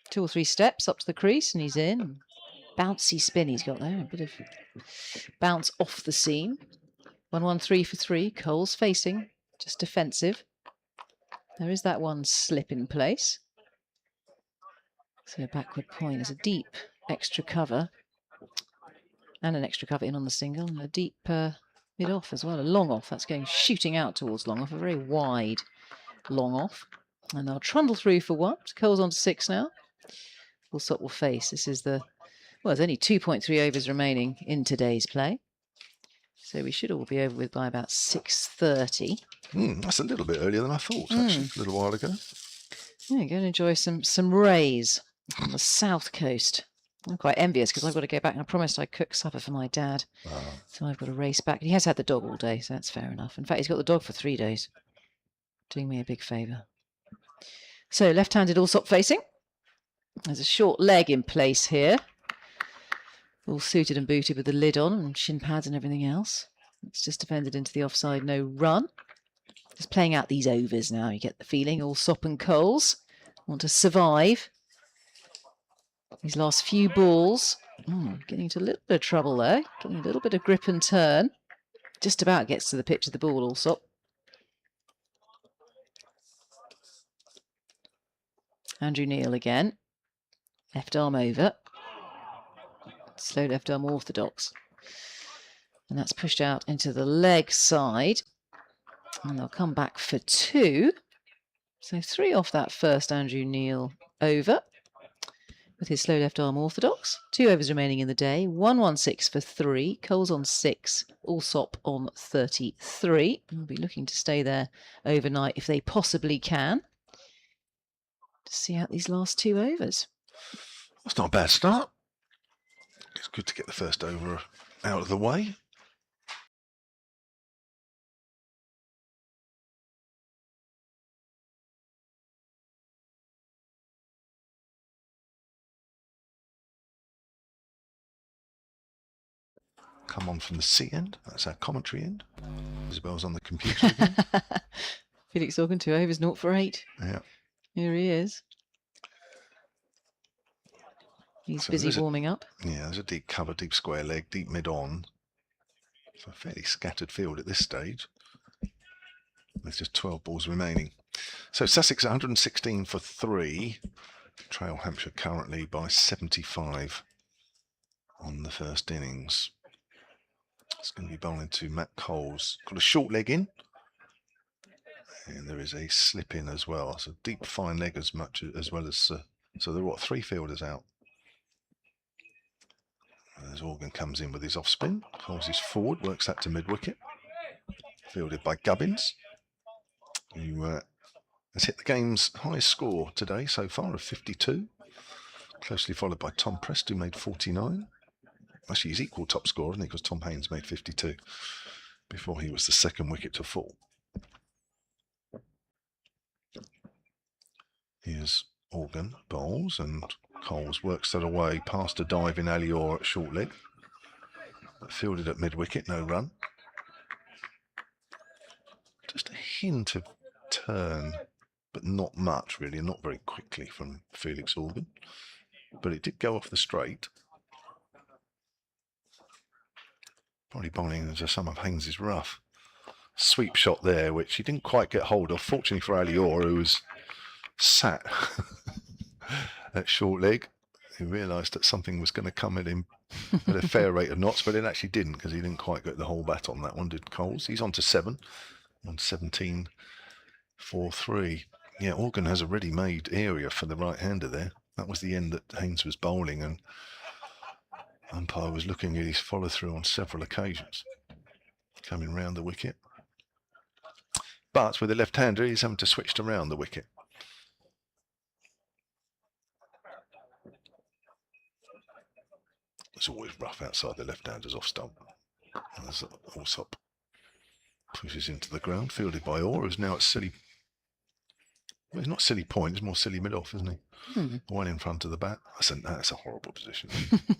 2 or 3 steps up to the crease and he's in. Bouncy spin he's got there. A bit of bounce off the seam. 1-1-3 for 3. Cole's facing. Just defensive. There is that one slip in place. So a backward point is a deep extra cover. And an extra cover in on the single. And a deep mid off as well. A long off. That's going shooting out towards long off. A very wide long off. And they'll trundle through for 1. Cole's on to 6 now. Allsop will face. This is the... Well, there's only 2.3 overs remaining in today's play. So we should all be over with by about 6:30. That's a little bit earlier than I thought, actually, a little while ago. Yeah, go and enjoy some rays on the south coast. I'm quite envious because I've got to go back and I promised I'd cook supper for my dad. So I've got to race back. He has had the dog all day, so that's fair enough. In fact, he's got the dog for 3 days. Doing me a big favour. So left-handed Allsop facing. There's a short leg in place here. All suited and booted with the lid on and shin pads and everything else. It's just defended into the offside, no run. Just playing out these overs now, you get the feeling. Allsop and Coles want to survive. These last few balls. Getting into a little bit of trouble there. Getting a little bit of grip and turn. Just about gets to the pitch of the ball, Allsop. Andrew Neil again. Left arm over. Slow left arm orthodox. And that's pushed out into the leg side. And they'll come back for 2. So 3 off that first Andrew Neil over. with his slow left arm orthodox. 2 overs remaining in the day. 116 for 3. Coles on 6. Allsop on 33. We'll be looking to stay there overnight if they possibly can. To see out these last 2 overs. That's not a bad start. It's good to get the first over out of the way. Come on from the C end. That's our commentary end. Isabel's on the computer again. Felix Organ, 2 overs, 0 for 8. Yeah. Here he is. He's So busy warming up. Yeah, there's a deep cover, deep square leg, deep mid on. So a fairly scattered field at this stage. There's just 12 balls remaining. So Sussex 116 for 3. Trail Hampshire currently by 75 on the first innings. It's going to be bowling to Matt Coles. Got a short leg in. And there is a slip in as well. So deep fine leg as well as so there are 3 fielders out. As Organ comes in with his off spin, Coles is forward, works that to mid wicket. Fielded by Gubbins, who has hit the game's highest score today so far of 52. Closely followed by Tom Prest, who made 49. Actually, he's equal top scorer, isn't he? Because Tom Haynes made 52 before he was the second wicket to fall. Here's Organ, bowls, and Coles works that away past a dive in Alior at short leg. But fielded at mid-wicket, no run. Just a hint of turn, but not much really, and not very quickly from Felix Organ. But it did go off the straight. Probably bowling into some of Haynes's rough. Sweep shot there, which he didn't quite get hold of. Fortunately for Alior, who was sat at short leg, he realised that something was going to come at him at a fair rate of knots, but it actually didn't, because he didn't quite get the whole bat on that one, did Coles. He's on to 7, on 17 for 3. Yeah, Organ has a ready-made area for the right-hander there. That was the end that Haynes was bowling, and umpire was looking at his follow-through on several occasions, coming round the wicket. But with the left-hander, he's having to switch to round the wicket. It's always rough outside the left-hander's off stump. As Allsop pushes into the ground, fielded by Orr, who's now at silly. Well, it's not silly point, it's more silly mid-off, isn't he? One in front of the bat. That's a horrible position.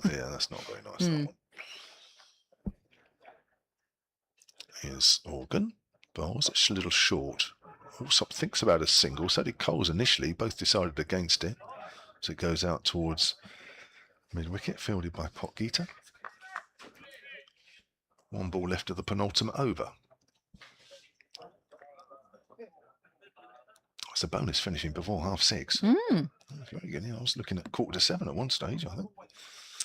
Yeah, that's not very nice. That one. Here's Organ. Bowls, it's a little short. Allsop thinks about a single, so did Coles initially. Both decided against it. So it goes out towards mid-wicket, fielded by Potgieter. 1 ball left of the penultimate over. It's a bonus finishing before 6:30. Very good. Yeah, I was looking at 6:45 at one stage, I think.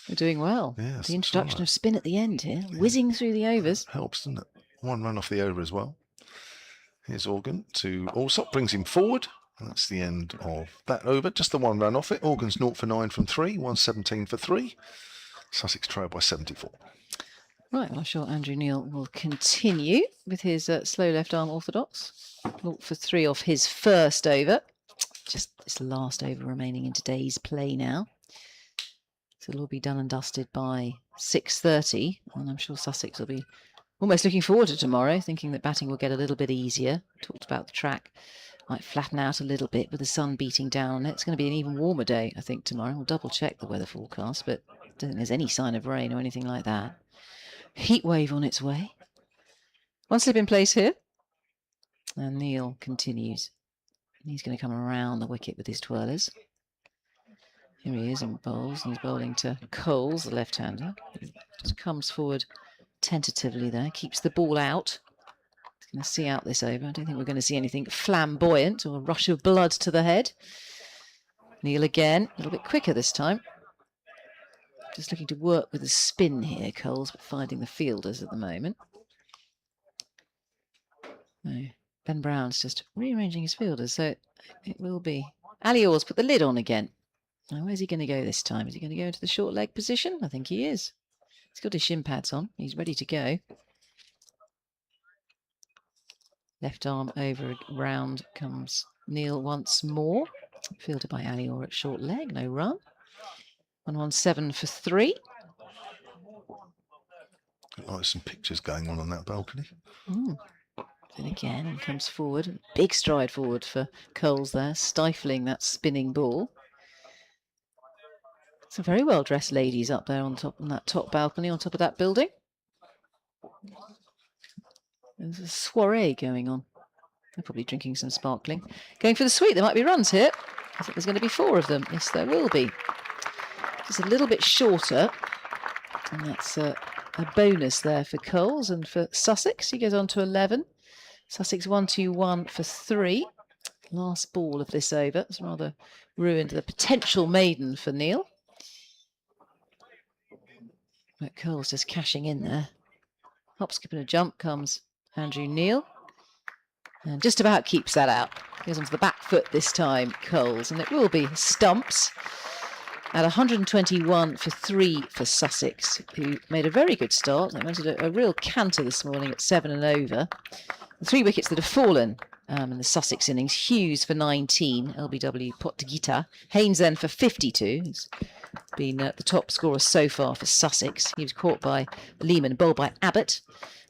We're doing well. Yeah, the introduction of spin at the end here, whizzing through the overs. Helps, doesn't it? 1 run off the over as well. Here's Organ to Allsop, brings him forward. And that's the end of that over. Just the 1 run off it. Organ's 0 for 9 from 3, 117 for 3. Sussex trail by 74. Right, well, I'm sure Andrew Neil will continue with his slow left arm orthodox. 0 for 3 off his first over. Just this last over remaining in today's play now. So it'll all be done and dusted by 6:30. And I'm sure Sussex will be almost looking forward to tomorrow, thinking that batting will get a little bit easier. Talked about the track. Might flatten out a little bit with the sun beating down on it. It's going to be an even warmer day, I think, tomorrow. We'll double check the weather forecast, but I don't think there's any sign of rain or anything like that. Heat wave on its way. 1 slip in place here. And Neil continues. He's going to come around the wicket with his twirlers. Here he is in bowls, and he's bowling to Coles, the left-hander. Just comes forward tentatively there, keeps the ball out. He's going to see out this over. I don't think we're going to see anything flamboyant or a rush of blood to the head. Neil again, a little bit quicker this time. Just looking to work with a spin here, Coles, but finding the fielders at the moment. No, Ben Brown's just rearranging his fielders, so it will be. Alior's put the lid on again. Now, where's he going to go this time? Is he going to go into the short leg position? I think he is. He's got his shin pads on. He's ready to go. Left arm over round comes Neil once more. Fielded by Alior at short leg, no run. 117 for 3. Oh, there's some pictures going on that balcony. Then again, and comes forward. Big stride forward for Coles there, stifling that spinning ball. Some very well dressed ladies up there on that top balcony, on top of that building. There's a soiree going on. They're probably drinking some sparkling. Going for the sweep. There might be runs here. I think there's going to be 4 of them. Yes, there will be. Just a little bit shorter. And that's a bonus there for Coles. And for Sussex, he goes on to 11. Sussex 1-2-1 for 3. Last ball of this over. It's rather ruined the potential maiden for Neil. But Coles just cashing in there. Hop, skip and a jump comes Andrew Neil. And just about keeps that out. Goes onto the back foot this time, Coles. And it will be stumps at 121 for 3 for Sussex, who made a very good start. They went a real canter this morning at 7 and over. The 3 wickets that have fallen in the Sussex innings. Hughes for 19, LBW Potgita. Haynes then for 52. He's been the top scorer so far for Sussex. He was caught by Lehman, bowled by Abbott.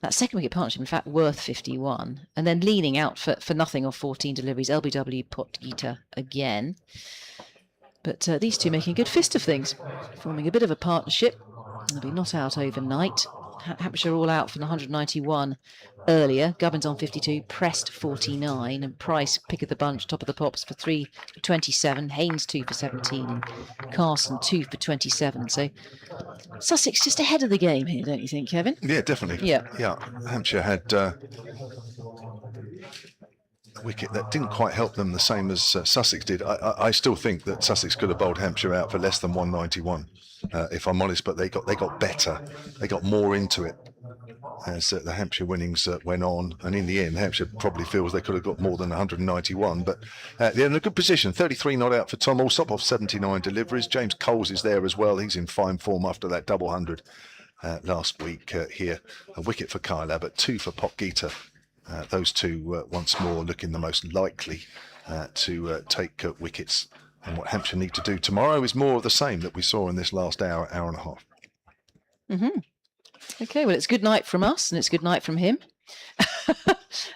That second wicket partnership, in fact, worth 51. And then leaning out for nothing off 14 deliveries, LBW Potgita again. But these two making a good fist of things, forming a bit of a partnership. They'll be not out overnight. Hampshire all out from 191 earlier. Gubbins on 52, Prest 49, and Price pick of the bunch, top of the pops for 3 for 27. Haynes 2 for 17, and Carson 2 for 27. So Sussex just ahead of the game here, don't you think, Kevin? Yeah, definitely. Yeah. Hampshire had a wicket that didn't quite help them the same as Sussex did. I still think that Sussex could have bowled Hampshire out for less than 191, if I'm honest, but they got better. They got more into it as the Hampshire winnings went on, and in the end Hampshire probably feels they could have got more than 191, but they're in a good position. 33 not out for Tom Alsop off 79 deliveries. James Coles is there as well. He's in fine form after that double 100 last week here. A wicket for Kyle Abbott, 2 for Potgita. Those two once more looking the most likely to take wickets. And what Hampshire need to do tomorrow is more of the same that we saw in this last hour and a half. Okay, well, it's good night from us, and it's good night from him.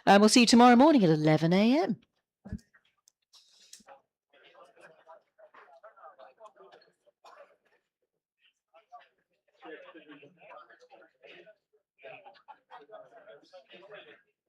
And we'll see you tomorrow morning at 11 a.m.